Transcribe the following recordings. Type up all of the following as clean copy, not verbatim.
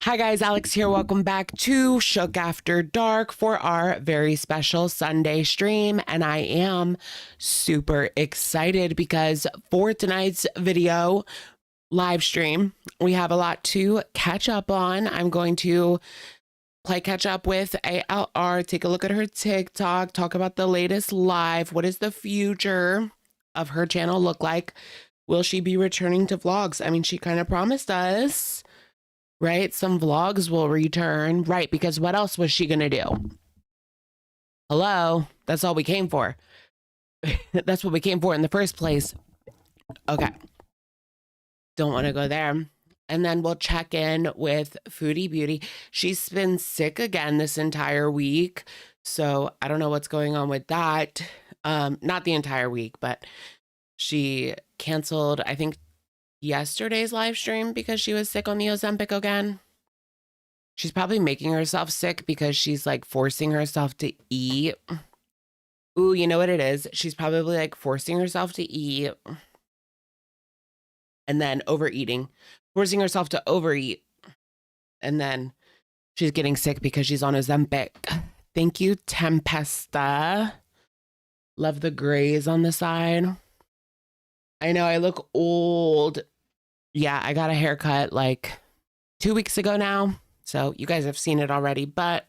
Hi guys, Alex here. Welcome back to Shook After Dark for our very special Sunday stream. And I am super excited because for tonight's video live stream, we have a lot to catch up on. I'm going to play catch up with ALR, take a look at her TikTok, talk about the latest live. What does the future of her channel look like? Will she be returning to vlogs? I mean, she kind of promised us, right? Some vlogs will return, right? Because what else was she going to do? Hello? That's all we came for. That's what we came for in the first place. Okay. Don't want to go there. And then we'll check in with Foodie Beauty. She's been sick again this entire week. So I don't know what's going on with that. Not the entire week, but she canceled, I think, yesterday's live stream because she was sick on the Ozempic again. She's probably making herself sick because she's like forcing herself to eat. Ooh, you know what it is? She's probably like forcing herself to eat and then overeating, forcing herself to overeat. And then she's getting sick because she's on Ozempic. Thank you, Tempesta. Love the grays on the side. I know I look old. Yeah, I got a haircut like 2 weeks ago now. So you guys have seen it already, but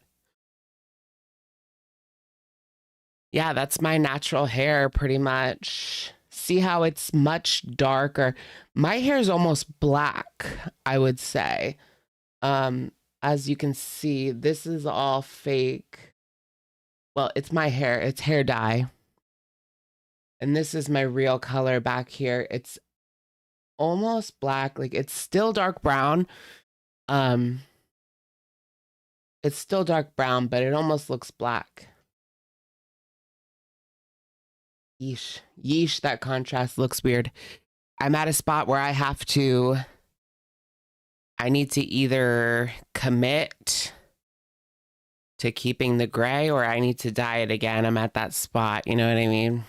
yeah, that's my natural hair pretty much. See how it's much darker. My hair is almost black, I would say. As you can see, this is all fake. Well, it's my hair. It's hair dye. And this is my real color back here. It's almost black. Like it's still dark brown. It's still dark brown, but it almost looks black. Yeesh. Yeesh, that contrast looks weird. I'm at a spot where I need to either commit to keeping the gray or I need to dye it again. I'm at that spot. You know what I mean?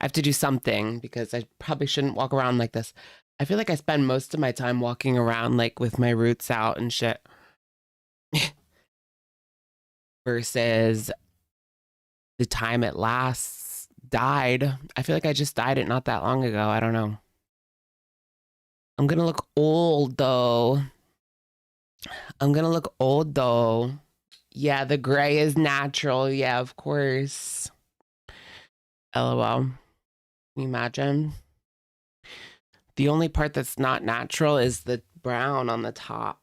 I have to do something because I probably shouldn't walk around like this. I feel like I spend most of my time walking around like with my roots out and shit. Versus the time it lasts dyed. I feel like I just dyed it not that long ago. I don't know. I'm gonna look old though. Yeah, the gray is natural. Yeah, of course. LOL. Can you imagine? The only part that's not natural is the brown on the top.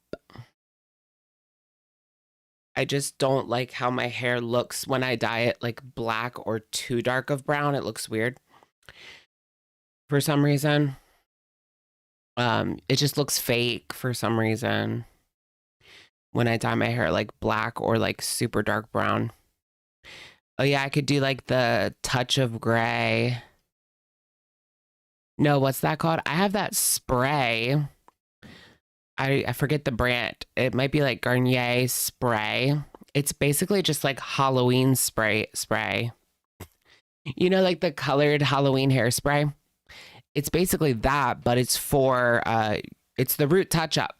I just don't like how my hair looks when I dye it like black or too dark of brown. It looks weird for some reason. It just looks fake for some reason when I dye my hair like black or like super dark brown. Oh yeah, I could do like the touch of gray. No, what's that called? I have that spray. I forget the brand. It might be like Garnier spray. It's basically just like Halloween spray. You know, like the colored Halloween hairspray? It's basically that, but it's for, it's the root touch-up.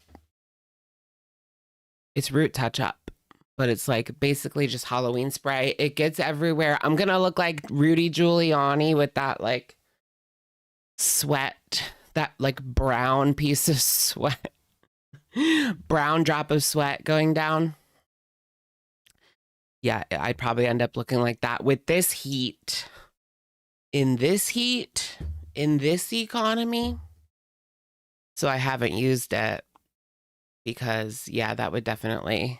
It's root touch-up, but it's like basically just Halloween spray. It gets everywhere. I'm gonna look like Rudy Giuliani with that like sweat, that like brown piece of sweat. Brown drop of sweat going down. Yeah, I'd probably end up looking like that with this heat. In this economy. So I haven't used it because yeah, that would definitely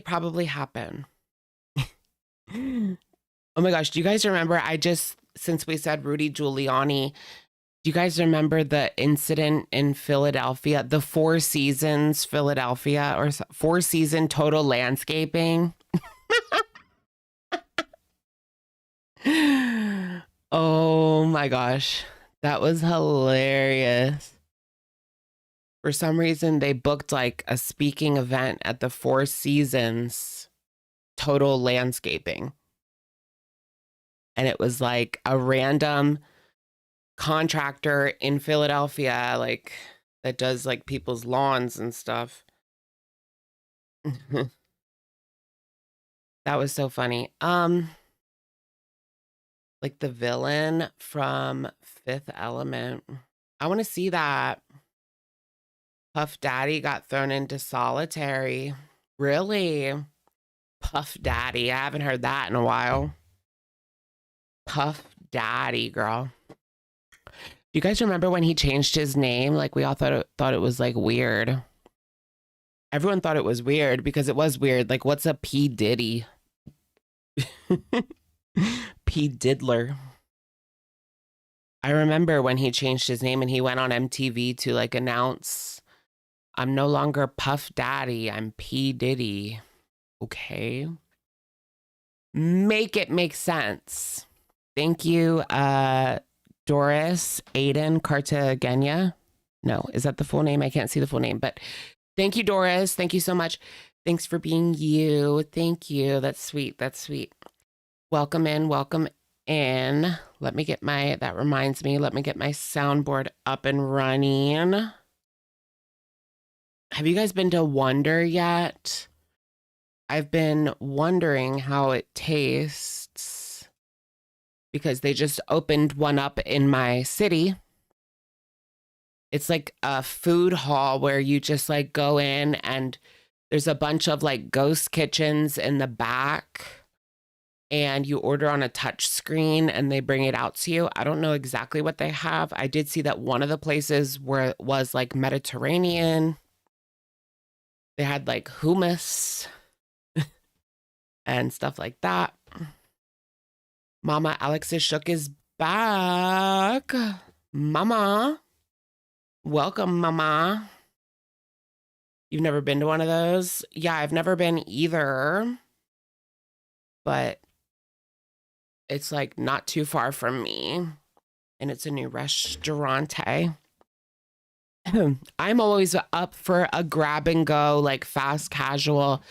probably happen. Oh my gosh, do you guys remember since we said Rudy Giuliani, do you guys remember the incident in Philadelphia, the Four Seasons Philadelphia or Four Season Total Landscaping? Oh my gosh, that was hilarious. For some reason, they booked like a speaking event at the Four Seasons Total Landscaping. And it was like a random contractor in Philadelphia, like that does like people's lawns and stuff. That was so funny. Like the villain from Fifth Element. I want to see that. Puff Daddy got thrown into solitary. Really? Puff Daddy. I haven't heard that in a while. Puff Daddy, girl. Do you guys remember when he changed his name? Like we all thought it was like weird. Everyone thought it was weird because it was weird. Like, what's a P Diddy? P Diddler. I remember when he changed his name and he went on MTV to like announce, I'm no longer Puff Daddy, I'm P Diddy. Okay. Make it make sense. Thank you, Doris Aiden Cartagena. No, is that the full name? I can't see the full name, but thank you, Doris. Thank you so much. Thanks for being you. Thank you. That's sweet. That's sweet. Welcome in. Welcome in. Let me get that reminds me, let me get my soundboard up and running. Have you guys been to Wonder yet? I've been wondering how it tastes because they just opened one up in my city. It's like a food hall where you just like go in and there's a bunch of like ghost kitchens in the back and you order on a touch screen and they bring it out to you. I don't know exactly what they have. I did see that one of the places where it was like Mediterranean. They had like hummus and stuff like that. Mama Alexis Shook is back. Mama. Welcome, Mama. You've never been to one of those? Yeah, I've never been either. But it's like not too far from me. And it's a new restaurante. I'm always up for a grab and go, like fast casual.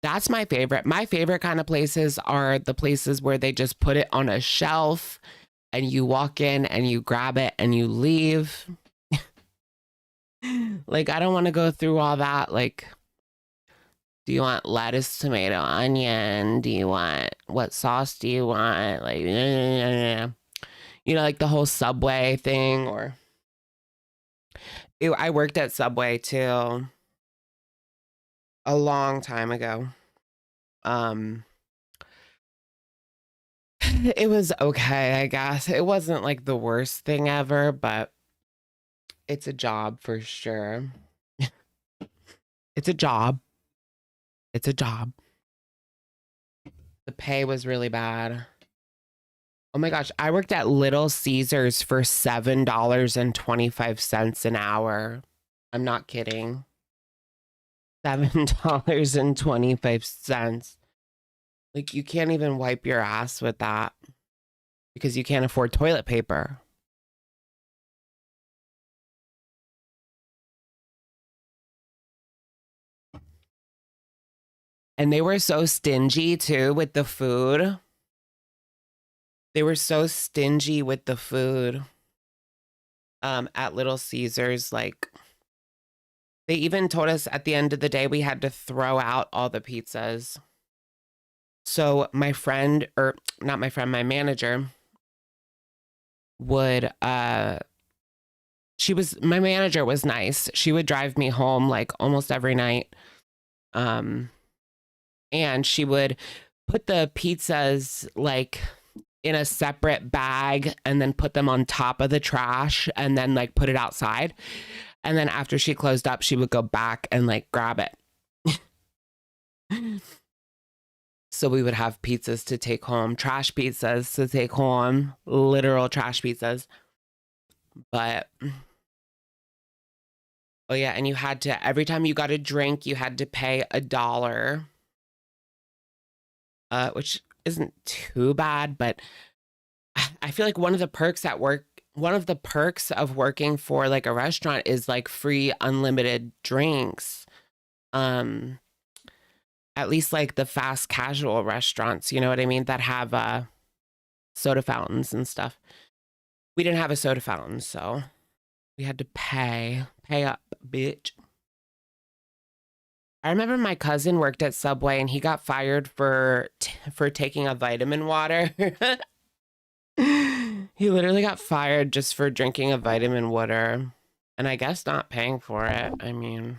That's my favorite. My favorite kind of places are the places where they just put it on a shelf and you walk in and you grab it and you leave. Like, I don't want to go through all that. Like, do you want lettuce, tomato, onion? Do you want, what sauce do you want? Like, you know, like the whole Subway thing. Or I worked at Subway too a long time ago. It was okay, I guess. It wasn't like the worst thing ever, but it's a job for sure. It's a job. It's a job. The pay was really bad. Oh my gosh, I worked at Little Caesars for $7.25 an hour. I'm not kidding. $7.25. Like, you can't even wipe your ass with that because you can't afford toilet paper. And they were so stingy too with the food. They were so stingy with the food at Little Caesars. Like, they even told us at the end of the day we had to throw out all the pizzas. So my friend, or not my friend, my manager would, my manager was nice. She would drive me home like almost every night. And she would put the pizzas like in a separate bag and then put them on top of the trash and then like put it outside. And then after she closed up, she would go back and like grab it. So we would have pizzas to take home, trash pizzas to take home, literal trash pizzas. But, oh yeah, and you had to, every time you got a drink, you had to pay $1, which isn't too bad, but I feel like one of the perks of working for like a restaurant is like free unlimited drinks. At least like the fast casual restaurants, you know what I mean, that have soda fountains and stuff. We didn't have a soda fountain, so we had to pay Pay up, bitch. I remember my cousin worked at Subway and he got fired for taking a vitamin water. He literally got fired just for drinking a vitamin water. And I guess not paying for it. I mean,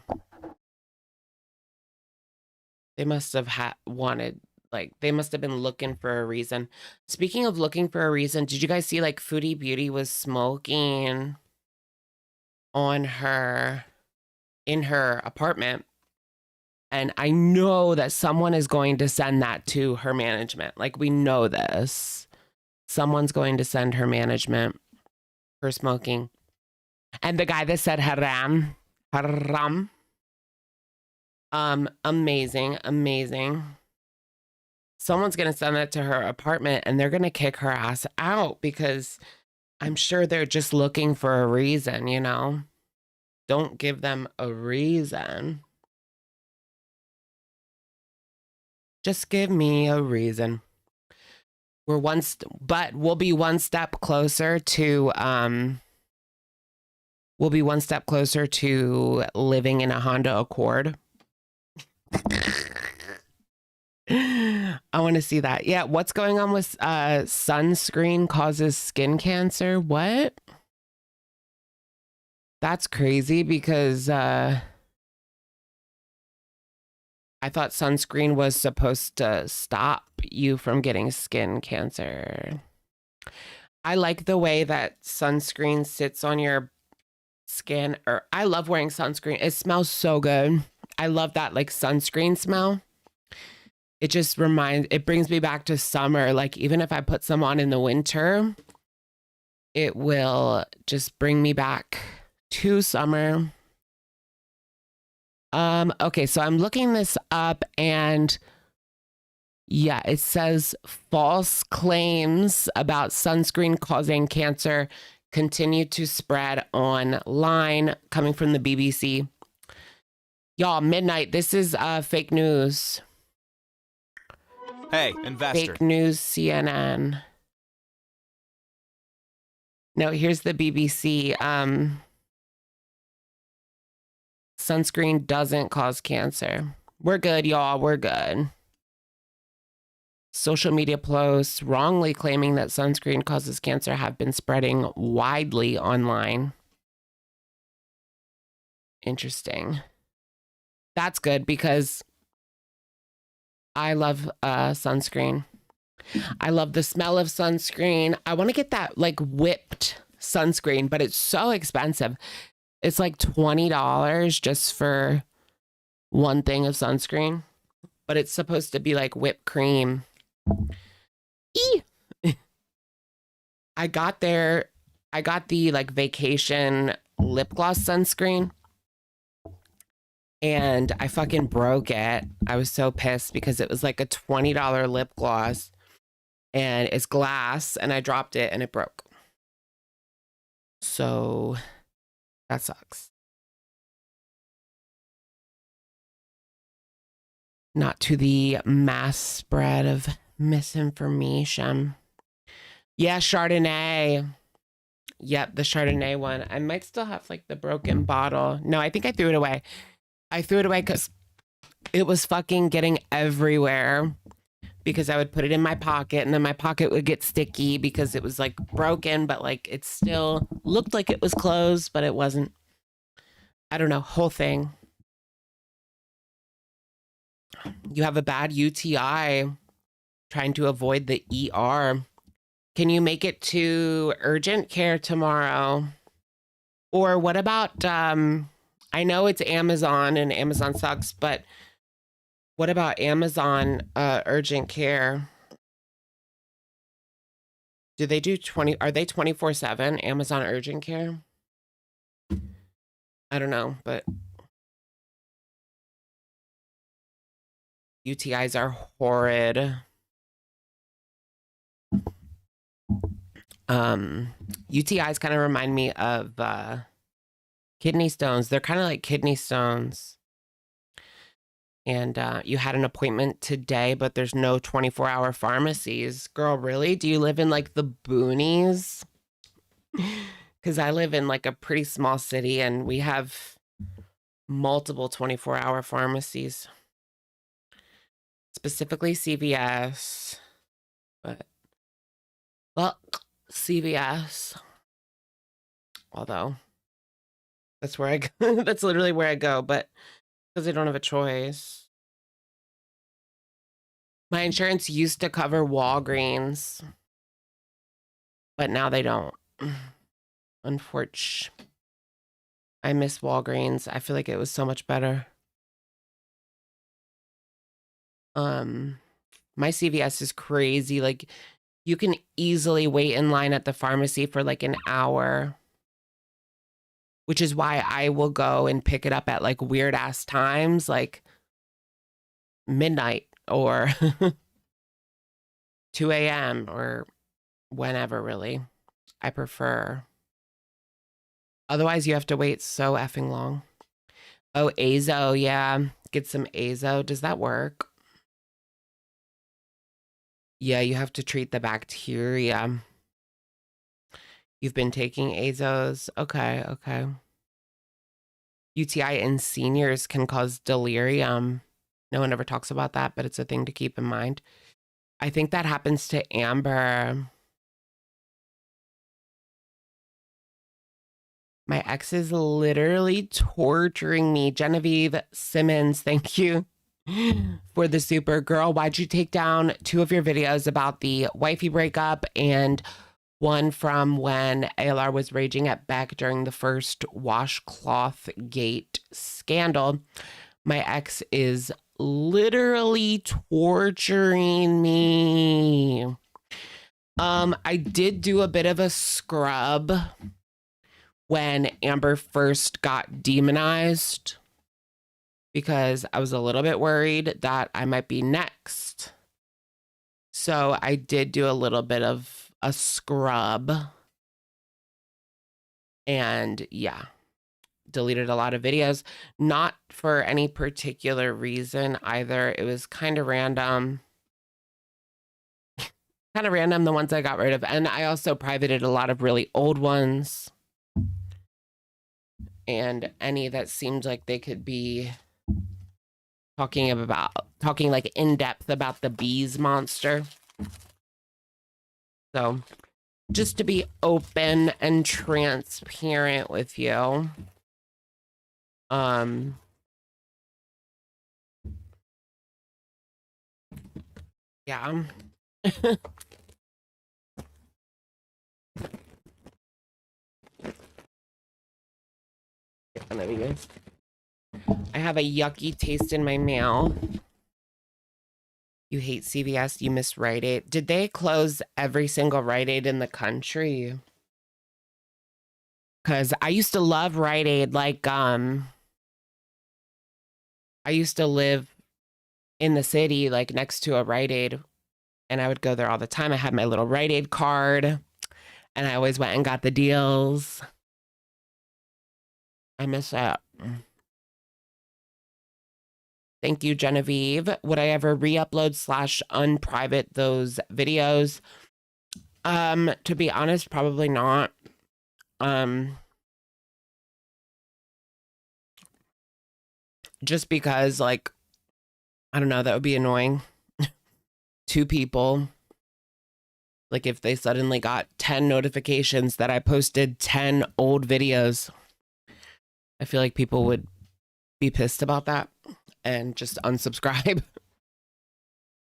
they must have wanted, like, they must have been looking for a reason. Speaking of looking for a reason, did you guys see, like, Foodie Beauty was smoking on in her apartment? And I know that someone is going to send that to her management. Like, we know this. Someone's going to send her management for smoking. And the guy that said haram. Amazing, amazing. Someone's going to send that to her apartment and they're going to kick her ass out because I'm sure they're just looking for a reason, you know? Don't give them a reason. Just give me a reason. But we'll be one step closer to living in a Honda Accord. I want to see that. Yeah, what's going on with sunscreen causes skin cancer? What? That's crazy because I thought sunscreen was supposed to stop you from getting skin cancer. I like the way that sunscreen sits on your skin. I love wearing sunscreen. It smells so good. I love that like sunscreen smell. It just it brings me back to summer. Like even if I put some on in the winter, it will just bring me back to summer. Okay, so I'm looking this up and yeah, it says false claims about sunscreen causing cancer continue to spread online, coming from the BBC. Y'all, midnight, this is fake news. Hey, investor. Fake news, CNN. No, here's the BBC. Sunscreen doesn't cause cancer. We're good, y'all. We're good. Social media posts wrongly claiming that sunscreen causes cancer have been spreading widely online. Interesting. That's good because I love sunscreen. I love the smell of sunscreen. I want to get that like whipped sunscreen, but it's so expensive. It's like $20 just for one thing of sunscreen, but it's supposed to be like whipped cream. I got the like vacation lip gloss sunscreen and I fucking broke it. I was so pissed because it was like a $20 lip gloss and it's glass and I dropped it and it broke. So that sucks. Not to the mass spread of misinformation. Yeah, Chardonnay. Yep, the Chardonnay one. I might still have like the broken bottle. No, I think I threw it away. I threw it away because it was fucking getting everywhere because I would put it in my pocket and then my pocket would get sticky because it was like broken, but like it still looked like it was closed, but it wasn't. I don't know, whole thing. You have a bad UTI trying to avoid the ER. Can you make it to urgent care tomorrow? Or what about, I know it's Amazon and Amazon sucks, but what about Amazon urgent care? Do they do are they 24/7 Amazon urgent care? I don't know, but UTIs are horrid. UTIs kind of remind me of kidney stones. They're kind of like kidney stones. And you had an appointment today, but there's no 24-hour pharmacies. Girl, really? Do you live in like the boonies? because I live in like a pretty small city and we have multiple 24-hour pharmacies, specifically CVS, but well, CVS, although that's where I go. That's literally where I go, but because I don't have a choice. My insurance used to cover Walgreens, but now they don't. Unfortunately, I miss Walgreens. I feel like it was so much better. My CVS is crazy. Like, you can easily wait in line at the pharmacy for like an hour, which is why I will go and pick it up at like weird ass times, like midnight or 2 a.m. or whenever, really. I prefer. Otherwise, you have to wait so effing long. Oh, Azo, yeah. Get some Azo. Does that work? Yeah, you have to treat the bacteria. You've been taking Azos. Okay, okay. UTI in seniors can cause delirium. No one ever talks about that, but it's a thing to keep in mind. I think that happens to Amber. My ex is literally torturing me. Genevieve Simmons, thank you for the super. Girl, why'd you take down 2 of your videos about the wifey breakup and one from when ALR was raging at Beck during the first washcloth gate scandal? My ex is literally torturing me. I did do a bit of a scrub when Amber first got demonized because I was a little bit worried that I might be next. So I did do a little bit of a scrub. And yeah, deleted a lot of videos. Not for any particular reason either. It was kind of random. Kind of random, the ones I got rid of. And I also privated a lot of really old ones. And any that seemed like they could be talking like in depth about the bees monster. So just to be open and transparent with you. Yeah. I love you guys. I have a yucky taste in my mouth. You hate CVS, you miss Rite Aid. Did they close every single Rite Aid in the country? Because I used to love Rite Aid. Like, I used to live in the city, like next to a Rite Aid, and I would go there all the time. I had my little Rite Aid card, and I always went and got the deals. I miss that. Thank you, Genevieve. Would I ever re-upload / unprivate those videos? To be honest, probably not. Just because, like, I don't know, that would be annoying. 2 people. Like, if they suddenly got 10 notifications that I posted 10 old videos, I feel like people would be pissed about that and just unsubscribe.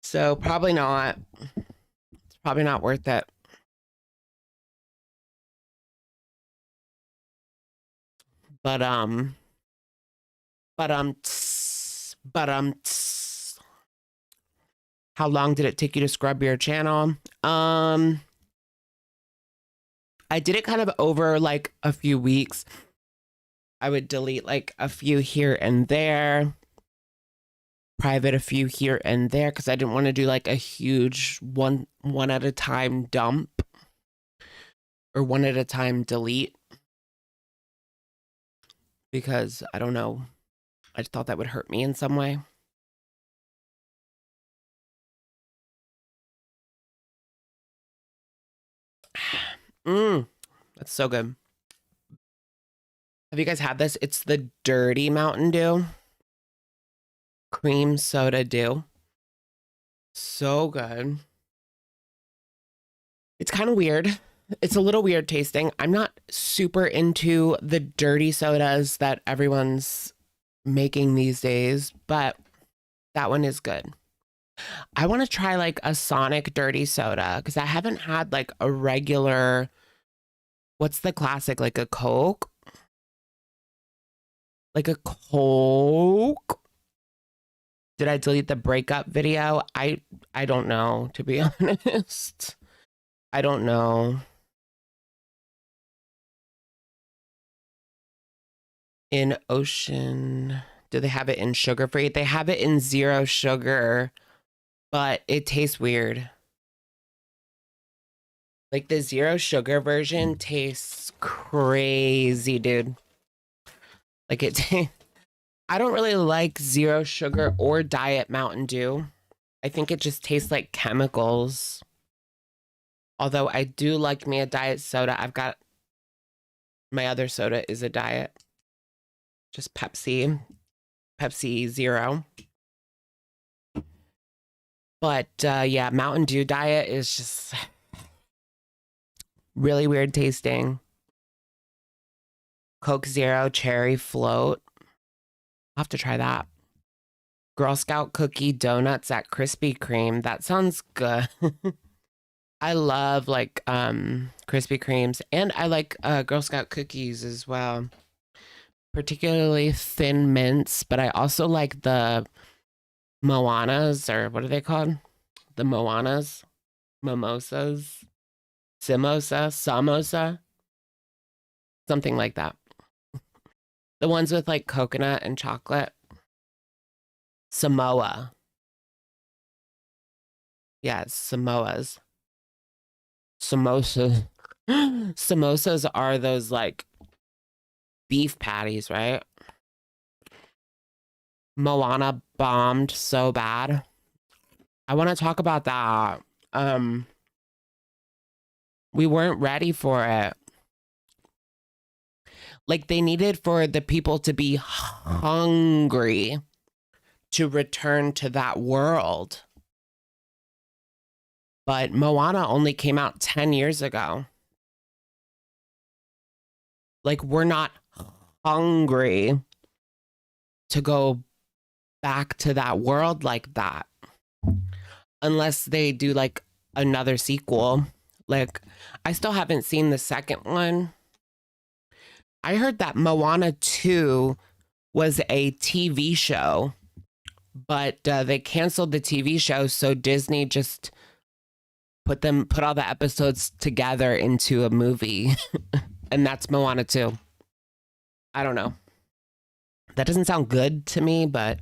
So probably not. It's probably not worth it. But how long did it take you to scrub your channel? I did it kind of over like a few weeks. I would delete like a few here and there, private a few here and there, because I didn't want to do like a huge one at a time dump or one at a time delete, because I don't know, I just thought that would hurt me in some way. That's so good. Have you guys had this? It's the dirty Mountain Dew. Cream soda dew. So good. It's kind of weird. It's a little weird tasting. I'm not super into the dirty sodas that everyone's making these days, but that one is good. I want to try like a Sonic dirty soda because I haven't had like a regular, what's the classic? Like a Coke? Like a Coke? Did I delete the breakup video? I don't know, to be honest. I don't know. In Ocean, do they have it in sugar free? They have it in zero sugar, but it tastes weird. Like the zero sugar version tastes crazy, dude. Like I don't really like zero sugar or diet Mountain Dew. I think it just tastes like chemicals. Although I do like me a diet soda. I've got my other soda is a diet. Just Pepsi Zero. But yeah, Mountain Dew diet is just really weird tasting. Coke Zero cherry float. I'll have to try that. Girl Scout cookie donuts at Krispy Kreme. That sounds good. I love like Krispy Kremes, and I like Girl Scout cookies as well. Particularly thin mints, but I also like the Moanas, or what are they called? The Moanas? Mimosas? Samosa? Something like that. The ones with like coconut and chocolate. Samoa. Yeah, Samoas. Samosas. Samosas are those like beef patties, right? Moana bombed so bad. I want to talk about that. We weren't ready for it. Like they needed for the people to be hungry to return to that world. But Moana only came out 10 years ago. Like we're not hungry to go back to that world like that. Unless they do like another sequel. Like I still haven't seen the second one. I heard that Moana 2 was a TV show, but they canceled the TV show, so Disney just put all the episodes together into a movie. And that's Moana 2. I don't know. That doesn't sound good to me, but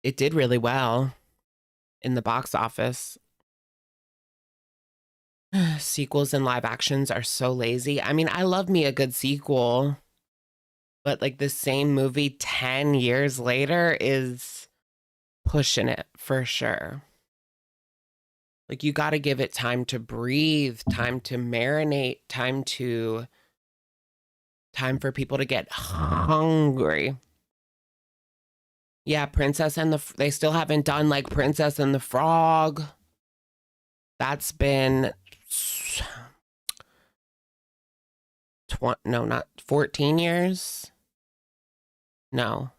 it did really well in the box office. Sequels and live actions are so lazy. I mean, I love me a good sequel, but like the same movie 10 years later is pushing it for sure. Like you got to give it time to breathe, time to marinate, time for people to get hungry. Yeah, they still haven't done like Princess and the Frog. That's been not 14 years. No,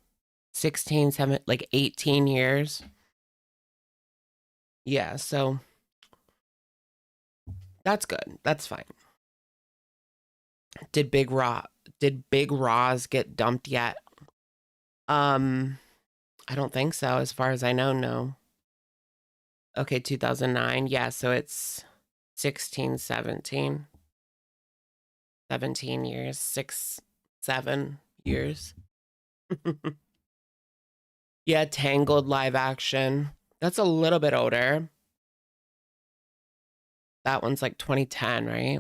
16, 7, like 18 years. Yeah, so that's good. That's fine. Did Big Roz get dumped yet? I don't think so. As far as I know, no. Okay, 2009. Yeah, so it's 16, 17. 17 years, 6, 7 years. Yeah, Tangled live action. That's a little bit older. That one's like 2010, right?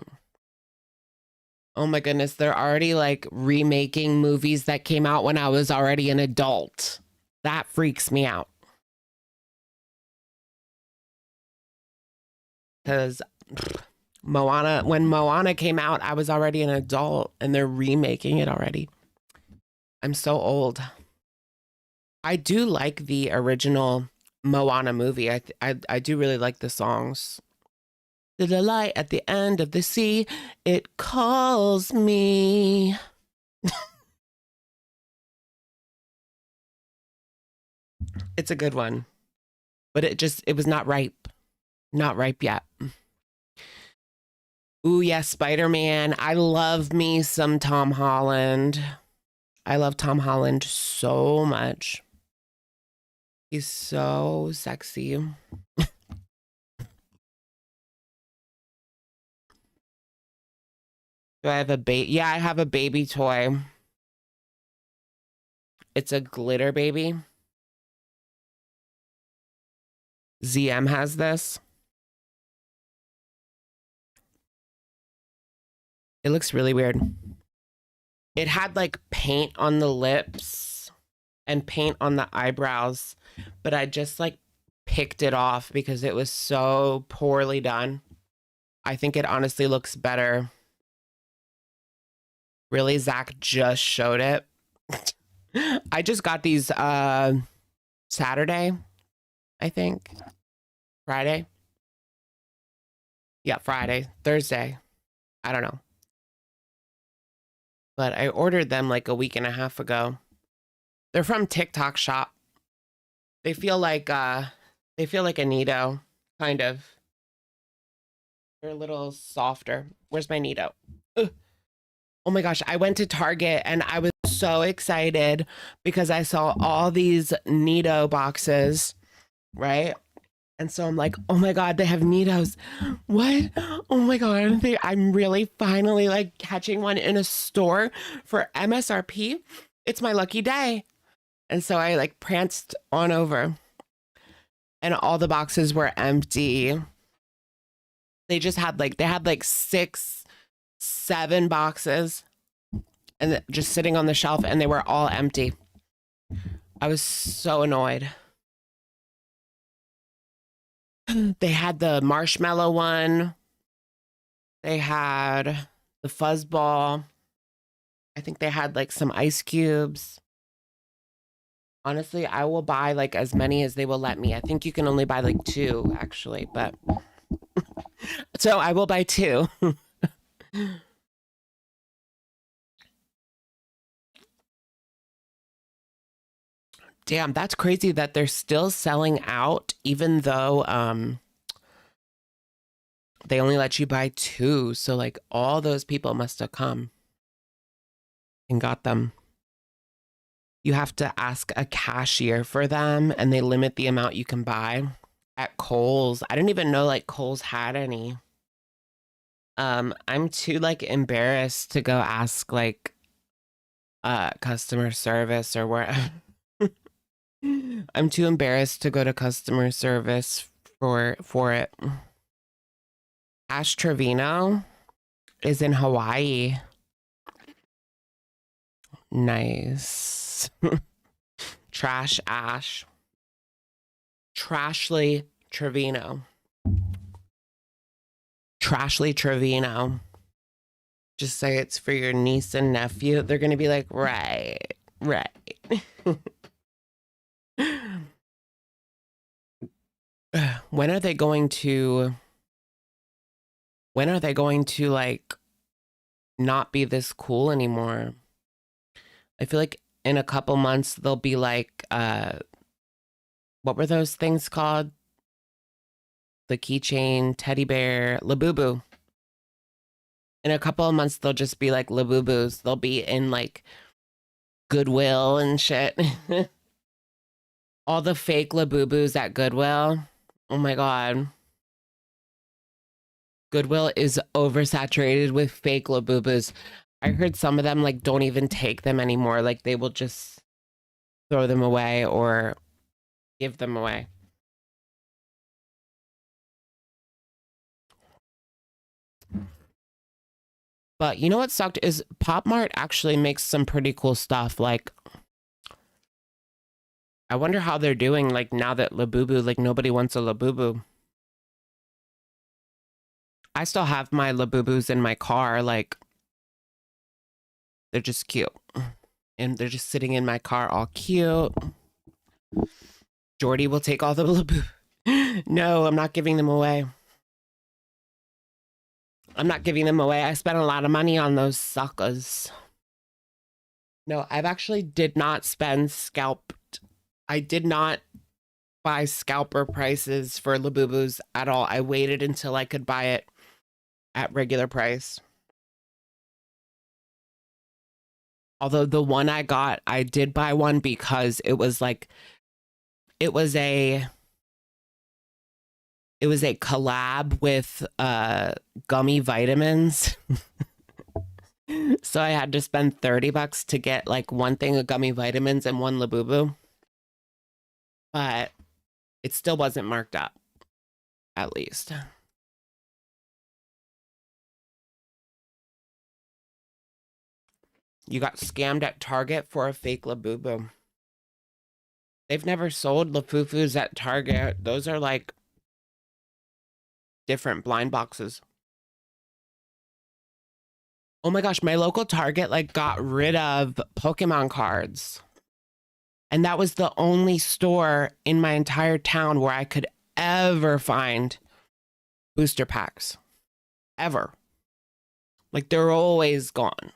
Oh my goodness, they're already like remaking movies that came out when I was already an adult. That freaks me out. Because Moana, when Moana came out, I was already an adult and they're remaking it already. I'm so old. I do like the original Moana movie. I do really like the songs. To the light at the end of the sea, it calls me. It's a good one, but it was not ripe. Not ripe yet. Ooh, yes, Spider-Man. I love me some Tom Holland. I love Tom Holland so much. He's so sexy. Do I have a baby? Yeah, I have a baby toy. It's a glitter baby. ZM has this. It looks really weird. It had like paint on the lips and paint on the eyebrows, but I just like picked it off because it was so poorly done. I think it honestly looks better. Really, Zach just showed it. I just got these Saturday, I think. Friday. Yeah, Friday, Thursday. I don't know. But I ordered them like a week and a half ago. They're from TikTok Shop. They feel like a Nido, kind of. They're a little softer. Where's my Nido? Ugh. Oh my gosh, I went to Target and I was so excited because I saw all these Nido boxes, right? And so I'm like, oh my God, they have Nidos. What? Oh my God. I'm really finally like catching one in a store for MSRP. It's my lucky day. And so I like pranced on over and all the boxes were empty. They had like 6, 7 boxes and just sitting on the shelf and they were all empty. I was so annoyed. They had the marshmallow one. They had the fuzzball. I think they had like some ice cubes. Honestly, I will buy like as many as they will let me. I think you can only buy like 2 actually, but so I will buy 2. Damn, that's crazy that they're still selling out even though they only let you buy 2. So like all those people must have come and got them. You have to ask a cashier for them and they limit the amount you can buy at Kohl's. I didn't even know like Kohl's had any. I'm too like embarrassed to go ask like customer service or where. I'm too embarrassed to go to customer service for it. Ash Trevino is in Hawaii. Nice. Trash Ash. Trashly Trevino. Trashly Trevino. Just say it's for your niece and nephew. They're going to be like, right. When are they going to like not be this cool anymore? I feel like in a couple months they'll be like what were those things called? The keychain, teddy bear, Labubu. In a couple of months they'll just be like Labubus. They'll be in like Goodwill and shit. All the fake Labubus at Goodwill. Oh my God. Goodwill is oversaturated with fake Labubus. I heard some of them like don't even take them anymore. Like they will just throw them away or give them away. But you know what sucked is Pop Mart actually makes some pretty cool stuff. Like I wonder how they're doing like now that Labubu, like nobody wants a Labubu. I still have my Labubus in my car. Like, they're just cute. And they're just sitting in my car all cute. Jordy will take all the Labu. No, I'm not giving them away. I'm not giving them away. I spent a lot of money on those suckers. No, I've actually did not spend scalped. I did not buy scalper prices for Labubus at all. I waited until I could buy it at regular price. Although the one I got, I did buy one because it was like, it was a collab with gummy vitamins. So I had to spend $30 to get like one thing of gummy vitamins and one Labubu. But it still wasn't marked up, at least. You got scammed at Target for a fake Labubu. They've never sold Lafufus at Target. Those are like different blind boxes. Oh my gosh, my local Target like got rid of Pokemon cards. And that was the only store in my entire town where I could ever find booster packs. Ever. Like, they're always gone.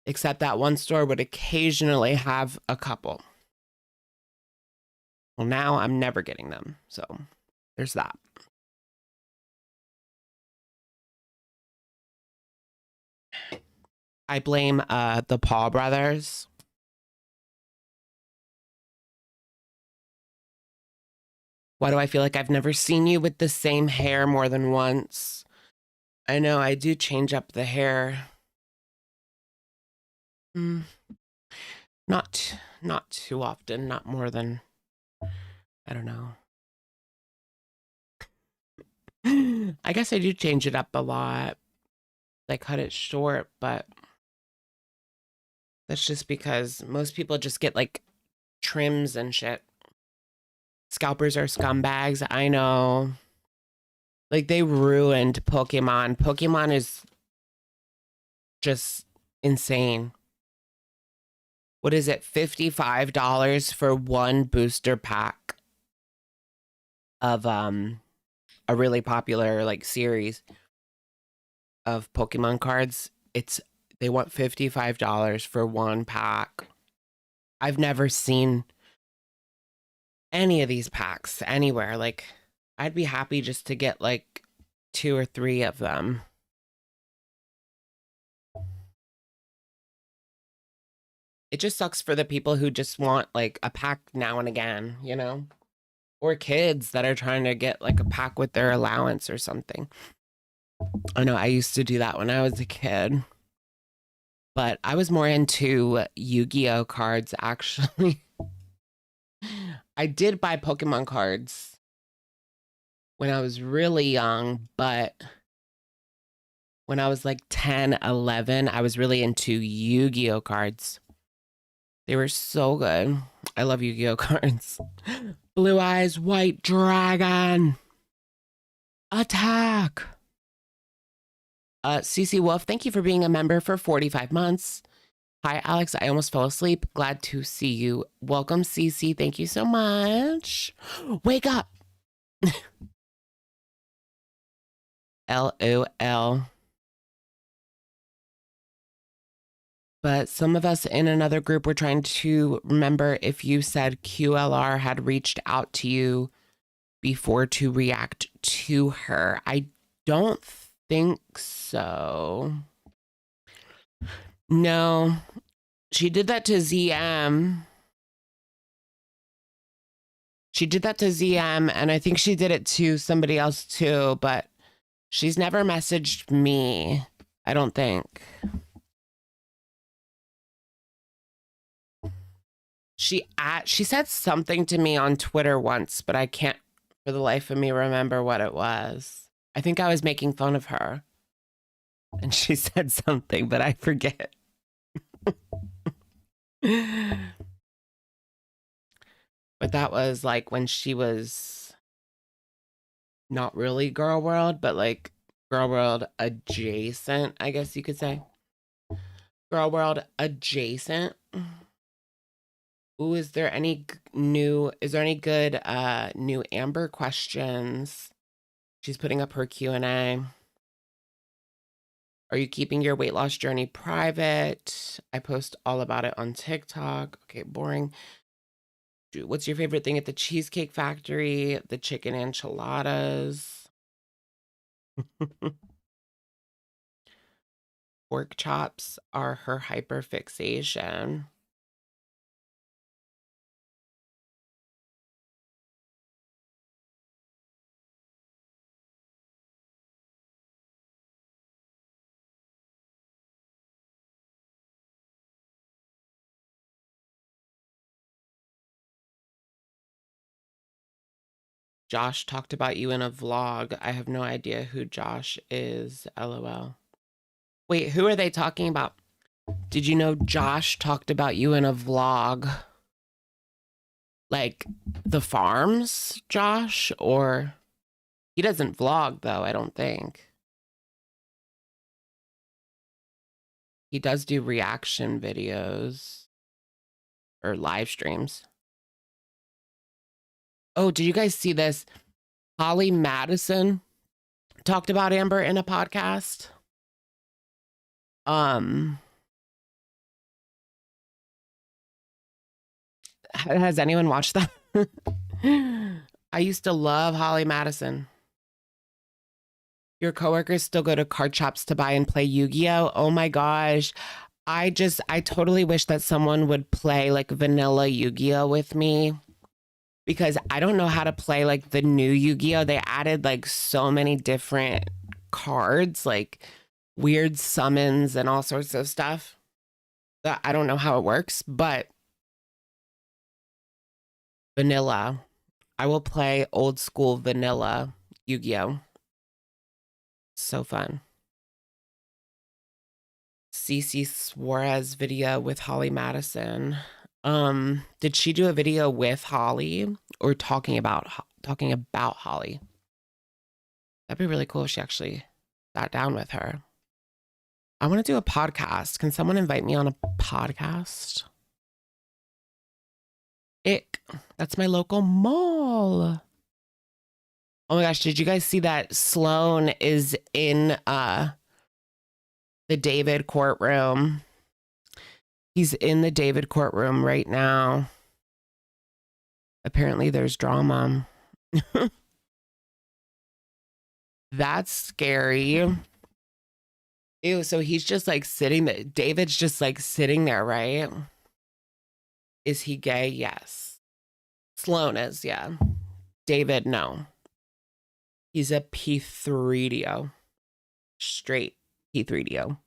Except that one store would occasionally have a couple. Well, now I'm never getting them. So there's that. I blame the Paul brothers. Why do I feel like I've never seen you with the same hair more than once? I know, I do change up the hair. Not too often, not more than, I don't know. I guess I do change it up a lot. I cut it short, but that's just because most people just get like trims and shit. Scalpers are scumbags, I know. Like, they ruined Pokemon. Pokemon is just insane. What is it? $55 for one booster pack of a really popular like series of Pokemon cards. They want $55 for one pack. I've never seen any of these packs anywhere. Like, I'd be happy just to get like 2 or 3 of them. It just sucks for the people who just want like a pack now and again, you know? Or kids that are trying to get like a pack with their allowance or something. I know I used to do that when I was a kid. But I was more into Yu-Gi-Oh cards, actually. I did buy Pokemon cards when I was really young, but when I was like 10, 11, I was really into Yu-Gi-Oh cards. They were so good. I love Yu-Gi-Oh cards. Blue Eyes White Dragon. Attack. CC Wolf, thank you for being a member for 45 months. Hi, Alex. I almost fell asleep. Glad to see you. Welcome, CC. Thank you so much. Wake up. LOL. But some of us in another group were trying to remember if you said QLR had reached out to you before to react to her. I don't think so. No, she did that to ZM. She did that to ZM, and I think she did it to somebody else too, but she's never messaged me, I don't think. She said something to me on Twitter once, but I can't for the life of me remember what it was. I think I was making fun of her. And she said something, but I forget. But that was like when she was not really Girl World, but like Girl World adjacent, I guess you could say. Girl World adjacent. Ooh, is there any good new Amber questions? She's putting up her Q&A. Are you keeping your weight loss journey private? I post all about it on TikTok. Okay, boring. What's your favorite thing at the Cheesecake Factory? The chicken enchiladas. Pork chops are her hyperfixation. Josh talked about you in a vlog. I have no idea who Josh is. LOL. Wait, who are they talking about? Did you know Josh talked about you in a vlog? Like the farms, Josh? Or he doesn't vlog though, I don't think. He does do reaction videos or live streams. Oh, did you guys see this? Holly Madison talked about Amber in a podcast. Has anyone watched that? I used to love Holly Madison. Your coworkers still go to card shops to buy and play Yu-Gi-Oh! Oh my gosh. I totally wish that someone would play like vanilla Yu-Gi-Oh! With me, because I don't know how to play like the new Yu-Gi-Oh! They added like so many different cards, like weird summons and all sorts of stuff that I don't know how it works, but vanilla. I will play old school vanilla Yu-Gi-Oh! So fun. Cece Suarez video with Holly Madison. Did she do a video with Holly or talking about Holly? That'd be really cool if she actually sat down with her. I want to do a podcast. Can someone invite me on a podcast? Ick. That's my local mall. Oh my gosh, did you guys see that Sloan is in the David courtroom? He's in the David courtroom right now. Apparently there's drama. That's scary. Ew, so he's just like sitting there. David's just like sitting there, right? Is he gay? Yes. Sloan is, yeah. David, no. He's a P3DO. Straight P3DO.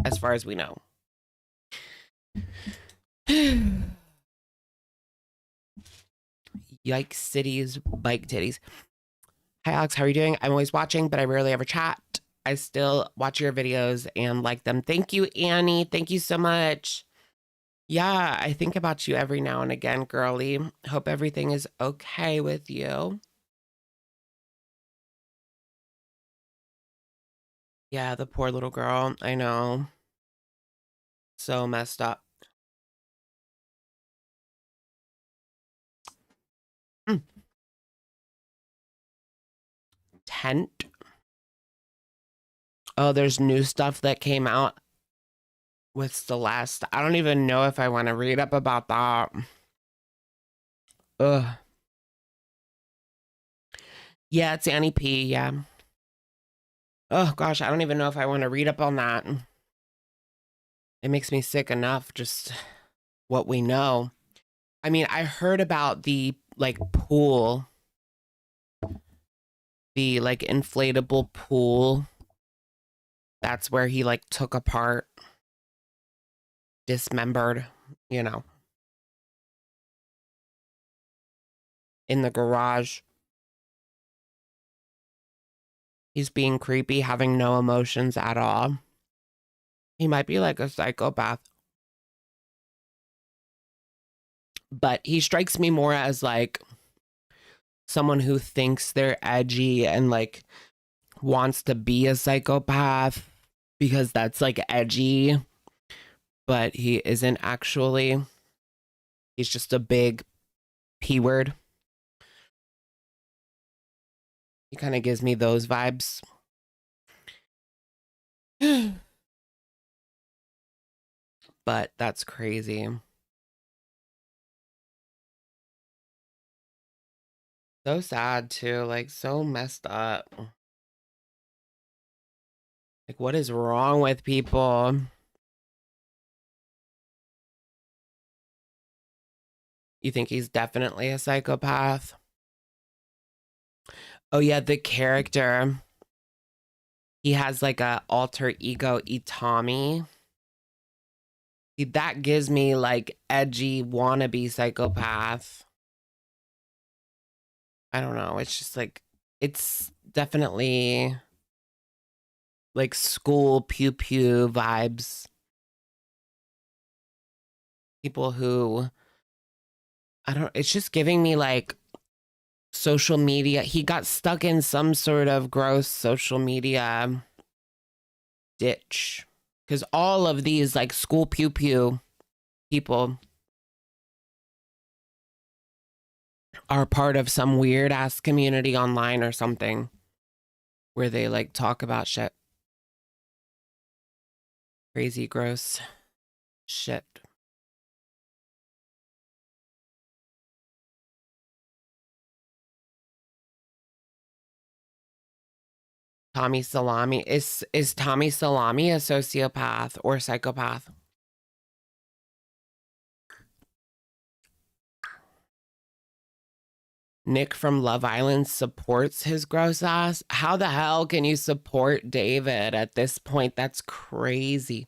As far as we know. Yikes cities, bike titties. Hi Alex, how are you doing? I'm always watching, but I rarely ever chat. I still watch your videos and like them. Thank you, Annie. Thank you so much. Yeah, I think about you every now and again, girly. Hope everything is okay with you. Yeah, the poor little girl. I know. So messed up. Tent. Oh, there's new stuff that came out with Celeste. I don't even know if I want to read up about that. Ugh. Yeah, it's Annie P. Yeah. Oh gosh, I don't even know if I want to read up on that. It makes me sick enough, just what we know. I mean, I heard about the like pool, the like inflatable pool. That's where he like took apart, dismembered, you know, in the garage. He's being creepy, having no emotions at all. He might be like a psychopath. But he strikes me more as like someone who thinks they're edgy and like wants to be a psychopath because that's like edgy, but he isn't actually. He's just a big P word. He kind of gives me those vibes. But that's crazy. So sad too, like so messed up. Like, what is wrong with people? You think he's definitely a psychopath? Oh yeah, the character. He has like a alter ego, Itami. That gives me like edgy wannabe psychopath. I don't know. It's just like, it's definitely like school pew pew vibes. People who, I don't, it's just giving me like social media. He got stuck in some sort of gross social media ditch because all of these like school pew pew people are part of some weird ass community online or something where they like talk about shit. Crazy, gross shit. Tommy Salami is Tommy Salami a sociopath or psychopath? Nick from Love Island supports his gross ass. How the hell can you support David at this point? That's crazy.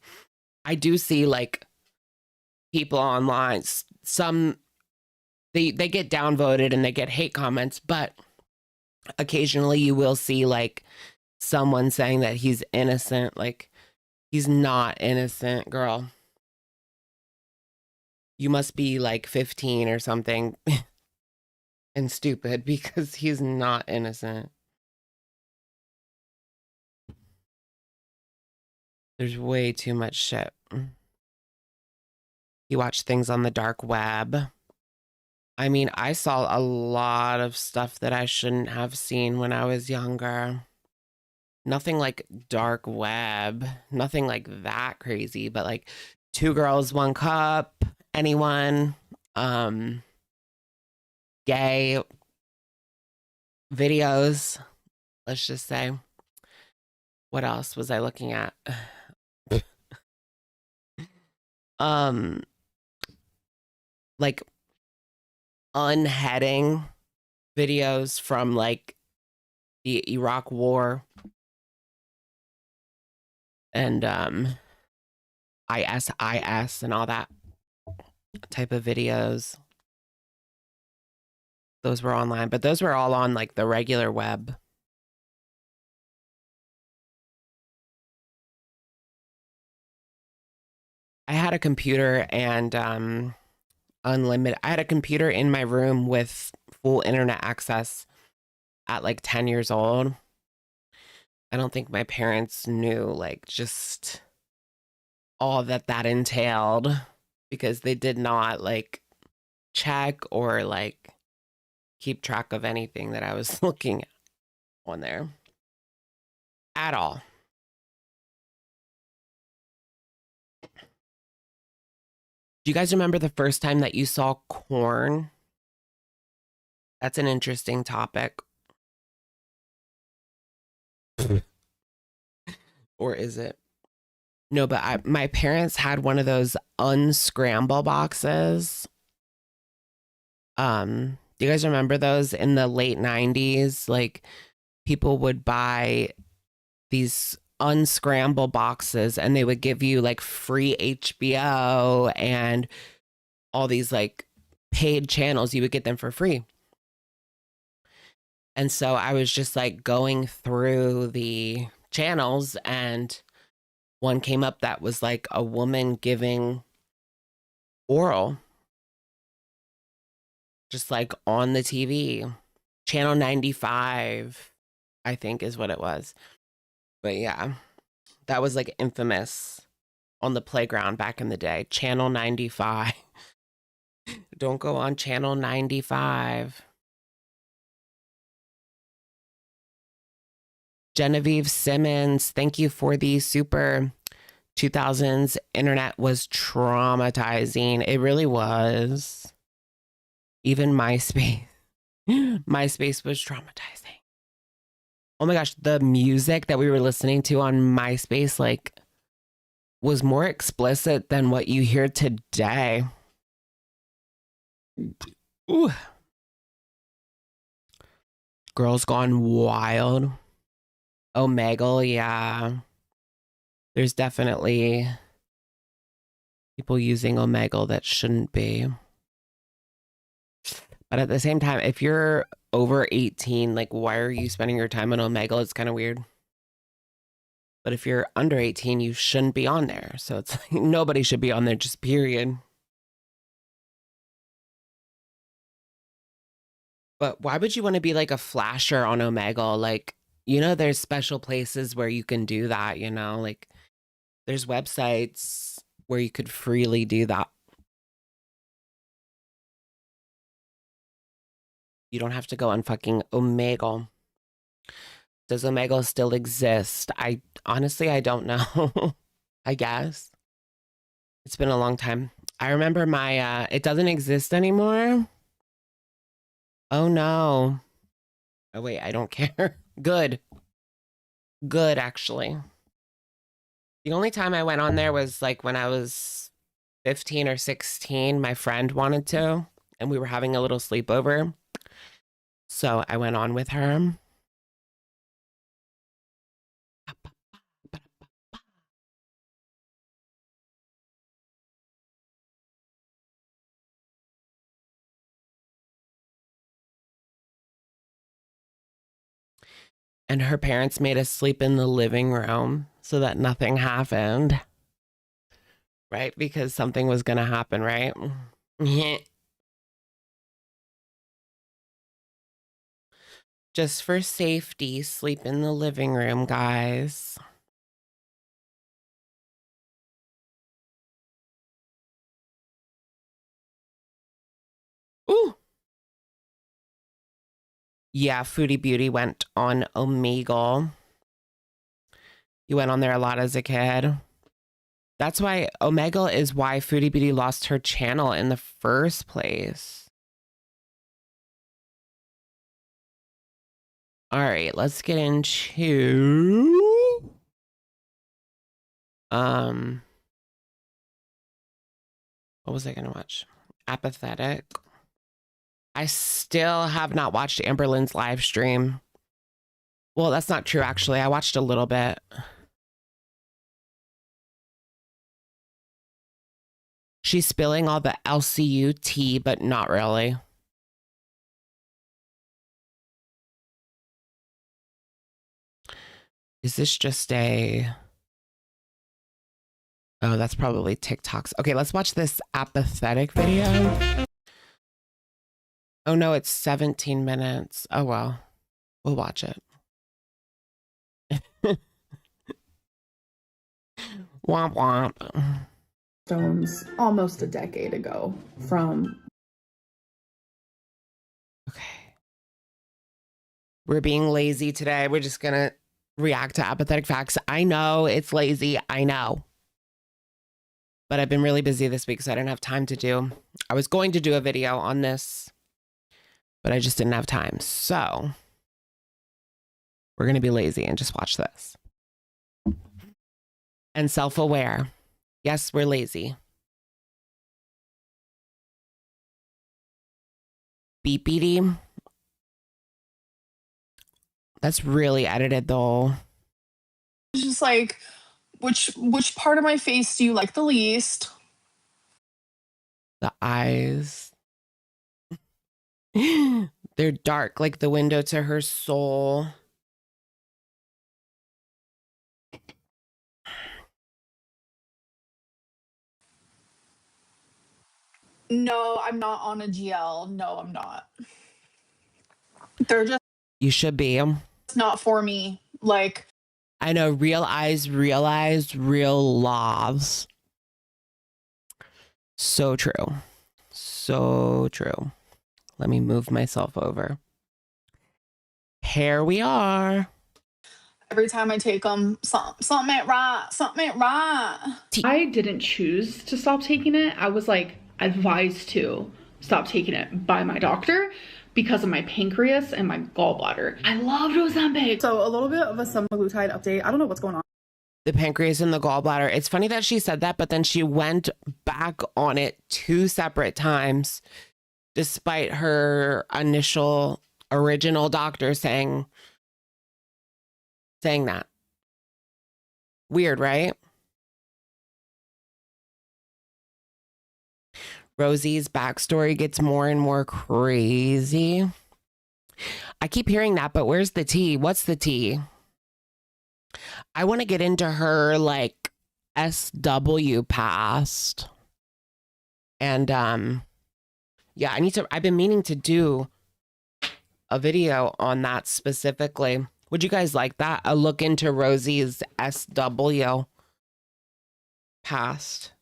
I do see like people online, some they get downvoted and they get hate comments, but occasionally you will see like someone saying that he's innocent. Like, he's not innocent, girl. You must be like 15 or something and stupid because he's not innocent. There's way too much shit. You watch things on the dark web. I mean, I saw a lot of stuff that I shouldn't have seen when I was younger. Nothing like dark web, nothing like that crazy, but like Two Girls, One Cup, anyone, gay videos, let's just say. What else was I looking at? Like unheading videos from like the Iraq war and IS and all that type of videos. Those were online, but those were all on like the regular web. I had a computer and unlimited. I had a computer in my room with full internet access at like 10 years old. I don't think my parents knew like just all that that entailed because they did not like check or like keep track of anything that I was looking at on there at all. Do you guys remember the first time that you saw corn? That's an interesting topic. Or is it? No, but my parents had one of those unscramble boxes. Do you guys remember those in the late 90s? Like, people would buy these unscramble boxes and they would give you like free HBO and all these like paid channels. You would get them for free. And so I was just like going through the channels and one came up that was like a woman giving oral just like on the TV, channel 95. I think is what it was. But yeah, that was like infamous on the playground back in the day. Channel 95. Don't go on Channel 95. Genevieve Simmons, thank you for the super 2000s. Internet was traumatizing. It really was. Even MySpace. MySpace was traumatizing. Oh my gosh, the music that we were listening to on MySpace like was more explicit than what you hear today. Ooh. Girls Gone Wild. Omegle, yeah. There's definitely people using Omegle that shouldn't be. But at the same time, if you're over 18, like, why are you spending your time on Omegle? It's kind of weird. But if you're under 18, you shouldn't be on there. So it's like nobody should be on there, just period. But why would you want to be like a flasher on Omegle? Like, you know, there's special places where you can do that, you know, like there's websites where you could freely do that. You don't have to go on fucking Omegle. Does Omegle still exist? I honestly, I don't know. I guess. It's been a long time. I remember my, it doesn't exist anymore. Oh no. Oh wait, I don't care. Good. Good, actually. The only time I went on there was like when I was 15 or 16. My friend wanted to, and we were having a little sleepover. So I went on with her. And her parents made us sleep in the living room so that nothing happened. Right? Because something was going to happen, right? Just for safety, sleep in the living room, guys. Ooh. Yeah, Foodie Beauty went on Omegle. You went on there a lot as a kid. That's why Omegle is why Foodie Beauty lost her channel in the first place. All right, let's get into what was I gonna watch? Apathetic. I still have not watched amberlynn's live stream. Well, that's not true, actually. I watched a little bit. She's spilling all the LCU tea, but not really. Is this just a... Oh, that's probably TikToks. Okay, let's watch this apathetic video. Oh no, it's 17 minutes. Oh well. We'll watch it. Womp womp. Stones almost a decade ago from... Okay. We're being lazy today. We're just gonna react to apathetic facts. I know it's lazy. I know. But I've been really busy this week, so I didn't have time to do. I was going to do a video on this, but I just didn't have time. So we're gonna be lazy and just watch this. And self-aware. Yes, we're lazy. Beepity. That's really edited though. It's just like, which part of my face do you like the least? The eyes. They're dark, like the window to her soul. No, I'm not on a GL. No, I'm not. They're just You should be. not for me. Like, I know, real eyes realize real loves. So true. So true. Let me move myself over. Here we are. every time I take them, something ain't right. Something ain't right. I didn't choose to stop taking it. I was like advised to stop taking it by my doctor because of my pancreas and my gallbladder. I loved Ozempic. So a little bit of a semaglutide update. I don't know what's going on. The pancreas and the gallbladder. It's funny that she said that, but then she went back on it 2 separate times, despite her original doctor saying that. Weird, right? Rosie's backstory gets more and more crazy. I keep hearing that, but where's the tea? What's the tea? I want to get into her like SW past. And yeah, I've been meaning to do a video on that specifically. Would you guys like that? A look into Rosie's SW past.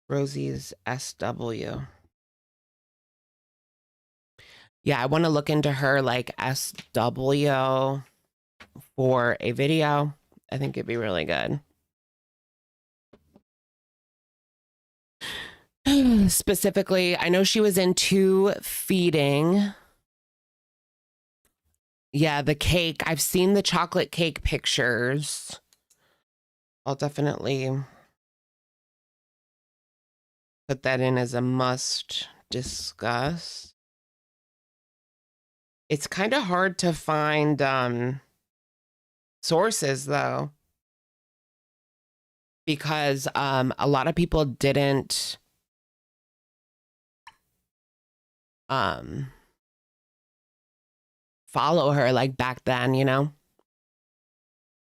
Rosie's SW. Yeah, I want to look into her like SW for a video. I think it'd be really good. Specifically, I know she was into feeding. Yeah, the cake. I've seen the chocolate cake pictures. I'll definitely put that in as a must discuss. It's kind of hard to find sources though, because a lot of people didn't follow her like back then, you know.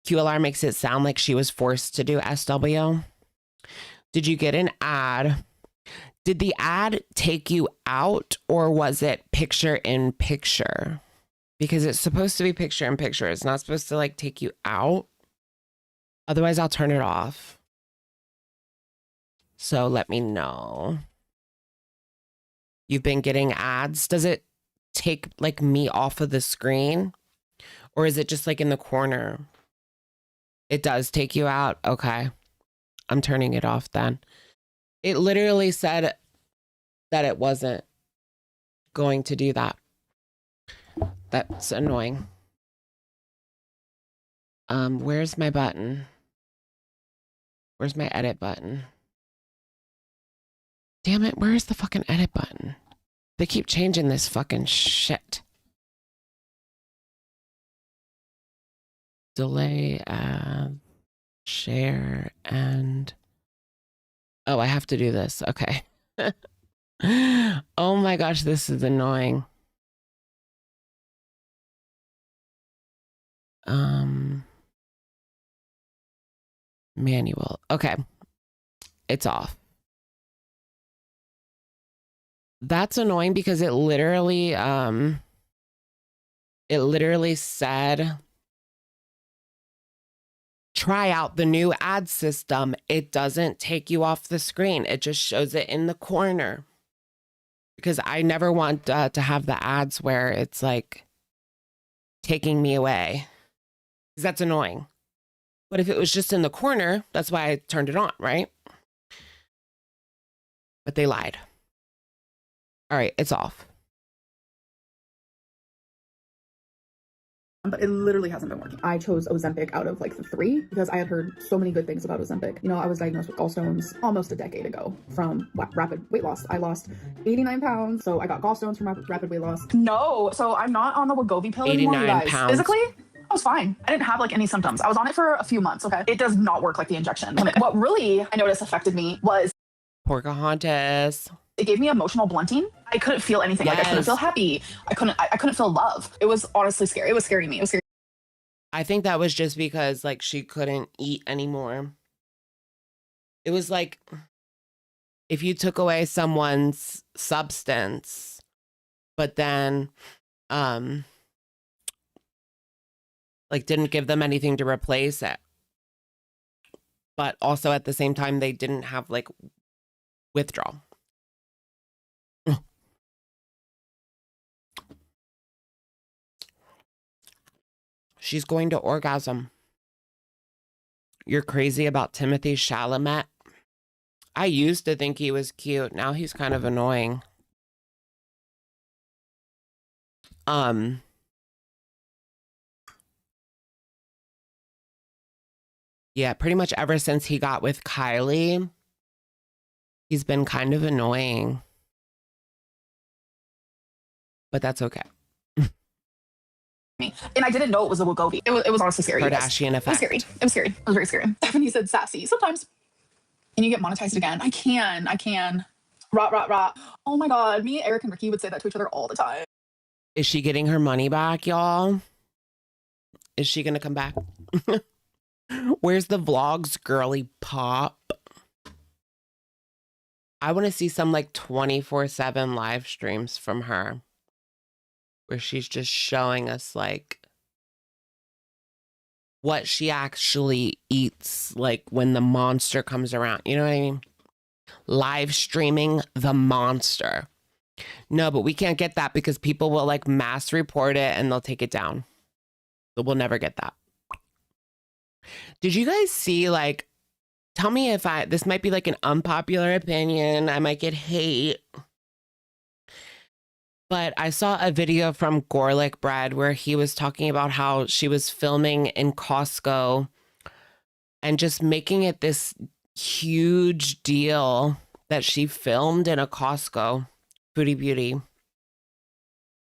QLR makes it sound like she was forced to do SW. Did you get an ad? Did the ad take you out, or was it picture in picture? Because it's supposed to be picture in picture. It's not supposed to like take you out. Otherwise, I'll turn it off. So let me know. You've been getting ads. Does it take like me off of the screen? Or is it just like in the corner? It does take you out. Okay. I'm turning it off then. It literally said that it wasn't going to do that. That's annoying. Where's my button? Where's my edit button? Damn it, where's the fucking edit button? They keep changing this fucking shit. Delay, share, and... Oh, I have to do this. Okay. Oh my gosh, this is annoying. Manual. Okay. It's off. That's annoying because it literally said try out the new ad system. It doesn't take you off the screen. It just shows it in the corner. Because I never want to have the ads where it's like taking me away. Because that's annoying. But if it was just in the corner, that's why I turned it on, right? But they lied. All right, it's off. But it literally hasn't been working. I chose Ozempic out of like the 3 because I had heard so many good things about Ozempic. You know, I was diagnosed with gallstones almost a decade ago from rapid weight loss. I lost 89 pounds, so I got gallstones from rapid weight loss. No, so I'm not on the Wegovy pill anymore, you 89 guys. pounds. Physically, I was fine. I didn't have like any symptoms. I was on it for a few months, okay? It does not work like the injection. What really I noticed affected me was Pocahontas. it gave me emotional blunting. I couldn't feel anything. Like I couldn't Yes. feel happy. I couldn't feel love. It was honestly scary. It was scaring me. It was scary. I think that was just because like she couldn't eat anymore. It was like if you took away someone's substance, but then like didn't give them anything to replace it. But also at the same time, they didn't have like withdrawal. She's going to orgasm. You're crazy about Timothy Chalamet? I used to think he was cute. Now he's kind of annoying. Yeah, pretty much ever since he got with Kylie, he's been kind of annoying. But that's okay. And I didn't know it was a Wegovy. It was honestly scary. Kardashian effect. It was scary. It was scary. It was very scary. When you said sassy, sometimes. And you get monetized again. I can. Rot. Oh my God. Me, Eric, and Ricky would say that to each other all the time. Is she getting her money back, y'all? Is she going to come back? Where's the vlogs, girly pop? I want to see some like 24/7 live streams from her where she's just showing us like what she actually eats, like when the monster comes around. You know what I mean? Live streaming the monster. No, but we can't get that because people will like mass report it and they'll take it down. So we'll never get that. Did you guys see, like, tell me if this might be like an unpopular opinion. I might get hate. But I saw a video from Garlic Bread where he was talking about how she was filming in Costco and just making it this huge deal that she filmed in a Costco, Foodie Beauty.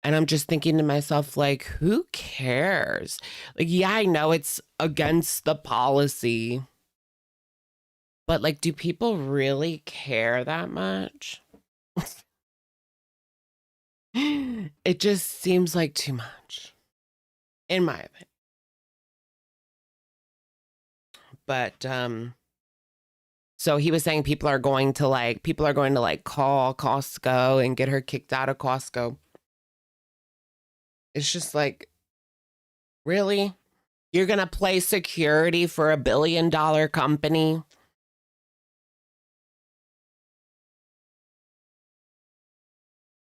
And I'm just thinking to myself, like, who cares? Like, yeah, I know it's against the policy, but like, do people really care that much? It just seems like too much, in my opinion. But so he was saying people are going to like call Costco and get her kicked out of Costco. It's just like, really? You're going to play security for $1 billion company?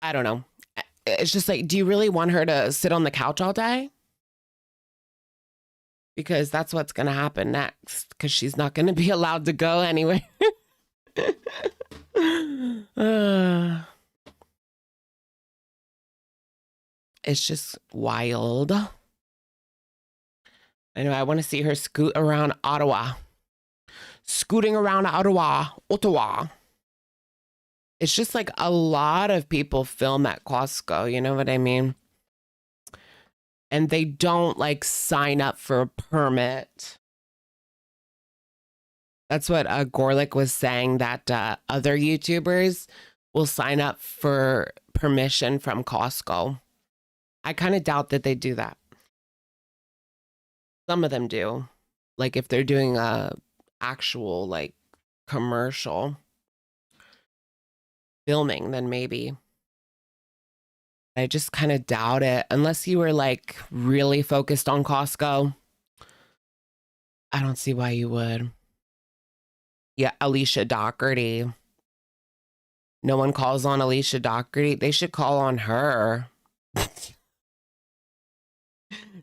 I don't know. It's just like, do you really want her to sit on the couch all day? Because that's what's going to happen next, because she's not going to be allowed to go anyway. It's just wild. I know, I want to see her scoot around Ottawa. Scooting around Ottawa. It's just like a lot of people film at Costco, you know what I mean? And they don't like sign up for a permit. That's what Gorlick was saying, that other YouTubers will sign up for permission from Costco. I kind of doubt that they do that. Some of them do. Like if they're doing a actual like commercial filming, then maybe. I just kind of doubt it. Unless you were like really focused on Costco, I don't see why you would. Yeah, Alicia Doherty. No one calls on Alicia Doherty. They should call on her.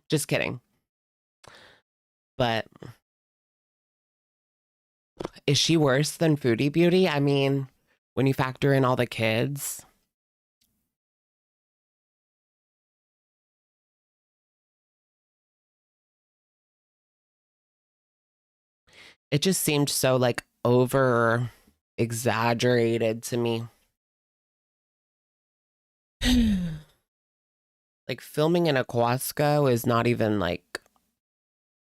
Just kidding. But is she worse than Foodie Beauty? I mean, when you factor in all the kids. It just seemed so like over exaggerated to me. Like filming in a Costco is not even like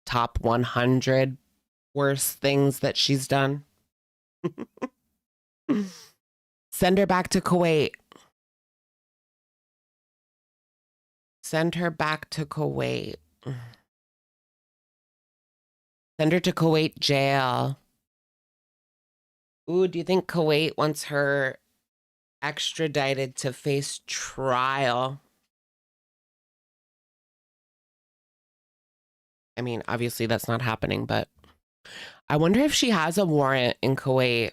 top 100 worst things that she's done. Send her back to Kuwait. Send her back to Kuwait. Send her to Kuwait jail. Ooh, do you think Kuwait wants her extradited to face trial. I mean, obviously that's not happening, but I wonder if she has a warrant in Kuwait.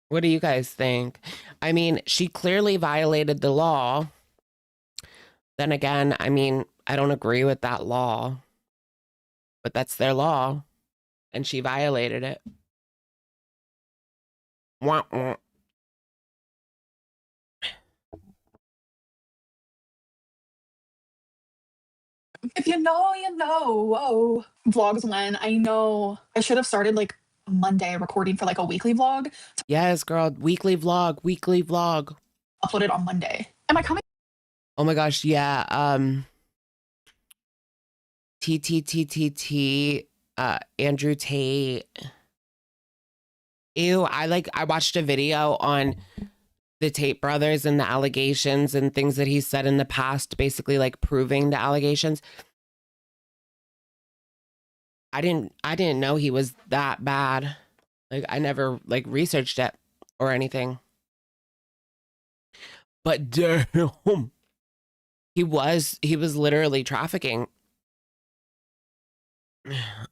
What do you guys think? I mean, she clearly violated the law. Then again, I mean, I don't agree with that law, but that's their law, and she violated it. Wah, wah. If you know, you know. Whoa. Vlogs when I know I should have started like Monday recording for like a weekly vlog, Yes, girl. Weekly vlog, weekly vlog. upload it on Monday. Am I coming? Oh my gosh, yeah. TTTTT, Andrew Tate. Ew, I watched a video on the Tate brothers and the allegations and things that he said in the past, basically like proving the allegations. I didn't know he was that bad. Like I never like researched it or anything. But damn, he was literally trafficking,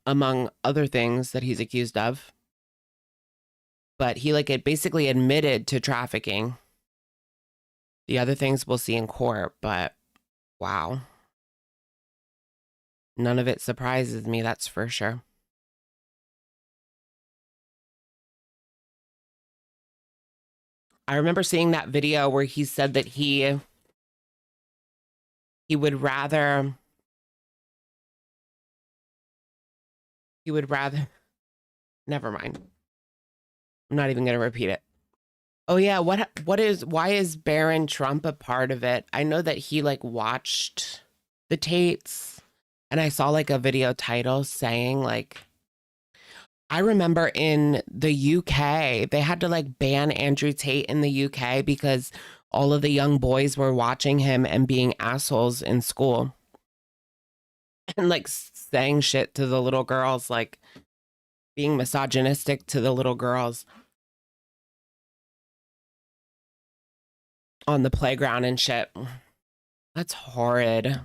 among other things that he's accused of. But he like it basically admitted to trafficking. The other things we'll see in court, but wow. None of it surprises me, that's for sure. I remember seeing that video where he said that he would rather never mind. I'm not even going to repeat it. Oh yeah, why is Barron Trump a part of it? I know that he like watched the Tates, and I saw like a video title saying like, I remember in the UK, they had to like ban Andrew Tate in the UK because all of the young boys were watching him and being assholes in school and like saying shit to the little girls, like being misogynistic to the little girls on the playground and shit. That's horrid.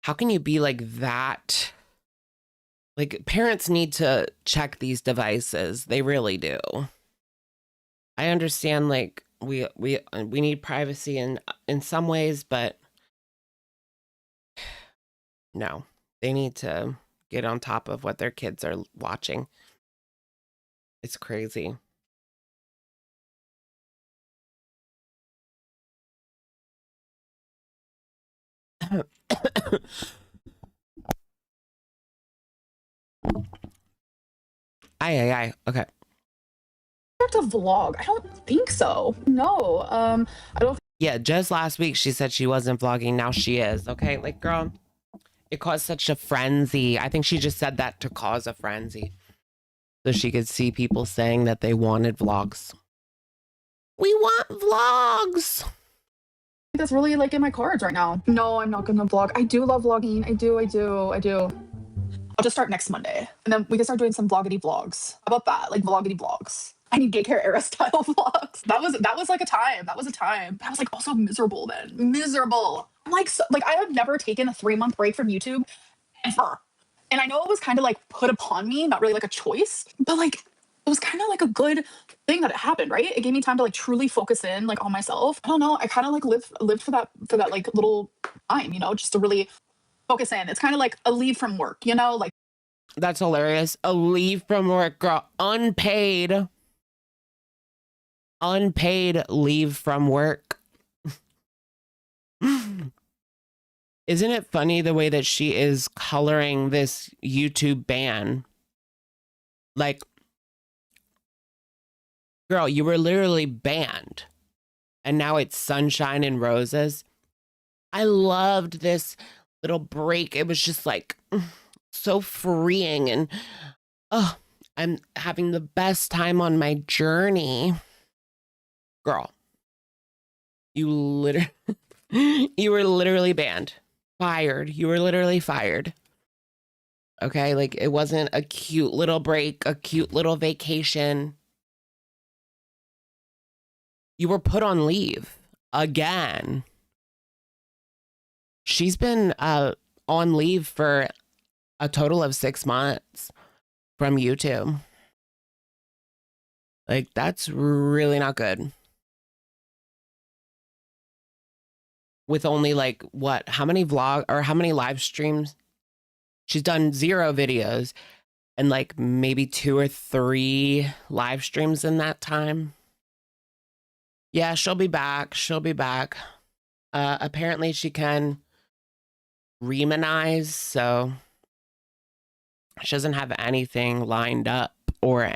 How can you be like that? Like parents need to check these devices. They really do. I understand like we need privacy in some ways, but no. They need to get on top of what their kids are watching. It's crazy. Aye. Okay. To vlog? I don't think so. No. I don't. Yeah, just last week she said she wasn't vlogging. Now she is. Okay, like girl, it caused such a frenzy. I think she just said that to cause a frenzy, so she could see people saying that they wanted vlogs. We want vlogs. That's really like in my cards right now. No, I'm not gonna vlog. I do love vlogging. I do. I'll just start next Monday, and then we can start doing some vloggity vlogs. How about that? Like vloggity vlogs. I need daycare era style vlogs. That was like a time. That was a time. But I was like also miserable then. Miserable. I'm like like I have never taken a 3-month break from YouTube ever. And I know it was kind of like put upon me, not really like a choice, but like it was kind of like a good thing that it happened, right? It gave me time to like truly focus in like on myself. I don't know. I kind of like lived for that like little time, you know, just to really focus in. It's kind of like a leave from work, you know, like That's hilarious. A leave from work, girl. Unpaid leave from work. Isn't it funny the way that she is coloring this YouTube ban? Like, girl, you were literally banned. And now it's sunshine and roses. I loved this little break. It was just like so freeing. And oh, I'm having the best time on my journey. Girl, you were literally banned. Fired. You were literally fired. Okay, like it wasn't a cute little break, a cute little vacation. You were put on leave again. She's been on leave for a total of 6 months from YouTube. Like, that's really not good. With only like what? How many live streams? She's done 0 videos and like maybe 2 or 3 live streams in that time. Yeah, she'll be back. She'll be back. Apparently she can remonize, so she doesn't have anything lined up or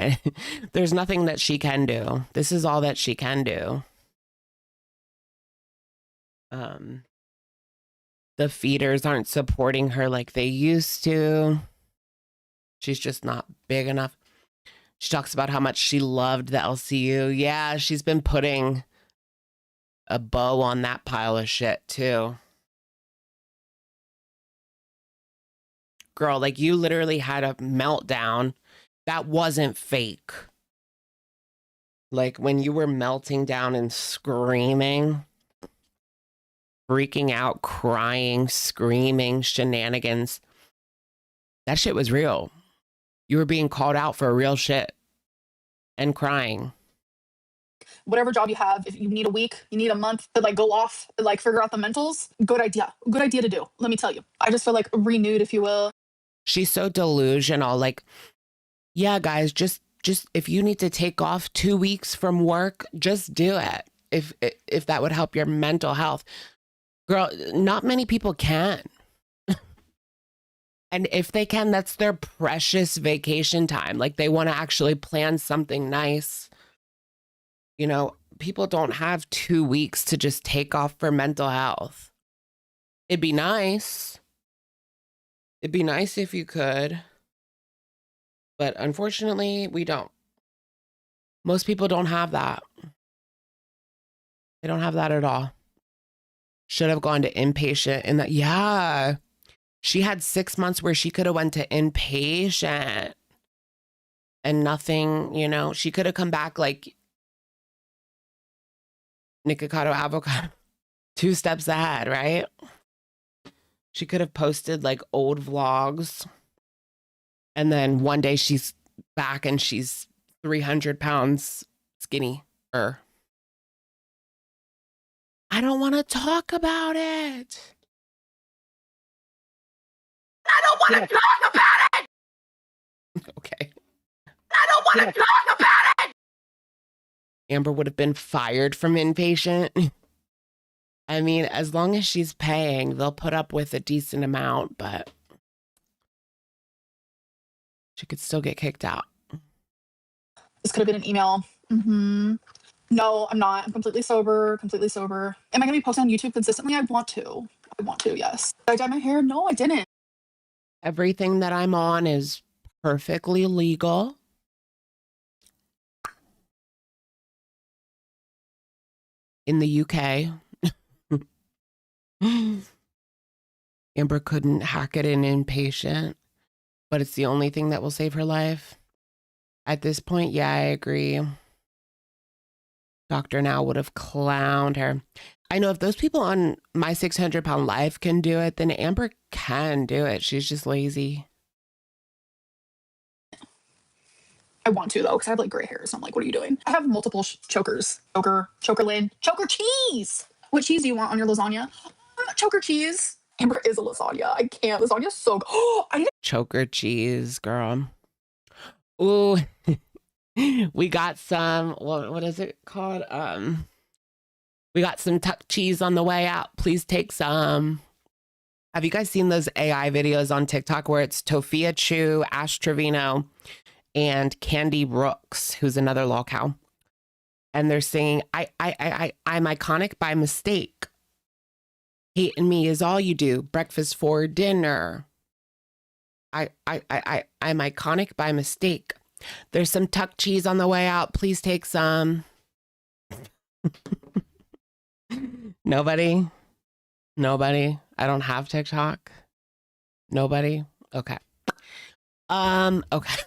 there's nothing that she can do. This is all that she can do. The feeders aren't supporting her like they used to. She's just not big enough. She talks about how much she loved the LCU. Yeah, she's been putting a bow on that pile of shit too. Girl, like you literally had a meltdown. That wasn't fake. Like when you were melting down and screaming, freaking out, crying, screaming, shenanigans. That shit was real. You were being called out for real shit and crying. Whatever job you have, if you need a week, you need a month to like go off, like figure out the mentals, good idea. Good idea to do. Let me tell you. I just feel like renewed, if you will. She's so delusional. Like, yeah, guys, just if you need to take off 2 weeks from work, just do it. If that would help your mental health. Girl, not many people can. And if they can, that's their precious vacation time. Like they want to actually plan something nice. You know, people don't have 2 weeks to just take off for mental health. It'd be nice. It'd be nice if you could. But unfortunately, we don't. Most people don't have that. They don't have that at all. Should have gone to inpatient and that, yeah. She had 6 months where she could have went to inpatient and nothing, you know, she could have come back like Nikocado avocado 2 steps ahead, right? She could have posted like old vlogs and then one day she's back and she's 300 pounds skinny. I don't want to talk about it. I don't want to talk about it. Okay. I don't want to talk about it. Amber would have been fired from inpatient. I mean, as long as she's paying, they'll put up with a decent amount, but she could still get kicked out. This could have been an email. No, I'm not. I'm completely sober. Completely sober. Am I going to be posting on YouTube consistently? I want to. Yes. Did I dye my hair? No, I didn't. Everything that I'm on is perfectly legal. In the UK. Amber couldn't hack it in inpatient, but it's the only thing that will save her life. At this point, yeah, I agree. Dr. Now would have clowned her. I know if those people on My 600-Pound Life can do it, then Amber can do it. She's just lazy. I want to, though, because I have like gray hairs. So I'm like, what are you doing? I have multiple chokers. Chokerlin. Choker cheese. What cheese do you want on your lasagna? Choker cheese. Amber is a lasagna. I can't. Lasagna's so good. Oh, I need Choker cheese, girl. Ooh. We got some, what is it called? We got some tuck cheese on the way out. Please take some. Have you guys seen those AI videos on TikTok where it's Tofia Chu, Ash Trevino, and Candy Brooks, who's another lol cow? And they're singing, I'm iconic by mistake. Hating me is all you do. Breakfast for dinner. I'm iconic by mistake. There's some tuck cheese on the way out. Please take some. Nobody? I don't have TikTok. Nobody? Okay. Okay.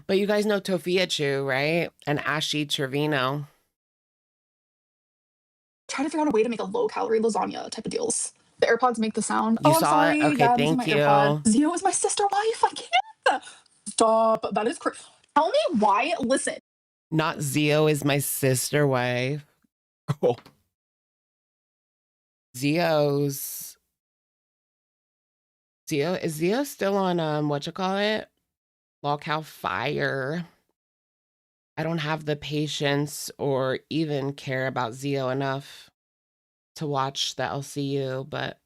But you guys know Tofia Chu, right? And Ashy Trevino. Try to figure out a way to make a low-calorie lasagna type of deals. The AirPods make the sound. You Oh, I'm saw it? sorry. Okay, Yeah, I'm using my thank AirPod. you. Zio is my sister wife. I can't. Stop. That is crazy. Tell me why. Listen. Not Zio is my sister wife. Oh. Zio's Zio is Zio still on what you call it? Log How Fire. I don't have the patience or even care about Zio enough to watch the LCU, but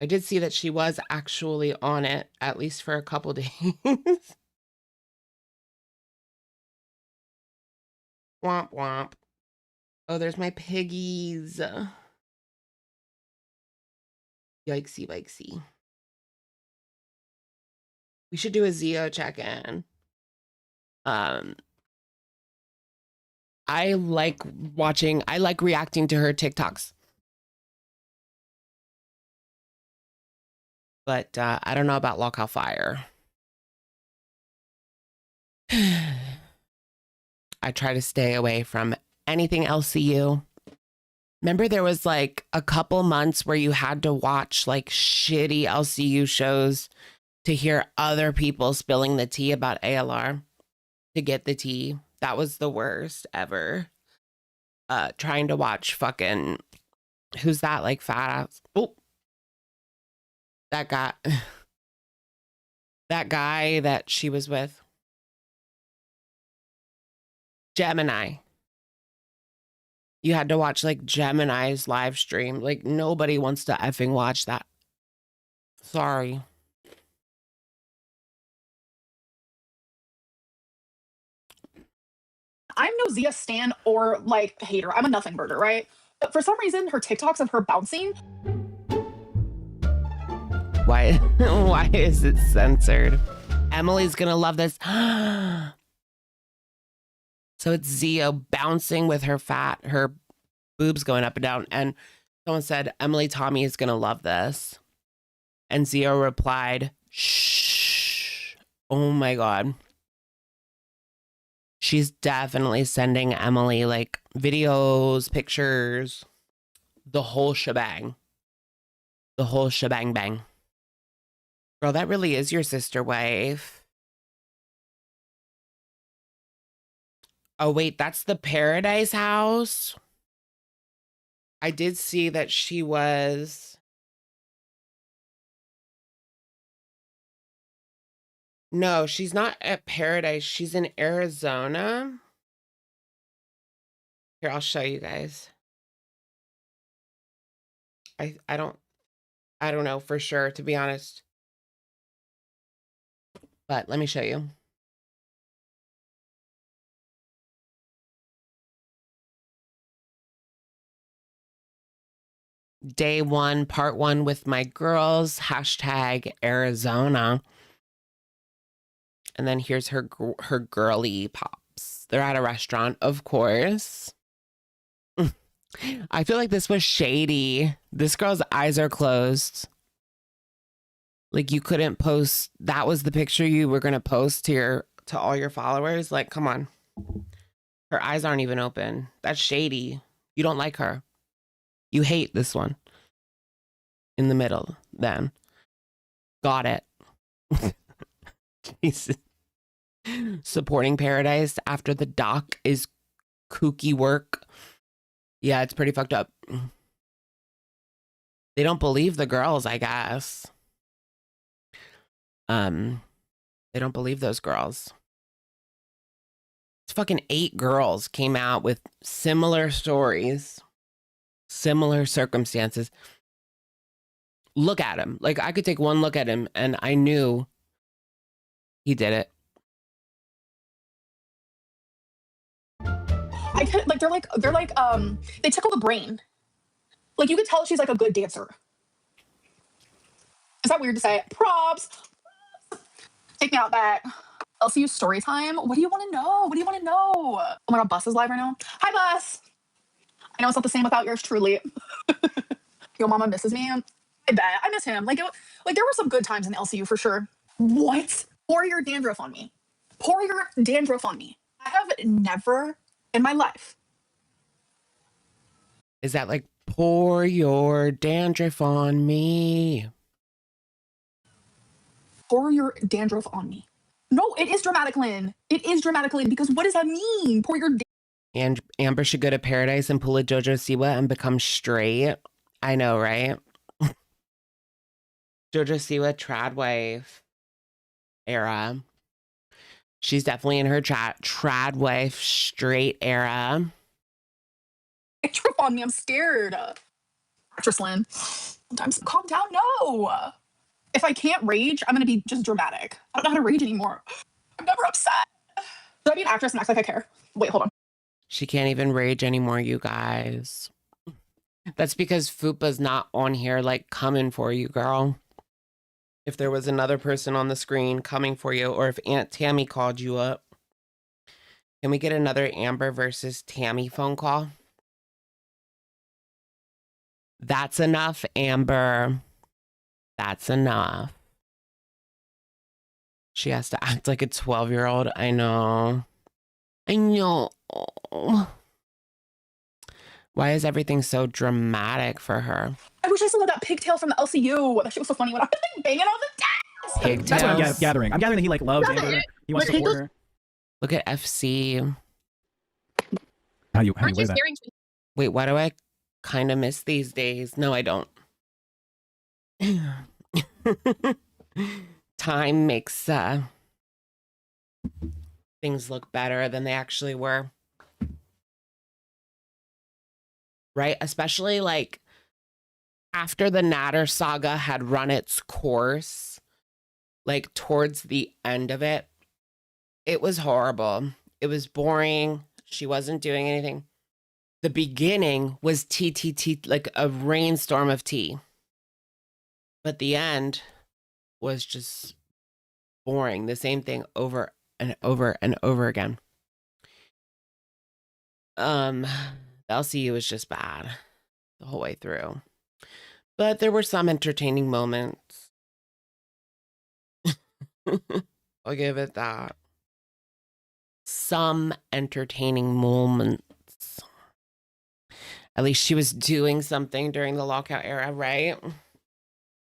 I did see that she was actually on it, at least for a couple days. Womp womp. Oh, there's my piggies. Yikesy, yikesy. We should do a Zio check-in. I like reacting to her TikToks. But I don't know about Lock How Fire. I try to stay away from anything LCU. Remember there was like a couple months where you had to watch like shitty LCU shows to hear other people spilling the tea about ALR to get the tea. That was the worst ever. Trying to watch fucking, who's that, like fat ass? Oh, that guy that she was with. Gemini. You had to watch like Gemini's live stream. Like nobody wants to effing watch that. Sorry. I'm no Zia stan or like hater. I'm a nothing burger, right? But for some reason, her TikToks of her bouncing. Why? Why is it censored? Emily's gonna love this. So it's Zio bouncing with her boobs going up and down. And someone said, Emily Tommy is gonna love this. And Zio replied, shh. Oh my God. She's definitely sending Emily like videos, pictures, the whole shebang. The whole shebang bang. Girl, that really is your sister wife. Oh, wait, that's the Paradise House. I did see that she was. No, she's not at Paradise. She's in Arizona. Here, I'll show you guys. I don't know for sure, to be honest. But let me show you. Day 1, part 1 with my girls, hashtag Arizona. And then here's her girly pops. They're at a restaurant, of course. I feel like this was shady. This girl's eyes are closed. Like you couldn't post. That was the picture you were gonna post to all your followers. Like, come on. Her eyes aren't even open. That's shady. You don't like her. You hate this one. In the middle, then. Got it. Jesus. Supporting Paradise after the doc is kooky work. Yeah, it's pretty fucked up. They don't believe the girls, I guess. They don't believe those girls. It's fucking 8 girls came out with similar stories, similar circumstances. Look at him. Like I could take one look at him and I knew he did it. I could like they're like they tickle the brain. Like you could tell she's like a good dancer. Is that weird to say? Props. Take me out back. LCU story time. What do you want to know? What do you want to know? Oh my God, Bus is live right now. Hi, Bus. I know it's not the same without yours truly. Your mama misses me. I bet I miss him. Like there were some good times in LCU for sure. What? Pour your dandruff on me. Pour your dandruff on me. I have never in my life Is that like pour your dandruff on me? Pour your dandruff on me. No, it is dramatic, Lynn. It is dramatic, Lynn, because what does that mean? Pour your And Amber should go to Paradise and pull a JoJo Siwa and become straight. I know, right? JoJo Siwa trad wife era. She's definitely in her trad wife straight era. dandruff on me. I'm scared. Actress Lynn. Sometimes calm down. No. If I can't rage, I'm gonna be just dramatic. I don't know how to rage anymore. I'm never upset. Should I be an actress and act like I care? Wait, hold on. She can't even rage anymore, you guys. That's because Fupa's not on here like coming for you, girl. If there was another person on the screen coming for you, or if Aunt Tammy called you up. Can we get another Amber versus Tammy phone call? That's enough, Amber. That's enough. She has to act like a 12-year-old. I know. I know. Why is everything so dramatic for her? I wish I still had that pigtail from the LCU. That shit was so funny when I was like banging on the desk. Pigtails. That's what I'm gathering. I'm gathering that he like loves Amber. He wants to support her. Look at FC. How do you wear that? Wait, why do I kind of miss these days? No, I don't. Time makes things look better than they actually were. Right? Especially like after the Natter saga had run its course, like towards the end of it, it was horrible. It was boring. She wasn't doing anything. The beginning was tea, like a rainstorm of tea. But the end was just boring. The same thing over and over and over again. The LCU was just bad the whole way through. But there were some entertaining moments. I'll give it that. Some entertaining moments. At least she was doing something during the lockout era, right?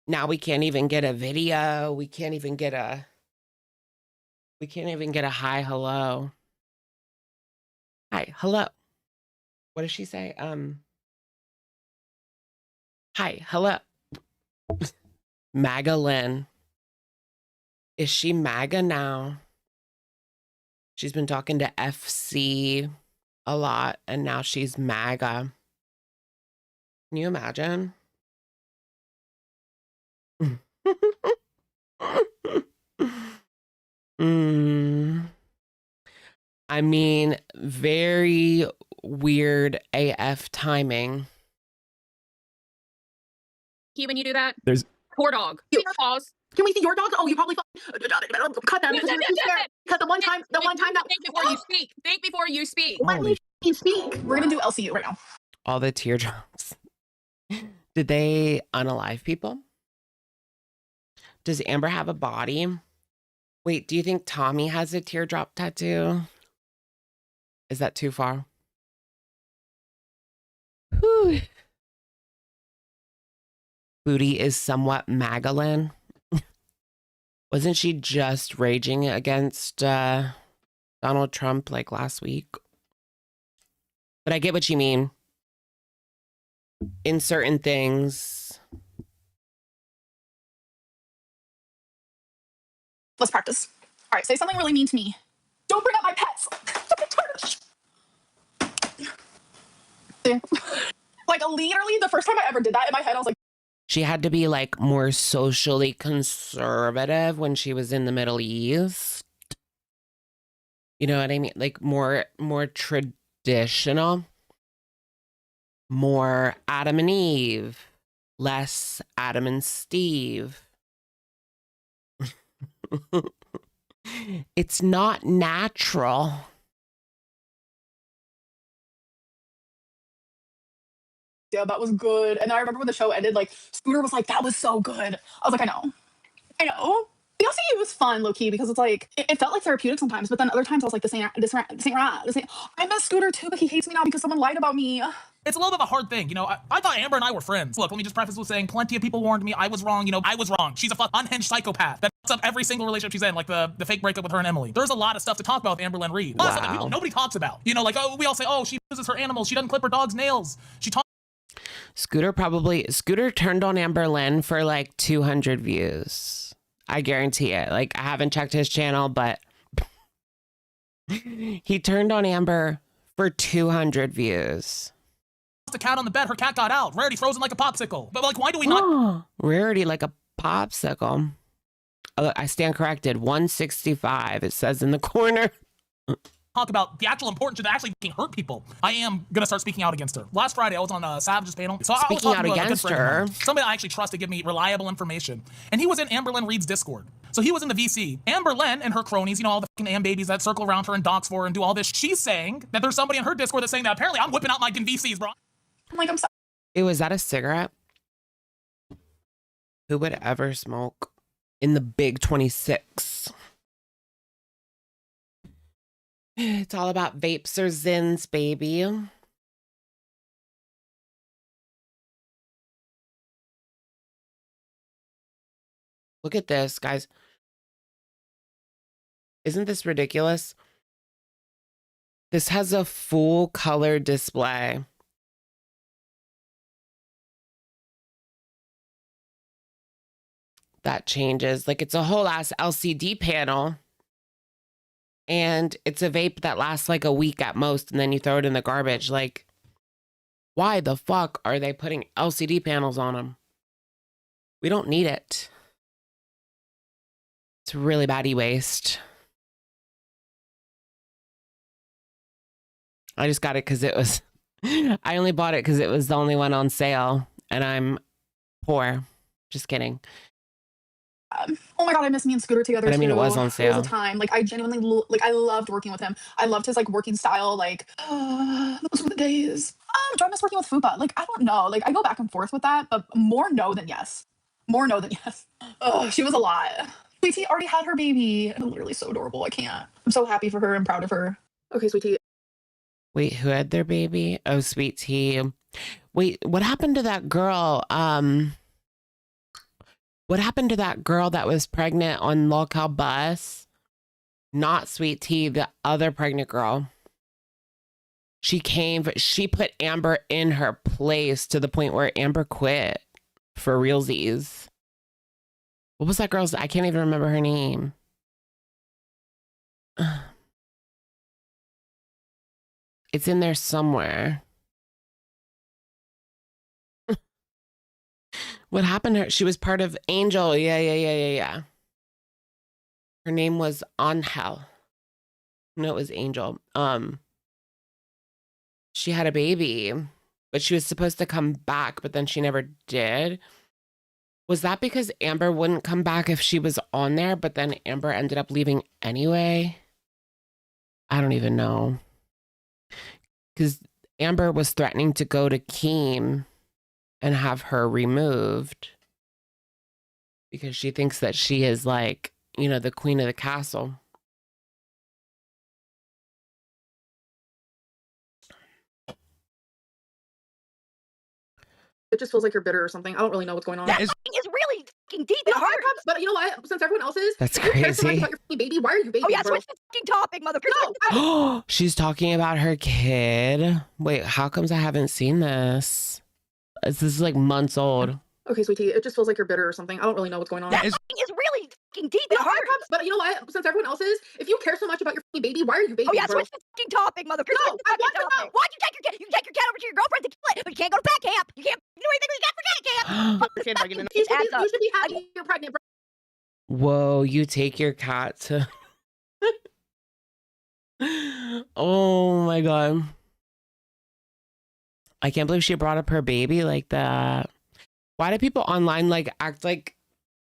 Now we can't even get a video. We can't even get a hi, hello. Hi, hello. What does she say? Hi, hello. MAGA Lynn. Is she MAGA now? She's been talking to FC a lot, and now she's MAGA. Can you imagine? I mean, very weird AF timing. When you do that, There's poor dog. Pause. Can we see your dog? Oh, you probably cut them because you're too scared. Because the one time that Think before you speak. Think before you speak. let me speak. We're gonna do LCU right now. All the teardrops. Did they unalive people? Does Amber have a body? Wait, do you think Tommy has a teardrop tattoo? Is that too far? Whew. Foodie is somewhat Magdalene. Wasn't she just raging against Donald Trump like last week? But I get what you mean. In certain things. Let's practice. All right, say something really mean to me. Don't bring up my pets. Like literally the first time I ever did that in my head, I was like, She had to be like more socially conservative when she was in the Middle East. You know what I mean? Like more traditional. More Adam and Eve. Less Adam and Steve. It's not natural. yeah, that was good. And then I remember when the show ended, like Scooter was like, that was so good. I was like, I know. Honestly, it was fun, low key, because it's like it felt like therapeutic sometimes, but then other times I was like, I miss Scooter too, but he hates me now because someone lied about me. It's a little bit of a hard thing, you know. I thought Amber and I were friends. Look, let me just preface with saying plenty of people warned me I was wrong. You know, I was wrong. She's a unhinged psychopath that fucks up every single relationship she's in, like the fake breakup with her and Emily. There's a lot of stuff to talk about with Amberlynn Reed. A lot of stuff that people nobody talks about. You know, like we all say, oh, she uses her animals. She doesn't clip her dog's nails. She talks. Scooter turned on Amberlynn for like 200 views. I guarantee it. Like, I haven't checked his channel, but he turned on Amber for 200 views. The cat on the bed. Her cat got out. Rarity frozen like a popsicle. But like, why do we not? Rarity like a popsicle. Oh, I stand corrected. 165. It says in the corner. Talk about the actual importance of actually hurt people. I am gonna start speaking out against her. Last Friday, I was on Savage's panel. So speaking out against her, somebody I actually trust to give me reliable information, and he was in Amberlynn Reed's Discord. So he was in the VC. Amberlynn and her cronies, you know, all the fucking Am babies that circle around her and dox for her and do all this. She's saying that there's somebody in her Discord that's saying that apparently I'm whipping out my VCs, bro. I'm like, I'm sorry. Was that a cigarette? Who would ever smoke in the big 26? It's all about vapes or zins, baby. Look at this, guys. Isn't this ridiculous? This has a full color display. That changes. Like, it's a whole ass LCD panel. And it's a vape that lasts like a week at most, and then you throw it in the garbage. Like, why the fuck are they putting LCD panels on them? We don't need it. It's really bad e-waste. I just got it because it was... I only bought it because it was the only one on sale, and I'm poor. Just kidding. Oh my god, I miss me and Scooter together. But I mean, too. it was on sale. It was a time. Like, I genuinely I loved working with him. I loved his like working style. Like, those were the days. Do I miss working with Fupa? Like, I don't know. Like, I go back and forth with that, but more no than yes. More no than yes. Oh, she was a lot. Sweetie already had her baby. Literally so adorable. I can't. I'm so happy for her and proud of her. Okay, Sweetie. Wait, who had their baby? Oh, Sweet Tea. Wait, what happened to that girl? What happened to that girl that was pregnant on Local Bus? Not Sweet Tea, the other pregnant girl. She put Amber in her place to the point where Amber quit for realsies. What was that girl's? I can't even remember her name. It's in there somewhere. What happened to her? She was part of Angel. Yeah. Her name was Angel. No, it was Angel. She had a baby, but she was supposed to come back, but then she never did. Was that because Amber wouldn't come back if she was on there, but then Amber ended up leaving anyway? I don't even know. Because Amber was threatening to go to Keem and have her removed because she thinks that she is like, you know, the queen of the castle. It just feels like you're bitter or something. I don't really know what's going on. That is really fucking deep and hard. But you know what? Since everyone else is, That's if you care so much crazy. about your baby, why are you baby? Oh yeah, bro? switch the fucking topic, motherfucker. No, She's talking about her kid. Wait, how comes I haven't seen this? This is like months old. Okay, Sweetie, it just feels like you're bitter or something. I don't really know what's going on. That is really fucking deep and hard. But you know what? Since everyone else is, if you care so much about your baby, why are you baby? Oh yeah, bro? switch the fucking topic, motherfucker. No, I want to know. Why'd you take your cat? You take your cat over to your girlfriend to kill it, but you can't go to pet camp. You can't do anything with your cat for cat camp. You should be happy you're pregnant, bro. Whoa, you take your cat to... Oh my God. I can't believe she brought up her baby like that. Why do people online like act like,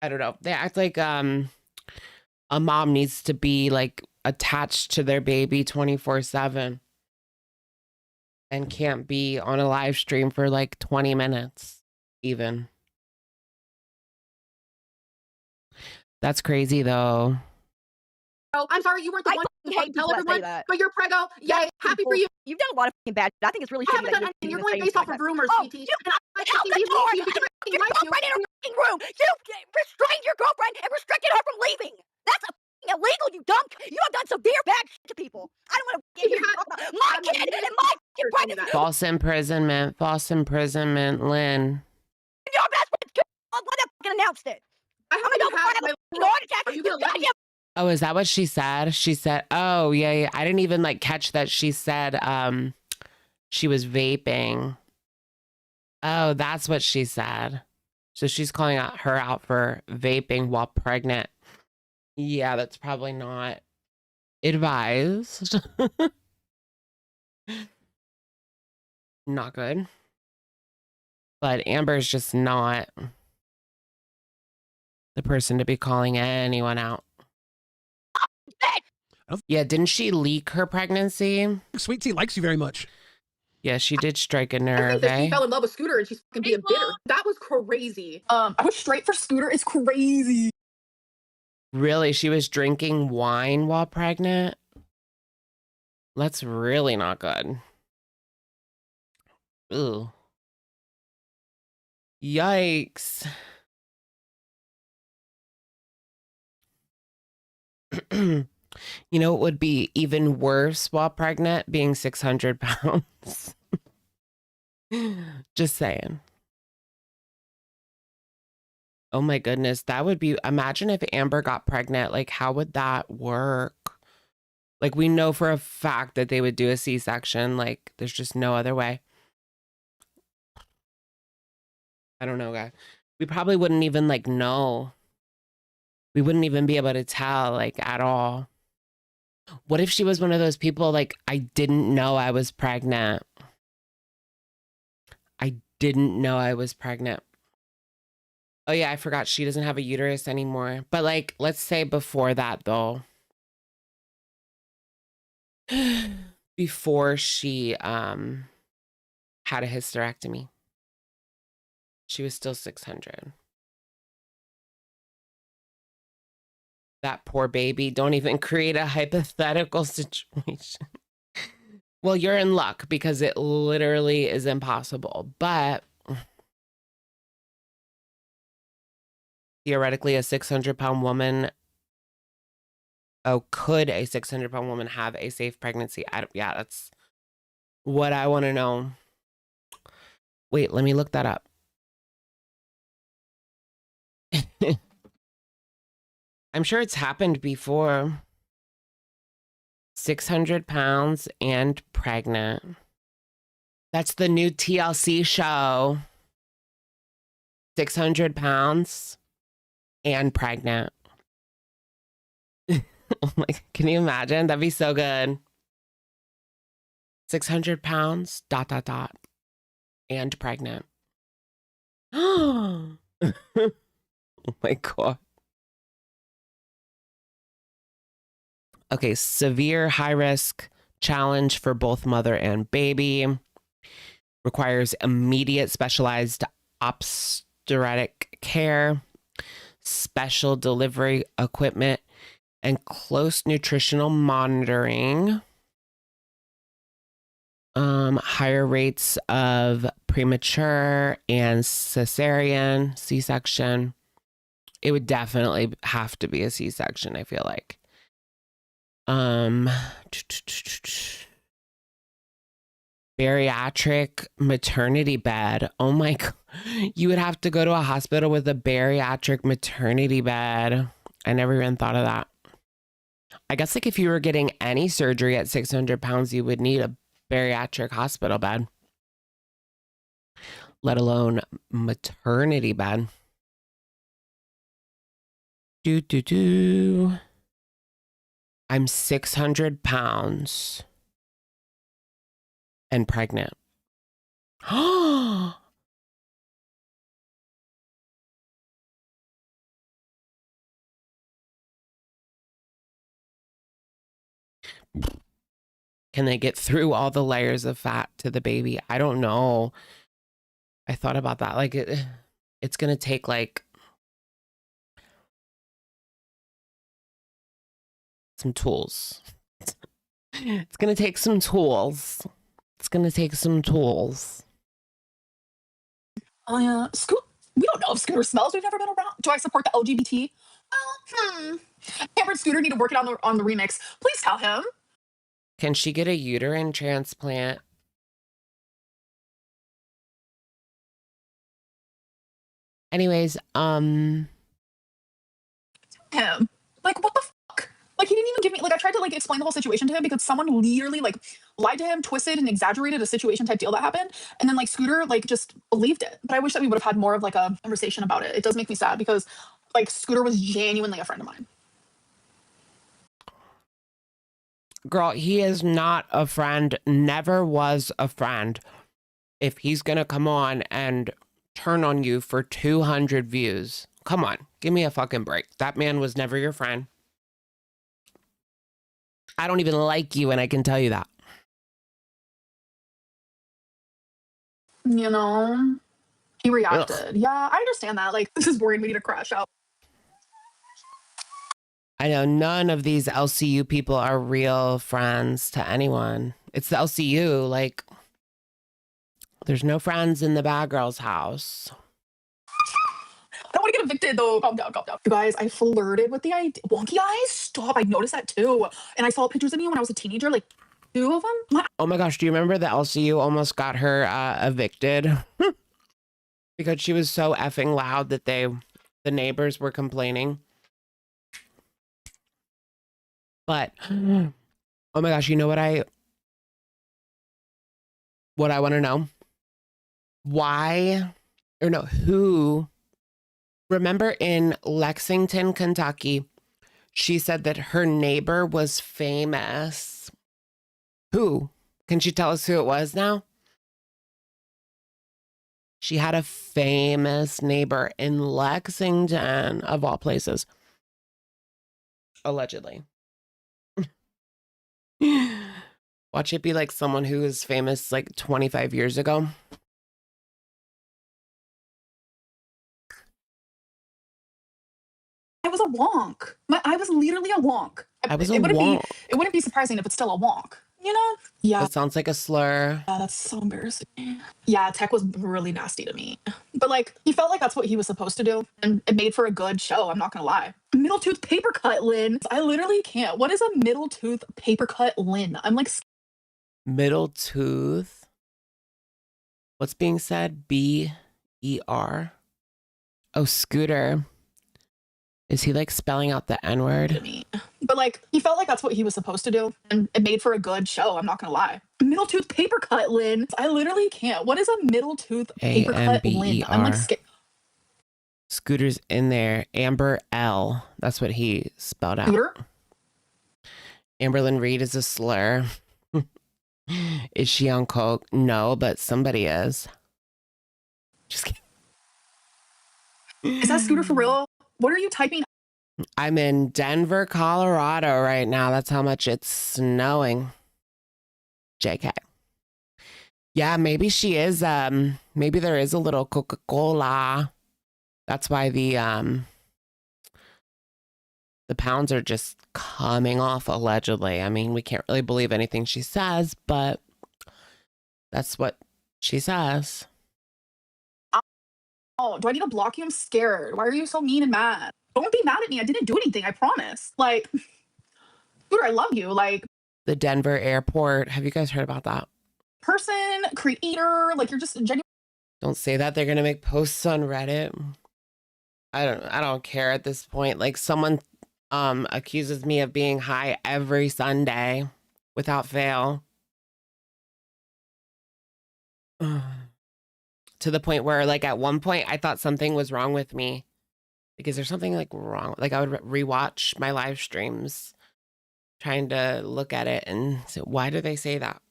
I don't know, they act like a mom needs to be like attached to their baby 24/7 and can't be on a live stream for like 20 minutes even. That's crazy though. Oh, I'm sorry you weren't the I one to fucking fucking hate tell people that say everyone, that. but you're preggo. Yay, happy for you. You've done a lot of fucking bad shit. I think it's really I shitty haven't that done anything. You're even going say based off like of that. rumors, Oh, sweetie. you And I like to held see the people door you because on I your like you. girlfriend in her fucking room. You restrained your girlfriend and restricted her from leaving. That's fucking illegal, you dumb. You have done severe bad shit to people. I don't want to get here and talk about my kid and my fucking pregnancy. False imprisonment. False imprisonment, Lynn. Your best friend's kid. When they fucking announced it. I I'm gonna go have have my a heart attack. Are you gonna let me? Oh, is that what she said? She said, oh, yeah. I didn't even like catch that she said she was vaping. Oh, that's what she said. So she's calling her out for vaping while pregnant. Yeah, that's probably not advised. Not good. But Amber's just not the person to be calling anyone out. Yeah, didn't she leak her pregnancy? Sweet Tea likes you very much. Yeah, she did strike a I think nerve, that she eh? fell in love with Scooter and she's fucking being bitter. That was crazy. I was straight for Scooter. It's crazy. Really? She was drinking wine while pregnant? That's really not good. Ooh. Yikes. You know, it would be even worse while pregnant, being 600 pounds. Just saying. Oh my goodness. That would be, imagine if Amber got pregnant. Like, how would that work? Like, we know for a fact that they would do a C-section. Like, there's just no other way. I don't know, guys. We probably wouldn't even, like, know. We wouldn't even be able to tell, like, at all. What if she was one of those people, like, I didn't know I was pregnant. I didn't know I was pregnant. Oh, yeah, I forgot she doesn't have a uterus anymore. But, like, let's say before that, though. Before she had a hysterectomy. She was still 600. That poor baby. Don't even create a hypothetical situation. Well, you're in luck because it literally is impossible. But theoretically, a 600-pound woman. Oh, could a 600-pound woman have a safe pregnancy? Yeah, that's what I want to know. Wait, let me look that up. I'm sure it's happened before. 600 pounds and pregnant. That's the new TLC show. 600 pounds and pregnant. Oh my, can you imagine? That'd be so good. 600 pounds, ... and pregnant. Oh my God. Okay, severe high risk challenge for both mother and baby. Requires immediate specialized obstetric care, special delivery equipment, and close nutritional monitoring. Higher rates of premature and cesarean, C-section. It would definitely have to be a C-section, I feel like. Bariatric maternity bed. Oh my God. You would have to go to a hospital with a bariatric maternity bed. I never even thought of that. I guess like if you were getting any surgery at 600 pounds, you would need a bariatric hospital bed, let alone maternity bed. I'm 600 pounds and pregnant. Can they get through all the layers of fat to the baby? I don't know. I thought about that. Like it's going to take like some tools. It's gonna take some tools. It's gonna take some tools. Oh yeah, we don't know if Scooter smells. We've never been around. Do I support the LGBT? Well, Amber and Scooter need to work it on the remix. Please tell him. Can she get a uterine transplant? Anyways, Him. Like, what the fuck? Like, he didn't even give me, like, I tried to, like, explain the whole situation to him because someone literally, like, lied to him, twisted and exaggerated a situation type deal that happened. And then, like, Scooter, like, just believed it. But I wish that we would have had more of, like, a conversation about it. It does make me sad because, like, Scooter was genuinely a friend of mine. girl, he is not a friend, never was a friend. If he's gonna come on and turn on you for 200 views, come on, give me a fucking break. That man was never your friend. I don't even like you, and I can tell you that. You know? He reacted. Ugh. Yeah, I understand that. Like, this is worrying me to crash out. I know none of these LCU people are real friends to anyone. It's the LCU, like, there's no friends in the bad girl's house. I don't want to get evicted though. Calm down, calm down. You guys, I flirted with the idea. Wonky eyes? Stop. I noticed that too. And I saw pictures of you when I was a teenager, like 2 of them. Oh my gosh, do you remember the LCU almost got her evicted? Because she was so effing loud that the neighbors were complaining. But, oh my gosh, you know what I want to know? Why, or no, who, remember in Lexington, Kentucky, she said that her neighbor was famous. Who? Can she tell us who it was now? She had a famous neighbor in Lexington, of all places. Allegedly. Watch it be like someone who was famous like 25 years ago. I was a wonk. I was literally a wonk. I was a it wonk. It wouldn't be surprising if it's still a wonk. You know? Yeah. That sounds like a slur. Yeah, that's so embarrassing. Yeah, Tech was really nasty to me. But like, he felt like that's what he was supposed to do. And it made for a good show, I'm not gonna lie. Middle tooth paper cut, Lynn. I literally can't. What is a middle tooth paper cut, Lynn? I'm like... Middle tooth? What's being said? B-E-R? Oh, Scooter. Is he like spelling out the N-word? But like, he felt like that's what he was supposed to do. And it made for a good show, I'm not gonna lie. Middle tooth paper cut, Lynn. I literally can't. What is a middle tooth paper cut, Lynn? I'm like scared. Scooter's in there. Amber L. That's what he spelled out. Scooter? Amberlynn Reed is a slur. Is she on coke? No, but somebody is. Just kidding. Is that Scooter for real? What are you typing? I'm in Denver, Colorado right now. That's how much it's snowing. JK. Yeah, maybe she is. Maybe there is a little Coca-Cola. That's why the pounds are just coming off allegedly. I mean, we can't really believe anything she says, but that's what she says. Oh, do I need to block you? I'm scared. Why are you so mean and mad? Don't be mad at me. I didn't do anything. I promise. Like, Scooter, I love you. Like, the Denver airport. Have you guys heard about that? Person, creator, like you're just genuine. Don't say that. They're gonna make posts on Reddit. I don't care at this point. Like, someone accuses me of being high every Sunday without fail. To the point where, like, at one point I thought something was wrong with me. Like, is there something like wrong? Like, I would rewatch my live streams trying to look at it and say, why do they say that?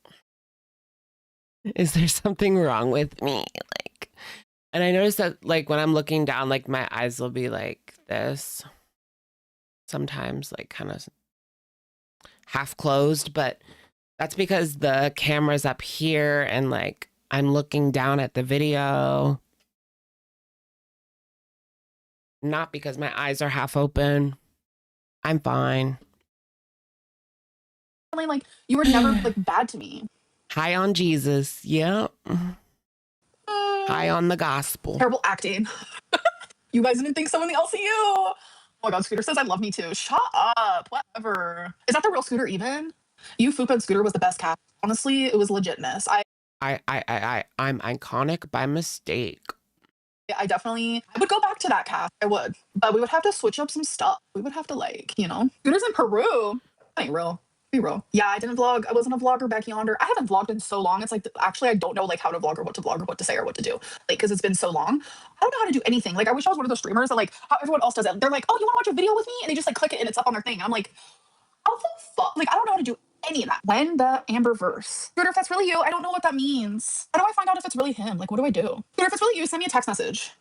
Is there something wrong with me? Like, and I noticed that, like, when I'm looking down, like, my eyes will be like this. Sometimes, like, kind of half closed, but that's because the camera's up here and, like, I'm looking down at the video. Not because my eyes are half open. I'm fine. definitely like, you were never like bad to me. High on Jesus. Yep. High on the gospel. Terrible acting. You guys didn't think so in the LCU. Oh my God, Scooter says I love me too. Shut up. Whatever. Is that the real Scooter even? You, Fupa, and Scooter was the best cast. Honestly, it was legitness. I'm iconic by mistake. I definitely, I would go back to that cast. I would. But we would have to switch up some stuff. We would have to like, you know. Scooter's in Peru. That ain't real. Be real. Yeah, I didn't vlog. I wasn't a vlogger back yonder. I haven't vlogged in so long. It's like, actually, I don't know like how to vlog or what to say or what to do. Like, because it's been so long. I don't know how to do anything. Like, I wish I was one of those streamers that like how everyone else does it. They're like, oh, you want to watch a video with me? And they just like click it and it's up on their thing. And I'm like, how the fuck? Like, I don't know how to do any of that. When the Amberverse. Scooter, if that's really you, I don't know what that means. How do I find out if it's really him? Like, what do I do? Scooter, if it's really you, send me a text message.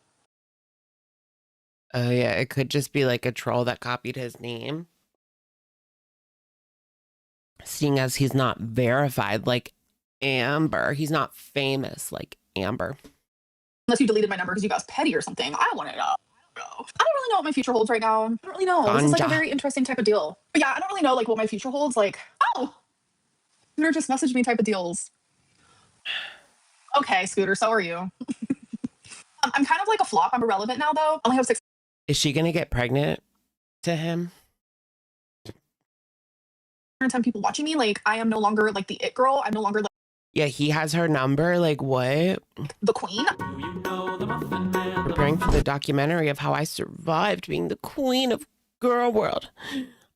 Oh yeah, it could just be like a troll that copied his name. Seeing as he's not verified like Amber. He's not famous like Amber. Unless you deleted my number because you guys petty or something. I want to know. I don't really know what my future holds right now. I don't really know. This is like a very interesting type of deal. But yeah, I don't really know like what my future holds. Like, oh, Scooter just messaged me type of deals. Okay, Scooter, so are you. I'm kind of like a flop. I'm irrelevant now though. I only have 6. Is she gonna get pregnant to him? 10 people watching me. Like, I am no longer like the it girl. I'm no longer like Yeah, he has her number. Like what? the queen. Preparing for the documentary of how I survived being the queen of girl world.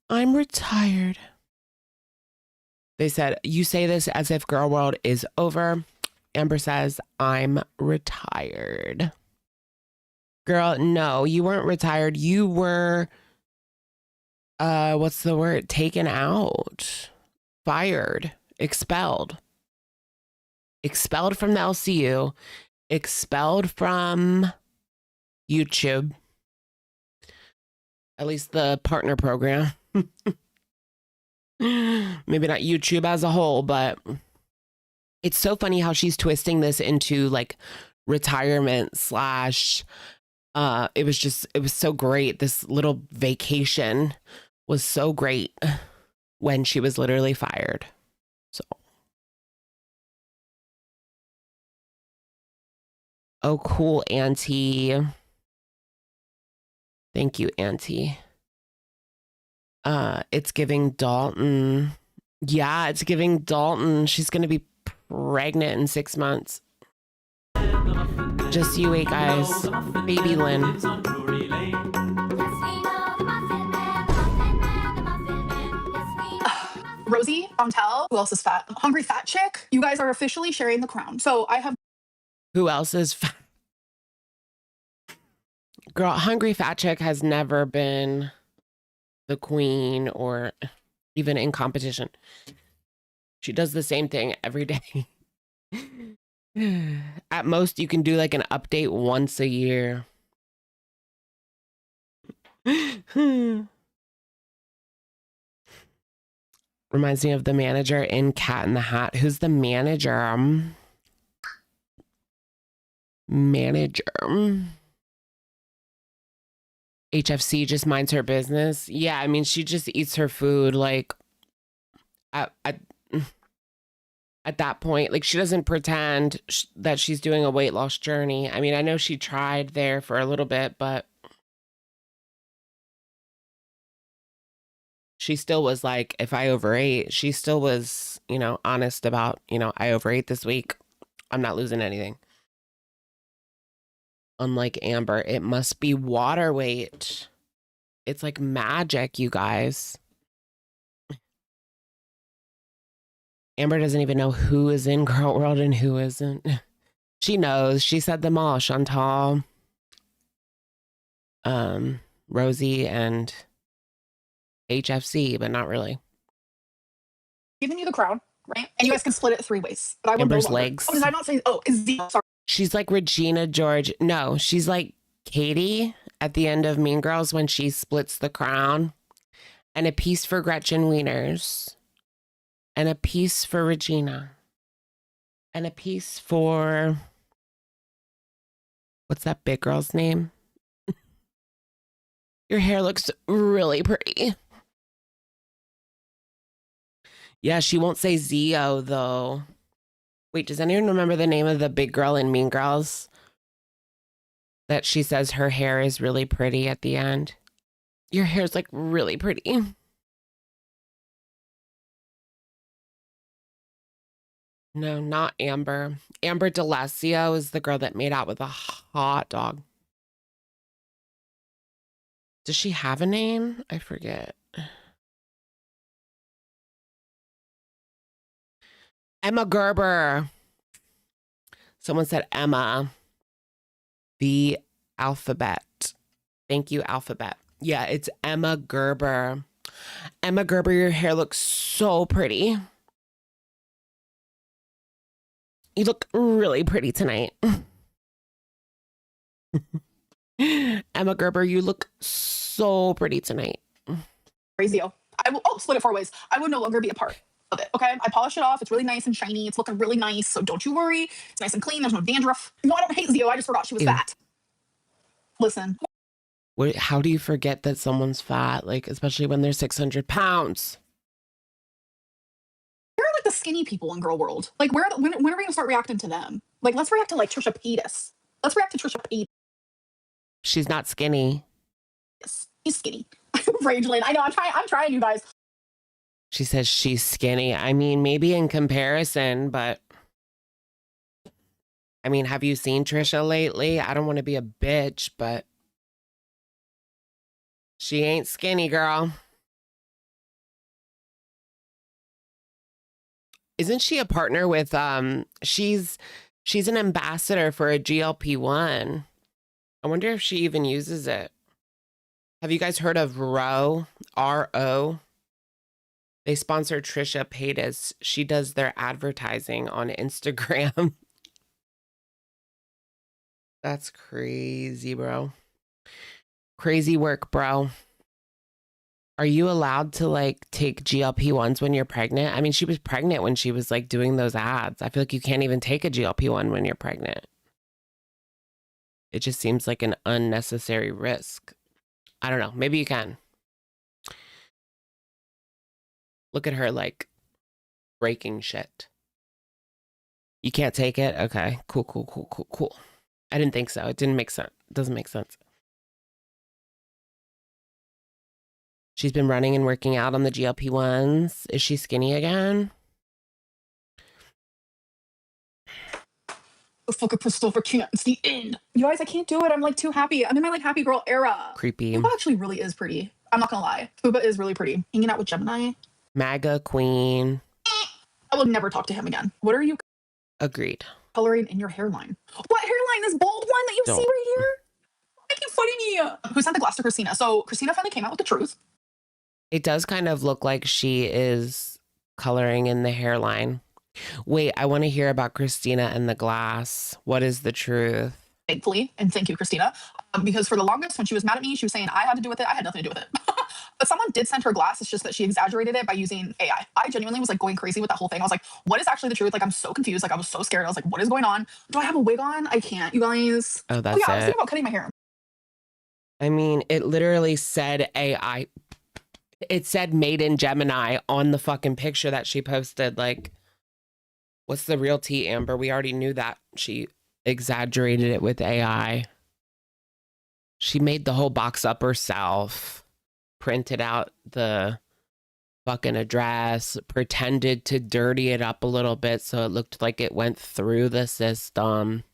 I'm retired. They said, you say this as if girl world is over. Amber says, I'm retired. Girl, no, you weren't retired. You were, what's the word? Taken out, fired, expelled. Expelled from the LCU, expelled from YouTube. At least the partner program. Maybe not YouTube as a whole, but it's so funny how she's twisting this into like retirement slash it was so great. This little vacation was so great when she was literally fired. So oh cool, Auntie. Thank you, Auntie. It's giving Dalton. Yeah, it's giving Dalton. She's gonna be pregnant in 6 months. Just you wait, guys. Baby Lynn. Rosie, Montel. Who else is fat? Hungry fat chick. You guys are officially sharing the crown. So I have. Who else is fat? Girl, Hungry Fat Chick has never been the queen or even in competition. She does the same thing every day. At most, you can do like an update once a year. Reminds me of the manager in Cat in the Hat. Who's the manager? HFC just minds her business. Yeah, I mean, she just eats her food like at that point. Like, she doesn't pretend that she's doing a weight loss journey. I mean, I know she tried there for a little bit, but she still was like, if I overate, she still was, you know, honest about, you know, I overate this week. I'm not losing anything. Unlike Amber, it must be water weight. It's like magic, you guys. Amber doesn't even know who is in Girl World and who isn't. She knows. She said them all. Chantal, Rosie, and HFC, but not really. Giving you the crown, right? And you guys can split it 3 ways. But I would Amber's no longer. legs. Oh, did I not say? Oh, is the sorry. She's like Regina George. No, she's like Katie at the end of Mean Girls when she splits the crown. And a piece for Gretchen Wieners. And a piece for Regina. And a piece for... What's that big girl's name? Your hair looks really pretty. Yeah, she won't say Zio though. Wait, does anyone remember the name of the big girl in Mean Girls? That she says her hair is really pretty at the end. Your hair's like really pretty. No, not Amber. Amber DeLacio is the girl that made out with a hot dog. Does she have a name? I forget. Emma Gerber. Someone said Emma. The alphabet. Thank you, alphabet. Yeah, it's Emma Gerber. Emma Gerber, your hair looks so pretty. You look really pretty tonight. Emma Gerber, you look so pretty tonight. Crazy. I will split it 4 ways. I would no longer be a part of it. Okay. I polish it off. It's really nice and shiny. It's looking really nice. So don't you worry. It's nice and clean. There's no dandruff. No, I don't hate Zio. I just forgot she was Ew. fat. Listen. How do you forget that someone's fat? Like, especially when they're 600 pounds. Where are like the skinny people in girl world? Like, when are we gonna start reacting to them? Like, let's react to like Trisha Paytas. Let's react to Trisha Paytas. She's not skinny. She's skinny. Rangelin. I know. I'm trying, you guys. She says she's skinny. I mean, maybe in comparison, but I mean, have you seen Trisha lately? I don't want to be a bitch, but she ain't skinny, girl. Isn't she a partner with she's an ambassador for a GLP-1. I wonder if she even uses it. Have you guys heard of Ro? R-O? They sponsor Trisha Paytas. She does their advertising on Instagram. That's crazy, bro. Crazy work, bro. Are you allowed to like take GLP-1s when you're pregnant? I mean, she was pregnant when she was like doing those ads. I feel like you can't even take a GLP-1 when you're pregnant. It just seems like an unnecessary risk. I don't know. Maybe you can. Look at her like breaking shit. You can't take it? Okay. Cool. I didn't think so. It didn't make sense. It doesn't make sense. She's been running and working out on the GLP-1s. Is she skinny again? The fucking Christopher can't. It's the end. You guys, I can't do it. I'm like too happy. I'm in my like happy girl era. Creepy. Fuba actually really is pretty. I'm not gonna lie. Fuba is really pretty. Hanging out with Gemini. MAGA queen. I will never talk to him again. What are you Agreed. coloring in your hairline? What hairline? This bold one that you Don't. see right here? Make you funny me. Who sent the glass to Christina? So Christina finally came out with the truth. It does kind of look like she is coloring in the hairline. Wait, I want to hear about Christina and the glass. What is the truth? Thankfully, and thank you, Christina, because for the longest, when she was mad at me, she was saying I had to do with it. I had nothing to do with it. But someone did send her glass. It's just that she exaggerated it by using AI. I genuinely was like going crazy with that whole thing. I was like, what is actually the truth? Like, I'm so confused. Like, I was so scared. I was like, what is going on? Do I have a wig on? I can't, you guys. Oh, that's yeah, I was it. thinking about cutting my hair. I mean, it literally said AI. It said made in Gemini on the fucking picture that she posted. Like, what's the real tea, Amber? We already knew that. She exaggerated it with AI. She made the whole box up herself, printed out the fucking address, pretended to dirty it up a little bit so it looked like it went through the system.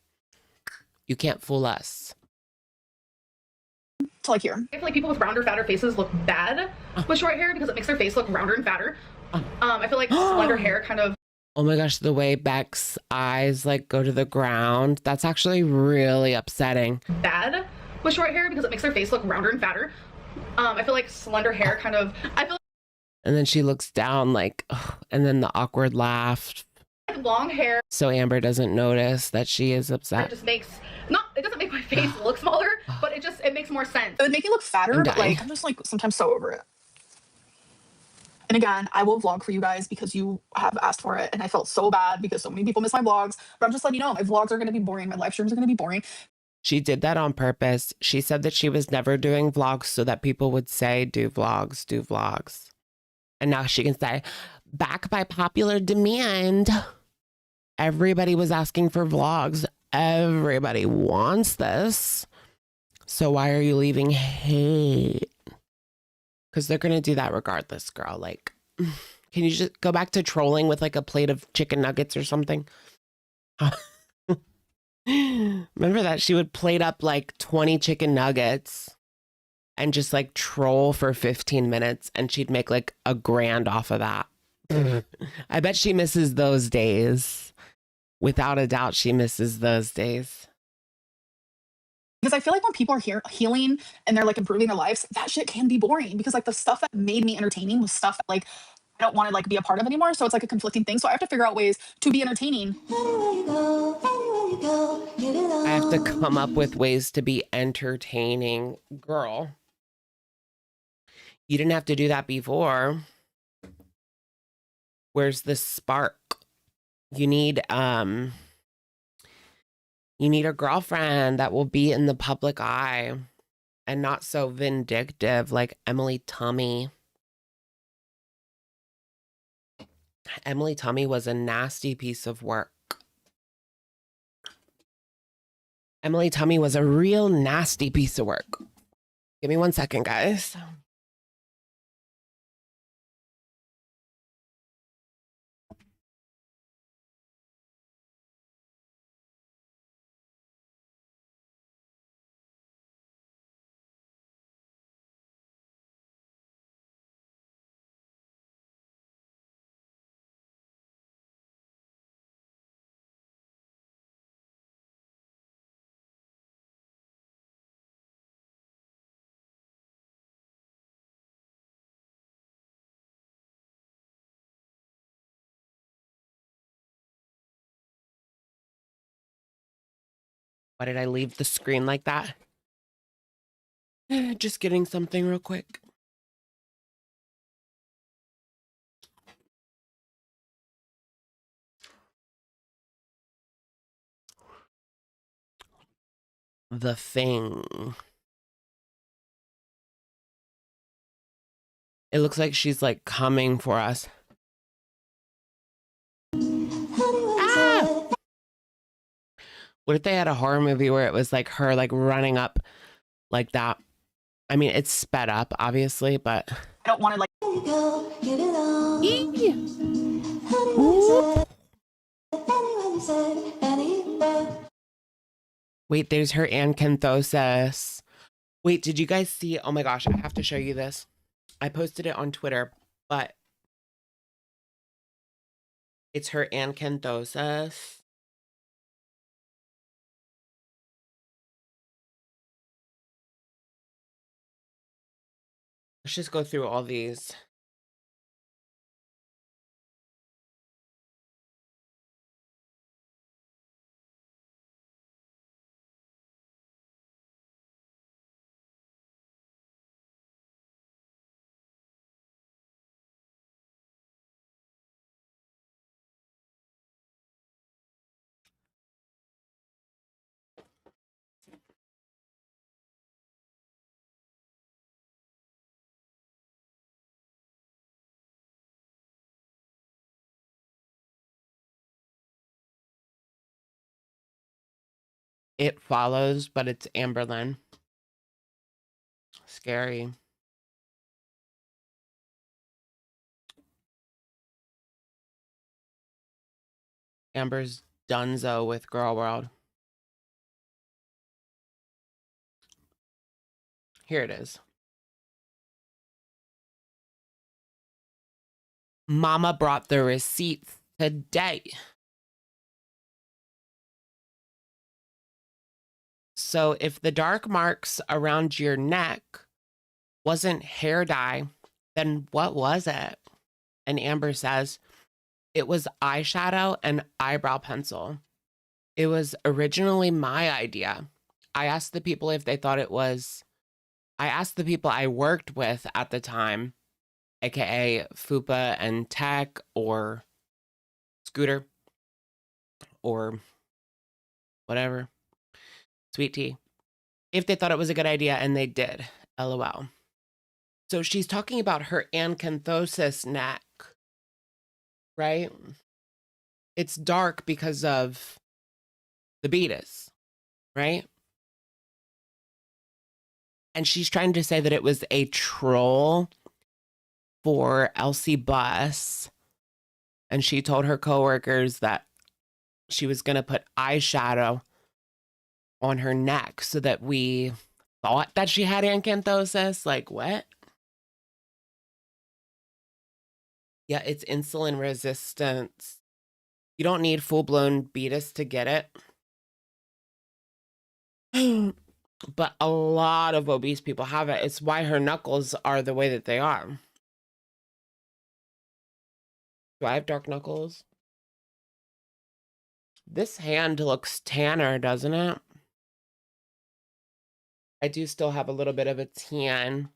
You can't fool us. To like here. I feel like people with rounder, fatter faces look bad with short hair because it makes their face look rounder and fatter. I feel like slender hair kind of. Oh my gosh, the way Beck's eyes like go to the ground, that's actually really upsetting. Bad with short hair because it makes their face look rounder and fatter. I feel like slender hair kind of. I feel And then she looks down like, ugh, and then the awkward laugh. like long hair So Amber doesn't notice that she is upset. just makes it doesn't make my face look smaller, but it makes more sense. It would make me look fatter, I'm but dying. like I'm just like sometimes so over it. And again, I will vlog for you guys because you have asked for it, and I felt so bad because so many people miss my vlogs. But I'm just letting you know, my vlogs are going to be boring. My live streams are going to be boring. She did that on purpose. She said that she was never doing vlogs so that people would say, do vlogs. And now she can say, back by popular demand, everybody was asking for vlogs. Everybody wants this. So why are you leaving hate? Because they're going to do that regardless, girl. Like, can you just go back to trolling with like a plate of chicken nuggets or something? Remember that? She would plate up like 20 chicken nuggets and just like troll for 15 minutes and she'd make like $1,000 off of that. I bet she misses those days. Without a doubt, she misses those days. Because I feel like when people are healing and they're like improving their lives, that shit can be boring because like the stuff that made me entertaining was stuff that like I don't want to like be a part of anymore. So it's like a conflicting thing. So I have to figure out ways to be entertaining. I have to come up with ways to be entertaining. Girl, you didn't have to do that before. Where's the spark? You need a girlfriend that will be in the public eye and not so vindictive like Emily Tummy. Emily Tummy was a nasty piece of work. Emily Tummy was a real nasty piece of work. Give me 1 second, guys. Why did I leave the screen like that? Just getting something real quick. The Thing. It looks like she's like coming for us. Ah! What if they had a horror movie where it was like her like running up like that? I mean, it's sped up, obviously, but I don't want to like. Wait, there's her acanthosis. Wait, did you guys see? Oh my gosh, I have to show you this. I posted it on Twitter, but it's her acanthosis. Let's just go through all these. It Follows, but it's amberlynn. Scary. Amber's Dunzo with Girl World. Here it is. Mama brought the receipts today. So if the dark marks around your neck wasn't hair dye, then what was it? And Amber says, it was eyeshadow and eyebrow pencil. It was originally my idea. I asked the people if they thought it was, I asked the people I worked with at the time, aka Fupa and Tech or Scooter or whatever, Sweet Tea, if they thought it was a good idea, and they did. LOL. So she's talking about her acanthosis neck. right? It's dark because of the beatus, right? And she's trying to say that it was a troll for Elsie Bus. And she told her coworkers that she was going to put eyeshadow on her neck so that we thought that she had acanthosis. Like, what? Yeah, it's insulin resistance. You don't need full-blown beatus to get it. But a lot of obese people have it. It's why her knuckles are the way that they are. Do I have dark knuckles? This hand looks tanner, doesn't it? I do still have a little bit of a tan,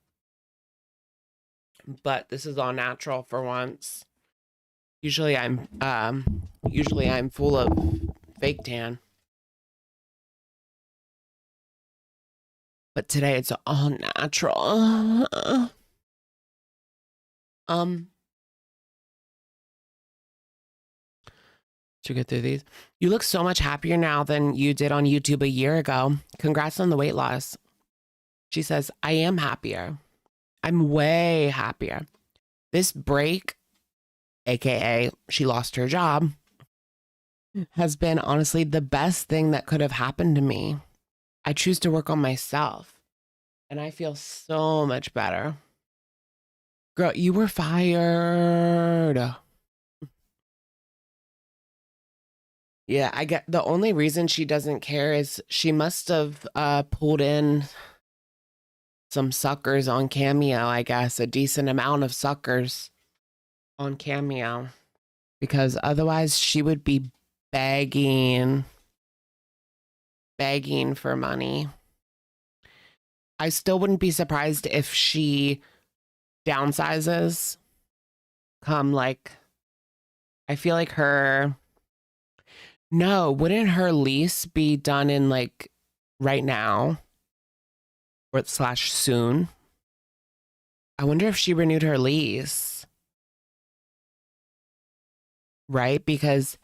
but this is all natural for once. Usually I'm full of fake tan. But today it's all natural. To get through these. You look so much happier now than you did on YouTube a year ago. Congrats on the weight loss. She says, I am happier. I'm way happier. This break, aka she lost her job, has been honestly the best thing that could have happened to me. I choose to work on myself, and I feel so much better. Girl, you were fired. Yeah, I get the only reason she doesn't care is she must have pulled in some suckers on Cameo, I guess, a decent amount of suckers on Cameo, because otherwise she would be begging for money. I still wouldn't be surprised if she downsizes come like, I feel like no, wouldn't her lease be done in like right now or / soon? I wonder if she renewed her lease. Right? Because,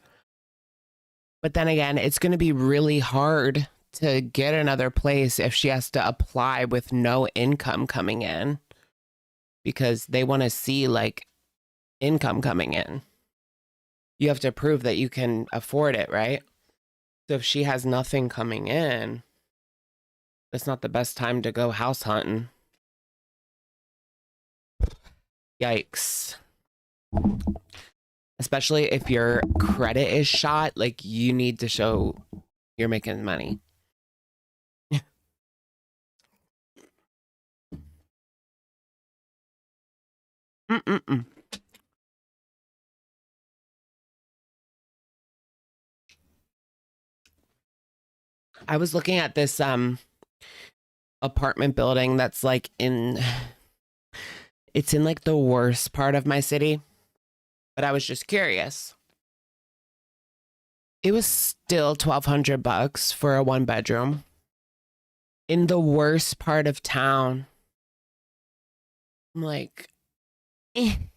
but then again, it's going to be really hard to get another place if she has to apply with no income coming in, because they want to see like income coming in. You have to prove that you can afford it, right? So if she has nothing coming in, it's not the best time to go house hunting. Yikes. Especially if your credit is shot, like you need to show you're making money. Mm-mm-mm. I was looking at this apartment building that's like it's in like the worst part of my city, but I was just curious. It was still $1,200 for a 1-bedroom in the worst part of town. I'm like, I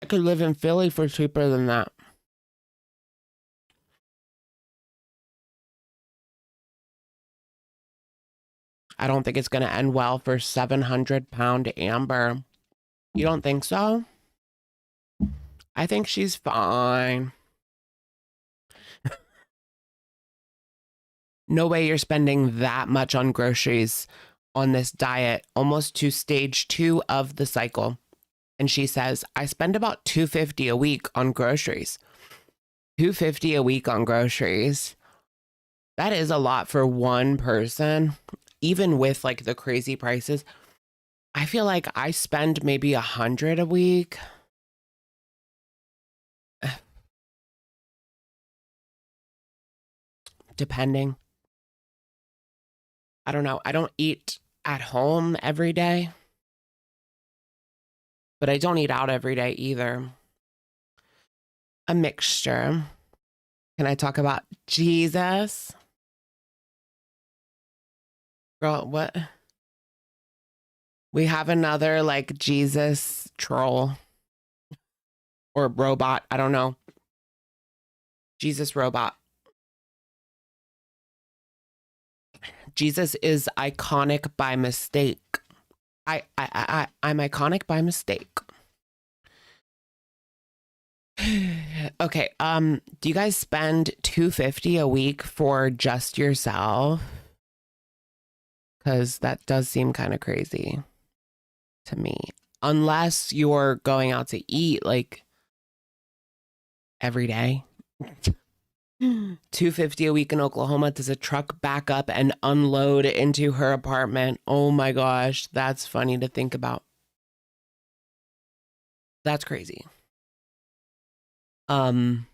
could live in Philly for cheaper than that. I don't think it's going to end well for 700-pound Amber. You don't think so? I think she's fine. No way you're spending that much on groceries on this diet, almost to stage 2 of the cycle. And she says, I spend about $250 a week on groceries. $250 a week on groceries. That is a lot for one person, even with like the crazy prices. I feel like I spend maybe $100 a week. Depending. I don't know. I don't eat at home every day, but I don't eat out every day either. A mixture. Can I talk about Jesus? Girl, what? We have another like Jesus troll. or robot. I don't know. Jesus robot. Jesus is iconic by mistake. I'm iconic by mistake. Okay, do you guys spend $250 a week for just yourself? Because that does seem kind of crazy to me. Unless you're going out to eat like every day. $250 a week in Oklahoma. Does a truck back up and unload into her apartment? Oh my gosh, that's funny to think about. That's crazy. I've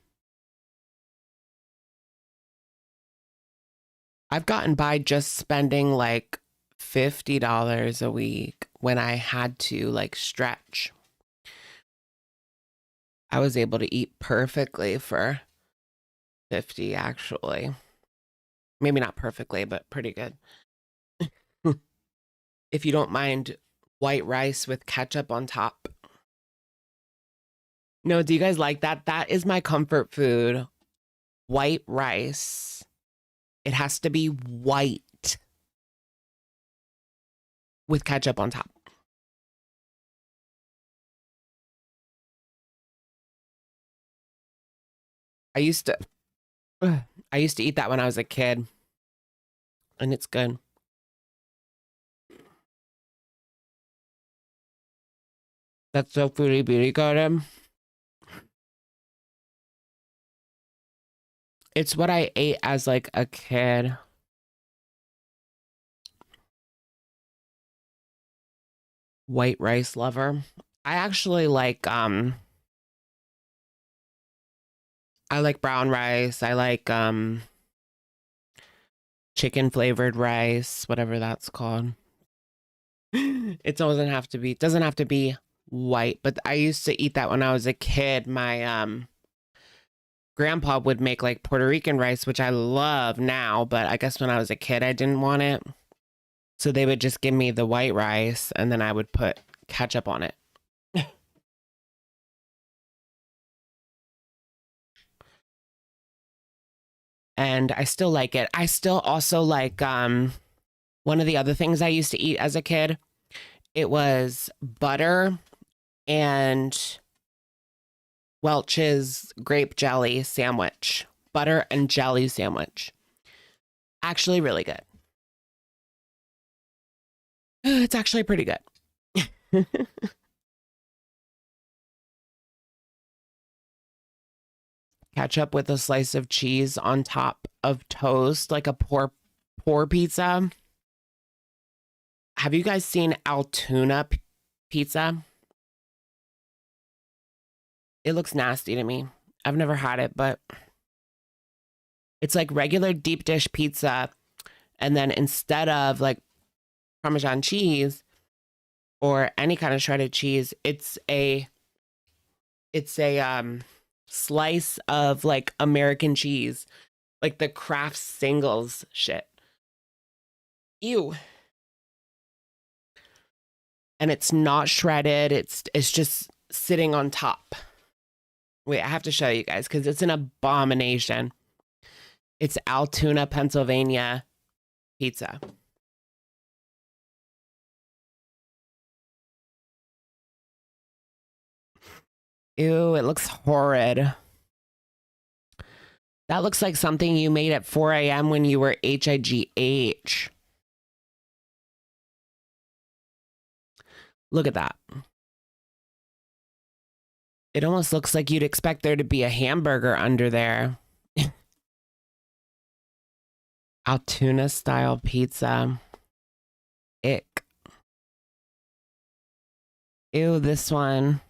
gotten by just spending like $50 a week when I had to like stretch. I was able to eat perfectly for 50 actually. Maybe not perfectly, but pretty good. If you don't mind white rice with ketchup on top. No, do you guys like that? That is my comfort food. White rice. It has to be white with ketchup on top. I used to eat that when I was a kid. And it's good. That's so foodie beauty garden. It's what I ate as like a kid. White rice lover. I actually like I like brown rice. I like chicken flavored rice, whatever that's called. It doesn't have to be white, but I used to eat that when I was a kid. My grandpa would make like Puerto Rican rice, which I love now, but I guess when I was a kid I didn't want it. So they would just give me the white rice and then I would put ketchup on it. And I still like it. I still also like one of the other things I used to eat as a kid. It was butter and Welch's grape jelly sandwich. Butter and jelly sandwich. Actually really good. It's actually pretty good. Ketchup with a slice of cheese on top of toast, like a poor pizza. Have you guys seen Altoona pizza? It looks nasty to me. I've never had it, but it's like regular deep dish pizza. And then instead of like Parmesan cheese or any kind of shredded cheese, it's a slice of like American cheese, like the Kraft singles shit. Ew. And it's not shredded. It's just sitting on top. Wait, I have to show you guys because it's an abomination. It's Altoona, Pennsylvania pizza. Ew, it looks horrid. That looks like something you made at 4 a.m. when you were HIGH. Look at that. It almost looks like you'd expect there to be a hamburger under there. Altoona style pizza. Ick. Ew, this one.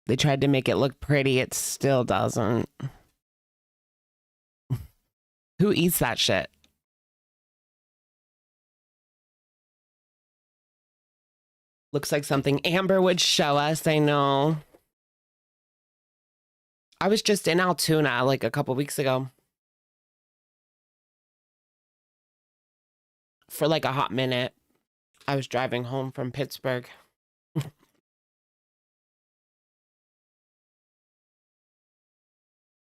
They tried to make it look pretty. It still doesn't. Who eats that shit? Looks like something Amber would show us. I know. I was just in Altoona like a couple weeks ago. For like a hot minute. I was driving home from Pittsburgh.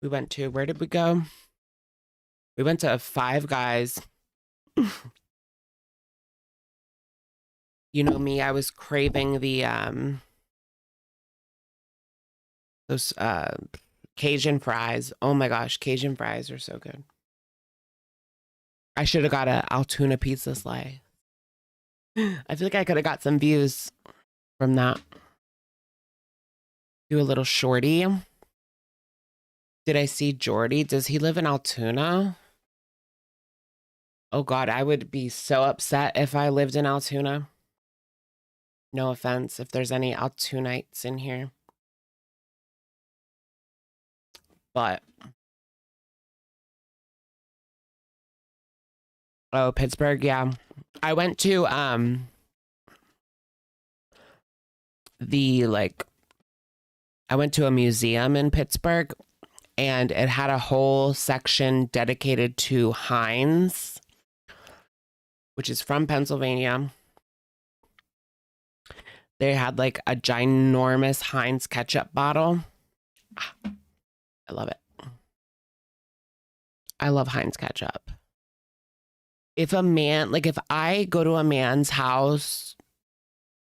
We went to, where did we go? We went to Five Guys. You know me, I was craving the those Cajun fries. Oh my gosh, Cajun fries are so good. I should have got a Altoona pizza slice. I feel like I could have got some views from that. Do a little shorty. Did I see Jordy? Does he live in Altoona? Oh God, I would be so upset if I lived in Altoona. No offense if there's any Altoonites in here. But oh, Pittsburgh, yeah. I went to I went to a museum in Pittsburgh, and it had a whole section dedicated to Heinz, which is from Pennsylvania. They had like a ginormous Heinz ketchup bottle. I love it. I love Heinz ketchup. If I go to a man's house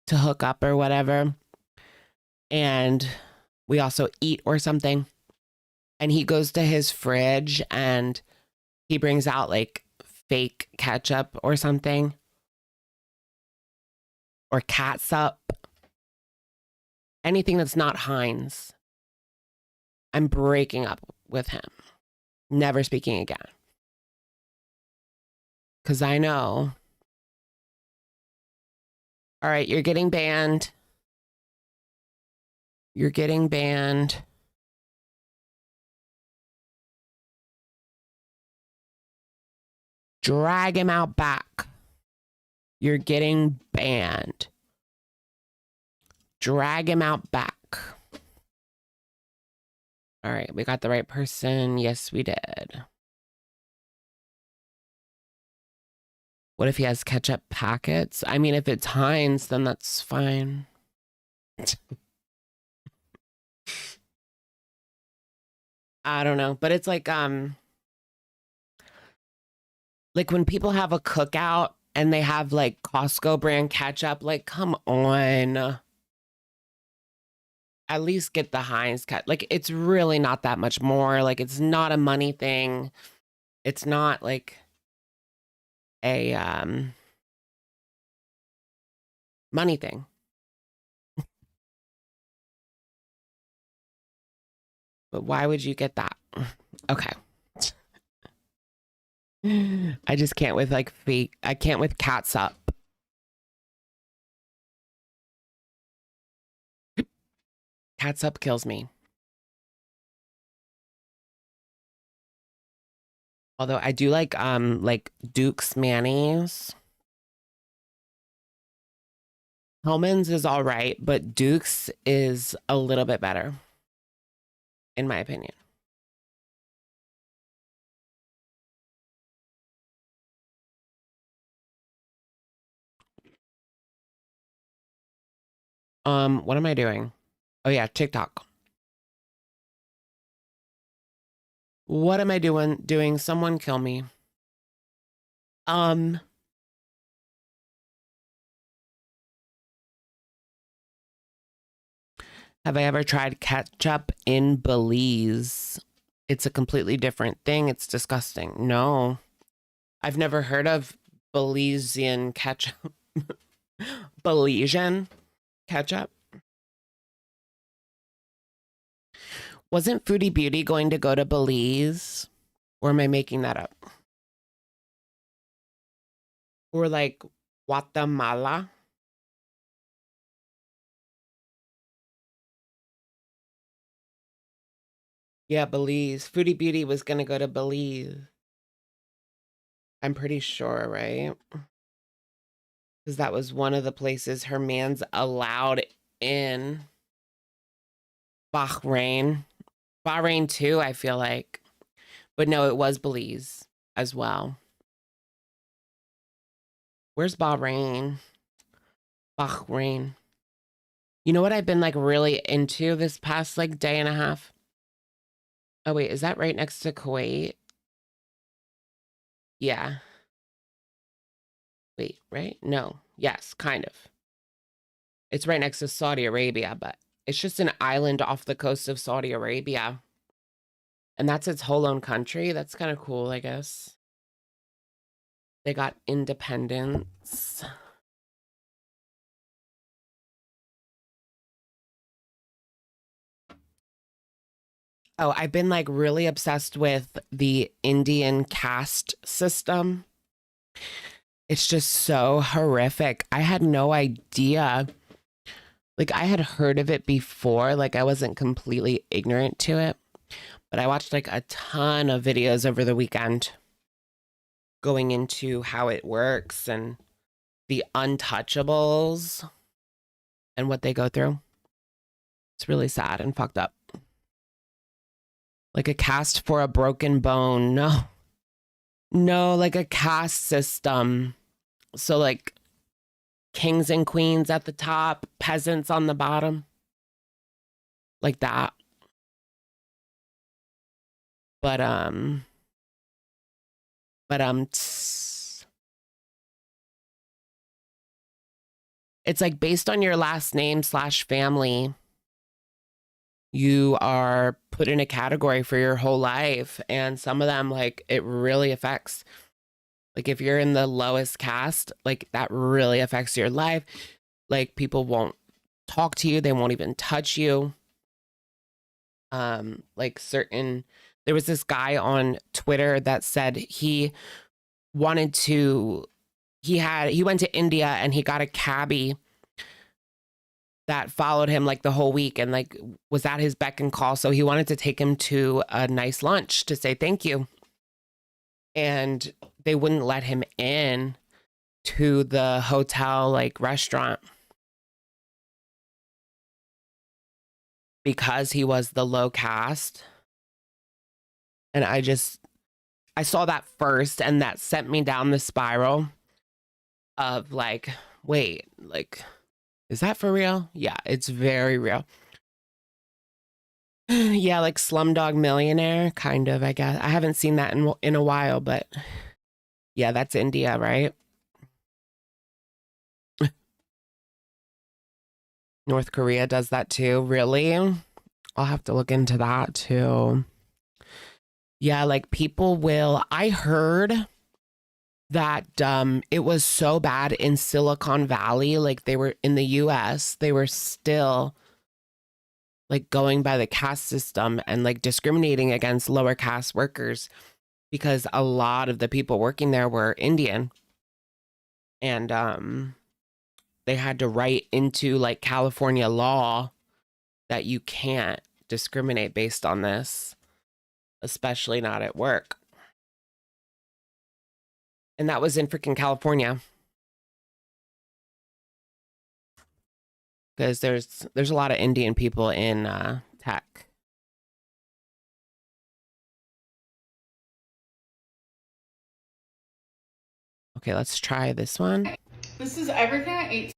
to hook up or whatever, and we also eat or something, and he goes to his fridge and he brings out like fake ketchup or something, or catsup, anything that's not Heinz, I'm breaking up with him. Never speaking again. Because I know. All right, you're getting banned. You're getting banned. Drag him out back. You're getting banned. Drag him out back. All right, we got the right person. Yes, we did. What if he has ketchup packets? I mean, if it's Heinz, then that's fine. I don't know, but it's like when people have a cookout and they have like Costco brand ketchup, like come on. At least get the Heinz cut. Like it's really not that much more. Like it's not a money thing. It's not like a money thing. But why would you get that? Okay. I just can't with like fake. I can't with catsup. Catsup kills me. Although I do like Duke's mayonnaise. Hellman's is all right, but Duke's is a little bit better, in my opinion. What am I doing? Oh yeah, TikTok. What am I doing? Someone kill me. Have I ever tried ketchup in Belize? It's a completely different thing. It's disgusting. No. I've never heard of Belizean ketchup. Belizean ketchup. Wasn't Foodie Beauty going to go to Belize? Or am I making that up? Or like Guatemala? Yeah, Belize. Foodie Beauty was going to go to Belize. I'm pretty sure, right? Because that was one of the places her man's allowed in. Bahrain. Bahrain too, I feel like. But no, it was Belize as well. Where's Bahrain? Bahrain. You know what I've been like really into this past like day and a half? Oh, wait, is that right next to Kuwait? Yeah. Wait, right? No. Yes, kind of. It's right next to Saudi Arabia, but it's just an island off the coast of Saudi Arabia. And that's its whole own country. That's kind of cool, I guess. They got independence. Oh, I've been like really obsessed with the Indian caste system. It's just so horrific. I had no idea. Like, I had heard of it before. Like, I wasn't completely ignorant to it. But I watched like a ton of videos over the weekend going into how it works and the untouchables and what they go through. It's really sad and fucked up. Like a cast for a broken bone. No. No, like a caste system. So like kings and queens at the top, peasants on the bottom. Like that. But it's like based on your last name / family, you are put in a category for your whole life. And some of them, like, it really affects. Like, if you're in the lowest caste, like, that really affects your life. Like, people won't talk to you. They won't even touch you. Like, there was this guy on Twitter that said he went to India and he got a cabbie that followed him like the whole week and like was at his beck and call. So he wanted to take him to a nice lunch to say thank you. And they wouldn't let him in to the hotel like restaurant because he was the low caste. And I saw that first and that sent me down the spiral of like, wait, like, is that for real? Yeah, it's very real. Yeah, like Slumdog Millionaire, kind of, I guess. I haven't seen that in a while, but yeah, that's India, right? North Korea does that too, really? I'll have to look into that too. Yeah, like I heard that it was so bad in Silicon Valley, like they were in the US, they were still like going by the caste system and like discriminating against lower caste workers because a lot of the people working there were Indian. And they had to write into like California law that you can't discriminate based on this, especially not at work. And that was in freaking California. Because there's a lot of Indian people in tech. Okay, let's try this one. This is everything I ate.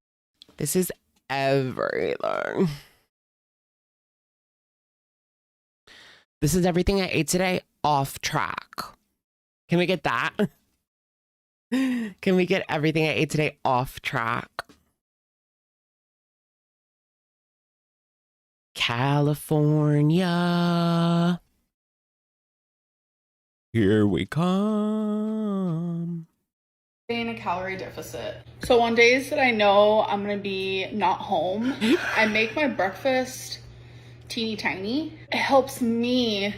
This is everything. This is everything I ate today off track. Can we get that? Can we get everything I ate today off track? California. Here we come. In a calorie deficit. So on days that I know I'm gonna be not home, I make my breakfast teeny tiny. It helps me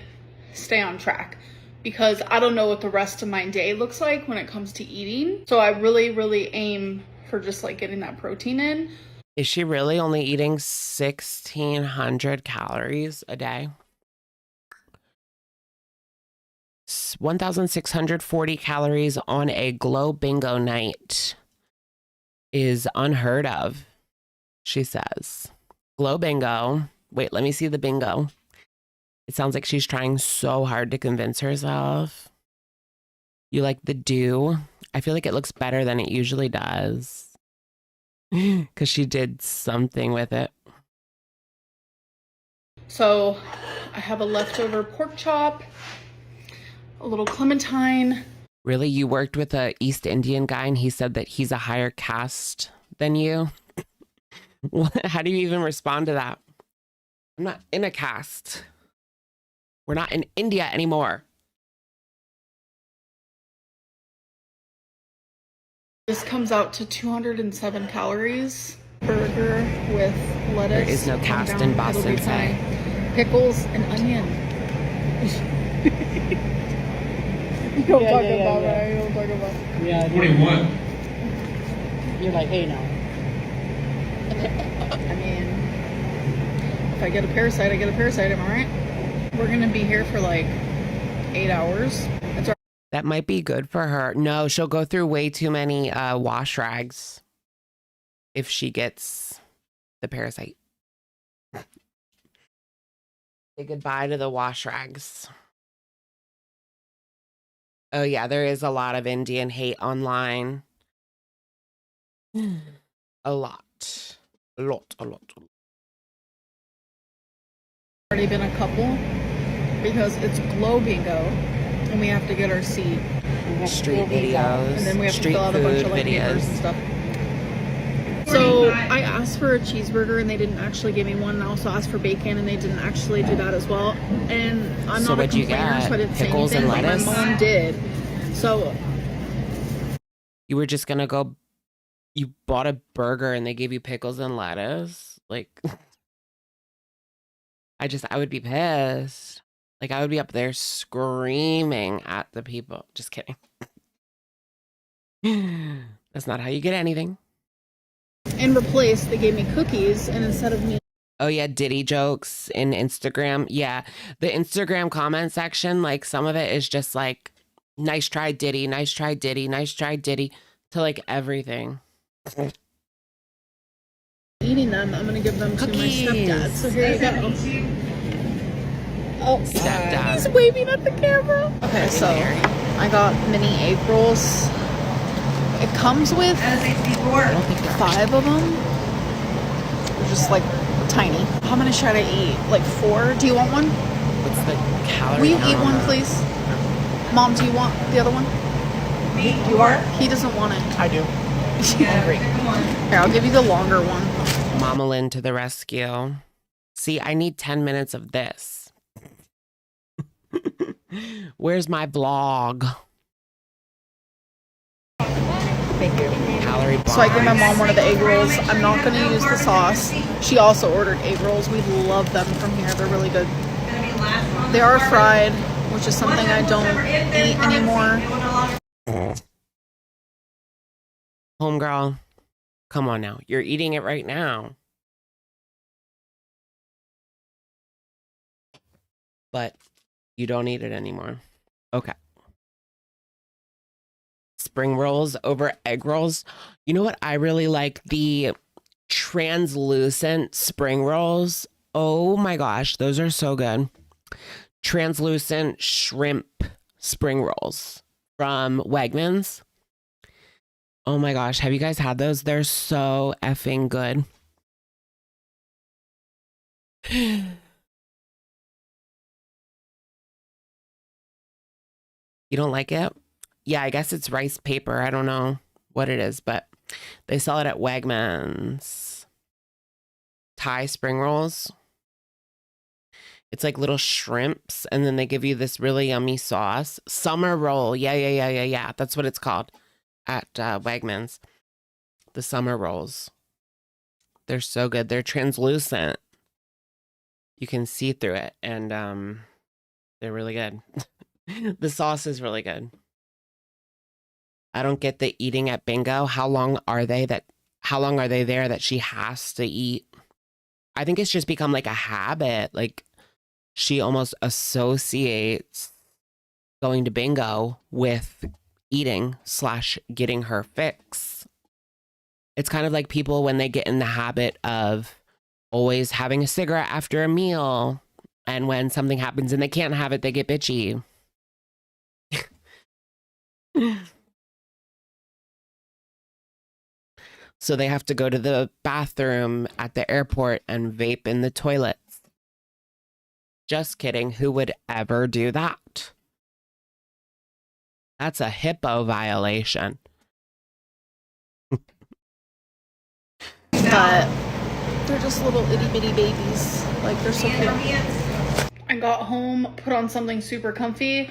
stay on track because I don't know what the rest of my day looks like when it comes to eating. So I really aim for just like getting that protein in. Is she really only eating 1,600 calories a day? 1,640 calories on a glow bingo night is unheard of, she says. Glow bingo. Wait, let me see the bingo. It sounds like she's trying so hard to convince herself. You like the dew? I feel like it looks better than it usually does. Because she did something with it. So I have a leftover pork chop, a little clementine. Really? You worked with a East Indian guy and he said that he's a higher caste than you? How do you even respond to that? I'm not in a caste. We're not in India anymore. This comes out to 207 calories. Burger with lettuce. There is no caste down, in it'll Boston, be say. fine. Pickles and onion. You don't talk about it. You don't talk about it. Yeah. 21. You're like, hey now. I mean, if I get a parasite, I get a parasite. Am I right? We're gonna be here for like 8 hours. That's our That might be good for her. No, she'll go through way too many wash rags if she gets the parasite. Say goodbye to the wash rags. Oh yeah, there is a lot of Indian hate online. A lot. A lot. already been a couple because it's glow bingo and we have to get our seat. Street videos. And then we have street to fill out a bunch food of like papers and videos. stuff. So I asked for a cheeseburger and they didn't actually give me one. And I also asked for bacon and they didn't actually do that as well. And I'm So not a what'd you complainer, get? so I didn't say Pickles and anything, but lettuce? my mom did. So You were just gonna go, you bought a burger and they gave you pickles and lettuce? Like, I would be pissed. Like, I would be up there screaming at the people. Just kidding. That's not how you get anything. in replace, they gave me cookies and instead of me Oh yeah, Diddy jokes in Instagram. Yeah, the Instagram comment section, like some of it is just like, nice try Diddy, nice try Diddy, nice try Diddy, to like everything. eating them, I'm gonna give them to my Cookies. stepdad. So here you go. Oh, Stepdad. he's waving at the camera. Okay, so I got mini egg rolls. It comes with I don't think they're 5 of them. They're just like tiny. How many should I eat? Like 4? Do you want one? What's the calorie? Will you count eat on one, that? please? Mom, do you want the other one? You are? He doesn't want it. I do. Hungry. Here, I'll give you the longer one. Mama Lynn to the rescue. See, I need 10 minutes of this. Where's my blog? Thank you. Calorie blog. So I give my mom one of the egg rolls. I'm not going to use the sauce. She also ordered egg rolls. We love them from here. They're really good. They are fried, which is something I don't eat anymore. Homegirl, come on now. You're eating it right now. But you don't eat it anymore. Okay. Spring rolls over egg rolls. You know what I really like? The translucent spring rolls. Oh my gosh, those are so good. Translucent shrimp spring rolls from Wegmans. Oh my gosh, have you guys had those? They're so effing good. You don't like it? Yeah, I guess it's rice paper. I don't know what it is, but they sell it at Wegmans. Thai spring rolls. It's like little shrimps, and then they give you this really yummy sauce. Summer roll. Yeah. That's what it's called at Wegmans. The summer rolls. They're so good. They're translucent. You can see through it, and they're really good. The sauce is really good. I don't get the eating at bingo. How long are they there that she has to eat? I think it's just become like a habit. Like she almost associates going to bingo with eating / getting her fix. It's kind of like people when they get in the habit of always having a cigarette after a meal, and when something happens and they can't have it, they get bitchy. So they have to go to the bathroom at the airport and vape in the toilets. Just kidding. Who would ever do that? That's a hippo violation. But they're just little itty bitty babies. Like, they're so cute. I got home, put on something super comfy,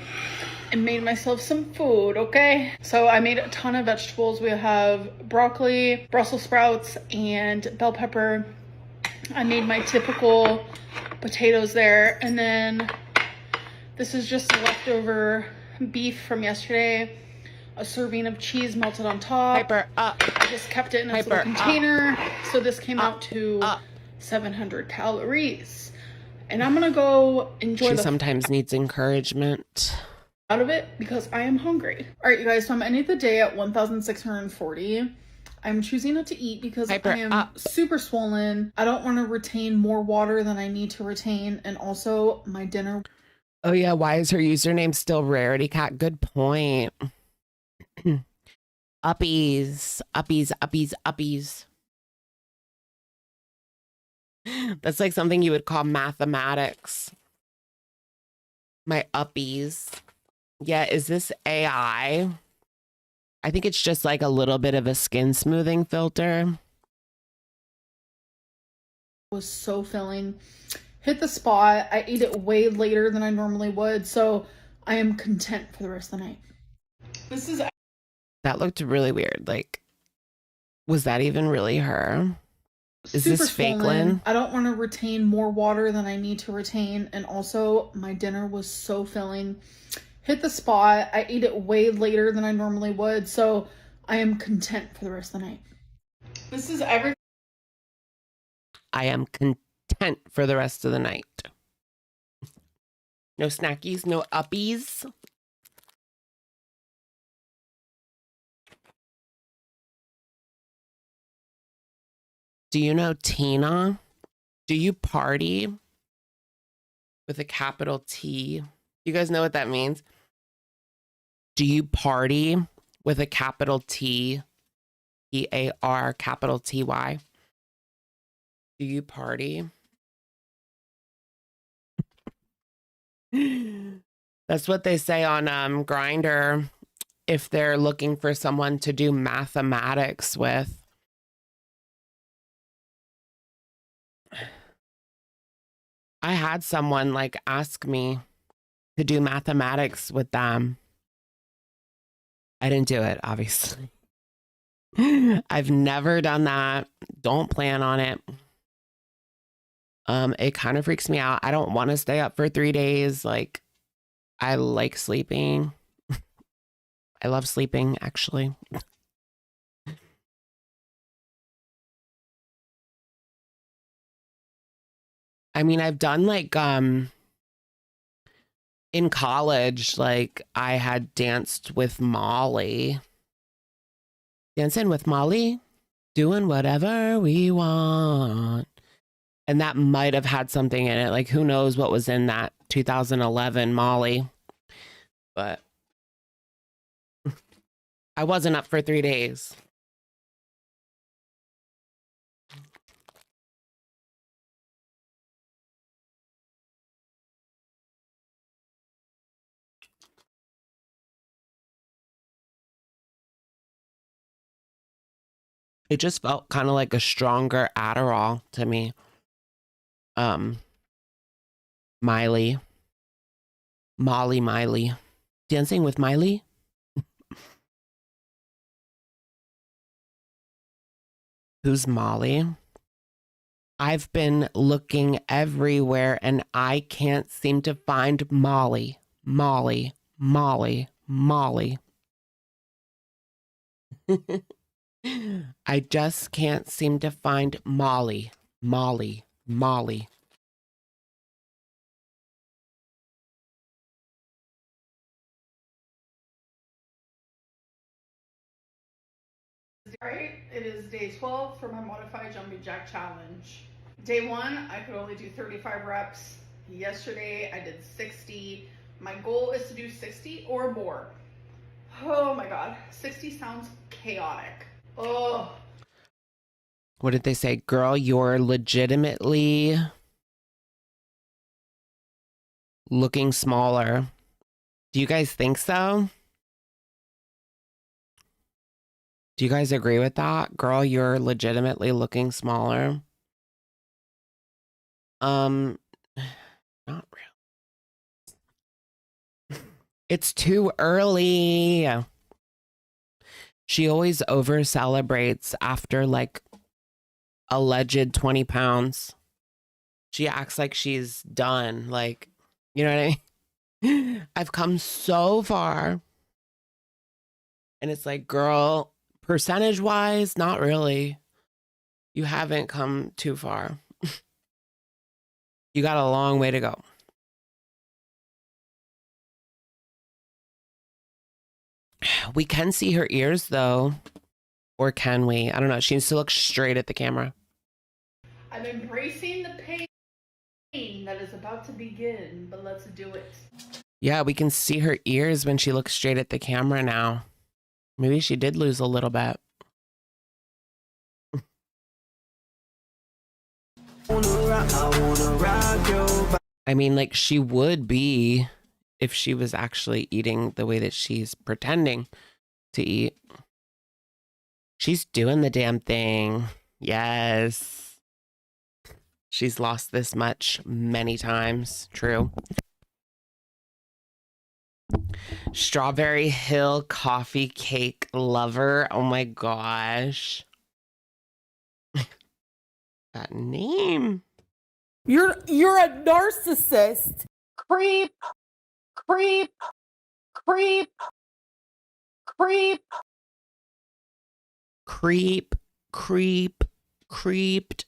and made myself some food, okay? So I made a ton of vegetables. We have broccoli, Brussels sprouts, and bell pepper. I made my typical potatoes there. And then this is just leftover beef from yesterday. A serving of cheese melted on top. Hyper up. I just kept it in its little container. So this came out to 700 calories. And I'm gonna go enjoy She sometimes needs encouragement. Out of it because I am hungry. All right, you guys, so I'm ending the day at 1,640. I'm choosing not to eat because I am super swollen. I don't want to retain more water than I need to retain. And also my dinner. Oh yeah, why is her username still Rarity Cat? Good point. Uppies, uppies, uppies, uppies. That's like something you would call mathematics. My uppies. Yeah, is this AI? I think it's just like a little bit of a skin smoothing filter. Was so filling. Hit the spot. I ate it way later than I normally would, so I am content for the rest of the night. This is... That looked really weird. Like, was that even really her? Is this fake Lynn? I don't want to retain more water than I need to retain. And also, my dinner was so filling. Hit the spot. I ate it way later than I normally would, so I am content for the rest of the night. This is everything. I am content for the rest of the night. No snackies, no uppies. Do you know Tina? Do you party with a capital T? You guys know what that means? Do you party with a capital T, P-A-R, capital T-Y? Do you party? That's what they say on Grindr if they're looking for someone to do mathematics with. I had someone like ask me to do mathematics with them. I didn't do it, obviously. I've never done that. Don't plan on it. It kind of freaks me out. I don't want to stay up for 3 days. Like, I like sleeping. I love sleeping, actually. I mean, I've done like, in college, like I had danced with Molly. Dancing with Molly, doing whatever we want. And that might have had something in it. Like, who knows what was in that 2011 Molly. But I wasn't up for 3 days. It just felt kind of like a stronger Adderall to me. Miley. Miley. Dancing with Miley? Who's Molly? I've been looking everywhere and I can't seem to find Molly. Molly. I just can't seem to find Molly. Right, it is day 12 for my modified jumping jack challenge. Day 1, I could only do 35 reps. Yesterday, I did 60. My goal is to do 60 or more. Oh my God, 60 sounds chaotic. Oh. What did they say? Girl, you're legitimately looking smaller. Do you guys think so? Do you guys agree with that? Girl, you're legitimately looking smaller. Not really. It's too early. She always over celebrates after like alleged 20 pounds. She acts like she's done. Like, you know what I mean? I've come so far. And it's like, girl, percentage wise, not really. You haven't come too far. You got a long way to go. We can see her ears though. Or can we? I don't know. She needs to look straight at the camera. I'm embracing the pain that is about to begin, but let's do it. Yeah, we can see her ears when she looks straight at the camera now. Maybe she did lose a little bit. I mean, like, she would be if she was actually eating the way that she's pretending to eat. She's doing the damn thing. Yes. She's lost this much many times. True. Strawberry Hill coffee cake lover. Oh my gosh. That name. You're a narcissist. Creep, creep, creep, creep. Creep, creep, creeped.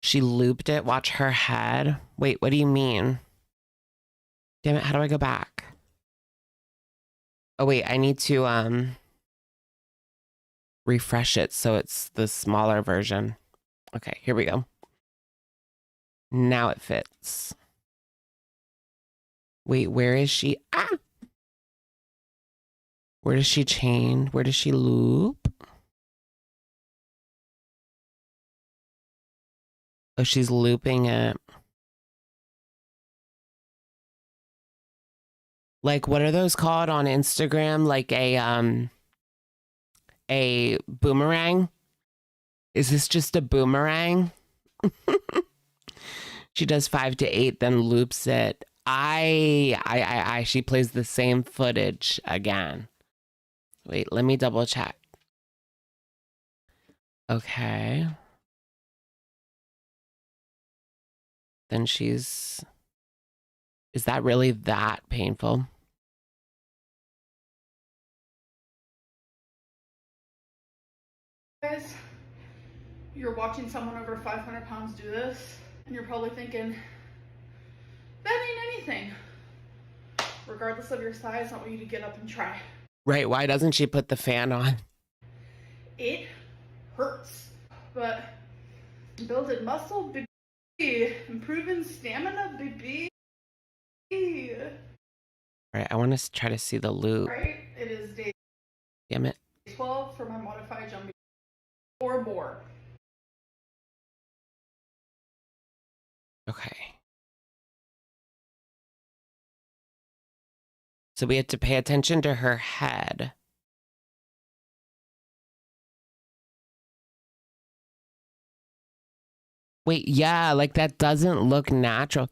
She looped it. Watch her head. Wait, what do you mean? Damn it, how do I go back? Oh wait, I need to refresh it so it's the smaller version. Okay, here we go. Now it fits. Wait, where is she? Ah! Where does she chain? Where does she loop? Oh, she's looping it. Like, what are those called on Instagram? Like a boomerang? Is this just a boomerang? She does 5 to 8, then loops it. She plays the same footage again. Wait, let me double check. Okay. Then is that really that painful? Guys, you're watching someone over 500 pounds do this, and you're probably thinking, that ain't anything. Regardless of your size, I want you to get up and try. Right, why doesn't she put the fan on? It hurts, but building muscle, baby. Improving stamina, baby. Right, I want to try to see the loop. Right? It is day Damn it. 12 for my modified jumping or more. Okay. So we have to pay attention to her head. Wait, yeah, like that doesn't look natural.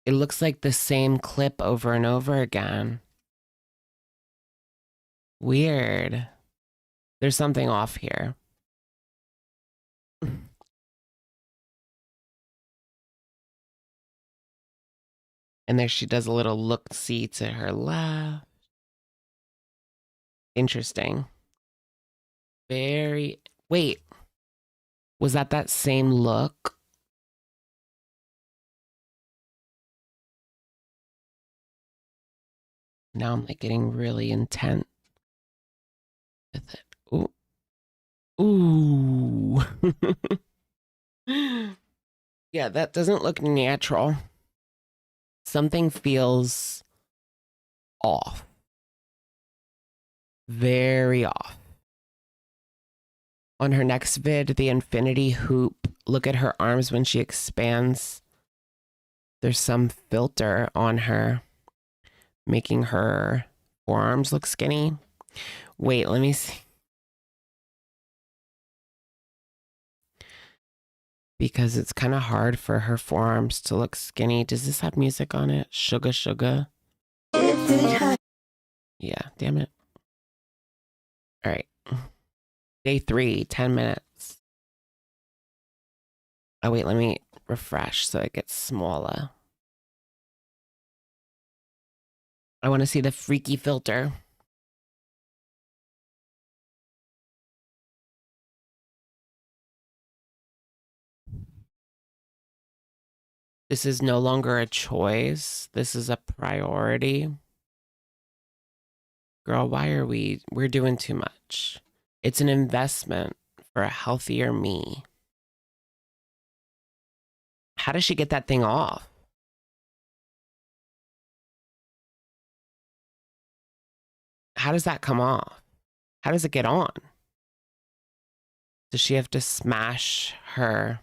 It looks like the same clip over and over again. Weird. There's something off here. And there she does a little look-see to her left. Interesting. Very... Wait. Was that same look? Now I'm like getting really intent with it. Ooh. Ooh. Yeah, that doesn't look natural. Something feels off. Very off. On her next vid, the infinity hoop. Look at her arms when she expands. There's some filter on her, making her forearms look skinny. Wait, let me see. Because it's kind of hard for her forearms to look skinny. Does this have music on it? Sugar, sugar. Yeah, damn it. All right. Day 3, 10 minutes. Oh, wait, let me refresh so it gets smaller. I want to see the freaky filter. This is no longer a choice. This is a priority. Girl, why are we're doing too much. It's an investment for a healthier me. How does she get that thing off? How does that come off? How does it get on? Does she have to smash her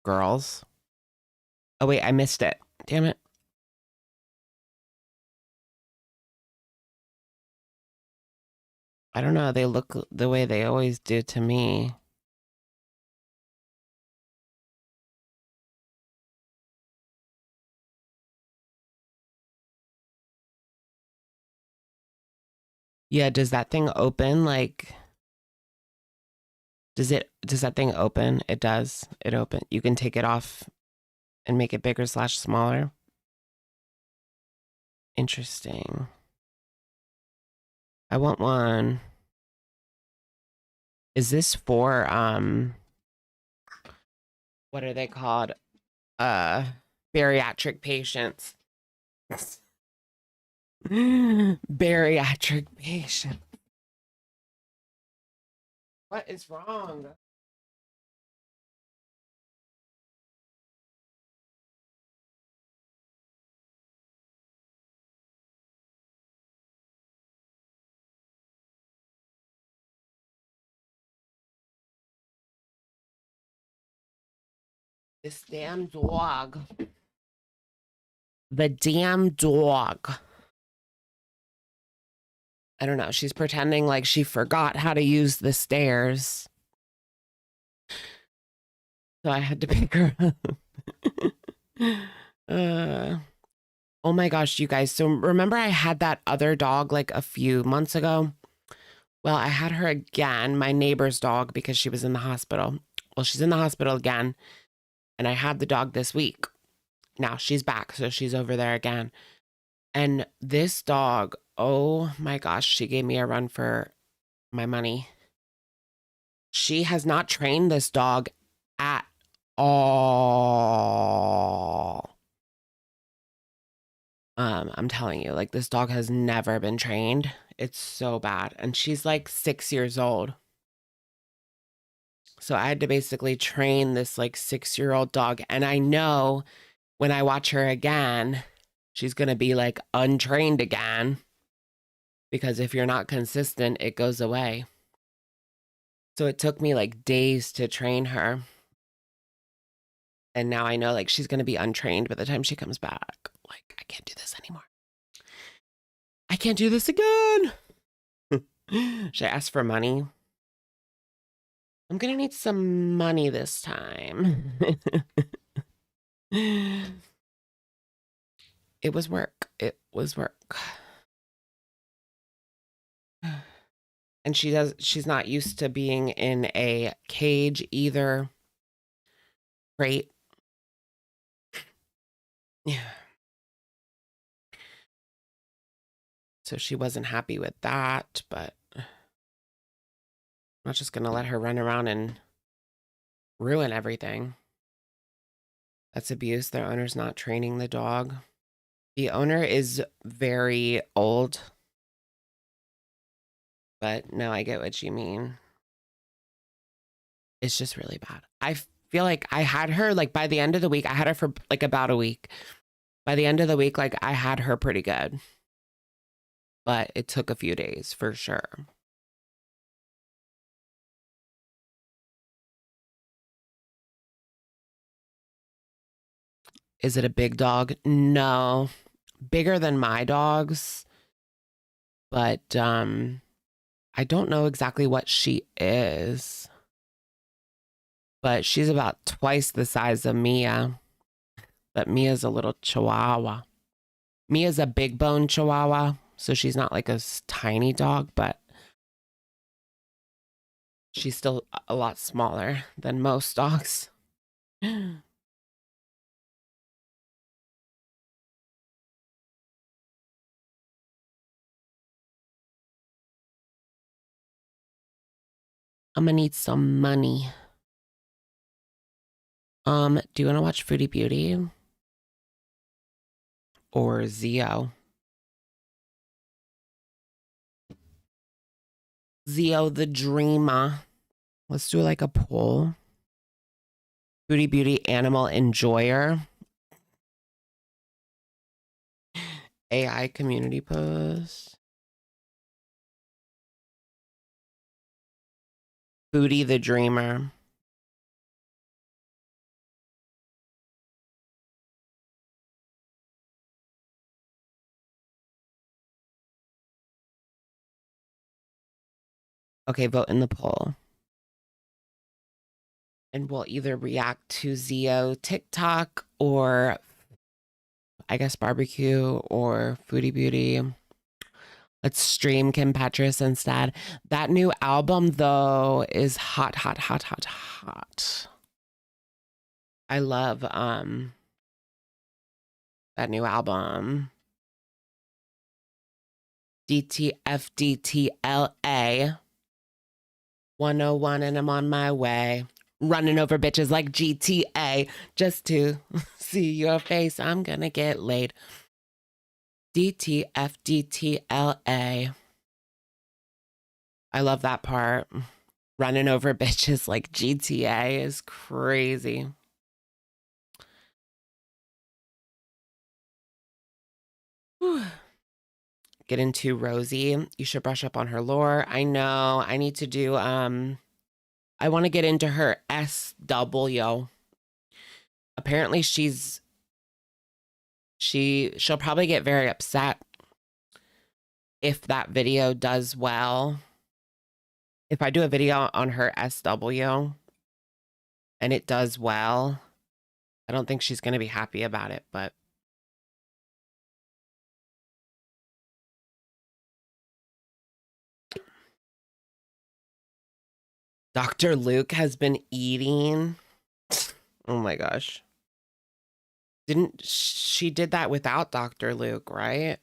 girls? Oh, wait, I missed it. Damn it. I don't know. They look the way they always do to me. Yeah, does that thing open? Like, does that thing open? It does. It open. You can take it off and make it bigger / smaller. Interesting. I want one. Is this for what are they called? Bariatric patients. Bariatric patient. What is wrong? This damn dog. The damn dog. I don't know. She's pretending like she forgot how to use the stairs. So I had to pick her up. Oh my gosh, you guys. So remember I had that other dog like a few months ago? Well, I had her again, my neighbor's dog, because she was in the hospital. Well, she's in the hospital again. And I had the dog this week. Now she's back, so she's over there again. And this dog, oh my gosh, she gave me a run for my money. She has not trained this dog at all. I'm telling you, like, this dog has never been trained. It's so bad. And she's like 6 years old. So I had to basically train this like 6-year-old dog. And I know when I watch her again, she's going to be like untrained again. Because if you're not consistent, it goes away. So it took me like days to train her. And now I know like she's going to be untrained by the time she comes back. Like, I can't do this anymore. I can't do this again. Should I ask for money? I'm going to need some money this time. It was work. It was work. And she's not used to being in a cage either. Crate. Yeah. So she wasn't happy with that, but I'm not just going to let her run around and ruin everything. That's abuse. The owner's not training the dog. The owner is very old. But no, I get what you mean. It's just really bad. I feel like I had her, like, by the end of the week, I had her for, like, about a week. By the end of the week, like, I had her pretty good. But it took a few days, for sure. Is it a big dog? No. Bigger than my dogs. But I don't know exactly what she is. But she's about twice the size of Mia. But Mia's a little chihuahua. Mia's a big bone chihuahua. So she's not like a tiny dog, but she's still a lot smaller than most dogs. I'm gonna need some money. Do you want to watch Foodie Beauty or Zio? Zio the Dreamer. Let's do like a poll. Foodie Beauty Animal Enjoyer. AI community post. Foodie the Dreamer. Okay, vote in the poll. And we'll either react to Zio TikTok or I guess barbecue or Foodie Beauty. Let's stream Kim Petras instead. That new album though is hot, hot, hot, hot, hot. I love that new album. DTFDTLA 101 and I'm on my way. Running over bitches like GTA just to see your face. I'm gonna get laid. DTFDTLA. I love that part. Running over bitches like GTA is crazy. Whew. Get into Rosie. You should brush up on her lore. I know. I need to do I want to get into her SW. Apparently she'll probably get very upset if that video does well. If I do a video on her SW and it does well, I don't think she's going to be happy about it, but Dr. Luke has been eating. Oh my gosh. She did that without Dr. Luke, right?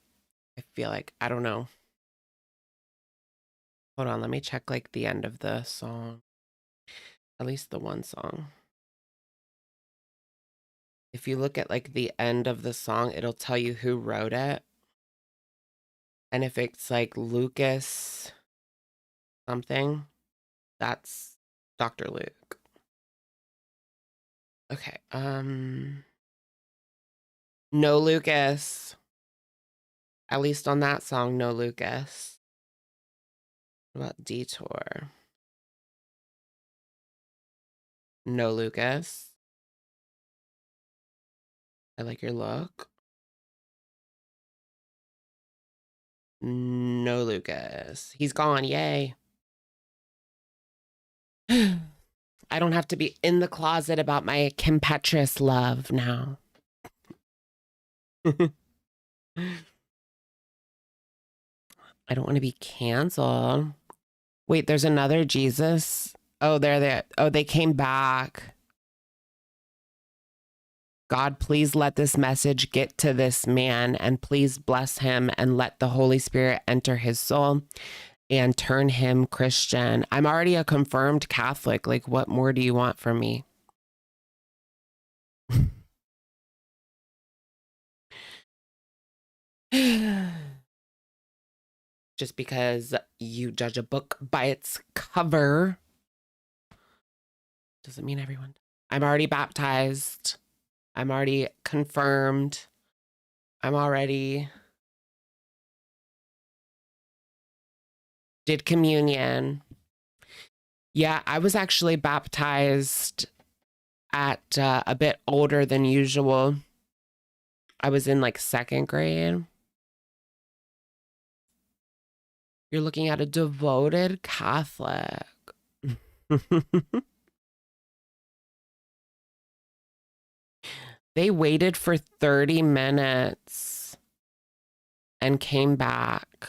I feel like, I don't know. Hold on, let me check like the end of the song. At least the one song. If you look at like the end of the song, it'll tell you who wrote it. And if it's like Lucas something, that's Dr. Luke. Okay, no Lucas. At least on that song, no Lucas. What about Detour? No Lucas. I like your look. No Lucas. He's gone, yay. I don't have to be in the closet about my Kim Petras love now. I don't want to be canceled. Wait, there's another Jesus. Oh, they're there. Oh, they came back. God, please let this message get to this man and please bless him and let the Holy Spirit enter his soul and turn him Christian. I'm already a confirmed Catholic. Like, what more do you want from me? Just because you judge a book by its cover doesn't mean everyone. I'm already baptized. I'm already confirmed. I'm already did communion. Yeah, I was actually baptized at a bit older than usual. I was in like 2nd grade. You're looking at a devoted Catholic. They waited for 30 minutes and came back.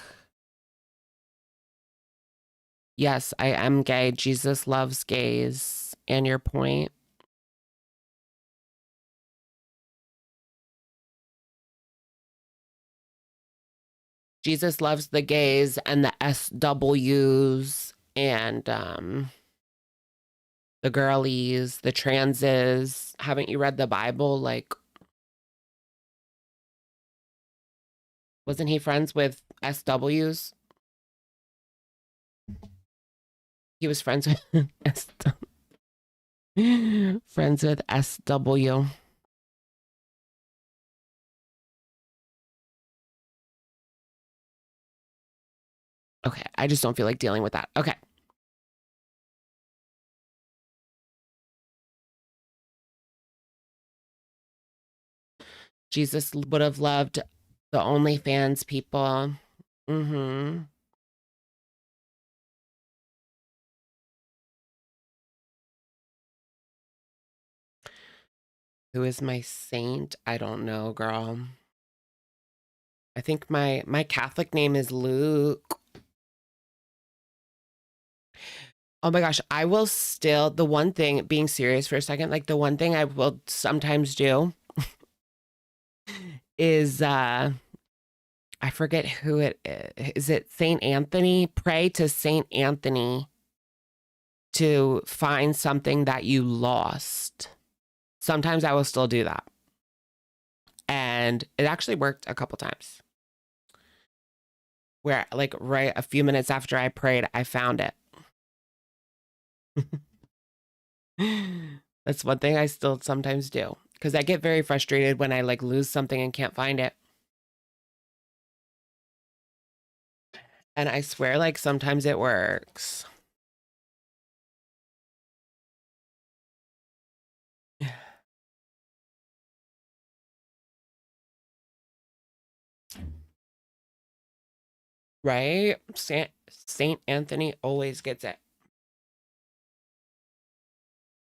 Yes, I am gay. Jesus loves gays. And your point? Jesus loves the gays and the SWs and the girlies, the transes. Haven't you read the Bible? Like, wasn't he friends with SWs? He was friends with friends with SW. Okay, I just don't feel like dealing with that. Okay. Jesus would have loved the OnlyFans people. Mm-hmm. Who is my saint? I don't know, girl. I think my Catholic name is Luke. Oh my gosh, I will still, the one thing, being serious for a second, like the one thing I will sometimes do is, I forget who it is. Is it Saint Anthony? Pray to Saint Anthony to find something that you lost. Sometimes I will still do that. And it actually worked a couple times. Where like right a few minutes after I prayed, I found it. That's one thing I still sometimes do. Because I get very frustrated when I like lose something and can't find it. And I swear like sometimes it works. Right? Saint Anthony always gets it.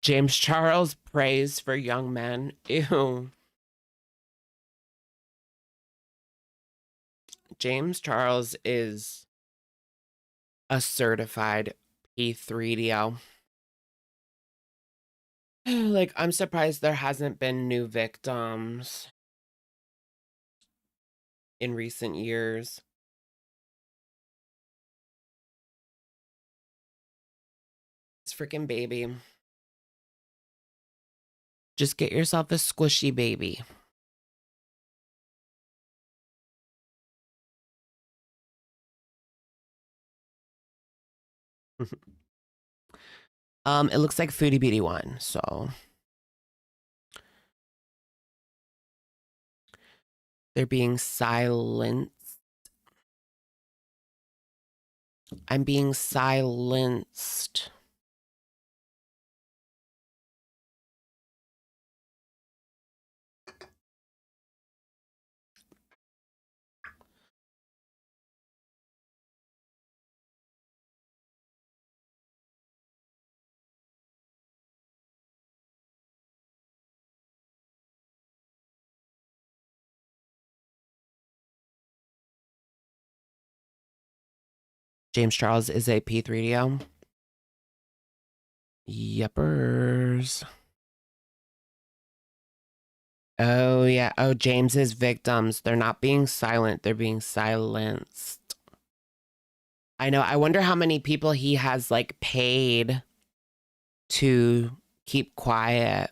James Charles prays for young men. Ew. James Charles is a certified P3DO. Like, I'm surprised there hasn't been new victims in recent years. This freaking baby. Just get yourself a squishy baby. It looks like Foodie Beauty won, so they're being silenced. I'm being silenced. James Charles is a P3DO. Yuppers. Oh, yeah. Oh, James's victims. They're not being silent. They're being silenced. I know. I wonder how many people he has, like, paid to keep quiet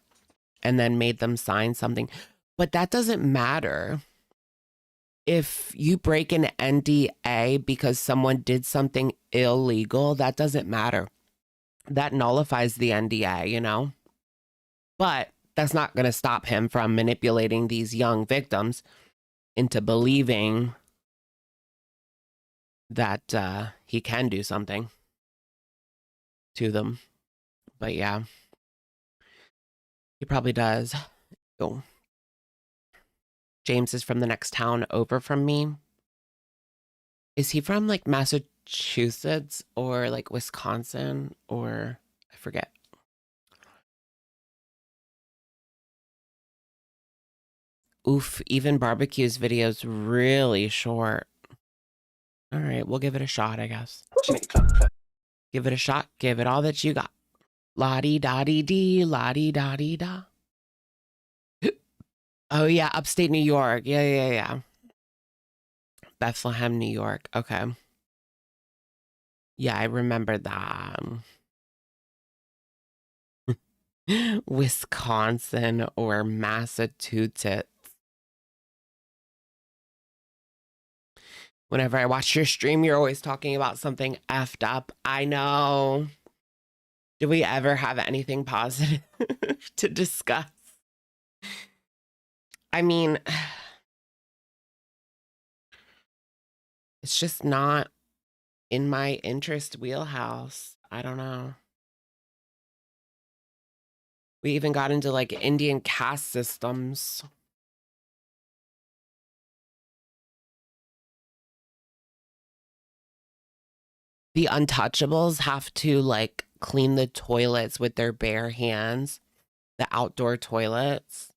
and then made them sign something. But that doesn't matter. If you break an NDA because someone did something illegal, that doesn't matter. That nullifies the NDA, you know? But that's not going to stop him from manipulating these young victims into believing that he can do something to them. But yeah, he probably does. Oh. James is from the next town over from me. Is he from like Massachusetts or like Wisconsin or I forget. Oof, even barbecue's video's really short. All right, we'll give it a shot, I guess. Give it a shot. Give it all that you got. La-dee-da-dee-dee, la-dee-da-dee-da. Oh, yeah, upstate New York. Yeah. Bethlehem, New York. Okay. Yeah, I remember that. Wisconsin or Massachusetts. Whenever I watch your stream, you're always talking about something effed up. I know. Did we ever have anything positive to discuss? I mean, it's just not in my interest wheelhouse. I don't know. We even got into like Indian caste systems. The untouchables have to like clean the toilets with their bare hands, the outdoor toilets.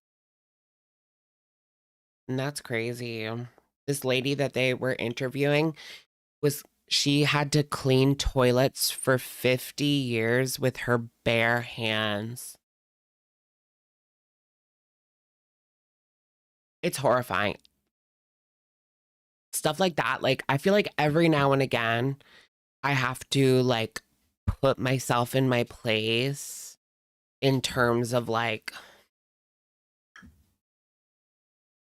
And that's crazy. This lady that they were interviewing she had to clean toilets for 50 years with her bare hands. It's horrifying. Stuff like that. Like, I feel like every now and again, I have to like put myself in my place in terms of like,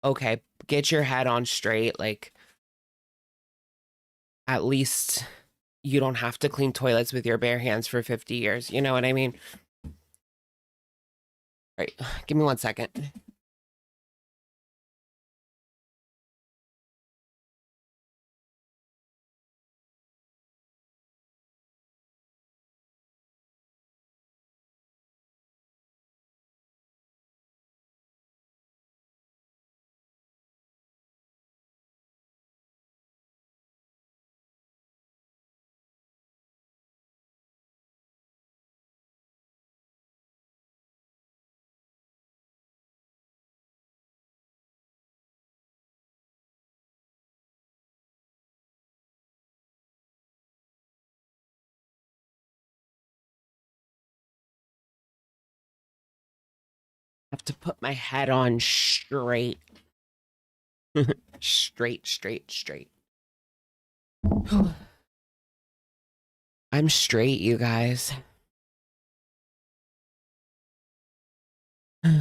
okay, get your head on straight. Like, at least you don't have to clean toilets with your bare hands for 50 years. You know what I mean? All right, give me 1 second. Have to put my head on straight. straight. I'm straight, you guys. All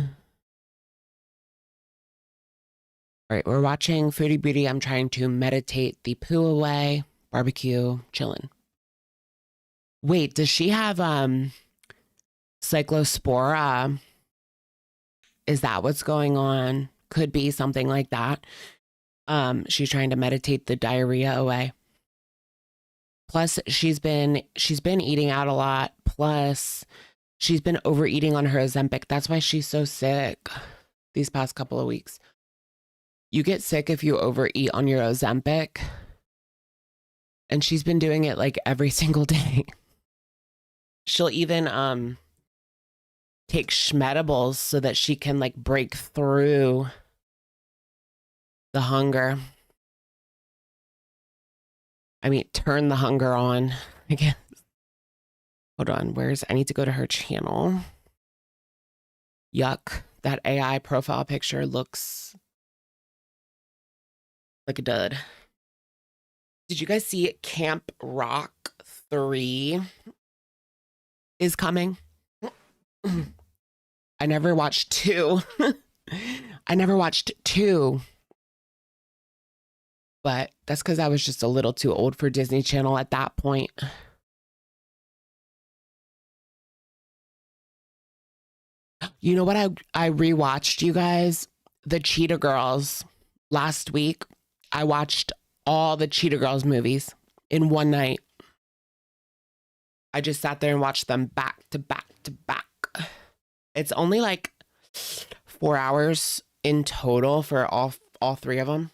right, we're watching Foodie Beauty. I'm trying to meditate the poo away, barbecue, chilling. Wait, does she have cyclospora? Is that what's going on? Could be something like that. She's trying to meditate the diarrhea away. Plus, she's been eating out a lot. Plus, she's been overeating on her Ozempic. That's why she's so sick these past couple of weeks. You get sick if you overeat on your Ozempic. And she's been doing it like every single day. She'll even take schmedibles so that she can like break through the hunger. I mean, turn the hunger on, I guess. Hold on, I need to go to her channel. Yuck, that AI profile picture looks like a dud. Did you guys see Camp Rock 3 is coming? I never watched 2. I never watched 2. But that's because I was just a little too old for Disney Channel at that point. You know what I rewatched, you guys? The Cheetah Girls. Last week, I watched all the Cheetah Girls movies in one night. I just sat there and watched them back to back to back. It's only like 4 hours in total for all all 3 of them.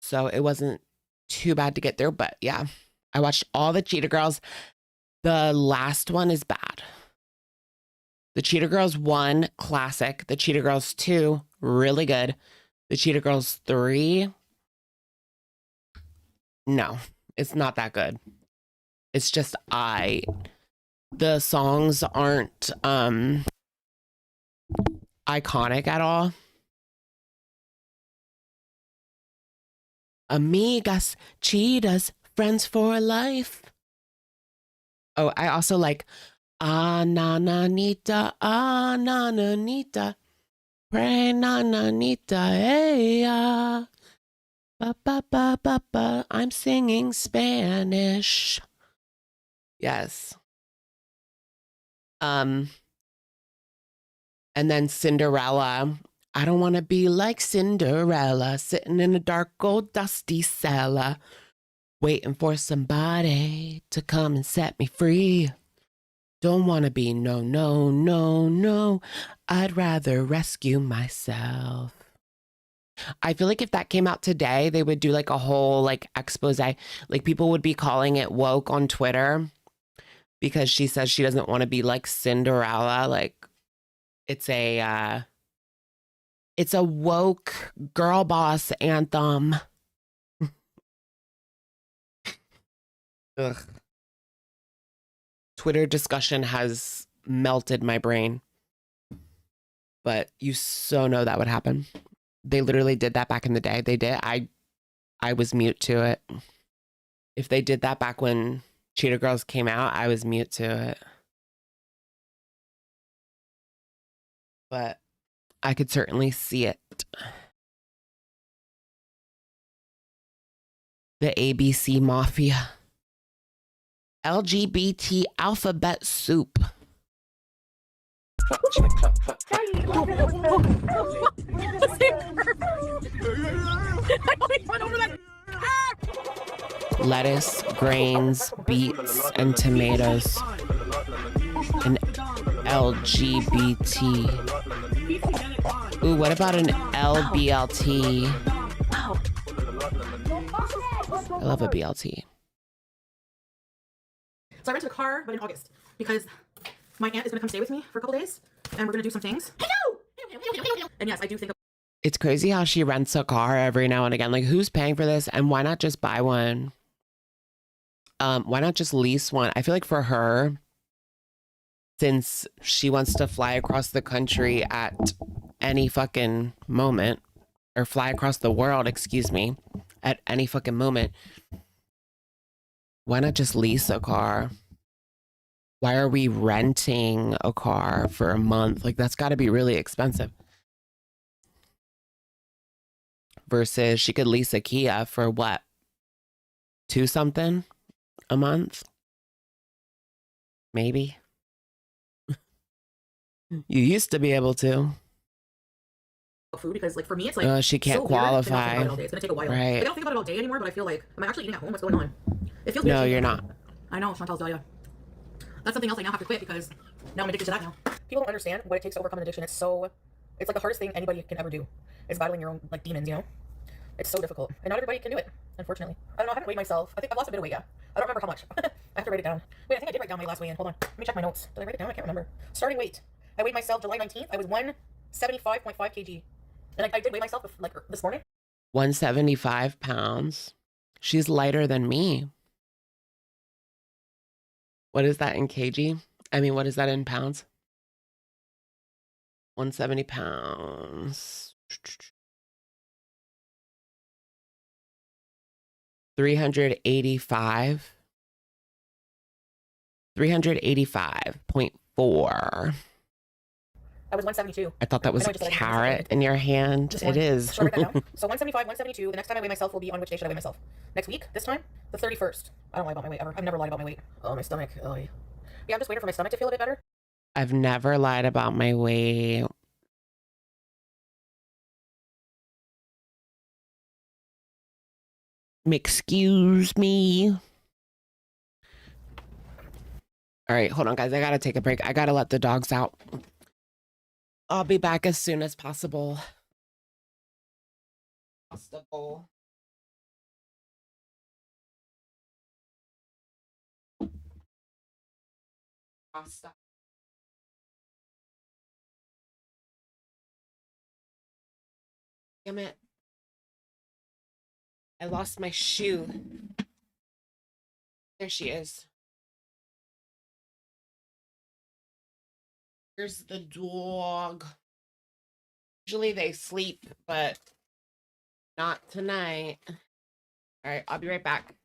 So it wasn't too bad to get through, but yeah, I watched all the Cheetah Girls. The last one is bad. The Cheetah Girls 1, classic. The Cheetah Girls 2, really good. The Cheetah Girls 3, no, it's not that good. It's just the songs aren't iconic at all. Amigas, cheetahs, friends for life. Oh, I also like Nanita, Nananita, pray Nananita, hey, ba ba ba ba ba. I'm singing Spanish. Yes. And then Cinderella. I don't want to be like Cinderella, sitting in a dark old dusty cellar, waiting for somebody to come and set me free. Don't want to be no, no, no, no. I'd rather rescue myself. I feel like if that came out today, they would do like a whole like expose. Like people would be calling it woke on Twitter because she says she doesn't want to be like Cinderella. Like it's a woke girl boss anthem. Ugh. Twitter discussion has melted my brain. But you so know that would happen. They literally did that back in the day. They did. I was mute to it. If they did that back when Cheetah Girls came out, I was mute to it. But I could certainly see it. The ABC Mafia. LGBT alphabet soup. Lettuce, grains, beets, and tomatoes. An LGBT. Ooh, what about an LBLT? I love a BLT. So I rented a car, but in August, because my aunt is going to come stay with me for a couple days, and we're going to do some things. And yes, I do think... It's crazy how she rents a car every now and again. Like, who's paying for this? And why not just buy one? Why not just lease one? I feel like for her, since she wants to fly across the country at any fucking moment, or fly across the world, excuse me, at any fucking moment, why not just lease a car? Why are we renting a car for a month? Like, that's got to be really expensive. Versus she could lease a Kia for what? $2 something a month? Maybe. You used to be able to. Food, because like for me it's like she can't so qualify. Weird. It's gonna take a while. Right. Like, I don't think about it all day anymore, but I feel like am I actually eating at home? What's going on? It feels weird. No, you're not. I know, Chantal's Dahlia. That's something else I now have to quit because now I'm addicted to that now. People don't understand what it takes to overcome an addiction. It's like the hardest thing anybody can ever do. It's battling your own like demons, you know? It's so difficult. And not everybody can do it, unfortunately. I don't know, I haven't weighed myself. I think I've lost a bit of weight, yeah. I don't remember how much. I have to write it down. Wait, I think I did write down my last weigh-in. Hold on. Let me check my notes. Did I write it down? I can't remember. Starting weight. I weighed myself July 19th. I was 175.5 kg. And I did weigh myself like this morning. 175 pounds. She's lighter than me. What is that in kg? I mean, what is that in pounds? 170 pounds. 385. 385.4. I was 172. I thought that was a carrot in your hand. It is. Should I write that down? So 175, 172. The next time I weigh myself will be on which day should I weigh myself? Next week? This time? The 31st. I don't lie about my weight ever. I've never lied about my weight. Oh, my stomach. Oh, yeah. I'm just waiting for my stomach to feel a bit better. I've never lied about my weight. Excuse me. All right, hold on, guys. I gotta take a break. I gotta let the dogs out. I'll be back as soon as possible. pasta bowl. Pasta. Damn it. I lost my shoe. There she is. Here's the dog. Usually they sleep, but not tonight. All right, I'll be right back.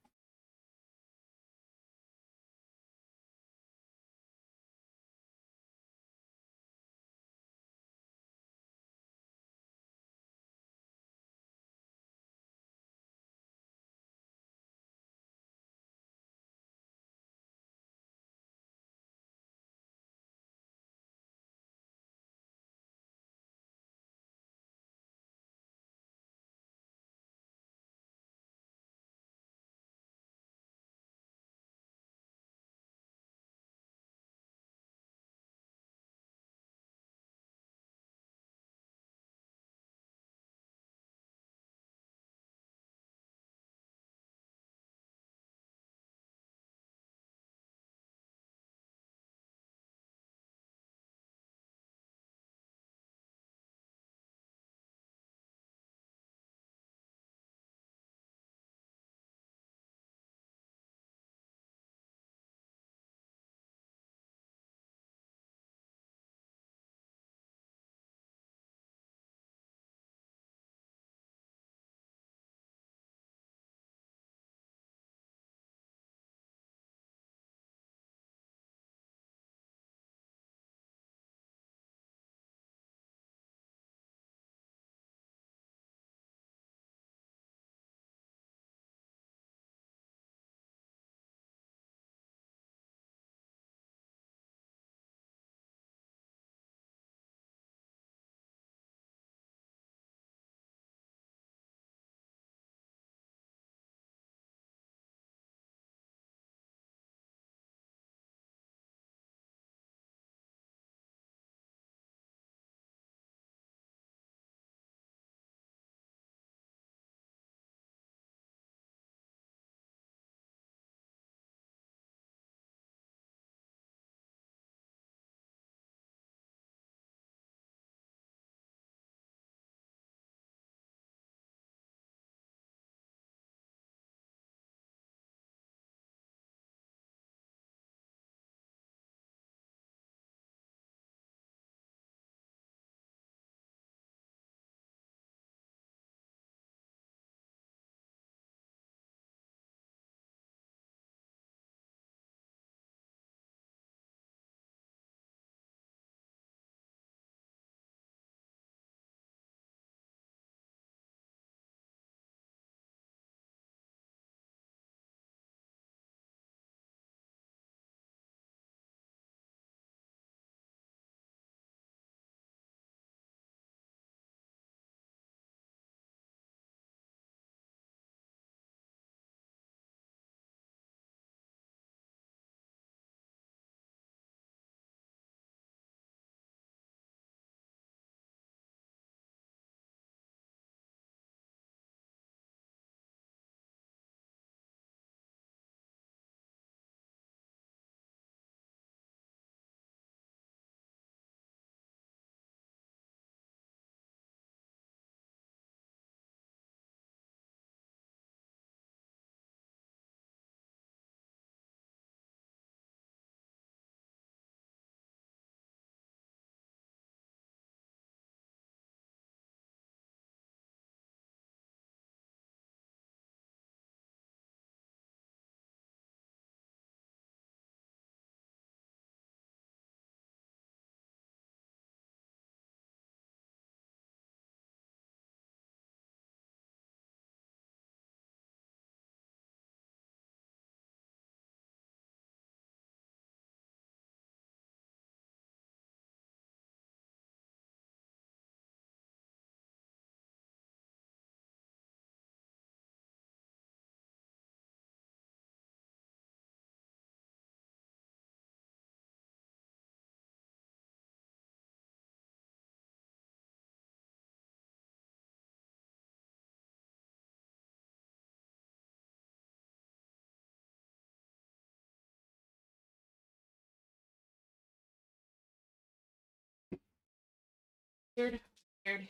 Weird, weird,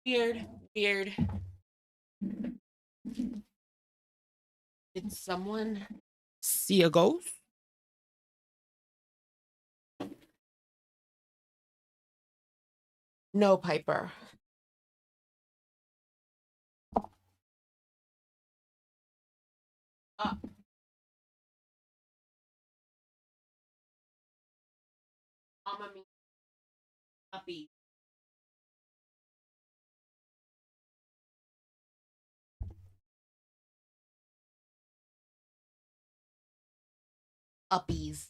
weird, weird. Did someone see a ghost? No, Piper. Up. Mama me. Puppy. Uppies.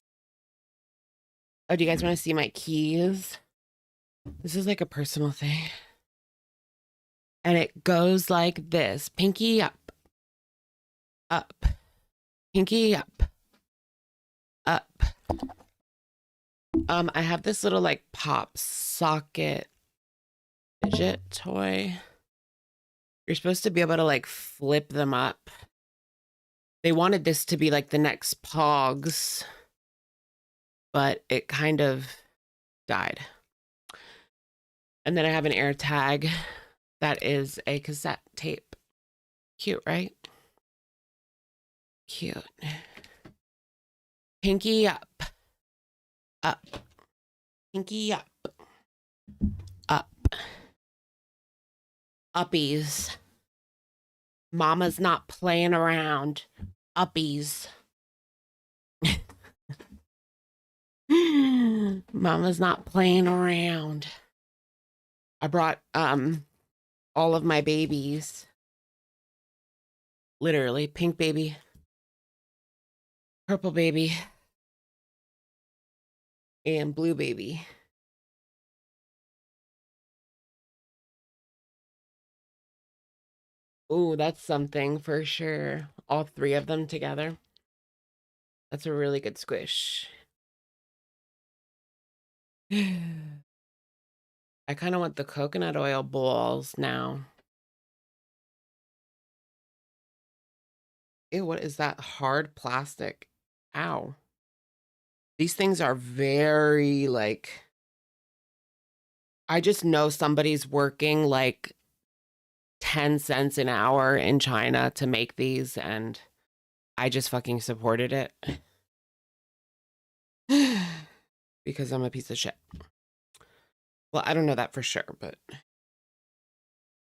Oh, do you guys want to see my keys? This is like a personal thing. And it goes like this. Pinky up. Up. Pinky up. Up. I have this little like pop socket fidget toy. You're supposed to be able to like flip them up. They wanted this to be like the next Pogs, but it kind of died. And then I have an air tag that is a cassette tape. Cute, right? Cute. Pinky up. Up. Pinky up. Up. Uppies. Mama's not playing around. Uppies. Mama's not playing around. I brought all of my babies. Literally, pink baby, purple baby, and blue baby. Ooh, that's something for sure. All three of them together. That's a really good squish. I kind of want the coconut oil balls now. Ew, what is that hard plastic? Ow. These things are very like, I just know somebody's working like 10 cents an hour in China to make these, and I just fucking supported it because I'm a piece of shit. Well, I don't know that for sure, but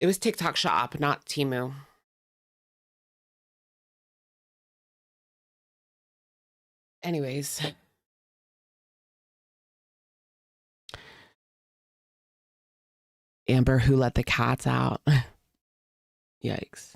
it was TikTok Shop, not Temu. Anyways. Amber, who let the cats out? Yikes.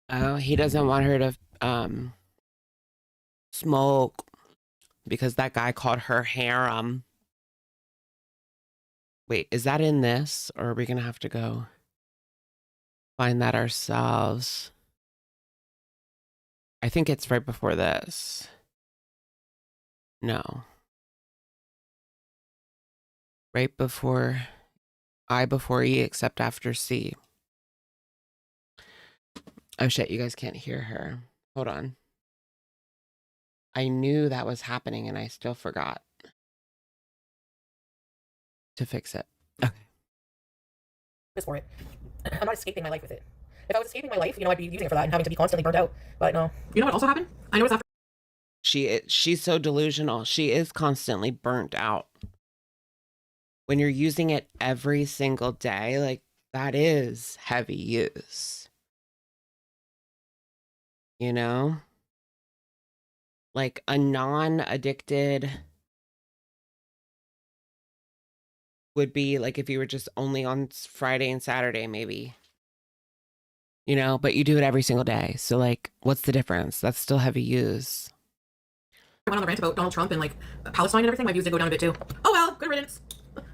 Oh, he doesn't want her to smoke because that guy called her haram. Wait, is that in this, or are we gonna have to go find that ourselves? I think it's right before this. No. Right before I before E except after C. Oh shit, you guys can't hear her. Hold on. I knew that was happening and I still forgot to fix it. Okay. For it. I'm not escaping my life with it. If I was escaping my life, I'd be using it for that and having to be constantly burnt out. But no. You know what also happened? I know it's after. She's so delusional. She is constantly burnt out. When you're using it every single day, like that is heavy use. You know? Like a non-addicted would be like if you were just only on Friday and Saturday, maybe. But you do it every single day. So like, what's the difference? That's still heavy use. I went on the rant about Donald Trump and like Palestine and everything. My views did go down a bit too. Oh well, good riddance.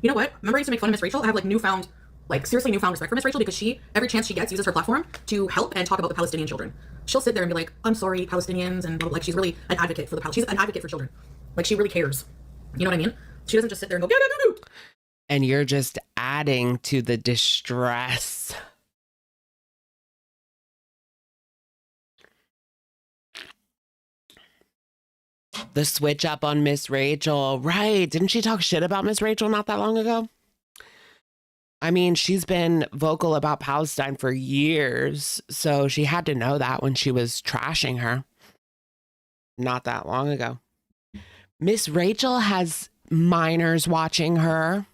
You know what? Remember I used to make fun of Miss Rachel? I have like newfound like seriously newfound respect for Miss Rachel because she, every chance she gets, uses her platform to help and talk about the Palestinian children. She'll sit there and be like, I'm sorry, Palestinians, and blah, blah. Like she's really an advocate for she's an advocate for children. Like she really cares. You know what I mean? She doesn't just sit there and go, yeah. And you're just adding to the distress. The switch up on Miss Rachel. Right. Didn't she talk shit about Miss Rachel not that long ago? I mean, she's been vocal about Palestine for years, so she had to know that when she was trashing her not that long ago. Miss Rachel has minors watching her.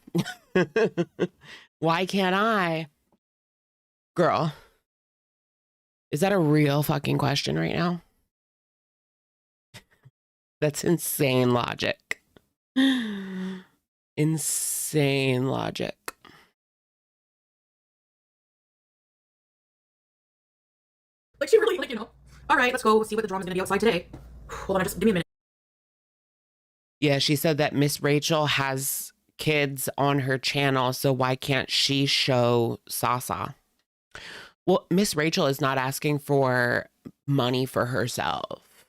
Why can't I? Girl, is that a real fucking question right now? That's insane logic. Insane logic. Like she really, like, you know, all right, let's go see what the drama's gonna be outside today. Hold on, just give me a minute. Yeah, she said that Miss Rachel has kids on her channel, so why can't she show Sasa? Well, Miss Rachel is not asking for money for herself.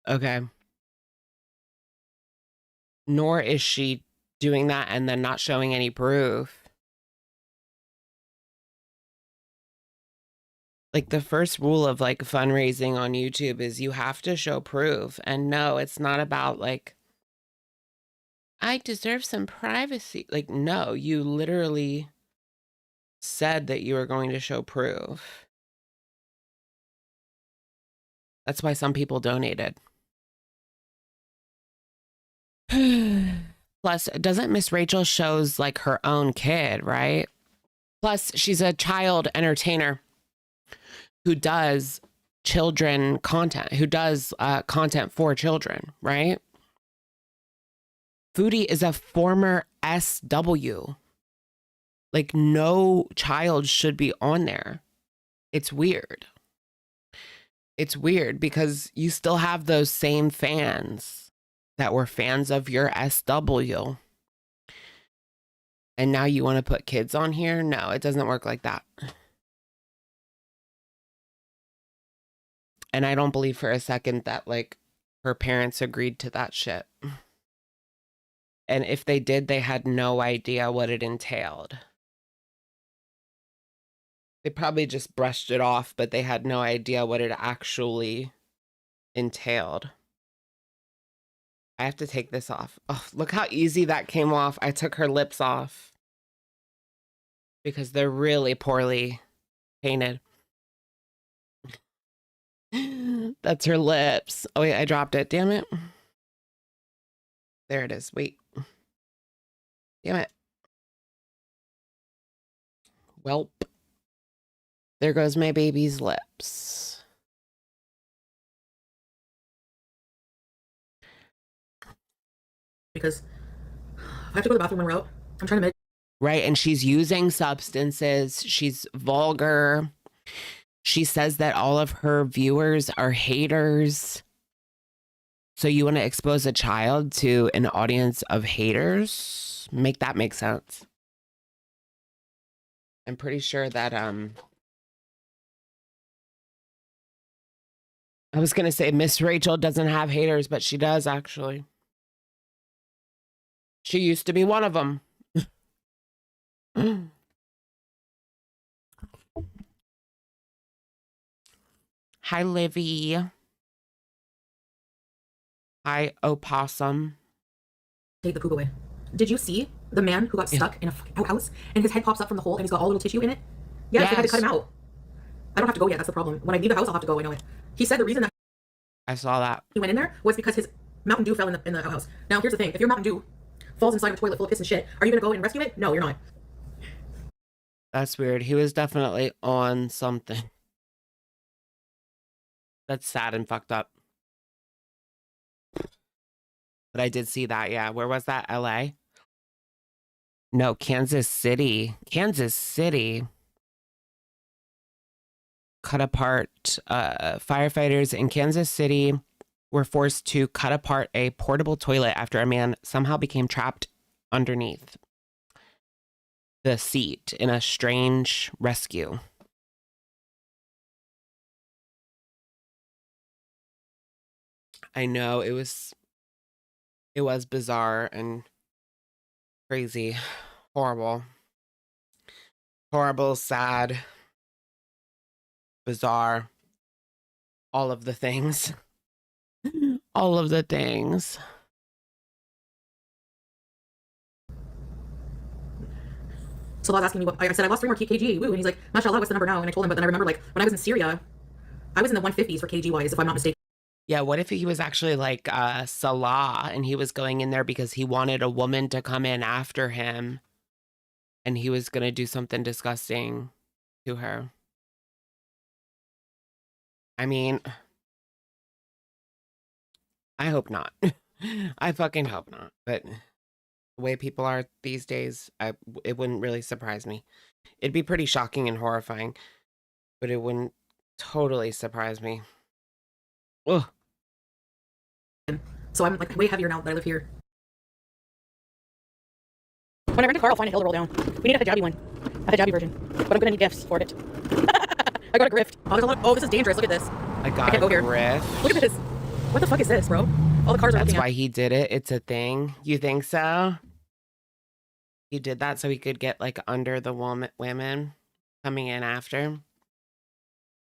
Okay. Nor is she doing that and then not showing any proof. Like the first rule of like fundraising on YouTube is you have to show proof. And no, it's not about like, I deserve some privacy. Like, no, you literally said that you were going to show proof. That's why some people donated. Plus, doesn't Miss Rachel shows like her own kid, right? Plus, she's a child entertainer who does children content, who does content for children, right? Foodie is a former SW. Like, no child should be on there. It's weird. It's weird because you still have those same fans that were fans of your SW. And now you want to put kids on here? No, it doesn't work like that. And I don't believe for a second that like her parents agreed to that shit. And if they did, they had no idea what it entailed. They probably just brushed it off, but they had no idea what it actually entailed. I have to take this off. Oh, look how easy that came off. I took her lips off because they're really poorly painted. That's her lips. Oh wait, I dropped it. Damn it. There it is. Wait. Damn it. Welp. There goes my baby's lips. Because I have to go to the bathroom when we're out. I'm trying to make. Right, and she's using substances. She's vulgar. She says that all of her viewers are haters. So you want to expose a child to an audience of haters? Make that make sense. I'm pretty sure that I was going to say Miss Rachel doesn't have haters, but she does actually. She used to be one of them. Hi, Livy. Hi, Opossum. Take the poop away. Did you see the man who got stuck in a fucking outhouse and his head pops up from the hole and he's got all little tissue in it? Yes, they had to cut him out. I don't have to go yet. That's the problem. When I leave the house, I'll have to go. I know it. He said the reason that I saw that he went in there was because his Mountain Dew fell in the outhouse. Now, here's the thing. If your Mountain Dew falls inside of a toilet full of piss and shit, are you going to go and rescue it? No, you're not. That's weird. He was definitely on something. That's sad and fucked up. But I did see that, yeah. Where was that? LA? No, Kansas City. Kansas City. Cut apart. Firefighters in Kansas City were forced to cut apart a portable toilet after a man somehow became trapped underneath. the seat in a strange rescue. I know it was bizarre and crazy, horrible, sad, bizarre, all of the things. All of the things. So I was asking me what I said. I lost 3 more kg. Woo! And he's like, "Mashallah, what's the number now?" And I told him, but then I remember like when I was in Syria, I was in the 150s for kg wise, if I'm not mistaken. Yeah, what if he was actually like Salah and he was going in there because he wanted a woman to come in after him and he was going to do something disgusting to her? I mean, I hope not. I fucking hope not. But the way people are these days, it wouldn't really surprise me. It'd be pretty shocking and horrifying, but it wouldn't totally surprise me. Ugh. So I'm like way heavier now that I live here. When I rent a car, I'll find a hill to roll down. We need a hijabi one, a hijabi version, but I'm gonna need gifts for it. I got a grift. Oh, there's a lot of, oh, this is dangerous. Look at this. I can't go here. Grift. Look at this. What the fuck is this, bro? All the cars are looking at. That's why he did it. It's a thing. You think so? He did that so he could get like under the women coming in after.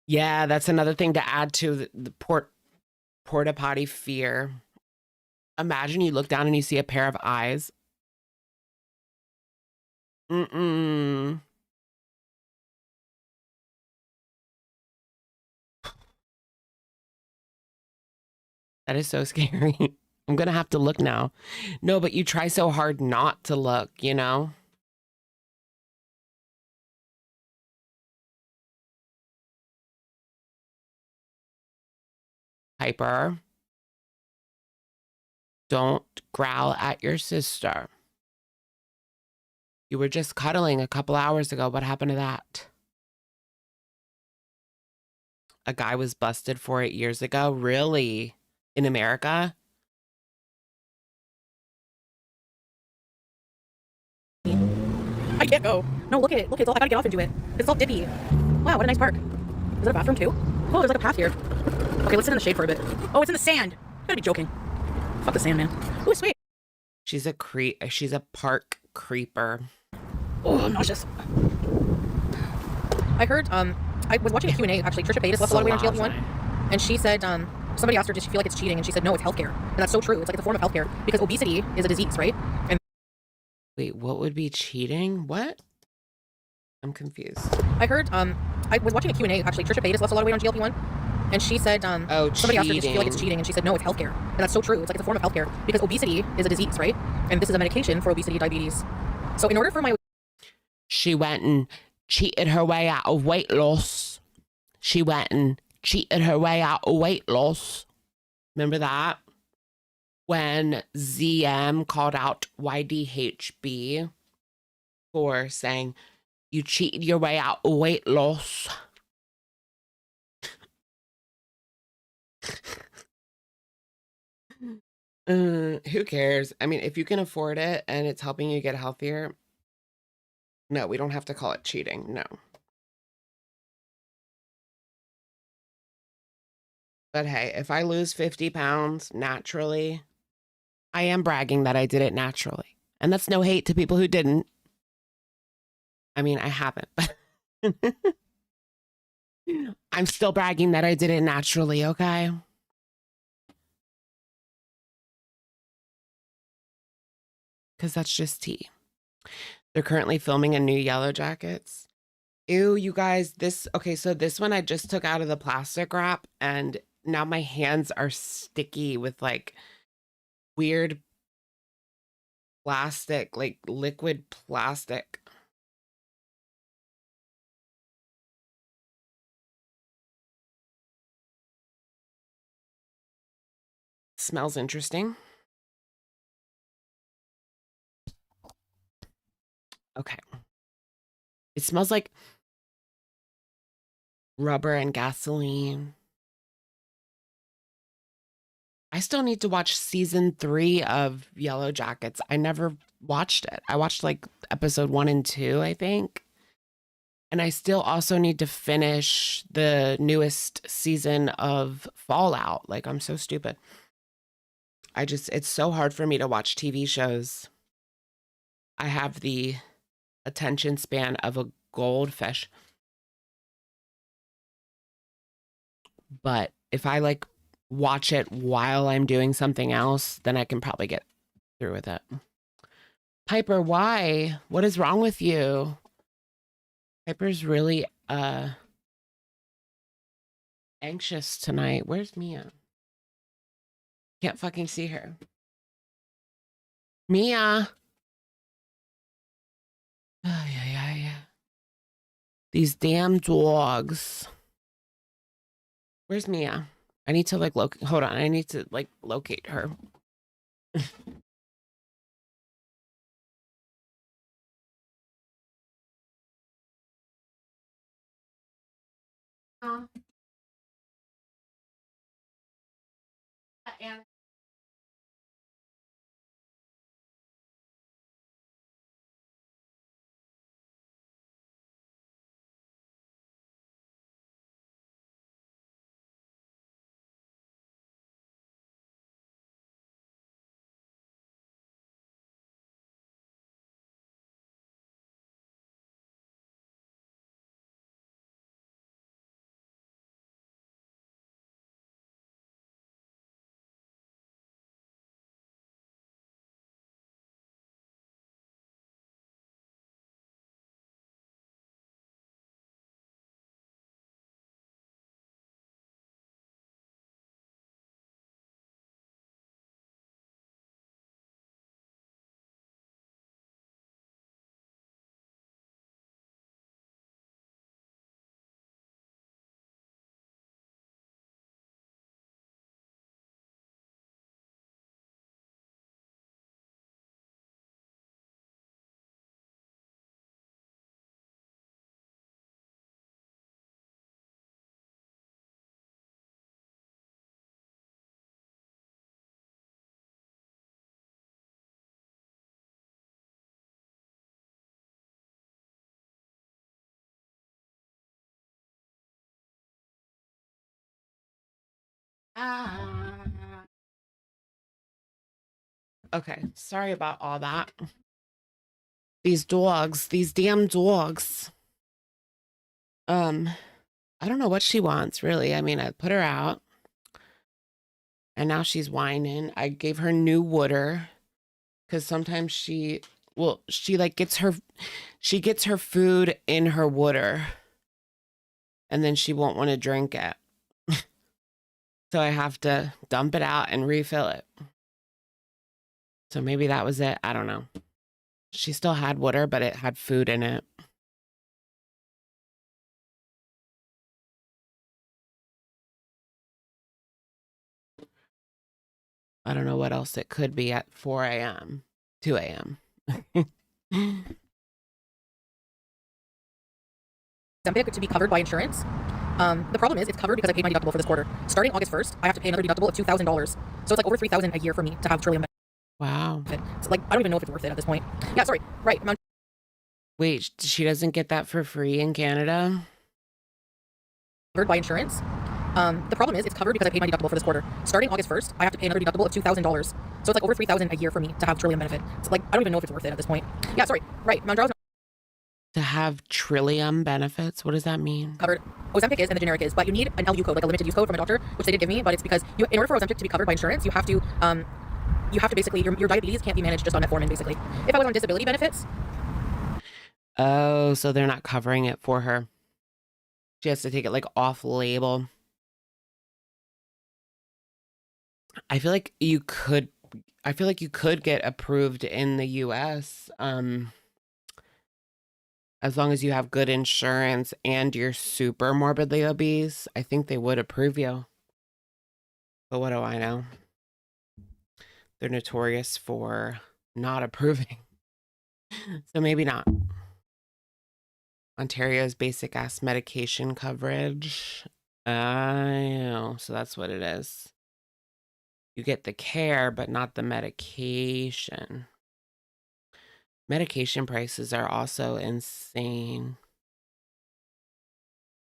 Yeah, that's another thing to add to the porta potty fear. Imagine you look down and you see a pair of eyes. Mm-mm. That is so scary. I'm gonna have to look now. No, but you try so hard not to look, you know? Piper, don't growl at your sister. You were just cuddling a couple hours ago. What happened to that? A guy was busted for it years ago? Really? In America? I can't go. No, look at it. Look, it's all, I gotta get off and do it. It's all dippy. Wow, what a nice park. Is it a bathroom too? Oh, there's like a path here. Okay, let's sit in the shade for a bit. Oh, it's in the sand. You gotta be joking. Fuck the sand, man. Oh, sweet. She's a park creeper. Oh, I'm nauseous. I heard, I was watching a Q&A, actually. Trisha Paytas lost a lot of weight on GLP-1. And she said, somebody asked her, did she feel like it's cheating? And she said, no, it's healthcare. And that's so true. It's like it's a form of healthcare. Because obesity is a disease, right? And wait, what would be cheating? What? I'm confused. I heard, I was watching a Q&A, actually. Trisha Paytas lost a lot of weight on GLP-1. And she said, somebody asked her, did she feel like it's cheating? And she said, no, it's healthcare. And that's so true. It's like it's a form of healthcare. Because obesity is a disease, right? And this is a medication for obesity, diabetes. So in order for my... She went and cheated her way out of weight loss. She went and cheated her way out of weight loss. Remember that? When ZM called out YDHB for saying, you cheated your way out of weight loss. Who cares? I mean, if you can afford it and it's helping you get healthier, no, we don't have to call it cheating. No. But hey, if I lose 50 pounds naturally, I am bragging that I did it naturally. And that's no hate to people who didn't. I mean, I haven't, but I'm still bragging that I did it naturally, okay? Because that's just tea. They're currently filming a new Yellow Jackets. Ew, you guys, so this one I just took out of the plastic wrap and now my hands are sticky with like weird plastic, like liquid plastic. Smells interesting. Okay. It smells like rubber and gasoline. I still need to watch season 3 of Yellow Jackets. I never watched it. I watched like episode 1 and 2, I think. And I still also need to finish the newest season of Fallout. Like, I'm so stupid. It's so hard for me to watch TV shows. I have the attention span of a goldfish. But if I like watch it while I'm doing something else, then I can probably get through with it. Piper, why? What is wrong with you? Piper's really anxious tonight. Where's Mia? Can't fucking see her. Mia. Oh, yeah. These damn dogs. Where's Mia? I need to like hold on. I need to like locate her. Okay, sorry about all that. These dogs, these damn dogs. I don't know what she wants, really. I mean, I put her out and now she's whining. I gave her new water because sometimes she like gets her food in her water and then she won't want to drink it. So I have to dump it out and refill it. So maybe that was it. I don't know. She still had water, but it had food in it. I don't know what else it could be at 4 a.m., 2 a.m. Ozempic to be covered by insurance. The problem is it's covered because I paid my deductible for this quarter. Starting August 1st, I have to pay another deductible of $2,000. So it's like over $3,000 a year for me to have Trillium. Wow. It's like, I don't even know if it's worth it at this point. Yeah, sorry. Right. Wait, she doesn't get that for free in Canada? Covered by insurance. The problem is it's covered because I paid my deductible for this quarter. Starting August 1st, I have to pay another deductible of $2,000. So it's like over $3,000 a year for me to have Trillium benefit. It's like, I don't even know if it's worth it at this point. Yeah, sorry. Right. Mounjaro To have Trillium benefits? What does that mean? covered. Ozempic is and the generic is, but you need an LU code, like a limited use code from a doctor, which they did give me, but it's because in order for Ozempic to be covered by insurance, you have to basically, your diabetes can't be managed just on metformin, basically. If I was on disability benefits. Oh, so they're not covering it for her. She has to take it like off label. I feel like you could get approved in the US as long as you have good insurance and you're super morbidly obese. I think they would approve you. But what do I know? They're notorious for not approving. So maybe not. Ontario's basic ass medication coverage. I know. So that's what it is. You get the care, but not the medication. Medication prices are also insane.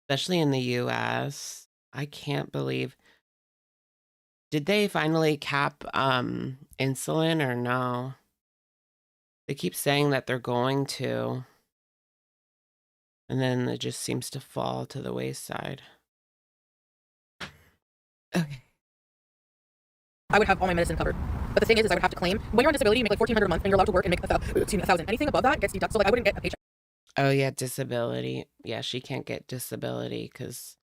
Especially in the US. I can't believe. Did they finally cap insulin or no? They keep saying that they're going to. And then it just seems to fall to the wayside. Okay. I would have all my medicine covered. But the thing is I would have to claim, when you're on disability, you make like $1,400 a month, and you're allowed to work and make $1,000. Anything above that gets deducted. So like I wouldn't get a paycheck. Oh yeah, disability. Yeah, she can't get disability because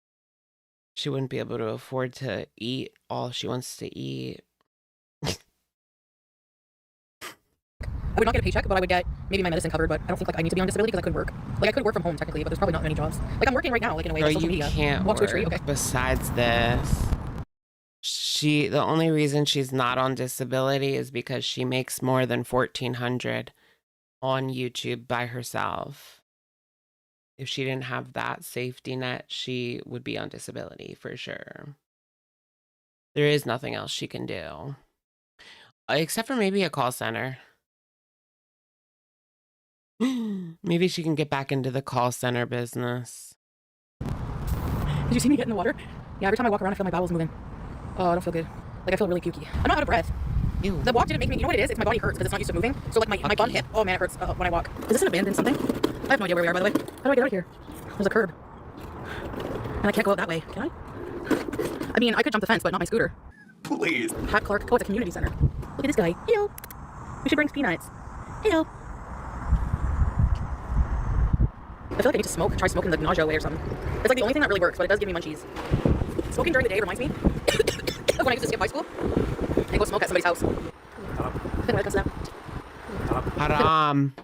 she wouldn't be able to afford to eat all she wants to eat. I would not get a paycheck, but I would get maybe my medicine covered. But I don't think like I need to be on disability because I could work. Like I could work from home technically, but there's probably not many jobs. Like I'm working right now, like in a way, Girl, like social you media. can't Walk to a tree, work okay. besides this. The only reason she's not on disability is because she makes more than $1,400 on YouTube by herself. If she didn't have that safety net, she would be on disability for sure. There is nothing else she can do. Except for maybe a call center. Maybe she can get back into the call center business. Did you see me get in the water? Yeah, every time I walk around, I feel my bowels moving. Oh, I don't feel good. Like I feel really pukey. I'm not out of breath. Ew. The walk didn't make me, you know what it is? It's my body hurts because it's not used to moving. So like my bum hip, oh man, it hurts when I walk. Is this an abandoned something? I have no idea where we are, by the way. How do I get out of here? There's a curb. And I can't go out that way, can I? I mean, I could jump the fence, but not my scooter. Please. Pat Clark. Oh, it's a community center. Look at this guy. Hello. We should bring peanuts. Hello. I feel like I need to try smoking the nausea away or something. It's like the only thing that really works, but it does give me munchies. Smoking during the day reminds me of when I used to skip high school and go smoke at somebody's house. Haram.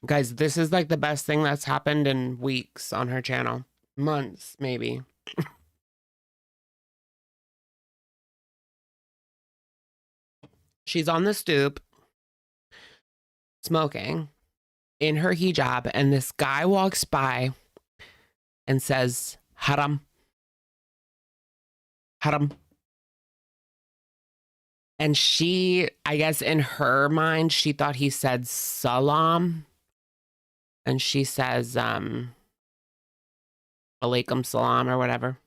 Guys, this is like the best thing that's happened in weeks on her channel. Months, maybe. She's on the stoop, smoking in her hijab, and this guy walks by and says, haram. Haram. And she, I guess in her mind, she thought he said salam. And she says, alaikum salam or whatever.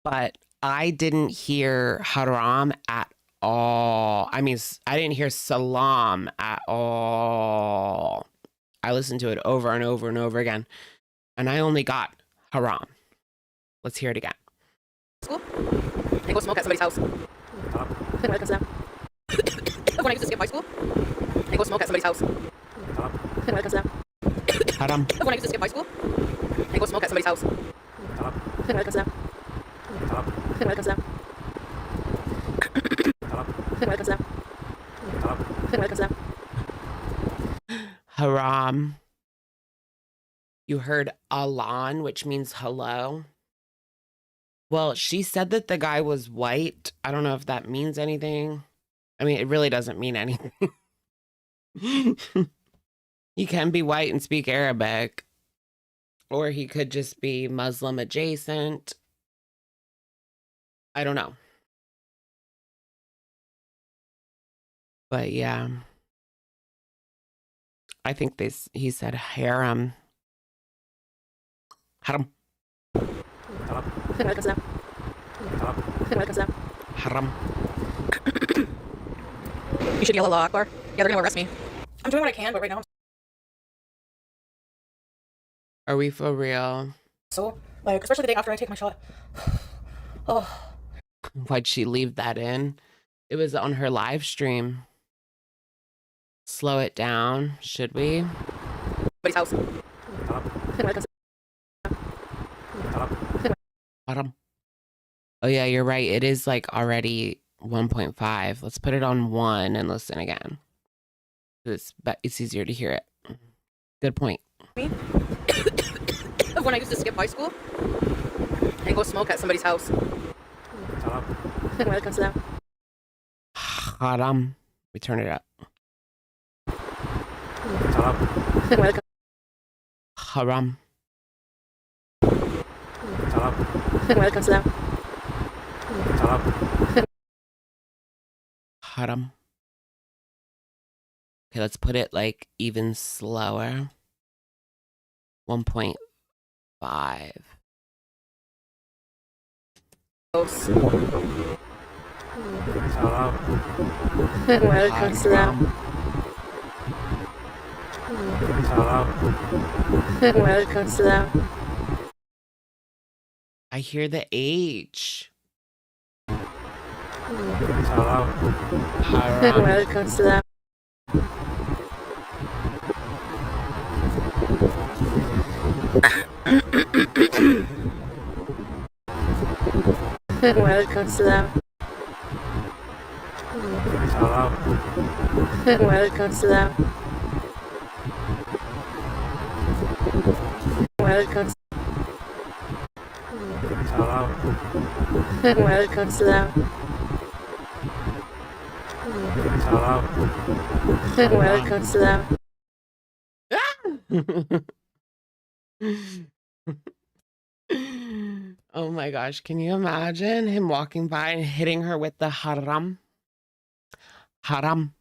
But I didn't hear haram at all. I mean, I didn't hear salam at all. I listened to it over and over and over again. And I only got haram. Let's hear it again. School? And go smoke at somebody's house. When I used to skip high school and go smoke at somebody's house. Haram. When I used to skip high school and go smoke at somebody's house. Haram. You heard Alan, which means hello. Well, she said that the guy was white. I don't know if that means anything. I mean, it really doesn't mean anything. He can be white and speak Arabic. Or he could just be Muslim adjacent. I don't know. But yeah. I think he said haram. Haram. Haram. You should yell Allah Akbar. Yeah, they're gonna arrest me. I'm doing what I can, but right now I'm Are we for real? so, like, especially the day after I take my shot. Oh. Why'd she leave that in? It was on her live stream. Slow it down, should we? Somebody's house. Bottom. Oh yeah, you're right. It is like already 1.5. Let's put it on 1 and listen again. It's easier to hear it. Good point. Me? When I used to skip high school and go smoke at somebody's house. Haram. We turn it up. Haram. When it comes to that. Haram. Okay, let's put it like even slower. 1.5. When it comes to that. When it comes to that. I hear the H. When it comes to that. When it comes to that. When it comes to that. When it comes. When it comes to that. When it comes to that. Oh my gosh, can you imagine him walking by and hitting her with the haram? Haram.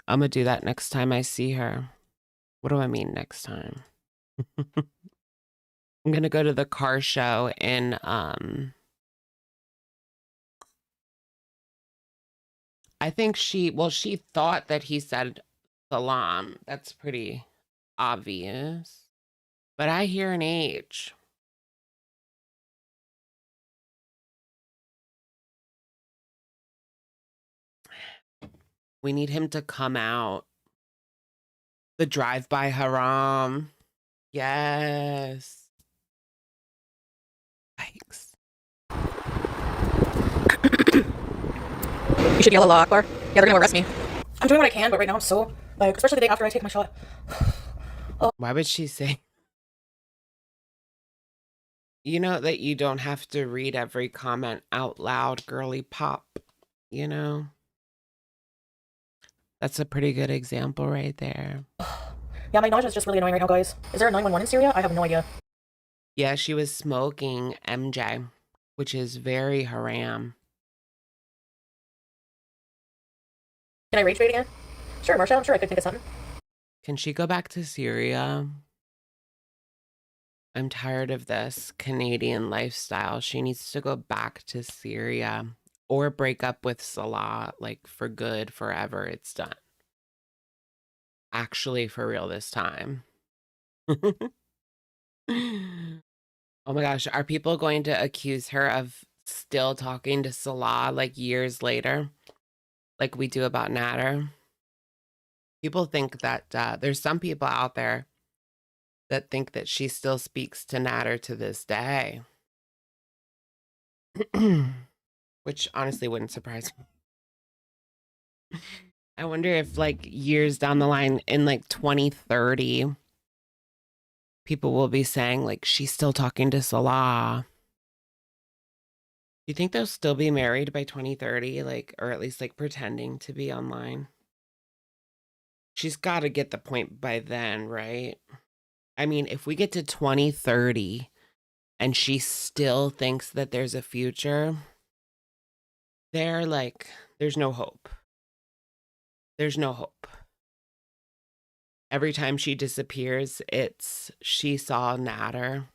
I'm gonna do that next time I see her. What do I mean next time? I'm gonna go to the car show in I think she thought that he said salam. That's pretty obvious. But I hear an H. We need him to come out. The drive-by haram. Yes. Yikes. You should yell Allah Akbar. Yeah, they're gonna arrest me. I'm doing what I can, but right now I'm so, like, especially the day after I take my shot. Why would she say? You know that you don't have to read every comment out loud, girly pop, you know? That's a pretty good example right there. Yeah, my nausea is just really annoying right now, guys. Is there a 911 in Syria? I have no idea. Yeah, she was smoking MJ, which is very haram. Can I rage bait again? Sure, Marsha, I'm sure I could think of something. Can she go back to Syria? I'm tired of this Canadian lifestyle. She needs to go back to Syria or break up with Salah, like for good, forever. It's done. Actually, for real this time. Oh my gosh, are people going to accuse her of still talking to Salah like years later? Like we do about Nader? People think that there's some people out there that think that she still speaks to Nader to this day. Which honestly wouldn't surprise me. I wonder if like years down the line in like 2030, people will be saying like she's still talking to Salah. Do you think they'll still be married by 2030? Like, or at least like pretending to be online? She's got to get the point by then, right? I mean, if we get to 2030 and she still thinks that there's a future, there's no hope. There's no hope. Every time she disappears, it's she saw Nader.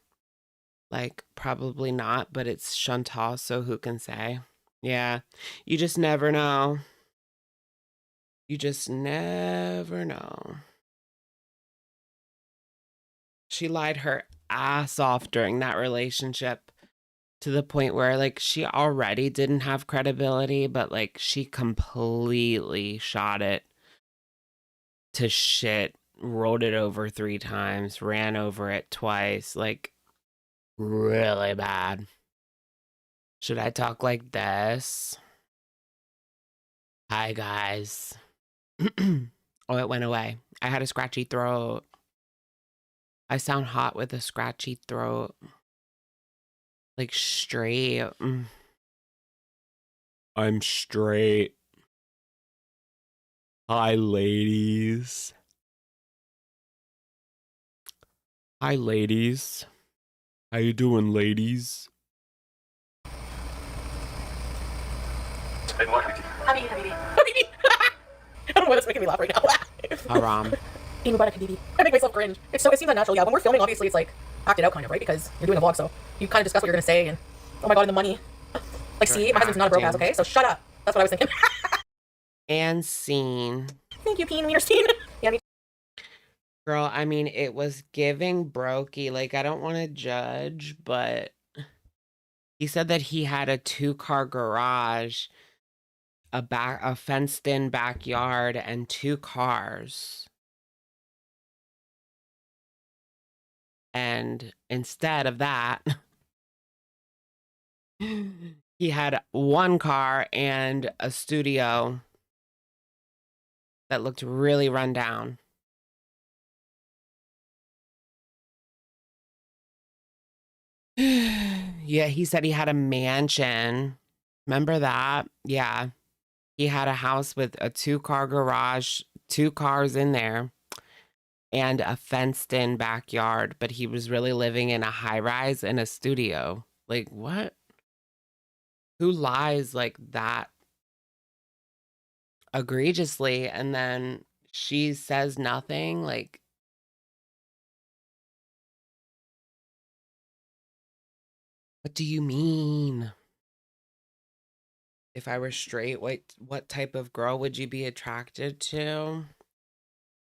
Like, probably not, but it's Chantal, so who can say? Yeah, you just never know. You just never know. She lied her ass off during that relationship to the point where, like, she already didn't have credibility, but, like, she completely shot it to shit, rolled it over 3 times, ran over it twice, like, really bad. Should I talk like this? Hi, guys. Oh, it went away. I had a scratchy throat. I sound hot with a scratchy throat. Like straight. I'm straight. Hi, ladies. Hi, ladies. How you doing, ladies? Habibi. Habibi. I don't know why that's making me laugh right now. Haram. I make myself cringe. It seems unnatural. Yeah, when we're filming, obviously it's like acted out kind of, right? Because you're doing a vlog, so you kind of discuss what you're gonna say and oh my god, and the money. Like, see, my husband's not a broke ass, okay? So shut up. That's what I was thinking. And scene. Thank you, Peen Wienerstein. Yeah, me. Girl, I mean, it was giving brokey. Like, I don't want to judge, but he said that he had a 2-car garage, a fenced-in backyard, and 2 cars. And instead of that, he had 1 car and a studio that looked really run down. Yeah, he said he had a mansion. Remember that? Yeah. He had a house with a 2-car garage, 2 cars in there, and a fenced-in backyard, but he was really living in a high-rise in a studio. Like, what? Who lies like that egregiously and then she says nothing? Like, what do you mean? If I were straight, what type of girl would you be attracted to?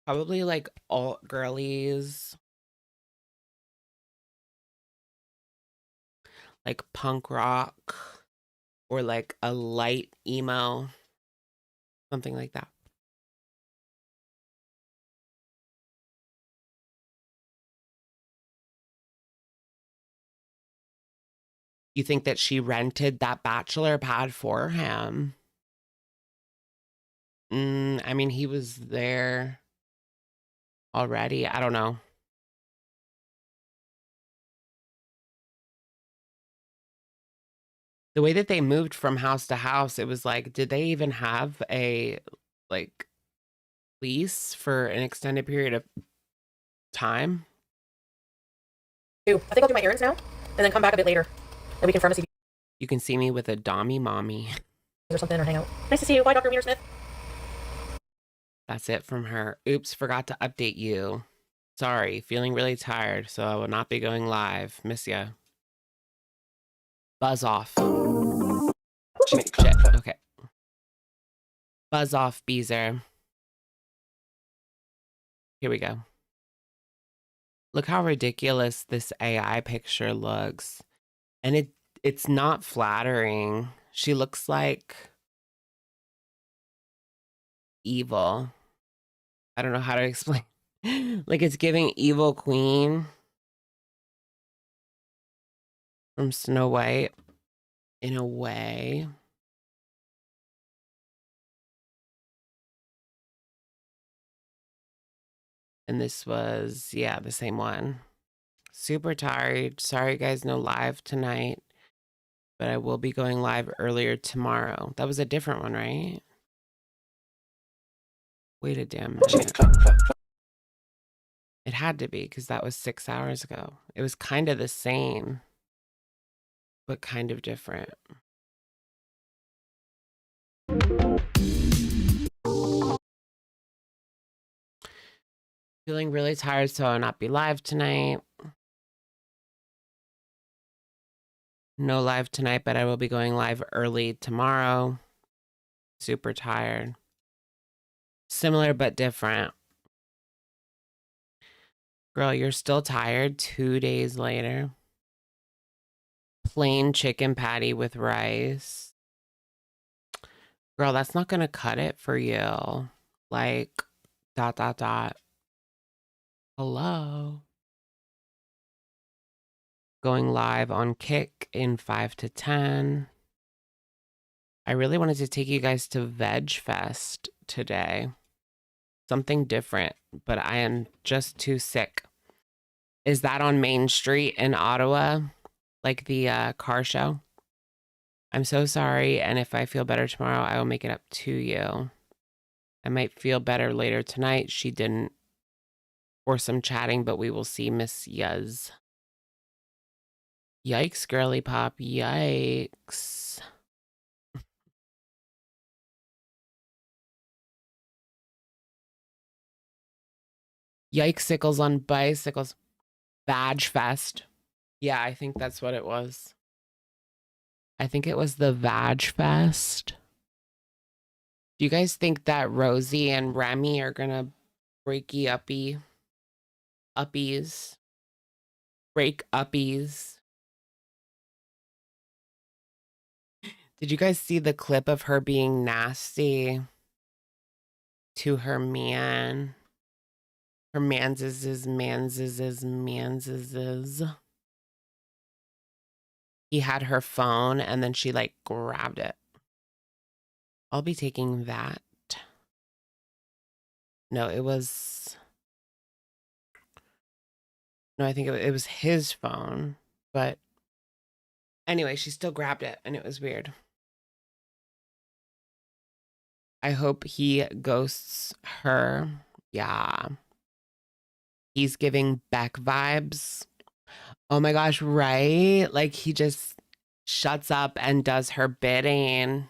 Probably like alt girlies, like punk rock, or like a light emo, something like that. You think that she rented that bachelor pad for him? I mean, he was there already. I don't know. The way that they moved from house to house, it was like, did they even have a like lease for an extended period of time? I think I'll do my errands now and then come back a bit later. And we can pharmacy You can see me with a dommy mommy. or something or hang out. Nice to see you. Bye, Dr. Wienersmith. That's it from her. Oops, forgot to update you. Sorry, feeling really tired, so I will not be going live. Miss ya. Buzz off. Shit, okay. Buzz off, Beezer. Here we go. Look how ridiculous this AI picture looks. And it's not flattering. She looks like evil. I don't know how to explain. Like, it's giving evil queen from Snow White in a way. And this was, yeah, the same one. Super tired. Sorry, guys, no live tonight. But I will be going live earlier tomorrow. That was a different one, right? Wait a damn minute. It had to be, because that was 6 hours ago. It was kind of the same, but kind of different. Feeling really tired, so I'll not be live tonight. No live tonight, but I will be going live early tomorrow. Super tired. Similar but different. Girl, you're still tired 2 days later. Plain chicken patty with rice. Girl, that's not gonna cut it for you. Like, ... Hello. Going live on Kick in 5 to 10. I really wanted to take you guys to Veg Fest today. Something different, but I am just too sick. Is that on Main Street in Ottawa? Like the car show? I'm so sorry, and if I feel better tomorrow, I will make it up to you. I might feel better later tonight. She didn't. Or some chatting, but we will see, Miss Yuz. Yikes, girly pop. Yikes. Yikesicles on bicycles. Vag Fest. Yeah, I think that's what it was. I think it was the Vag Fest. Do you guys think that Rosie and Remy are gonna breaky uppies? Break uppies? Did you guys see the clip of her being nasty to her man? Her manses. He had her phone and then she like grabbed it. I'll be taking that. No, it was. No, I think it was his phone. But anyway, she still grabbed it and it was weird. I hope he ghosts her. Yeah. He's giving Beck vibes. Oh my gosh, right? Like he just shuts up and does her bidding.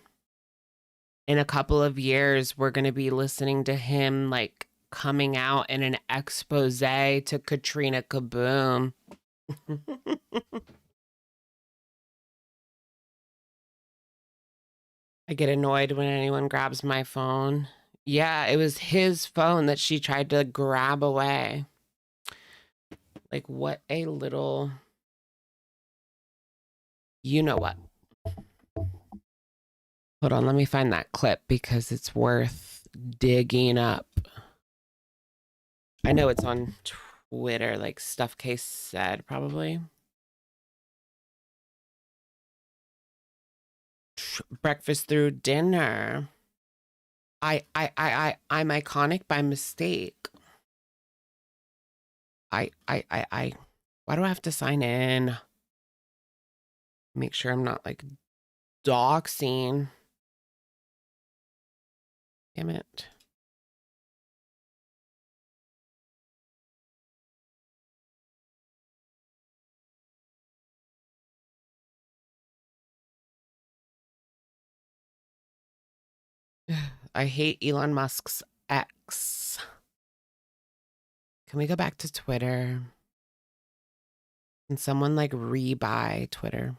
In a couple of years, we're going to be listening to him like coming out in an expose to Katrina Kaboom. I get annoyed when anyone grabs my phone. Yeah, it was his phone that she tried to grab away. Like, what a little... You know what? Hold on, let me find that clip because it's worth digging up. I know it's on Twitter, like Stuff Case said, probably. Breakfast through dinner. I'm iconic by mistake. Why do I have to sign in? Make sure I'm not like doxing. Damn it. I hate Elon Musk's X. Can we go back to Twitter? Can someone like rebuy Twitter?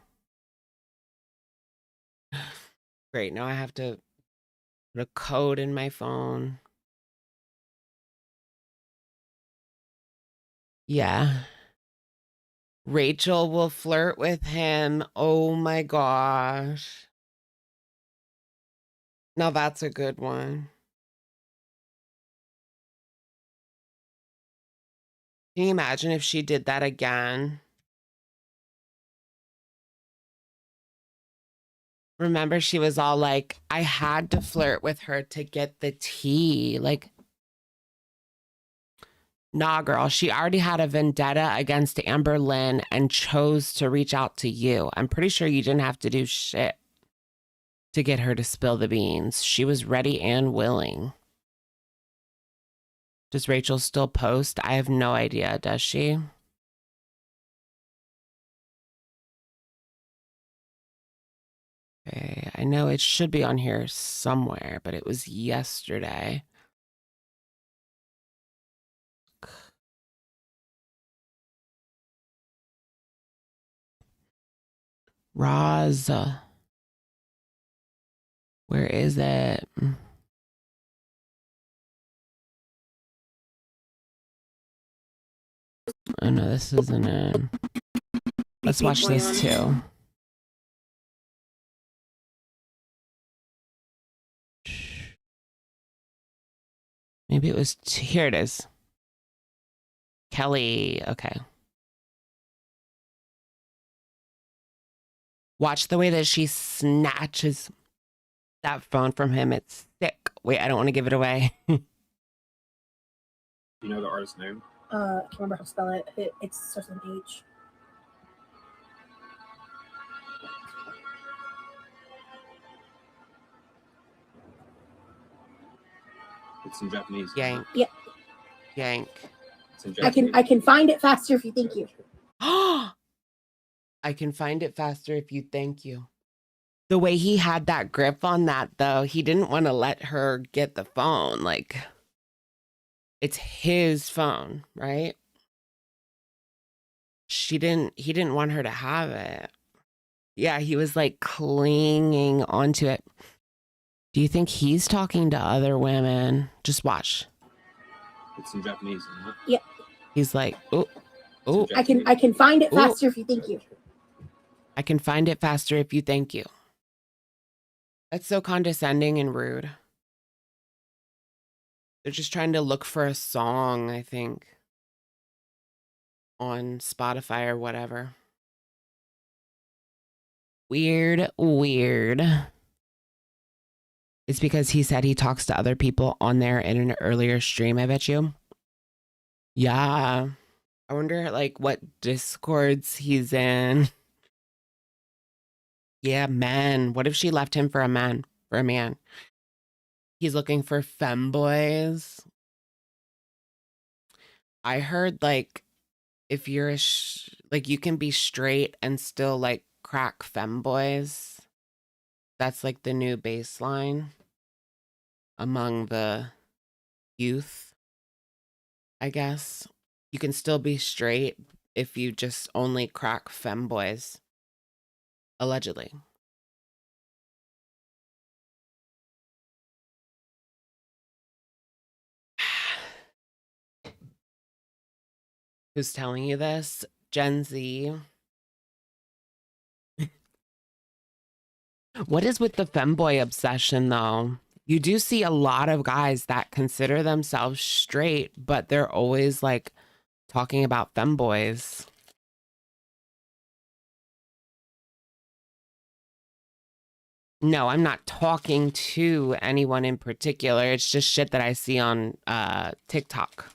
Great, now I have to put a code in my phone. Yeah. Rachel will flirt with him. Oh my gosh. Now that's a good one. Can you imagine if she did that again? Remember, she was all like, I had to flirt with her to get the tea. Like, nah, girl, she already had a vendetta against Amberlynn and chose to reach out to you. I'm pretty sure you didn't have to do shit to get her to spill the beans. She was ready and willing. Does Rachel still post? I have no idea. Does she? Okay, I know it should be on here somewhere, but it was yesterday. Roz. Where is it? Oh no, this isn't it. Let's watch this too. Maybe it was, here it is. Kelly, okay. Watch the way that she snatches that phone from him. It's sick. Wait, I don't want to give it away. You know the artist's name? I can't remember how to spell it. It starts with an H. It's in Japanese. Yank. Yeah. Yank. It's in Japanese. I can find it faster if you think you. I can find it faster if you thank you. The way he had that grip on that, though, he didn't want to let her get the phone. Like, it's his phone, right? He didn't want her to have it. Yeah, he was like clinging onto it. Do you think he's talking to other women? Just watch. It's in Japanese, isn't it? Yeah. He's like, oh, oh. I can find it Ooh. faster if you thank you. I can find it faster if you thank you. That's so condescending and rude. They're just trying to look for a song, I think, on Spotify or whatever. Weird. It's because he said he talks to other people on there in an earlier stream, I bet you. Yeah. I wonder, like, what Discords he's in. Yeah, men. What if she left him for a man? He's looking for femboys. I heard, like, if you're like, you can be straight and still, like, crack femboys. That's, like, the new baseline among the youth, I guess. You can still be straight if you just only crack femboys. Allegedly. Who's telling you this? Gen Z. What is with the femboy obsession, though? You do see a lot of guys that consider themselves straight, but they're always like talking about femboys. No, I'm not talking to anyone in particular. It's just shit that I see on TikTok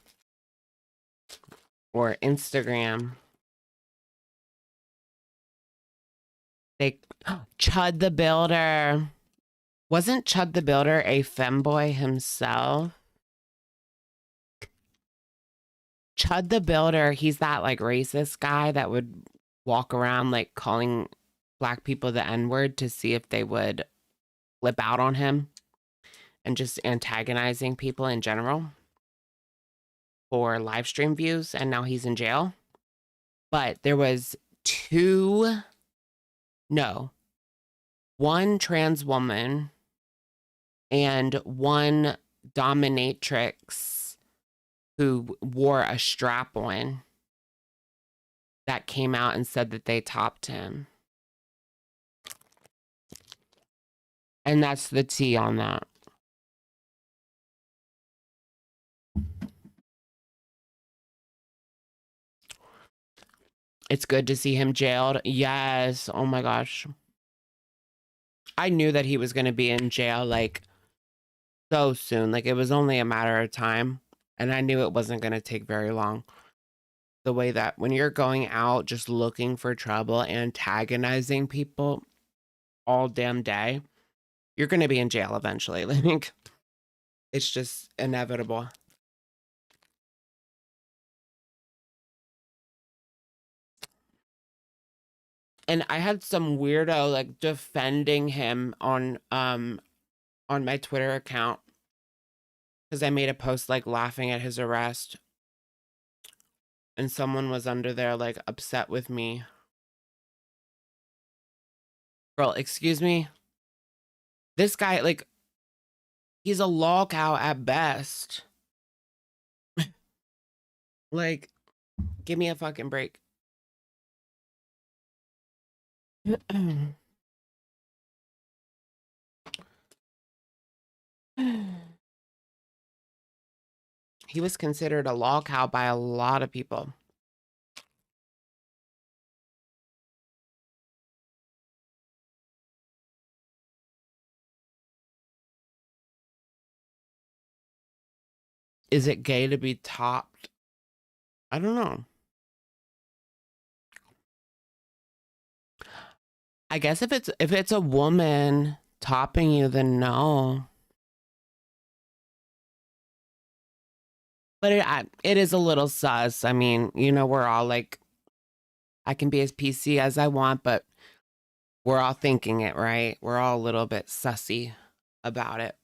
or Instagram. They Chud the Builder. Wasn't Chud the Builder a femboy himself? Chud the Builder, he's that like racist guy that would walk around like calling black people the N-word to see if they would flip out on him and just antagonizing people in general for live stream views, and now he's in jail. But there was one trans woman and one dominatrix who wore a strap on that came out and said that they topped him. And that's the tea on that. It's good to see him jailed. Yes. Oh my gosh. I knew that he was going to be in jail like so soon. Like it was only a matter of time. And I knew it wasn't going to take very long. The way that when you're going out just looking for trouble, antagonizing people all damn day, you're going to be in jail eventually. Like it's just inevitable. And I had some weirdo like defending him on my Twitter account because I made a post like laughing at his arrest. And someone was under there like upset with me. Girl, excuse me. This guy, like, he's a lol cow at best. Like, give me a fucking break. He was considered a lol cow by a lot of people. Is it gay to be topped? I don't know. I guess if it's a woman topping you, then no. But it is a little sus. I mean, you know, we're all like I can be as PC as I want, but we're all thinking it, right? We're all a little bit sussy about it.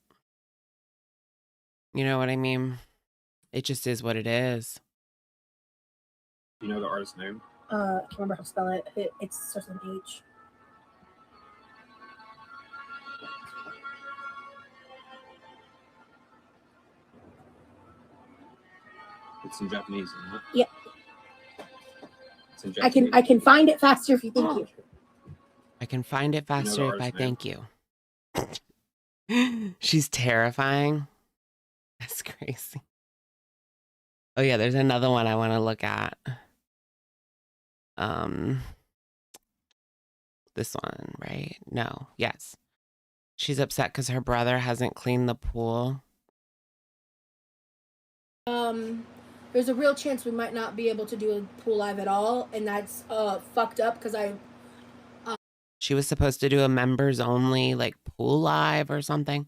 You know what I mean? It just is what it is. You know the artist's name? I can't remember how to spell it. It starts with an H. It's in Japanese, isn't it? Yep. It's in Japanese. I can find it faster if you thank you. I can find it faster if I artist's thank you. She's terrifying. That's crazy. Oh yeah, there's another one I want to look at. This one, right? No, yes. She's upset because her brother hasn't cleaned the pool. There's a real chance we might not be able to do a pool live at all, and that's fucked up because She was supposed to do a members only like pool live or something.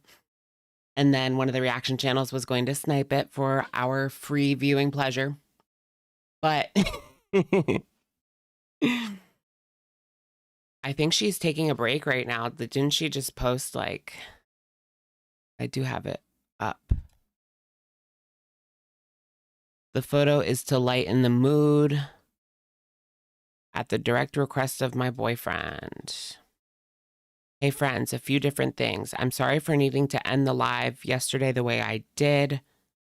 And then one of the reaction channels was going to snipe it for our free viewing pleasure. But I think she's taking a break right now. Didn't she just post like, I do have it up. The photo is to lighten the mood at the direct request of my boyfriend. Hey friends, a few different things. I'm sorry for needing to end the live yesterday the way I did.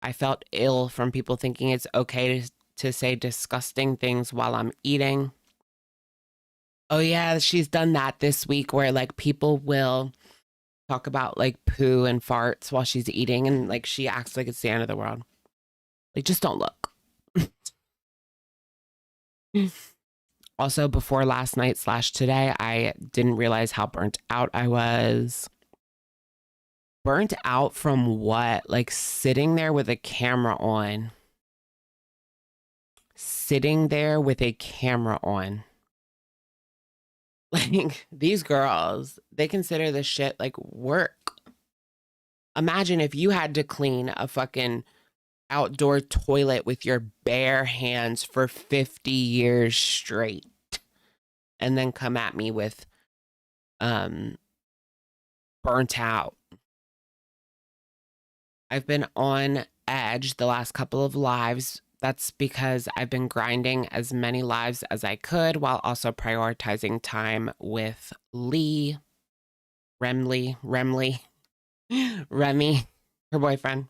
I felt ill from people thinking it's okay to say disgusting things while I'm eating. Oh yeah, she's done that this week where like people will talk about like poo and farts while she's eating and like she acts like it's the end of the world. Like, just don't look. Also, before last night / today, I didn't realize how burnt out I was. Burnt out from what? Like sitting there with a camera on. Sitting there with a camera on. Like, these girls, they consider this shit like work. Imagine if you had to clean a fucking outdoor toilet with your bare hands for 50 years straight and then come at me with burnt out. I've been on edge the last couple of lives. That's because I've been grinding as many lives as I could while also prioritizing time with Remy, her boyfriend.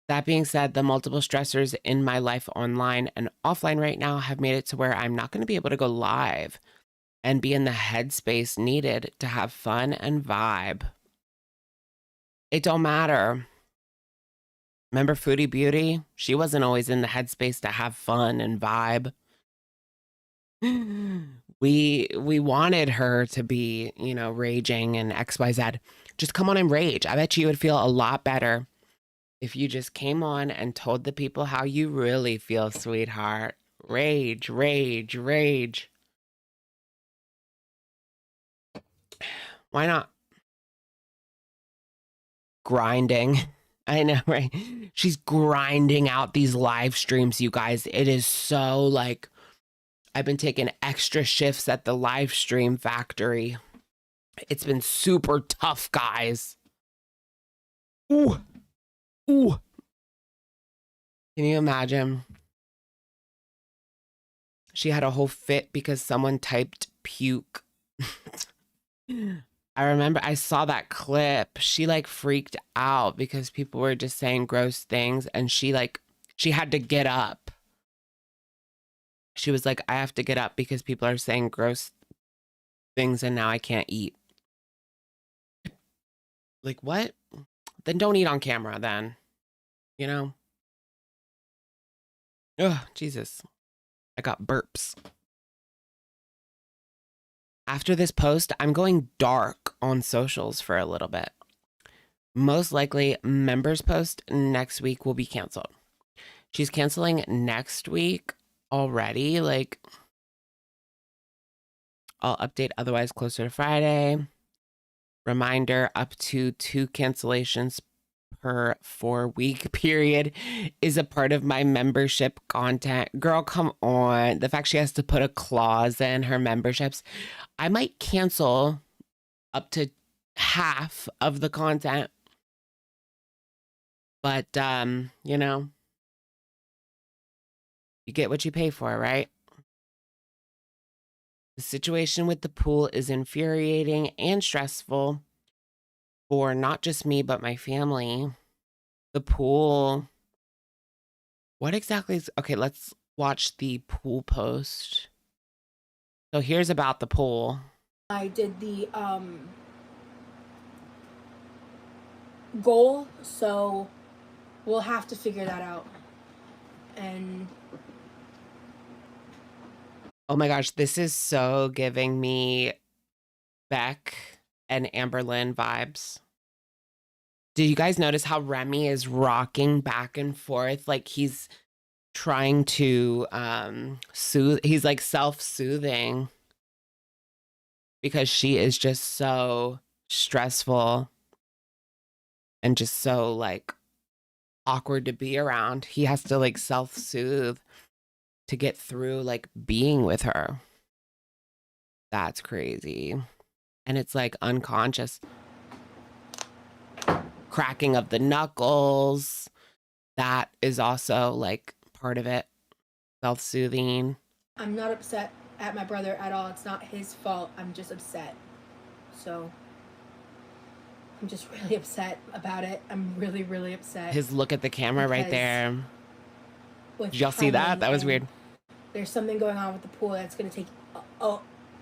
That being said, the multiple stressors in my life online and offline right now have made it to where I'm not going to be able to go live and be in the headspace needed to have fun and vibe. It don't matter. Remember Foodie Beauty? She wasn't always in the headspace to have fun and vibe. We wanted her to be, you know, raging and XYZ. Just come on and rage. I bet you would feel a lot better if you just came on and told the people how you really feel, sweetheart. Rage, rage, rage. Why not? Grinding. I know, right? She's grinding out these live streams, you guys. It is so like, I've been taking extra shifts at the live stream factory. It's been super tough, guys. Ooh. Ooh. Can you imagine? She had a whole fit because someone typed puke. I remember I saw that clip. She like freaked out because people were just saying gross things and she had to get up. She was like, I have to get up because people are saying gross things and now I can't eat. Like, what? Then don't eat on camera then. You know? Oh, Jesus. I got burps. After this post, I'm going dark on socials for a little bit. Most likely, members post next week will be canceled. She's canceling next week already. Like, I'll update otherwise closer to Friday. Reminder, up to 2 cancellations per 4-week period is a part of my membership content. Girl, come on. The fact she has to put a clause in her memberships, I might cancel up to half of the content. But, you know, you get what you pay for, right? The situation with the pool is infuriating and stressful for not just me, but my family. The pool. What exactly is, okay, let's watch the pool post. So here's about the pool. I did the goal, so we'll have to figure that out. And oh my gosh, this is so giving me Beck and amberlynn vibes. Did you guys notice how Remy is rocking back and forth? Like he's trying to soothe, he's like self-soothing because she is just so stressful and just so like awkward to be around. He has to like self-soothe to get through like being with her. That's crazy. And it's like unconscious. Cracking of the knuckles. That is also like part of it. Self-soothing. I'm not upset at my brother at all. It's not his fault. I'm just upset. So I'm just really upset about it. I'm really, really upset. His look at the camera right there. Did y'all see that? That was weird. There's something going on with the pool that's going to take,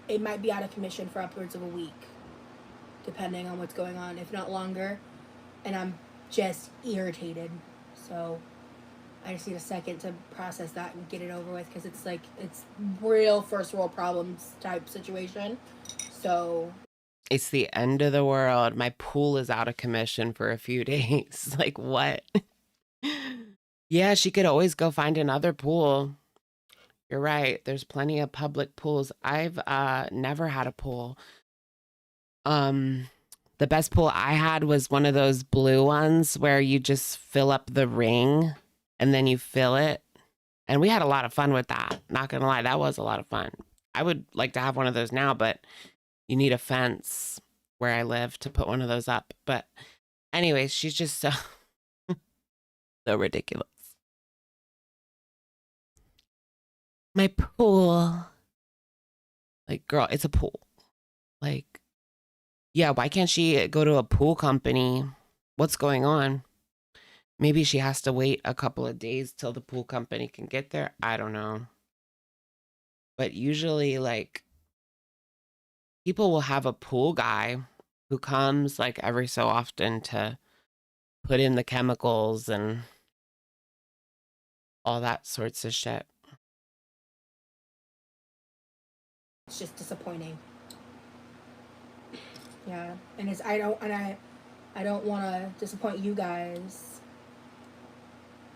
it might be out of commission for upwards of a week, depending on what's going on, if not longer. And I'm just irritated. So I just need a second to process that and get it over with, because it's like, it's real first world problems type situation. So it's the end of the world. My pool is out of commission for a few days. Like, what? Yeah, she could always go find another pool. You're right. There's plenty of public pools. I've never had a pool. The best pool I had was one of those blue ones where you just fill up the ring and then you fill it. And we had a lot of fun with that. Not gonna lie, that was a lot of fun. I would like to have one of those now, but you need a fence where I live to put one of those up. But anyways, she's just so, so ridiculous. My pool. Like, girl, it's a pool. Like, yeah, why can't she go to a pool company? What's going on? Maybe she has to wait a couple of days till the pool company can get there. I don't know. But usually, like, people will have a pool guy who comes, like, every so often to put in the chemicals and all that sorts of shit. it's just disappointing. Yeah, and I don't want to disappoint you guys.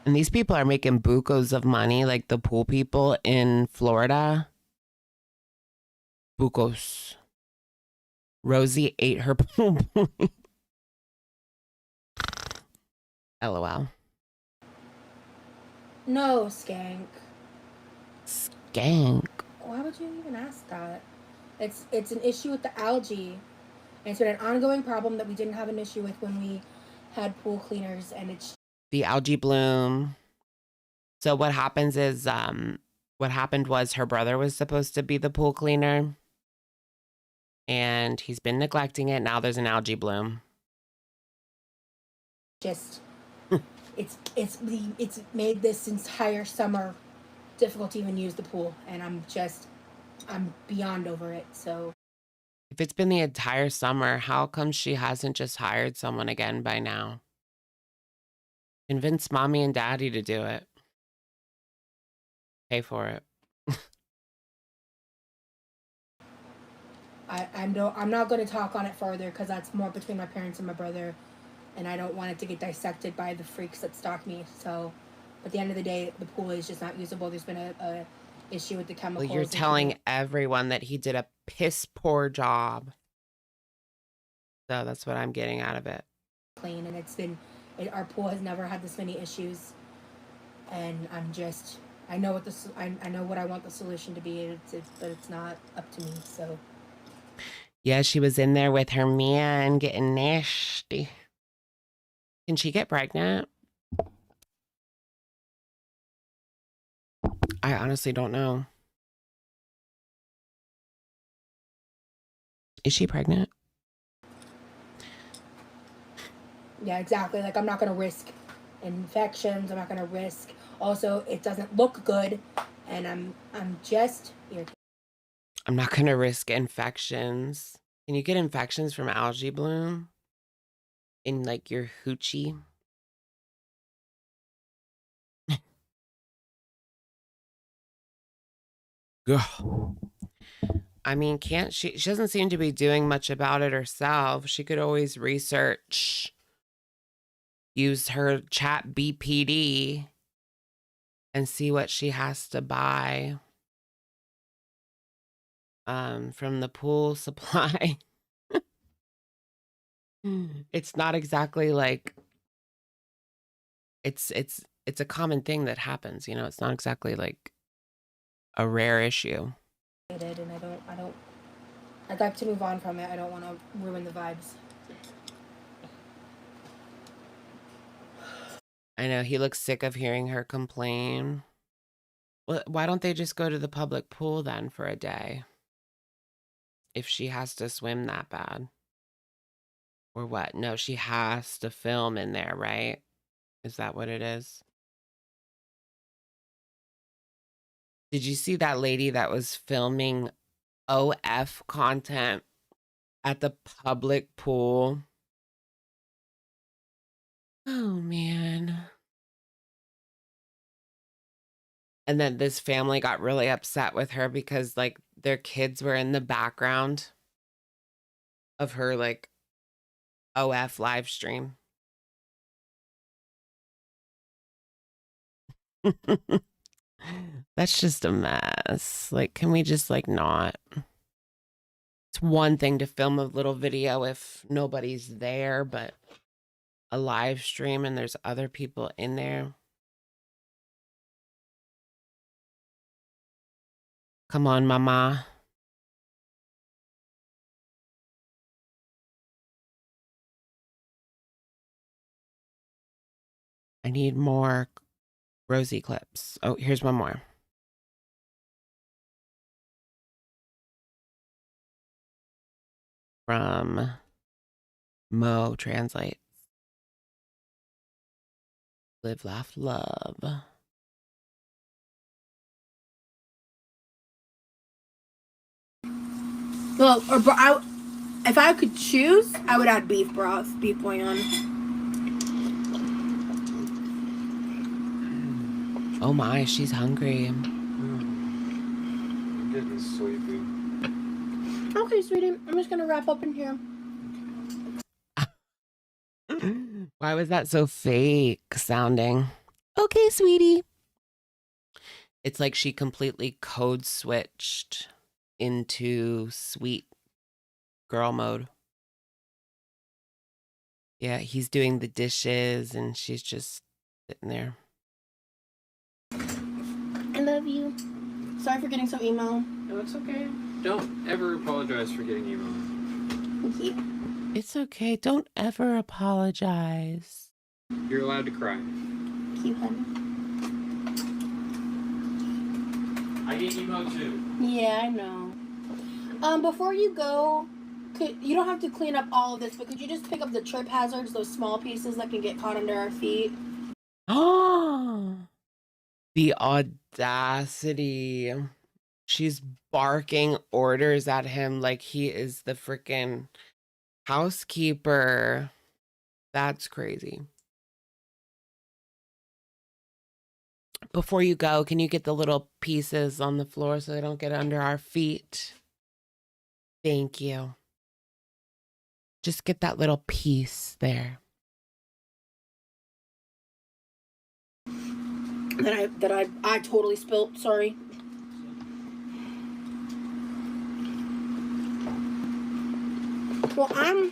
And these people are making bucos of money, like the pool people in Florida. Bucos. Rosie ate her pool. LOL. No, skank. Skank. Why would you even ask that? It's an issue with the algae. And it's been an ongoing problem that we didn't have an issue with when we had pool cleaners, and it's The algae bloom. So what happens is, what happened was her brother was supposed to be the pool cleaner, and he's been neglecting it. Now there's an algae bloom. just it's made this entire summer difficult to even use the pool, and I'm beyond over it. So If it's been the entire summer, how come she hasn't just hired someone again by now? Convince mommy and daddy to do it. Pay for it. I'm not going to talk on it further, because that's more between my parents and my brother, and I don't want it to get dissected by the freaks that stalk me. So at the end of the day, the pool is just not usable. There's been a issue with the chemicals. Well, you're telling everyone that he did a piss poor job. So that's what I'm getting out of it. Clean, and it's been Our pool has never had this many issues, and I know what I know what I want the solution to be, but it's not up to me. So Yeah, she was in there with her man getting nasty. Can she get pregnant? I honestly don't know. Is she pregnant? yeah, exactly. Like I'm not gonna risk infections. I'm not gonna risk. Also, it doesn't look good, and I'm just irritated. I'm not going to risk infections. Can you get infections from algae bloom in like your hoochie? Ugh. I mean, can't she? She doesn't seem to be doing much about it herself. She could always research, use her chat BPD and see what she has to buy from the pool supply. It's not exactly like it's a common thing that happens, you know. It's not exactly like a rare issue. And I don't. I'd like to move on from it. I don't want to ruin the vibes. I know he looks sick of hearing her complain. Well, why don't they just go to the public pool then for a day? If she has to swim that bad. Or what? No, she has to film in there, right? Is that what it is? Did you see that lady that was filming OF content at the public pool? Oh, man. And then this family got really upset with her because, like, their kids were in the background of her, like, OF live stream. That's just a mess. Like, can we just, like, not? It's one thing to film a little video if nobody's there, but a live stream and there's other people in there. Come on, mama. I need more Rosie clips. Oh, here's one more. From Mo Translates. Live, laugh, love. Well, if I could choose, I would add beef broth, beef bouillon. Oh my, she's hungry. I'm getting sleepy. Okay, sweetie. I'm just gonna wrap up in here. Why was that so fake sounding? Okay, sweetie. It's like she completely code switched into sweet girl mode. Yeah, he's doing the dishes and she's just sitting there. I love you. Sorry for getting so emo. No, it's okay. Don't ever apologize for getting emo. Thank you. It's okay. Don't ever apologize. You're allowed to cry. Thank you, honey. I get emo too. Yeah, I know. Before you go, you don't have to clean up all of this, but could you just pick up the trip hazards, those small pieces that can get caught under our feet? Oh, the audacity. She's barking orders at him like he is the freaking housekeeper. That's crazy. Before you go, can you get the little pieces on the floor so they don't get under our feet? Thank you. Just get that little piece there. That I totally spilt. Sorry. Well, I'm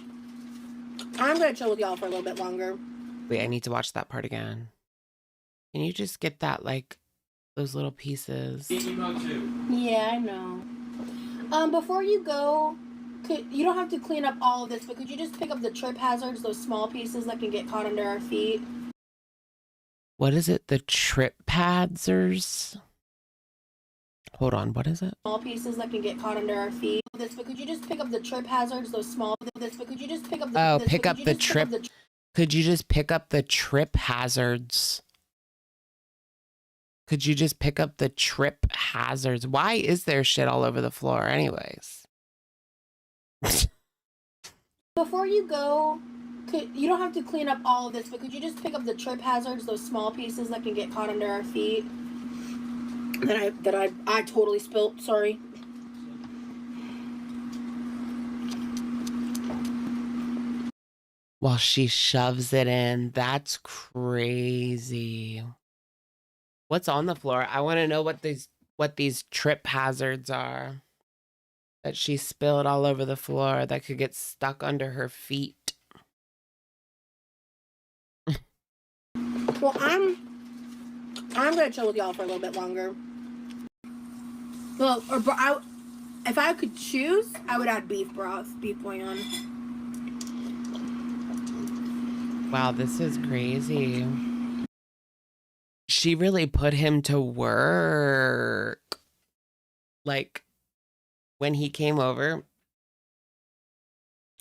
gonna chill with y'all for a little bit longer. Wait, I need to watch that part again. Can you just get that, like, those little pieces? Yeah, I know. Before you go, you don't have to clean up all of this, but could you just pick up the trip hazards, those small pieces that can get caught under our feet? What is it? The trip padsers? Hold on, what is it? Small pieces that can get caught under our feet. This, but could you just pick up the trip hazards, those small this, but could you just pick up the Oh, pick up the trip. Could you just pick up the trip hazards? Could you just pick up the trip hazards? Why is there shit all over the floor anyways? Before you go, you don't have to clean up all of this, but could you just pick up the trip hazards, those small pieces that can get caught under our feet? That I totally spilt, sorry. While she shoves it in. That's crazy. What's on the floor? I want to know what these trip hazards are that she spilled all over the floor that could get stuck under her feet. Well, I'm gonna chill with y'all for a little bit longer. Well, if I could choose, I would add beef broth, beef bouillon. Wow, this is crazy. She really put him to work. Like, when he came over,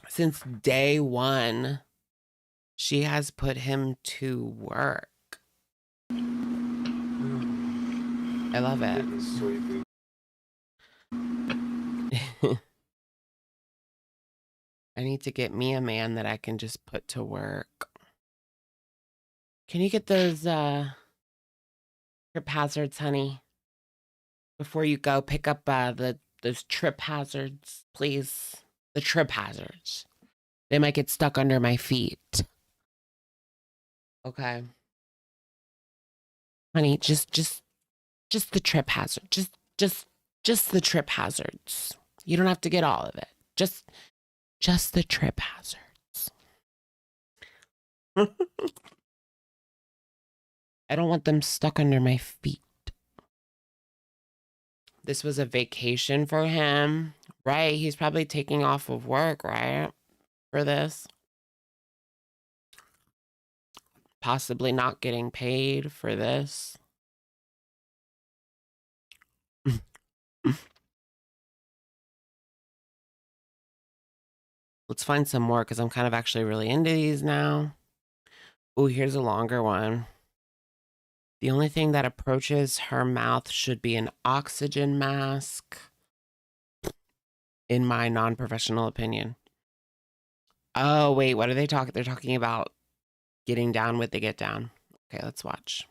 since day one, she has put him to work. I love it. I need to get me a man that I can just put to work. Can you get those trip hazards, honey? Before you go, pick up those trip hazards, please. The trip hazards. They might get stuck under my feet. Okay. Honey, just the trip hazard. Just the trip hazards. You don't have to get all of it. Just the trip hazards. I don't want them stuck under my feet. This was a vacation for him, right? He's probably taking off of work, right? For this. Possibly not getting paid for this. Let's find some more because I'm kind of actually really into these now. Oh, here's a longer one. The only thing that approaches her mouth should be an oxygen mask, in my non-professional opinion. Oh, wait, what are they talking? They're talking about getting down with the get down. Okay, let's watch.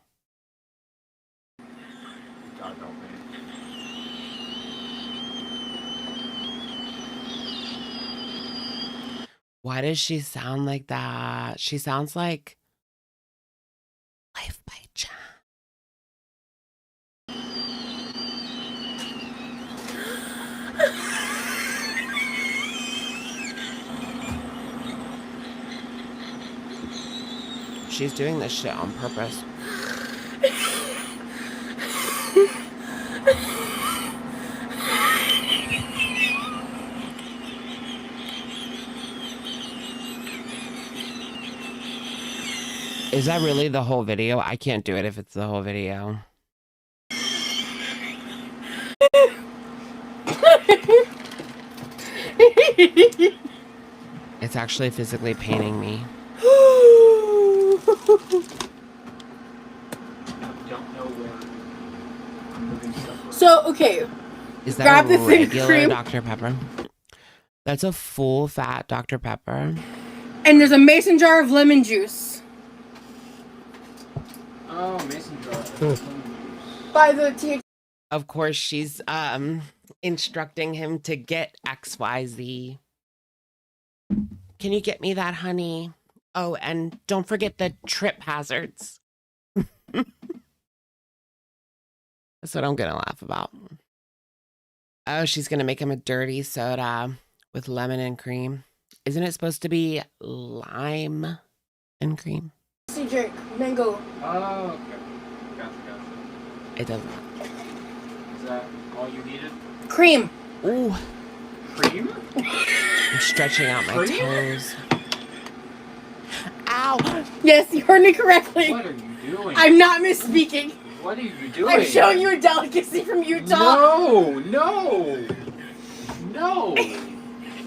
Why does she sound like that? She sounds like Life by Chance. She's doing this shit on purpose. Is that really the whole video? I can't do it if it's the whole video. It's actually physically paining me. So, okay. Is that Grab a the thing regular cream. Dr. Pepper? That's a full fat Dr. Pepper. And there's a mason jar of lemon juice. Oh, mason jar. By the TH. Of course, she's instructing him to get XYZ. Can you get me that, honey? Oh, and don't forget the trip hazards. That's what I'm gonna laugh about. Oh, she's gonna make him a dirty soda with lemon and cream. Isn't it supposed to be lime and cream? emergency drink. Mango. Oh, okay. Gotcha. It doesn't. Is that all you needed? Cream. Ooh. Cream? I'm stretching out my Cream? toes. Ow! Yes, you heard me correctly. What are you doing? I'm not misspeaking. What are you doing? I'm showing you a delicacy from Utah. No.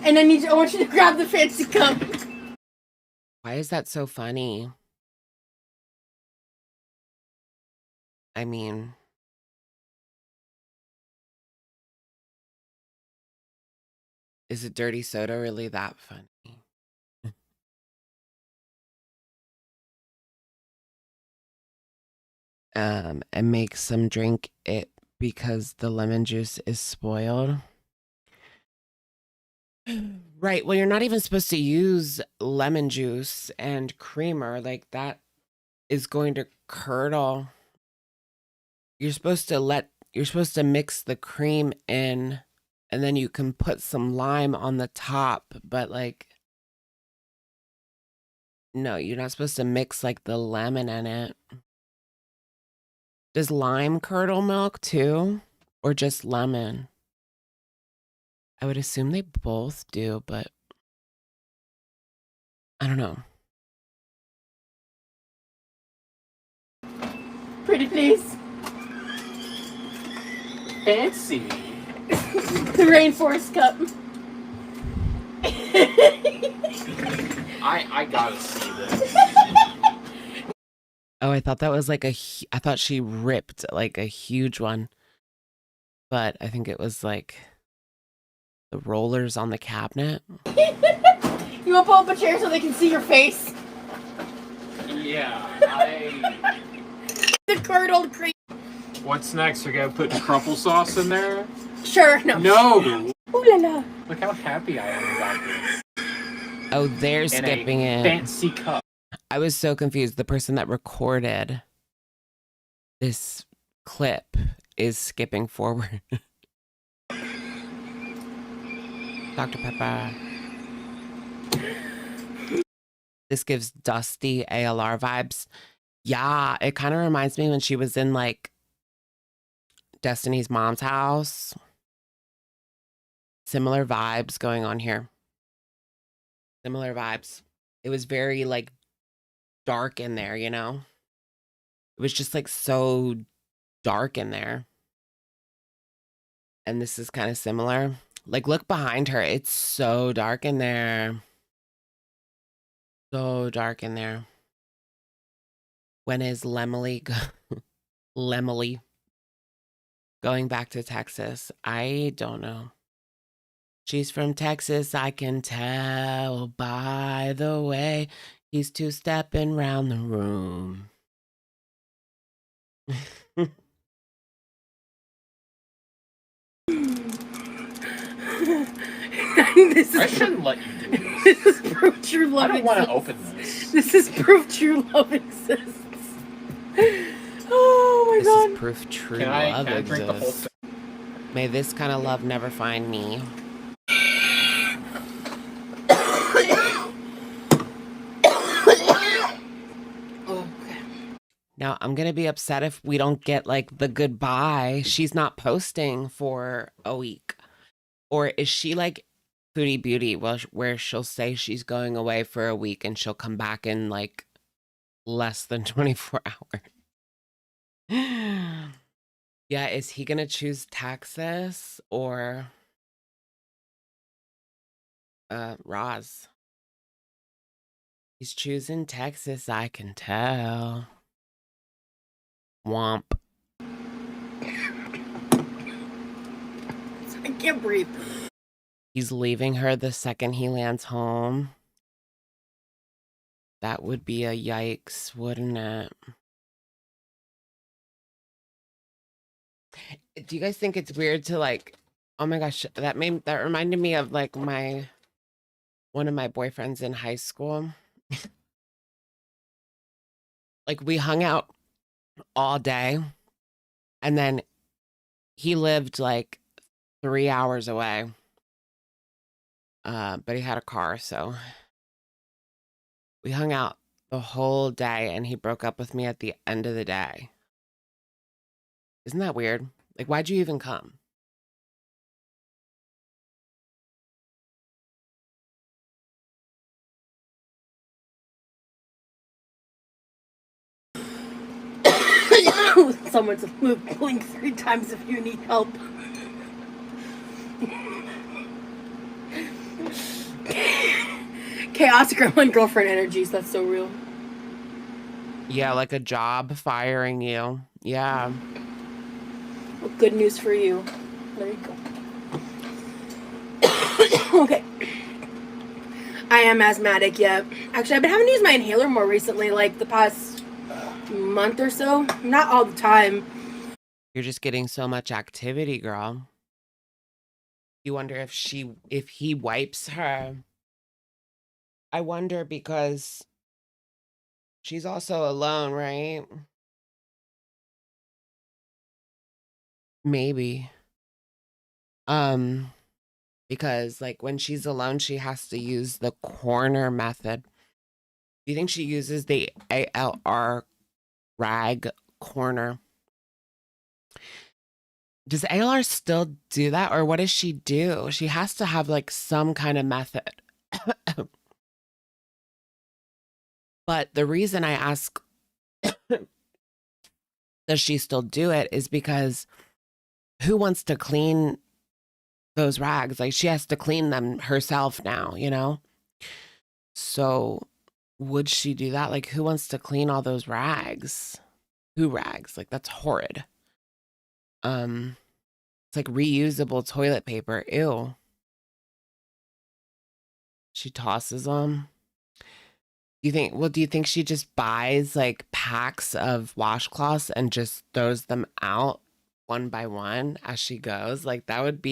And I want you to grab the fancy cup. Why is that so funny? I mean, is it dirty soda really that funny? And make some drink it because the lemon juice is spoiled. Right. Well, you're not even supposed to use lemon juice and creamer. Like that is going to curdle. You're supposed to mix the cream in and then you can put some lime on the top, but like no, you're not supposed to mix like the lemon in it. Does lime curdle milk too? Or just lemon? I would assume they both do, but I don't know. Pretty please. Fancy. The rainforest cup. I gotta see this. Oh, I thought that was like I thought she ripped like a huge one. But I think it was like the rollers on the cabinet. You want to pull up a chair so they can see your face? Yeah, The curdled cream. What's next? We're gonna put crumple sauce in there? Sure, no. No! Ooh la la. Look how happy I am about this. Oh, they're skipping it. Fancy cup. I was so confused. The person that recorded this clip is skipping forward. Dr. Pepper. This gives dusty ALR vibes. Yeah, it kind of reminds me when she was in like Destiny's mom's house. Similar vibes going on here. Similar vibes. It was very like dark in there, you know? It was just like so dark in there. And this is kind of similar. Like look behind her. It's so dark in there. So dark in there. When is Lemily going back to Texas? I don't know. She's from Texas, I can tell by the way he's two-stepping round the room. I shouldn't let you do this. This is proof true love I don't want to exists. open this. This is proof true love exists. Oh my god. This is proof true Can I love drink the whole exists. May this kind of love never find me. Now, I'm going to be upset if we don't get like the goodbye. She's not posting for a week. Or is she like Foodie Beauty where she'll say she's going away for a week and she'll come back in like less than 24 hours? Yeah, is he going to choose Texas or Roz? He's choosing Texas, I can tell. Womp. I can't breathe. He's leaving her the second he lands home. That would be a yikes, wouldn't it? Do you guys think it's weird to like, oh my gosh, that reminded me of like one of my boyfriends in high school. Like we hung out all day and then he lived like 3 hours away. But he had a car, so we hung out the whole day, and he broke up with me at the end of the day. Isn't that weird? Like, why'd you even come? Someone's blink 3 times if you need help. Chaotic gremlin girlfriend energies. That's so real. Yeah, like a job firing you. Yeah. Well, good news for you. There you go. Okay. I am asthmatic, yeah. Actually, I've been having to use my inhaler more recently, like the past month or so. Not all the time. You're just getting so much activity, girl. You wonder if he wipes her. I wonder because she's also alone, right? Maybe. Because like when she's alone, she has to use the corner method. Do you think she uses the ALR rag corner? Does ALR still do that, or what does she do? She has to have like some kind of method. But the reason I ask, does she still do it, is because who wants to clean those rags? Like, she has to clean them herself now, you know? So would she do that? Like, who wants to clean all those rags? Who rags? Like, that's horrid. It's like reusable toilet paper. Ew. She tosses them. Do you think she just buys like packs of washcloths and just throws them out one by one as she goes? Like that would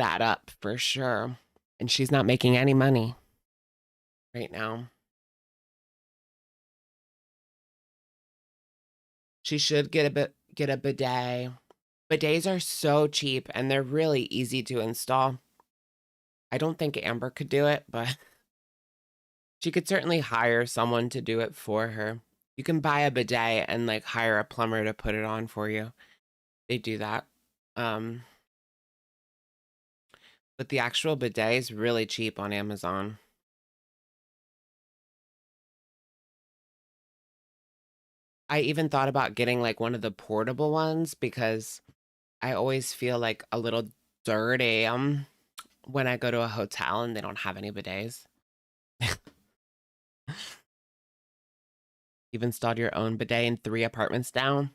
add up for sure. And she's not making any money right now. She should get a bidet. Bidets are so cheap and they're really easy to install. I don't think Amber could do it, but she could certainly hire someone to do it for her. You can buy a bidet and like hire a plumber to put it on for you. They do that. But the actual bidet is really cheap on Amazon. I even thought about getting like one of the portable ones because I always feel like a little dirty when I go to a hotel and they don't have any bidets. You've installed your own bidet in 3 apartments down.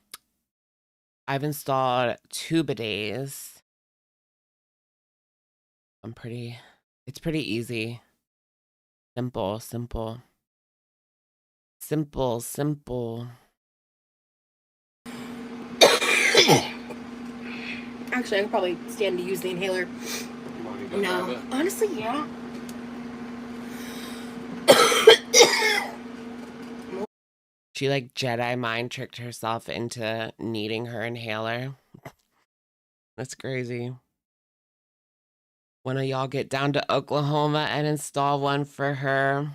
I've installed 2 bidets. It's pretty easy. Simple. Actually, I could probably stand to use the inhaler. No, honestly, yeah. She like Jedi mind tricked herself into needing her inhaler. That's crazy. One of y'all get down to Oklahoma and install one for her.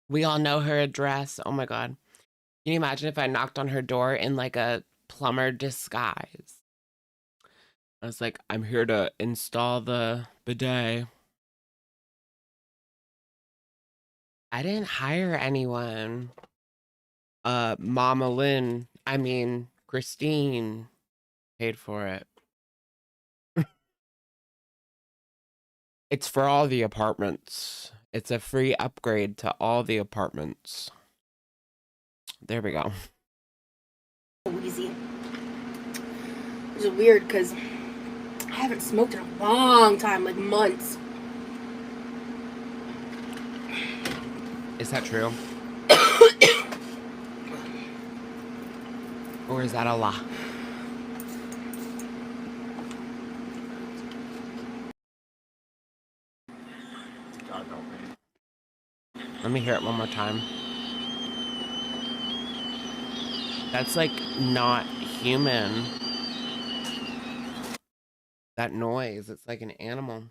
We all know her address. Oh my God. Can you imagine if I knocked on her door in like a plumber disguise? I was like, I'm here to install the bidet. I didn't hire anyone. Mama Lynn, Christine paid for it. It's for all the apartments. It's a free upgrade to all the apartments. There we go. Wheezy. Which is weird because I haven't smoked in a long time, like months. Is that true? Or is that a lie? Let me hear it one more time. That's like not human. That noise, it's like an animal.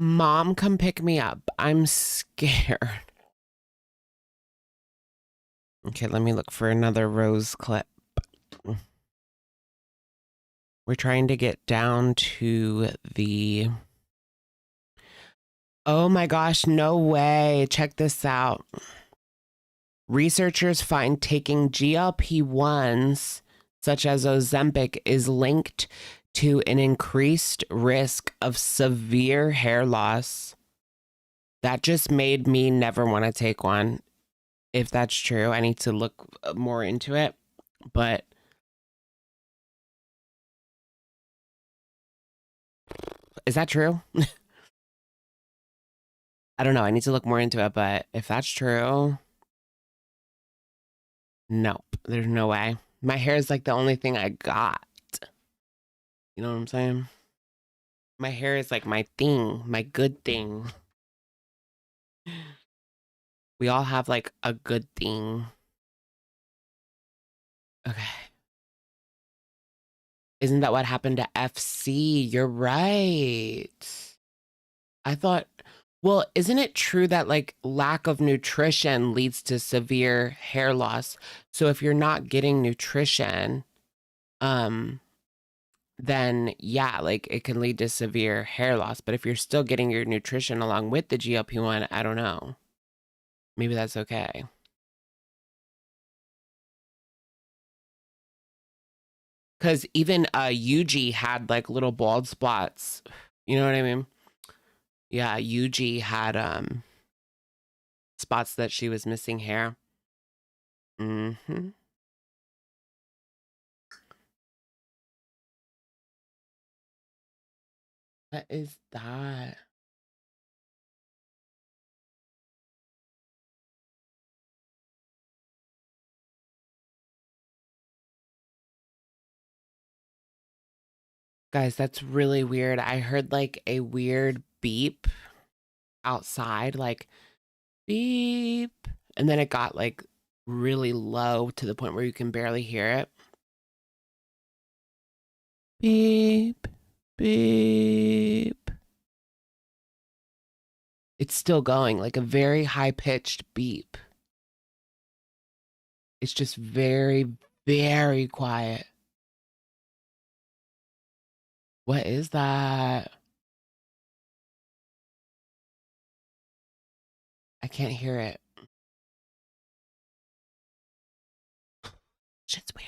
Mom, come pick me up. I'm scared. Okay, let me look for another Rose clip. We're trying to get down to the... Oh my gosh, no way. Check this out. Researchers find taking GLP-1s, such as Ozempic, is linked to an increased risk of severe hair loss. That just made me never want to take one. If that's true, I need to look more into it. But is that true? I don't know. I need to look more into it. But if that's true, nope. There's no way. My hair is like the only thing I got. You know what I'm saying? My hair is like my thing, my good thing. We all have like a good thing. Okay. Isn't that what happened to FC? You're right. I thought, well, isn't it true that like lack of nutrition leads to severe hair loss? So if you're not getting nutrition, then yeah, like it can lead to severe hair loss. But if you're still getting your nutrition along with the GLP-1, I don't know. Maybe that's okay. Because even Yuji had like little bald spots. You know what I mean? Yeah, Yuji had spots that she was missing hair. Mm-hmm. What is that? Guys, that's really weird. I heard like a weird beep outside, like beep. And then it got like really low to the point where you can barely hear it. Beep, beep. It's still going, like a very high-pitched beep. It's just very, very quiet. What is that? I can't hear it. Shit's weird.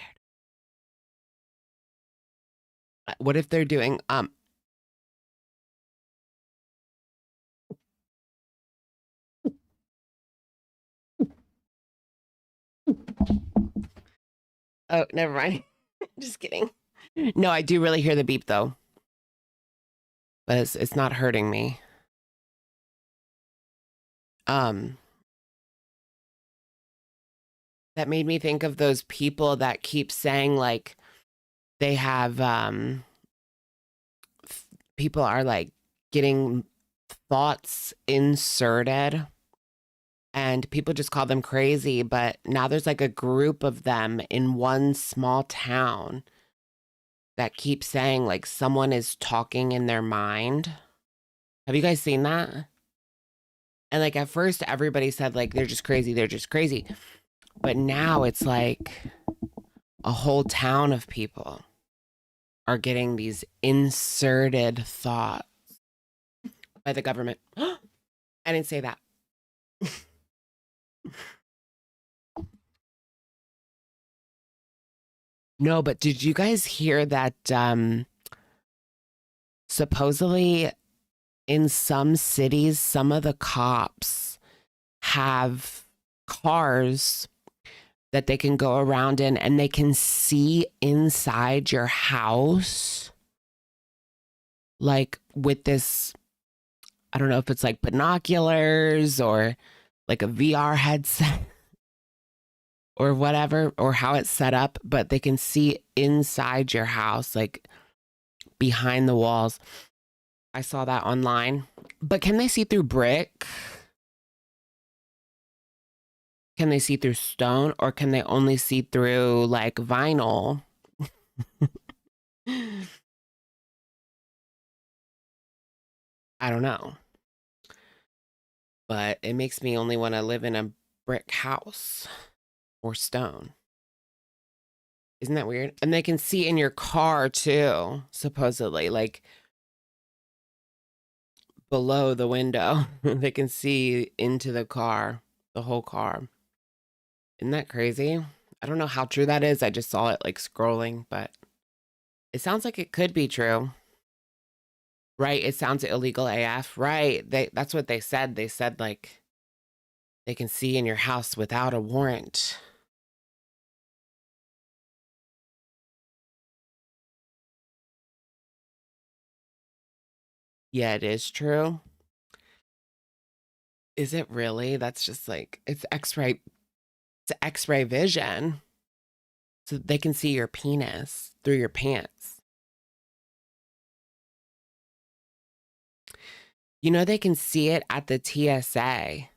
What if they're doing oh, never mind. Just kidding. No, I do really hear the beep though. But it's not hurting me. That made me think of those people that keep saying like they have people are like getting thoughts inserted and people just call them crazy, but now there's like a group of them in one small town that keep saying like someone is talking in their mind. Have you guys seen that? And like at first everybody said like they're just crazy, they're just crazy. But now it's like a whole town of people are getting these inserted thoughts by the government. I didn't say that. No, but did you guys hear that supposedly in some cities, some of the cops have cars that they can go around in and they can see inside your house? Like with this, I don't know if it's like binoculars or like a VR headset or whatever, or how it's set up, but they can see inside your house, like behind the walls. I saw that online. But can they see through brick? Can they see through stone, or can they only see through like vinyl? I don't know. But it makes me only want to live in a brick house or stone. Isn't that weird? And they can see in your car too, supposedly, like below the window. They can see into the car, the whole car. Isn't that crazy? I don't know how true that is. I just saw it like scrolling, but it sounds like it could be true. Right? It sounds illegal AF. Right. That's what they said. They said like they can see in your house without a warrant. Yeah, it is true. Is it really? That's just like it's X-ray. It's X-ray vision. So they can see your penis through your pants. You know, they can see it at the TSA.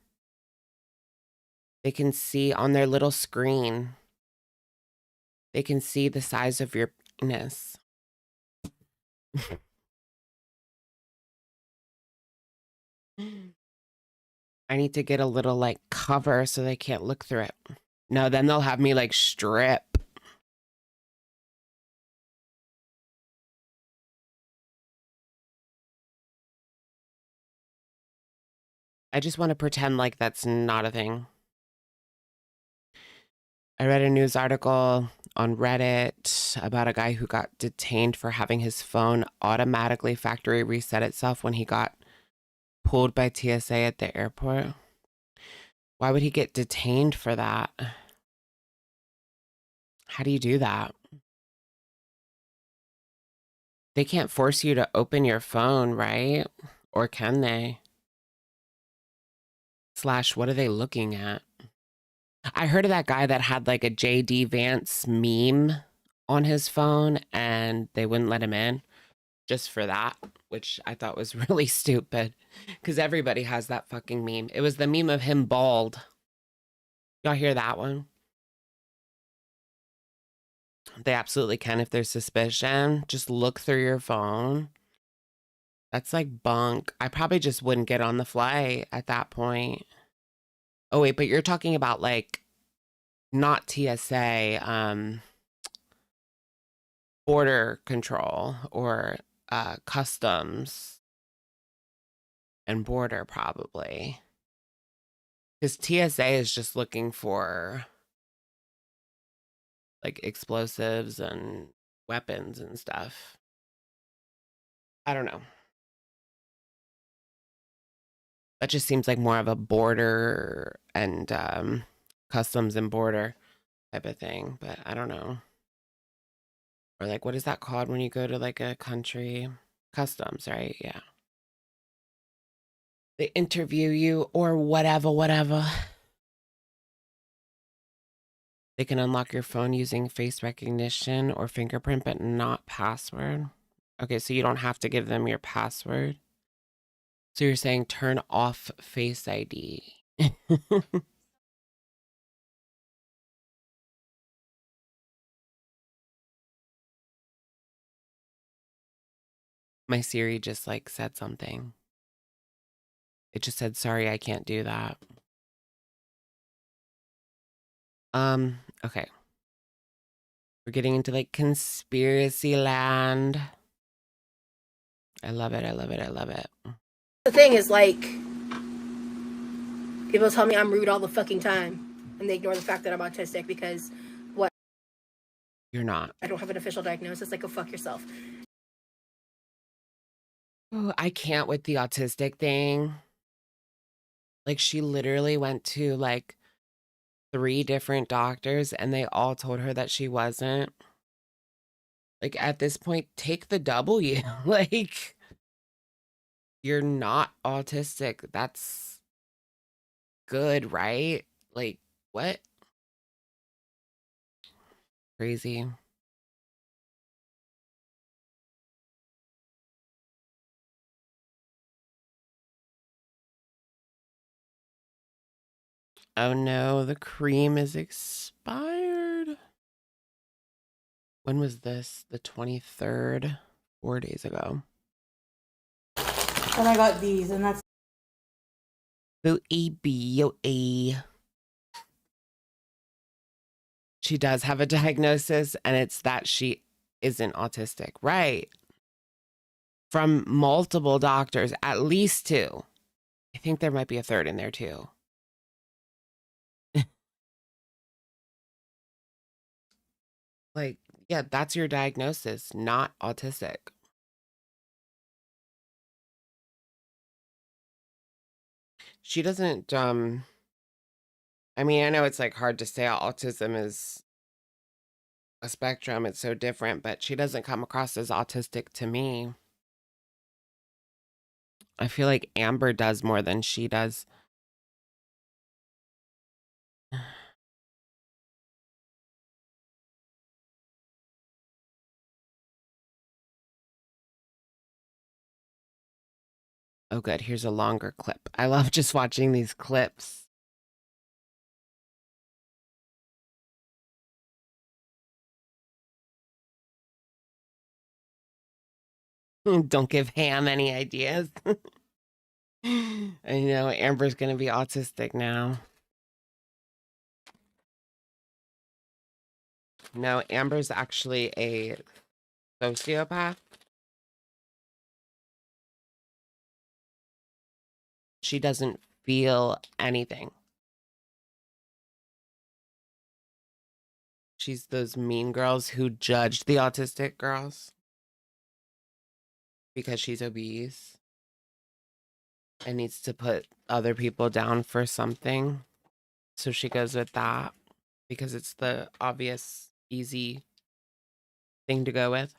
They can see on their little screen. They can see the size of your penis. I need to get a little like cover so they can't look through it. No, then they'll have me like strip. I just want to pretend like that's not a thing. I read a news article on Reddit about a guy who got detained for having his phone automatically factory reset itself when he got pulled by TSA at the airport. Why would he get detained for that? How do you do that? They can't force you to open your phone, right? Or can they? / what are they looking at? I heard of that guy that had like a JD Vance meme on his phone and they wouldn't let him in just for that, which I thought was really stupid because everybody has that fucking meme. It was the meme of him bald. Y'all hear that one? They absolutely can if there's suspicion. Just look through your phone. That's like bunk. I probably just wouldn't get on the flight at that point. Oh, wait, but you're talking about like not TSA, border control or customs and border probably. Because TSA is just looking for like explosives and weapons and stuff. I don't know. That just seems like more of a border and customs and border type of thing, but I don't know. Or like, what is that called when you go to like a country? Customs, right? Yeah. They interview you or whatever. They can unlock your phone using face recognition or fingerprint, but not password. Okay, so you don't have to give them your password. So you're saying turn off Face ID. My Siri just like said something. It just said, sorry, I can't do that. Okay. We're getting into like conspiracy land. I love it. I love it. I love it. The thing is, like, people tell me I'm rude all the fucking time, and they ignore the fact that I'm autistic because what? You're not. I don't have an official diagnosis. Like, go fuck yourself. Oh, I can't with the autistic thing. Like, she literally went to like 3 different doctors and they all told her that she wasn't. Like, at this point, take the W. Like, you're not autistic. That's good, right? Like, what? Crazy. Oh no, the cream is expired. When was this? The 23rd? 4 days ago. And I got these, and that's Foodie beauty. She does have a diagnosis, and it's that she isn't autistic. Right. From multiple doctors, at least 2. I think there might be a 3rd in there too. Like, yeah, that's your diagnosis, not autistic. She doesn't, I mean, I know it's like hard to say autism is a spectrum. It's so different, but she doesn't come across as autistic to me. I feel like Amber does more than she does. Oh, good. Here's a longer clip. I love just watching these clips. Don't give Ham any ideas. I know Amber's going to be autistic now. No, Amber's actually a sociopath. She doesn't feel anything. She's those mean girls who judge the autistic girls because she's obese and needs to put other people down for something. So she goes with that because it's the obvious, easy thing to go with.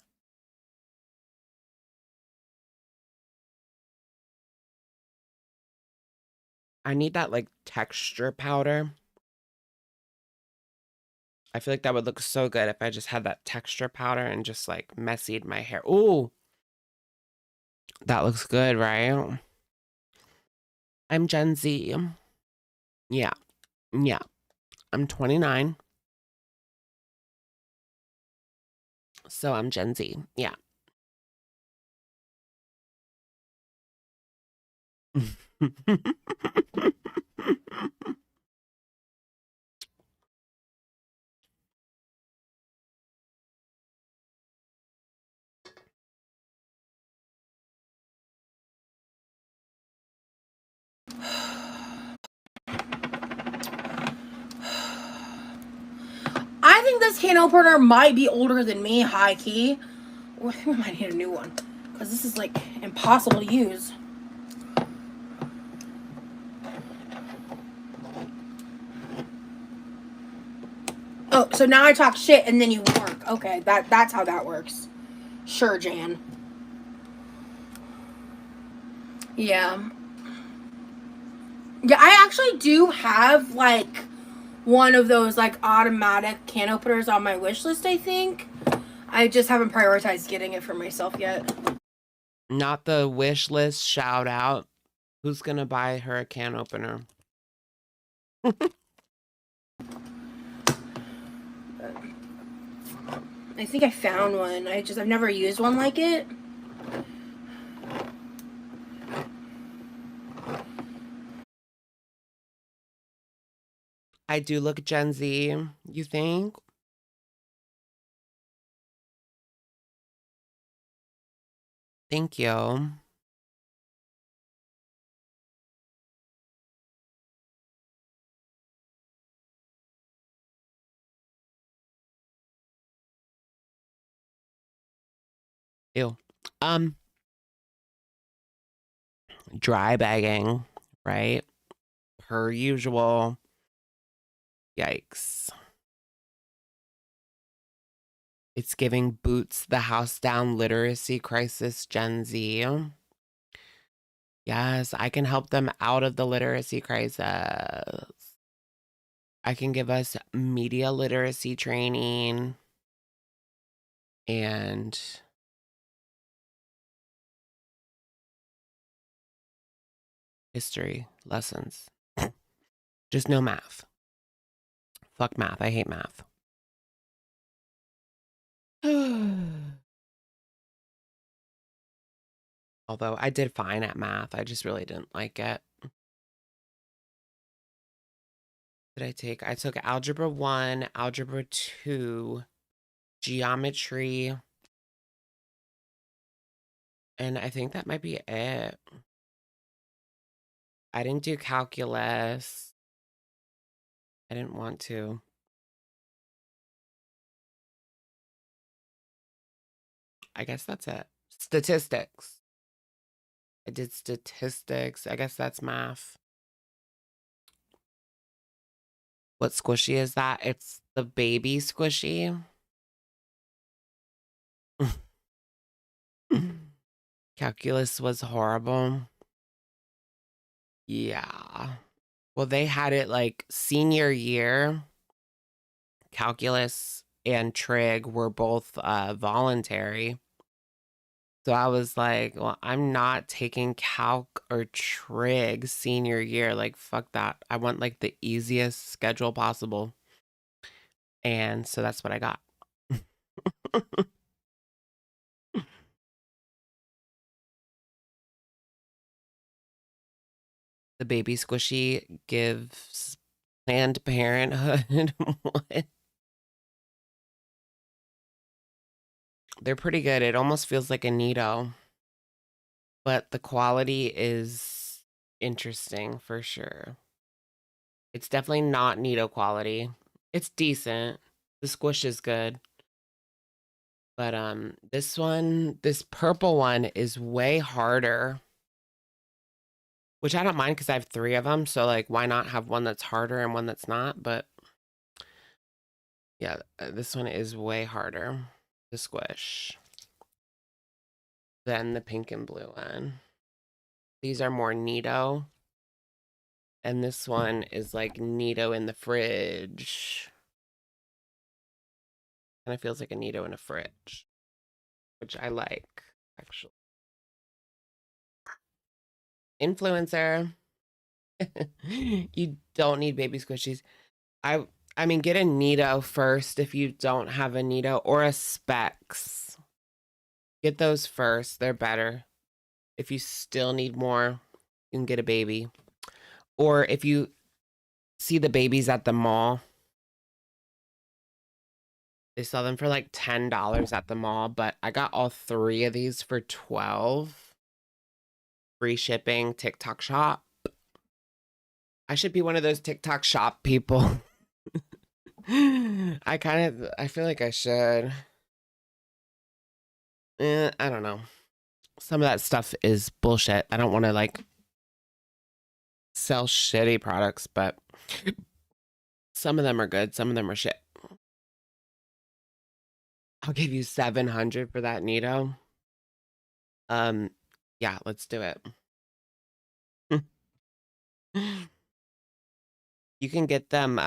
I need that like texture powder. I feel like that would look so good if I just had that texture powder and just like messied my hair. Ooh, that looks good, right? I'm Gen Z. Yeah. Yeah. I'm 29. So I'm Gen Z. Yeah. I think this can opener might be older than me, high key. Well, I might need a new one because this is like impossible to use. Oh, so now I talk shit and then you work. Okay, that's how that works. Sure, Jan. Yeah. Yeah, I actually do have like one of those like automatic can openers on my wish list, I think. I just haven't prioritized getting it for myself yet. Not the wish list shout out. Who's going to buy her a can opener? I think I found one. I've never used one like it. I do look Gen Z, you think? Thank you. Ew. Dry bagging, right? Per usual. Yikes. It's giving boots the house down literacy crisis, Gen Z. Yes, I can help them out of the literacy crisis. I can give us media literacy training and history lessons. Just no math. Fuck math. I hate math. Although I did fine at math. I just really didn't like it. did I take? I took Algebra 1, Algebra 2, Geometry, and I think that might be it. I didn't do Calculus. I didn't want to. I guess that's it. Statistics. I did statistics. I guess that's math. What squishy is that? It's the baby squishy. Calculus was horrible. Yeah. Well, they had it like senior year. Calculus and trig were both voluntary. So I was like, well, I'm not taking calc or trig senior year. Like, fuck that. I want like the easiest schedule possible. And so that's what I got. The baby squishy gives Planned Parenthood. What? They're pretty good. It almost feels like a Neato, but the quality is interesting for sure. It's definitely not Neato quality. It's decent. The squish is good. But this purple one is way harder. Which I don't mind because I have 3 of them. So like why not have one that's harder and one that's not? But yeah, this one is way harder to squish than the pink and blue one. These are more Neato. And this one is like Neato in the fridge. Kind of feels like a Neato in a fridge, which I like, actually. Influencer. You don't need baby squishies. I mean, get a Neato first if you don't have a Neato, or a Specs. Get those first. They're better. If you still need more, you can get a baby. Or if you see the babies at the mall, they sell them for like $10 at the mall, but I got all 3 of these for $12. Free shipping, TikTok shop. I should be one of those TikTok shop people. I feel like I should. I don't know. Some of that stuff is bullshit. I don't want to like sell shitty products, but some of them are good. Some of them are shit. I'll give you 700 for that Neato. Yeah, let's do it. You can get them,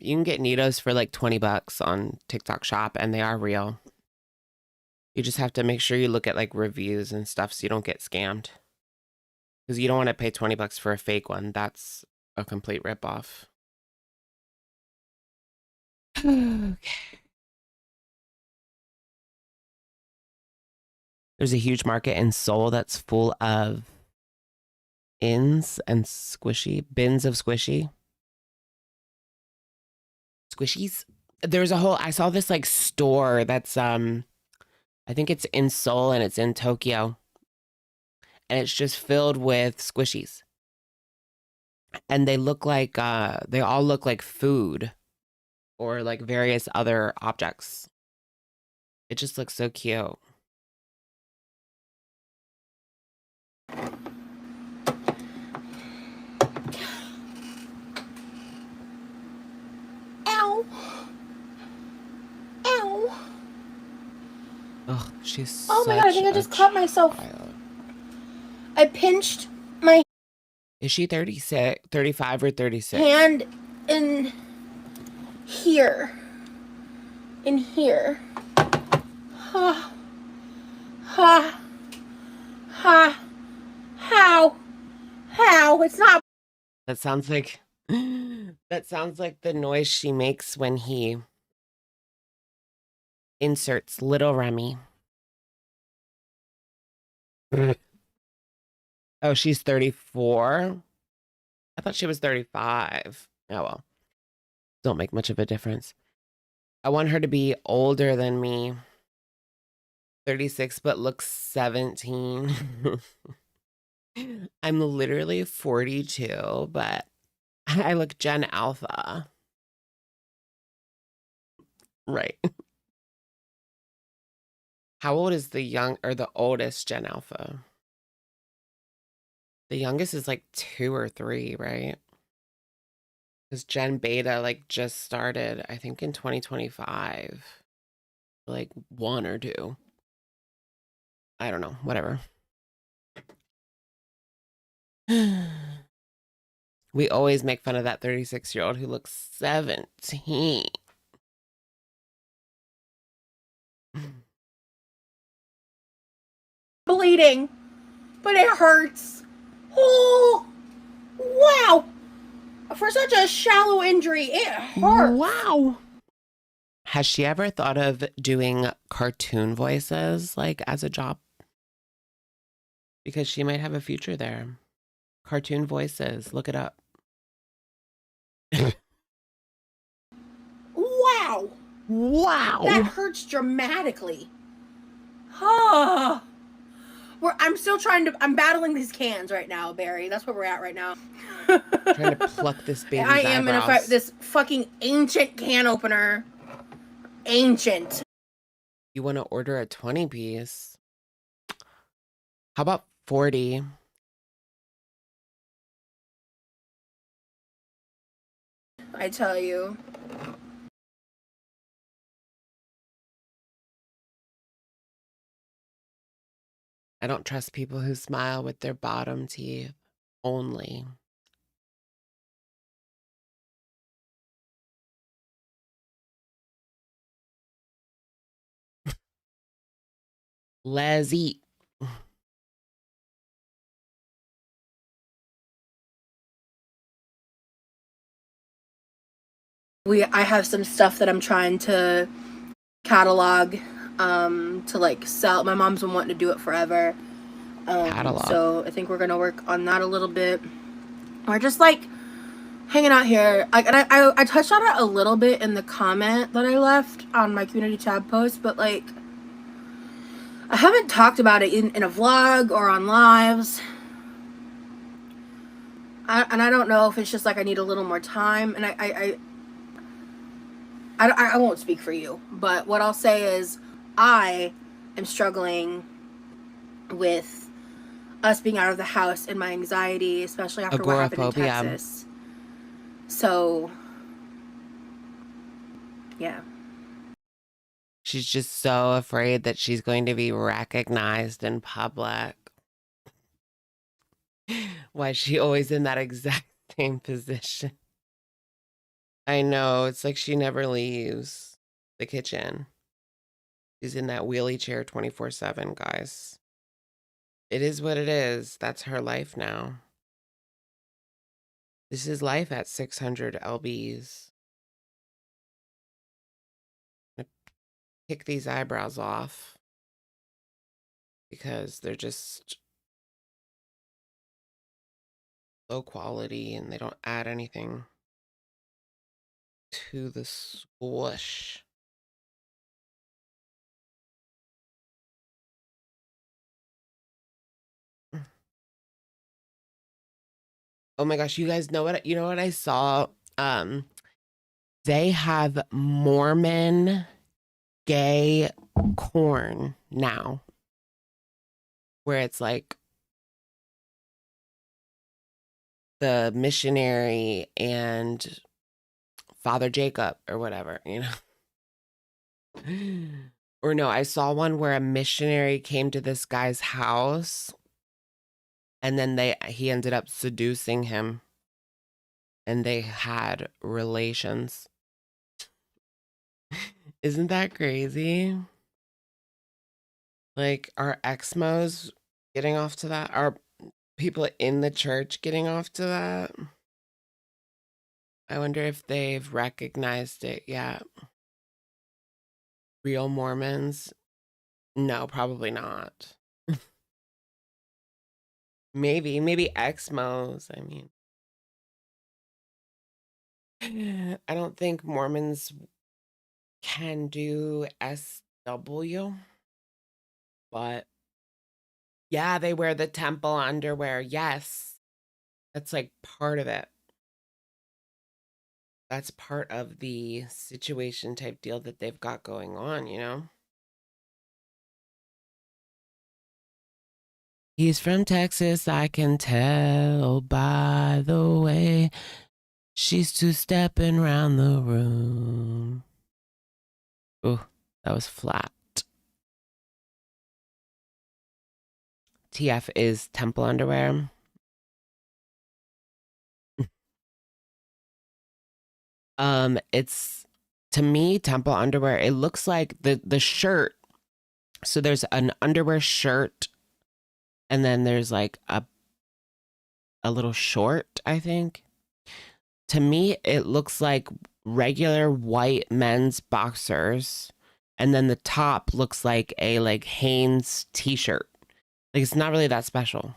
you can get Neatos for like $20 on TikTok shop, and they are real. You just have to make sure you look at like reviews and stuff so you don't get scammed. Because you don't want to pay $20 for a fake one. That's a complete ripoff. Okay. There's a huge market in Seoul that's full of bins of squishies. There's a whole, I saw this like store that's, I think it's in Seoul and it's in Tokyo. And it's just filled with squishies. And they look like, they all look like food or like various other objects. It just looks so cute. Ow. Ow. Oh, she's Oh my god, I think I just cut myself. I pinched my Is she 36, 35 or 36? hand in here. In here. Ha. Ha. Ha. How? It's not. That sounds like the noise she makes when he inserts little Remy. Oh, she's 34? I thought she was 35. Oh, well. don't make much of a difference. I want her to be older than me. 36, but looks 17. I'm literally 42, but I look Gen Alpha. Right. How old is the young or the oldest Gen Alpha? The youngest is like 2 or 3, right? Because Gen Beta like just started, I think in 2025. Like 1 or 2. I don't know, whatever. We always make fun of that 36-year-old who looks 17. Bleeding, but it hurts. Oh, wow. For such a shallow injury, it hurts. Wow. Has she ever thought of doing cartoon voices like as a job? Because she might have a future there. Cartoon voices, look it up. Wow. Wow. That hurts dramatically. Oh. I'm battling these cans right now, Barry. That's where we're at right now. Trying to pluck this baby's I am in a eyebrows. fight. This fucking ancient can opener. Ancient. You want to order a 20-piece? How about 40? I tell you. I don't trust people who smile with their bottom teeth only. Let's eat. I have some stuff that I'm trying to catalog to like sell. My mom's been wanting to do it forever. Catalog. So I think we're gonna work on that a little bit. We're just like hanging out here. I touched on it a little bit in the comment that I left on my community tab post, but like I haven't talked about it in a vlog or on lives. And I don't know if it's just like I need a little more time, and I won't speak for you, but what I'll say is I am struggling with us being out of the house and my anxiety, especially after what happened in Texas. So, yeah. She's just so afraid that she's going to be recognized in public. Why is she always in that exact same position? I know, it's like she never leaves the kitchen. She's in that wheelie chair 24/7, guys. It is what it is. That's her life now. This is life at 600 lbs. I'm gonna pick these eyebrows off because they're just low quality and they don't add anything to the squish. Oh my gosh, you guys know what I saw? They have Mormon gay corn now. Where it's like the missionary and Father Jacob or whatever, Or no, I saw one where a missionary came to this guy's house and then he ended up seducing him and they had relations. Isn't that crazy? Like, are Exmos getting off to that? Are people in the church getting off to that? I wonder if they've recognized it yet. Real Mormons? No, probably not. Maybe Exmos. I mean, I don't think Mormons can do SW, but yeah, they wear the temple underwear. Yes, that's like part of it. That's part of the situation type deal that they've got going on, you know? He's from Texas, I can tell by the way she's two-stepping round the room. Oh, that was flat. TF is temple underwear. It's, to me, temple underwear. It looks like the shirt. So there's an underwear shirt, and then there's like a little short, I think. To me, it looks like regular white men's boxers, and then the top looks like a like Hanes t-shirt. Like it's not really that special.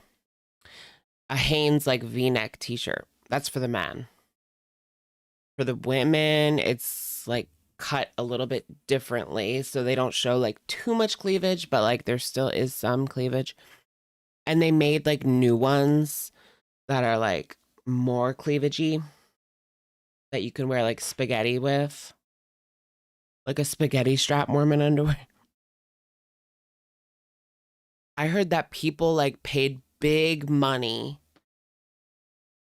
A Hanes like V-neck t-shirt. That's for the man. For the women, it's like cut a little bit differently, so they don't show like too much cleavage, but like there still is some cleavage. And they made like new ones that are like more cleavagey that you can wear like spaghetti with. Like a spaghetti strap Mormon underwear. I heard that people like paid big money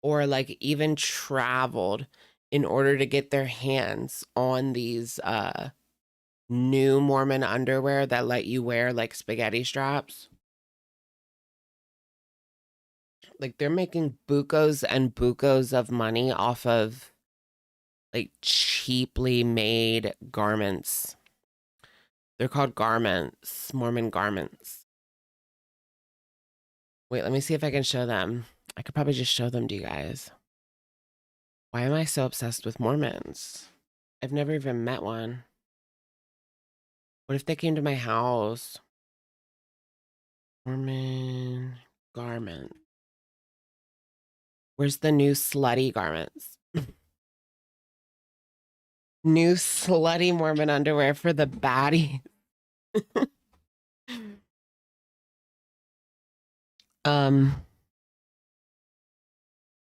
or like even traveled in order to get their hands on these new Mormon underwear that let you wear like spaghetti straps. Like they're making bucos and bucos of money off of like cheaply made garments. They're called garments, Mormon garments. Wait, let me see if I can show them. I could probably just show them to you guys. Why am I so obsessed with Mormons? I've never even met one. What if they came to my house? Mormon garment. Where's the new slutty garments? New slutty Mormon underwear for the baddie.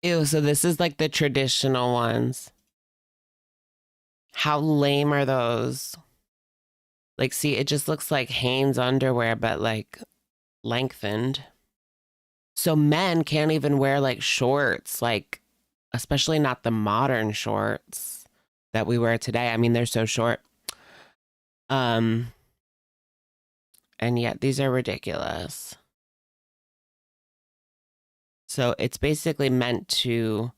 Ew, so this is like the traditional ones. How lame are those? Like, see, it just looks like Hanes underwear, but like lengthened. So men can't even wear like shorts, like, especially not the modern shorts that we wear today. I mean, they're so short. And yet these are ridiculous. So it's basically meant to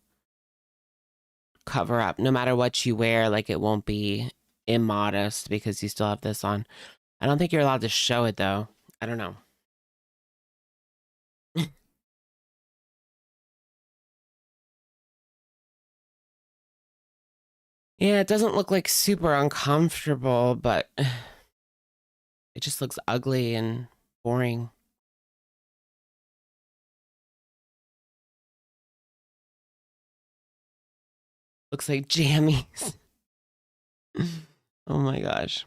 cover up no matter what you wear. Like it won't be immodest because you still have this on. I don't think you're allowed to show it though. I don't know. Yeah, it doesn't look like super uncomfortable, but it just looks ugly and boring. Looks like jammies. Oh my gosh.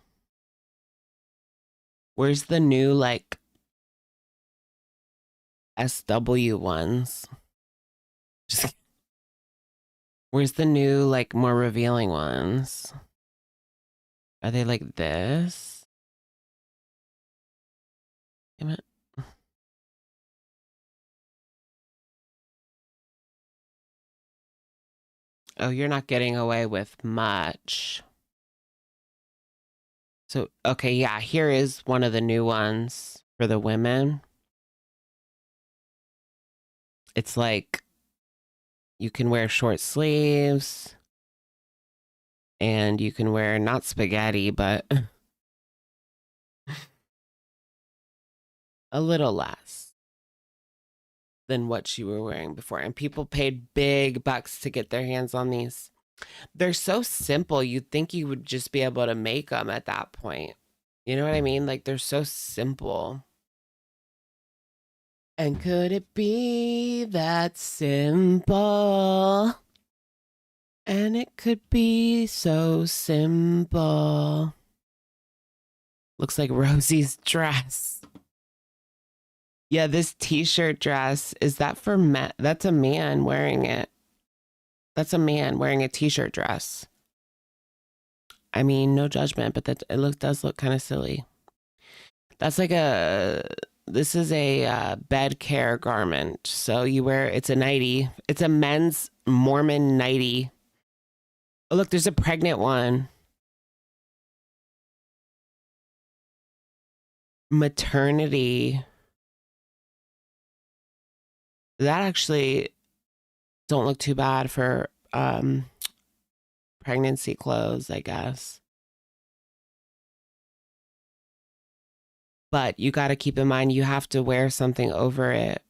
Where's the new like SW ones? Just where's the new like more revealing ones? Are they like this? Damn it. Oh, you're not getting away with much. So, okay, yeah, here is one of the new ones for the women. It's like you can wear short sleeves and you can wear not spaghetti, but a little less than what you were wearing before. And people paid big bucks to get their hands on these. They're so simple. You'd think you would just be able to make them at that point. You know what I mean? Like they're so simple. And could it be that simple? And it could be so simple. Looks like Rosie's dress. Yeah, this t-shirt dress, is that for men? That's a man wearing it. That's a man wearing a t-shirt dress. I mean, no judgment, but does look kind of silly. That's like this is a bed care garment. So you wear, it's a nightie. It's a men's Mormon nightie. Oh, look, there's a pregnant one. Maternity. That actually don't look too bad for pregnancy clothes, I guess. But you got to keep in mind you have to wear something over it.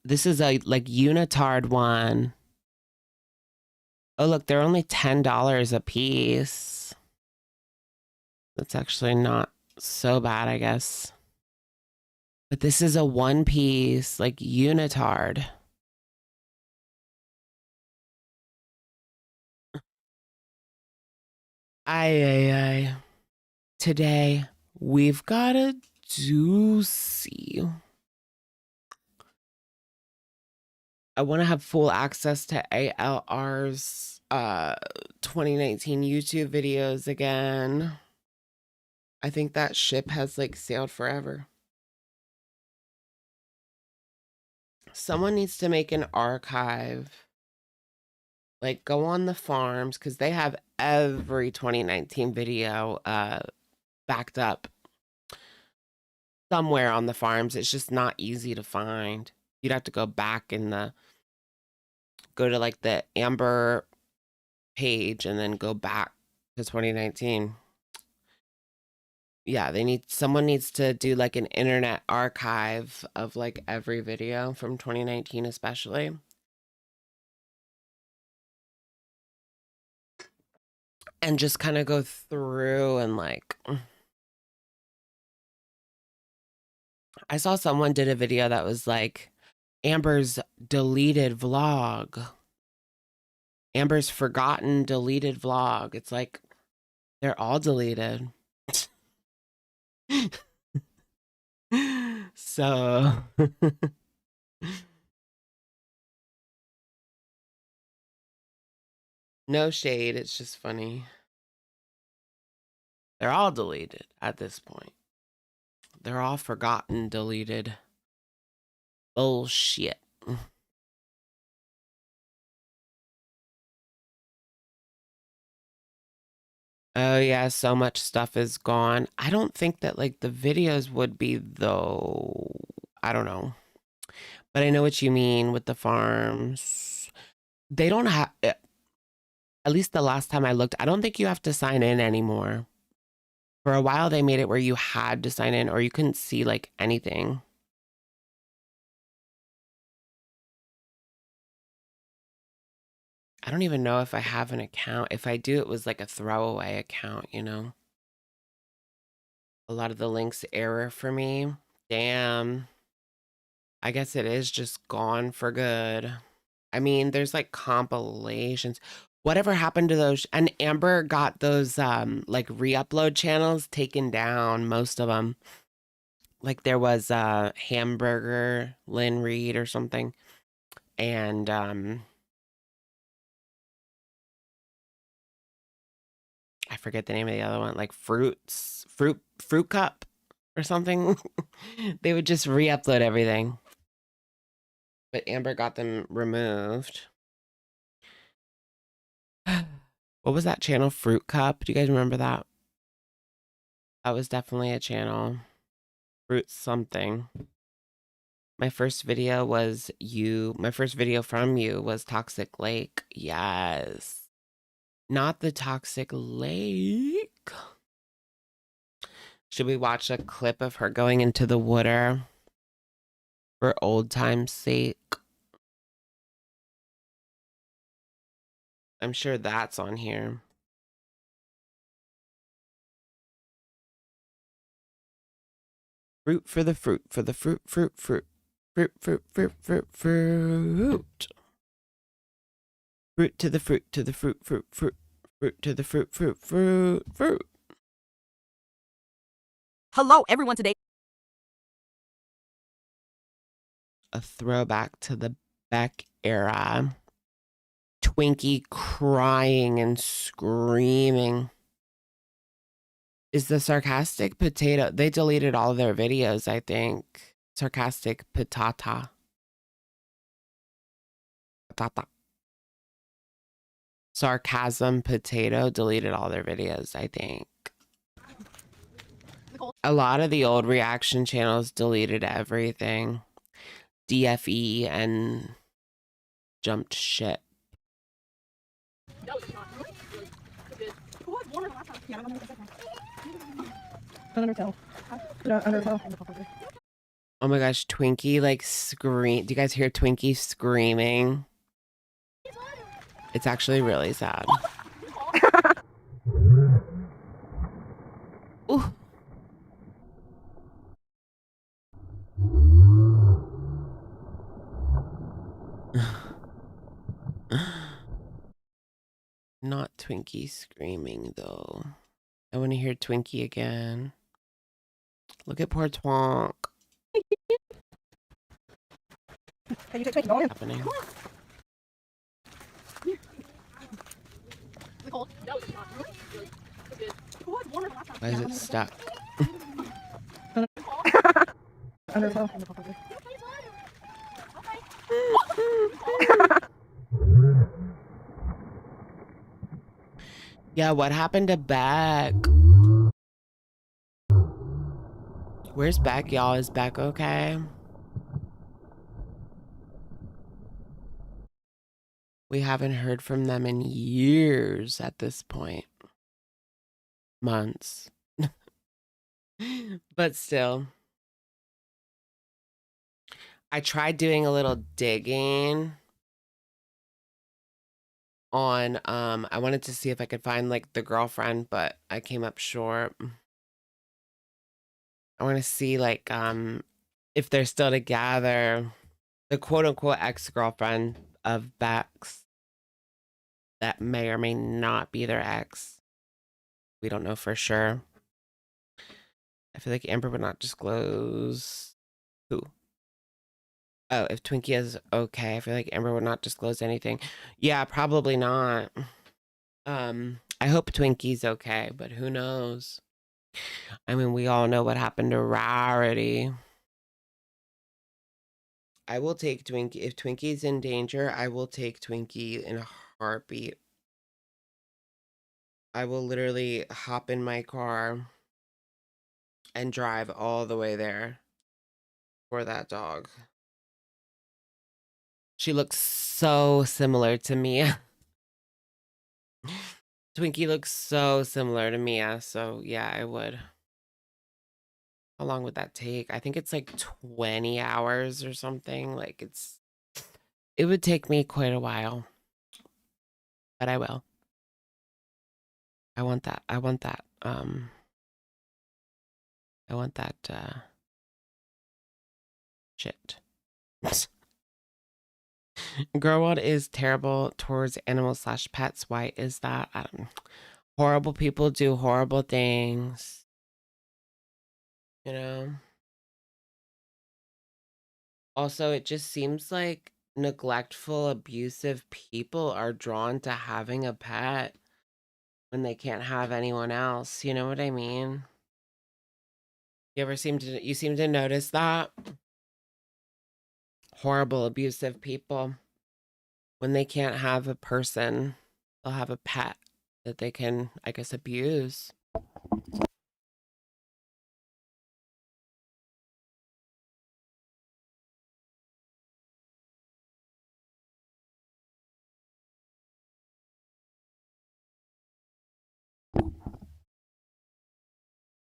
This is a like unitard one. Oh, look, they're only $10 a piece. That's actually not so bad, I guess. But this is a one piece, like unitard. Ay. Today, we've got a doozy. I want to have full access to ALR's 2019 YouTube videos again. I think that ship has like sailed forever. Someone needs to make an archive. Like go on the farms because they have every 2019 video backed up somewhere on the farms. It's just not easy to find. You'd have to go back in go to like the Amber page and then go back to 2019. Yeah, someone needs to do like an internet archive of like every video from 2019 especially. And just kind of go through and like I saw someone did a video that was like Amber's deleted vlog. Amber's forgotten deleted vlog. It's like they're all deleted. So no shade, it's just funny. They're all deleted at this point. They're all forgotten, deleted. Bullshit. Oh yeah, so much stuff is gone. I don't think that like the videos would be though. I don't know. But I know what you mean with the farms. They don't have, at least the last time I looked, I don't think you have to sign in anymore. For a while they made it where you had to sign in or you couldn't see like anything. I don't even know if I have an account. If I do, it was like a throwaway account, you know? A lot of the links error for me. Damn. I guess it is just gone for good. I mean, there's like compilations. Whatever happened to those? And Amber got those like re-upload channels taken down, most of them. Like there was Hamburger Lynn Reed or something. And I forget the name of the other one, like fruit cup or something. They would just re-upload everything. But Amber got them removed. What was that channel? Fruit Cup? Do you guys remember that? That was definitely a channel. Fruit something. My first video was you. My first video from you was Toxic Lake. Yes. Not the Toxic Lake. Should we watch a clip of her going into the water for old time's sake? I'm sure that's on here. Fruit for the fruit, for the fruit. Fruit, fruit, fruit, fruit, fruit. Fruit to the fruit, to the fruit, fruit, fruit. Fruit to the fruit, fruit, fruit, fruit. Hello, everyone. Today, A throwback to the Beck era. Twinkie crying and screaming. Is the sarcastic potato? They deleted all their videos, I think. Sarcastic patata. Patata. Sarcasm potato deleted all their videos, I think. A lot of the old reaction channels deleted everything. DFE and jumped shit. Oh my gosh, Twinkie like scream. Do you guys hear Twinkie screaming? It's actually really sad. Ooh. Not Twinkie screaming though. I want to hear Twinkie again. Look at poor Twonk. Happening. Why is it stuck? Yeah, what happened to Beck? Where's Beck, y'all? Is Beck okay? We haven't heard from them in years at this point. Months. But still. I tried doing a little digging on I wanted to see if I could find like the girlfriend, but I came up short. I want to see like if they're still together. The quote unquote ex-girlfriend of Beck's that may or may not be their ex. We don't know for sure. I feel like Amber would not disclose who. Oh, if Twinkie is okay, I feel like Amber would not disclose anything. Yeah, probably not. I hope Twinkie's okay, but who knows? I mean, we all know what happened to Rarity. I will take Twinkie. If Twinkie's in danger, I will take Twinkie in a heartbeat. I will literally hop in my car and drive all the way there for that dog. She looks so similar to Mia. Twinkie looks so similar to Mia, so yeah, I would. How long would that take? I think it's like 20 hours or something. Like it would take me quite a while. But I will. I want that. I want that. I want that shit. Girl World is terrible towards animals / pets. Why is that? I don't know. Horrible people do horrible things. You know? Also, it just seems like neglectful, abusive people are drawn to having a pet when they can't have anyone else. You know what I mean? You seem to notice that? Horrible, abusive people. When they can't have a person, they'll have a pet that they can, I guess, abuse.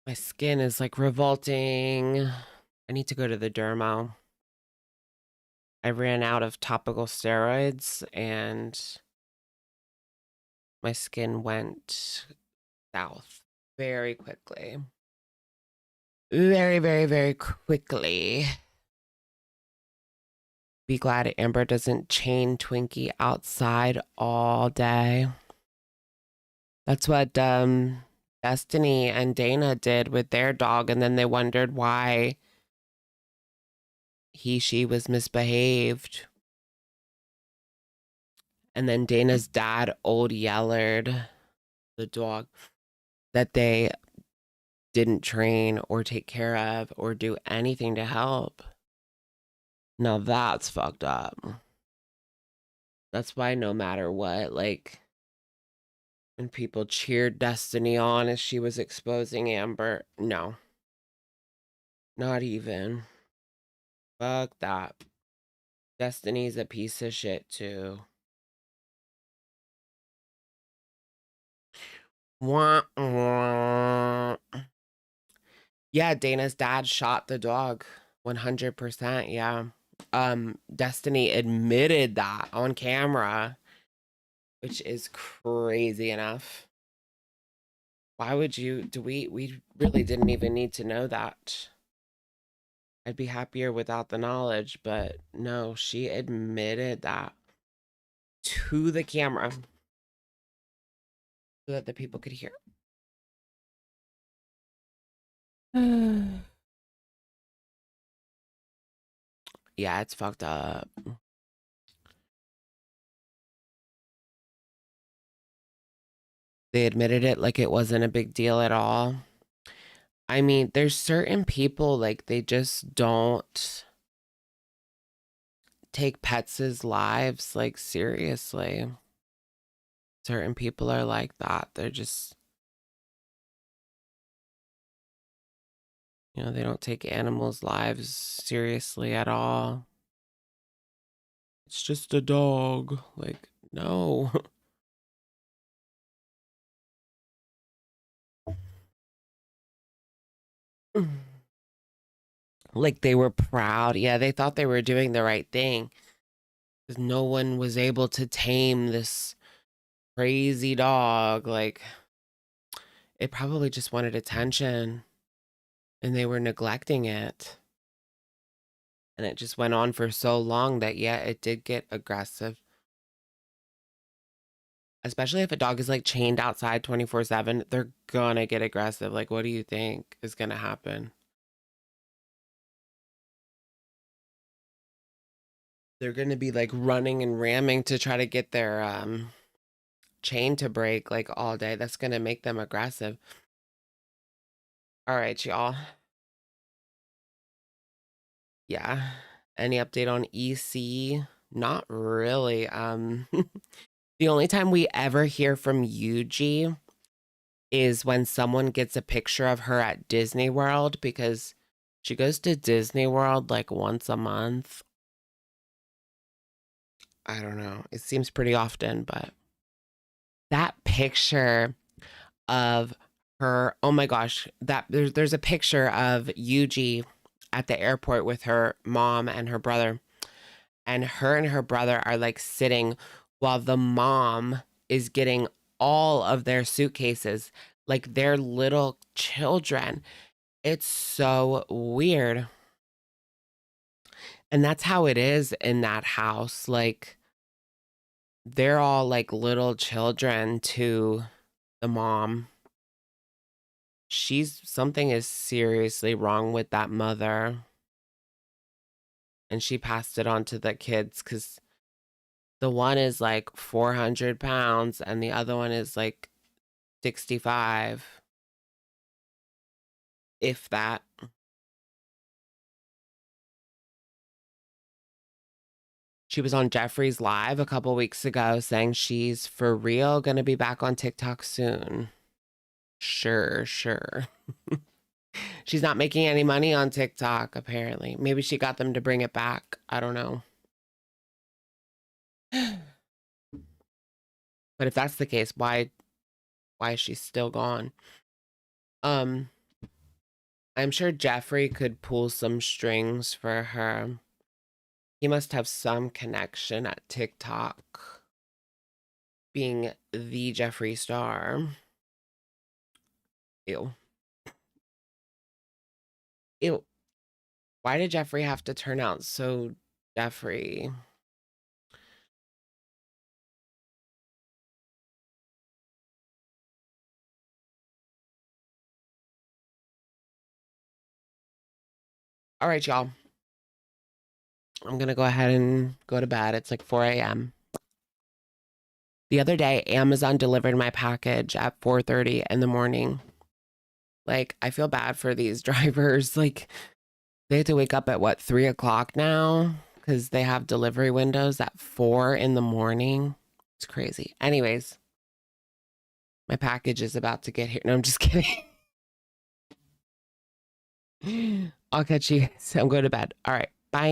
My skin is like revolting. I need to go to the dermo. I ran out of topical steroids and my skin went south very quickly. Very, very, very quickly. Be glad Amber doesn't chain Twinkie outside all day. That's what Destiny and Dana did with their dog, and then they wondered why she was misbehaved. And then Dana's dad, Old Yellard, the dog, that they didn't train or take care of or do anything to help. Now that's fucked up. That's why no matter what, like, when people cheered Destiny on as she was exposing Amber, no. Not even. Fuck that. Destiny's a piece of shit too. Wah, wah. Yeah, Dana's dad shot the dog. 100%, yeah. Destiny admitted that on camera, which is crazy enough. Why would you, we really didn't even need to know that. I'd be happier without the knowledge, but no, she admitted that to the camera so that the people could hear. Yeah, it's fucked up. They admitted it like it wasn't a big deal at all. I mean, there's certain people, like, they just don't take pets' lives, like, seriously. Certain people are like that. They're just, you know, they don't take animals' lives seriously at all. It's just a dog. Like, no. Like they were proud. Yeah, they thought they were doing the right thing. Because no one was able to tame this crazy dog. Like, it probably just wanted attention. And they were neglecting it. And it just went on for so long that, yeah, it did get aggressive. Especially if a dog is like chained outside 24/7, they're gonna get aggressive. Like, what do you think is gonna happen? They're gonna be like running and ramming to try to get their chain to break like all day. That's gonna make them aggressive. All right, y'all. Yeah. Any update on EC? Not really. The only time we ever hear from Yuji is when someone gets a picture of her at Disney World, because she goes to Disney World like once a month. I don't know. It seems pretty often, but that picture of her, oh my gosh, that there's a picture of Yuji at the airport with her mom and her brother. And her brother are like sitting while the mom is getting all of their suitcases, like they're little children. It's so weird. And that's how it is in that house. Like, they're all like little children to the mom. Something is seriously wrong with that mother. And she passed it on to the kids because the one is like 400 pounds and the other one is like 65. If that. She was on Jeffrey's Live a couple weeks ago saying she's for real going to be back on TikTok soon. Sure. She's not making any money on TikTok, apparently. Maybe she got them to bring it back. I don't know. But if that's the case, why is she still gone? I'm sure Jeffrey could pull some strings for her. He must have some connection at TikTok, being the Jeffree Star. Ew. Why did Jeffrey have to turn out so Jeffrey. All right, y'all. I'm going to go ahead and go to bed. It's like 4 a.m. The other day, Amazon delivered my package at 4:30 in the morning. Like, I feel bad for these drivers. Like, they have to wake up at what, 3 o'clock now? Because they have delivery windows at 4 in the morning. It's crazy. Anyways, my package is about to get here. No, I'm just kidding. I'll catch you guys. I'm going to bed. All right. Bye.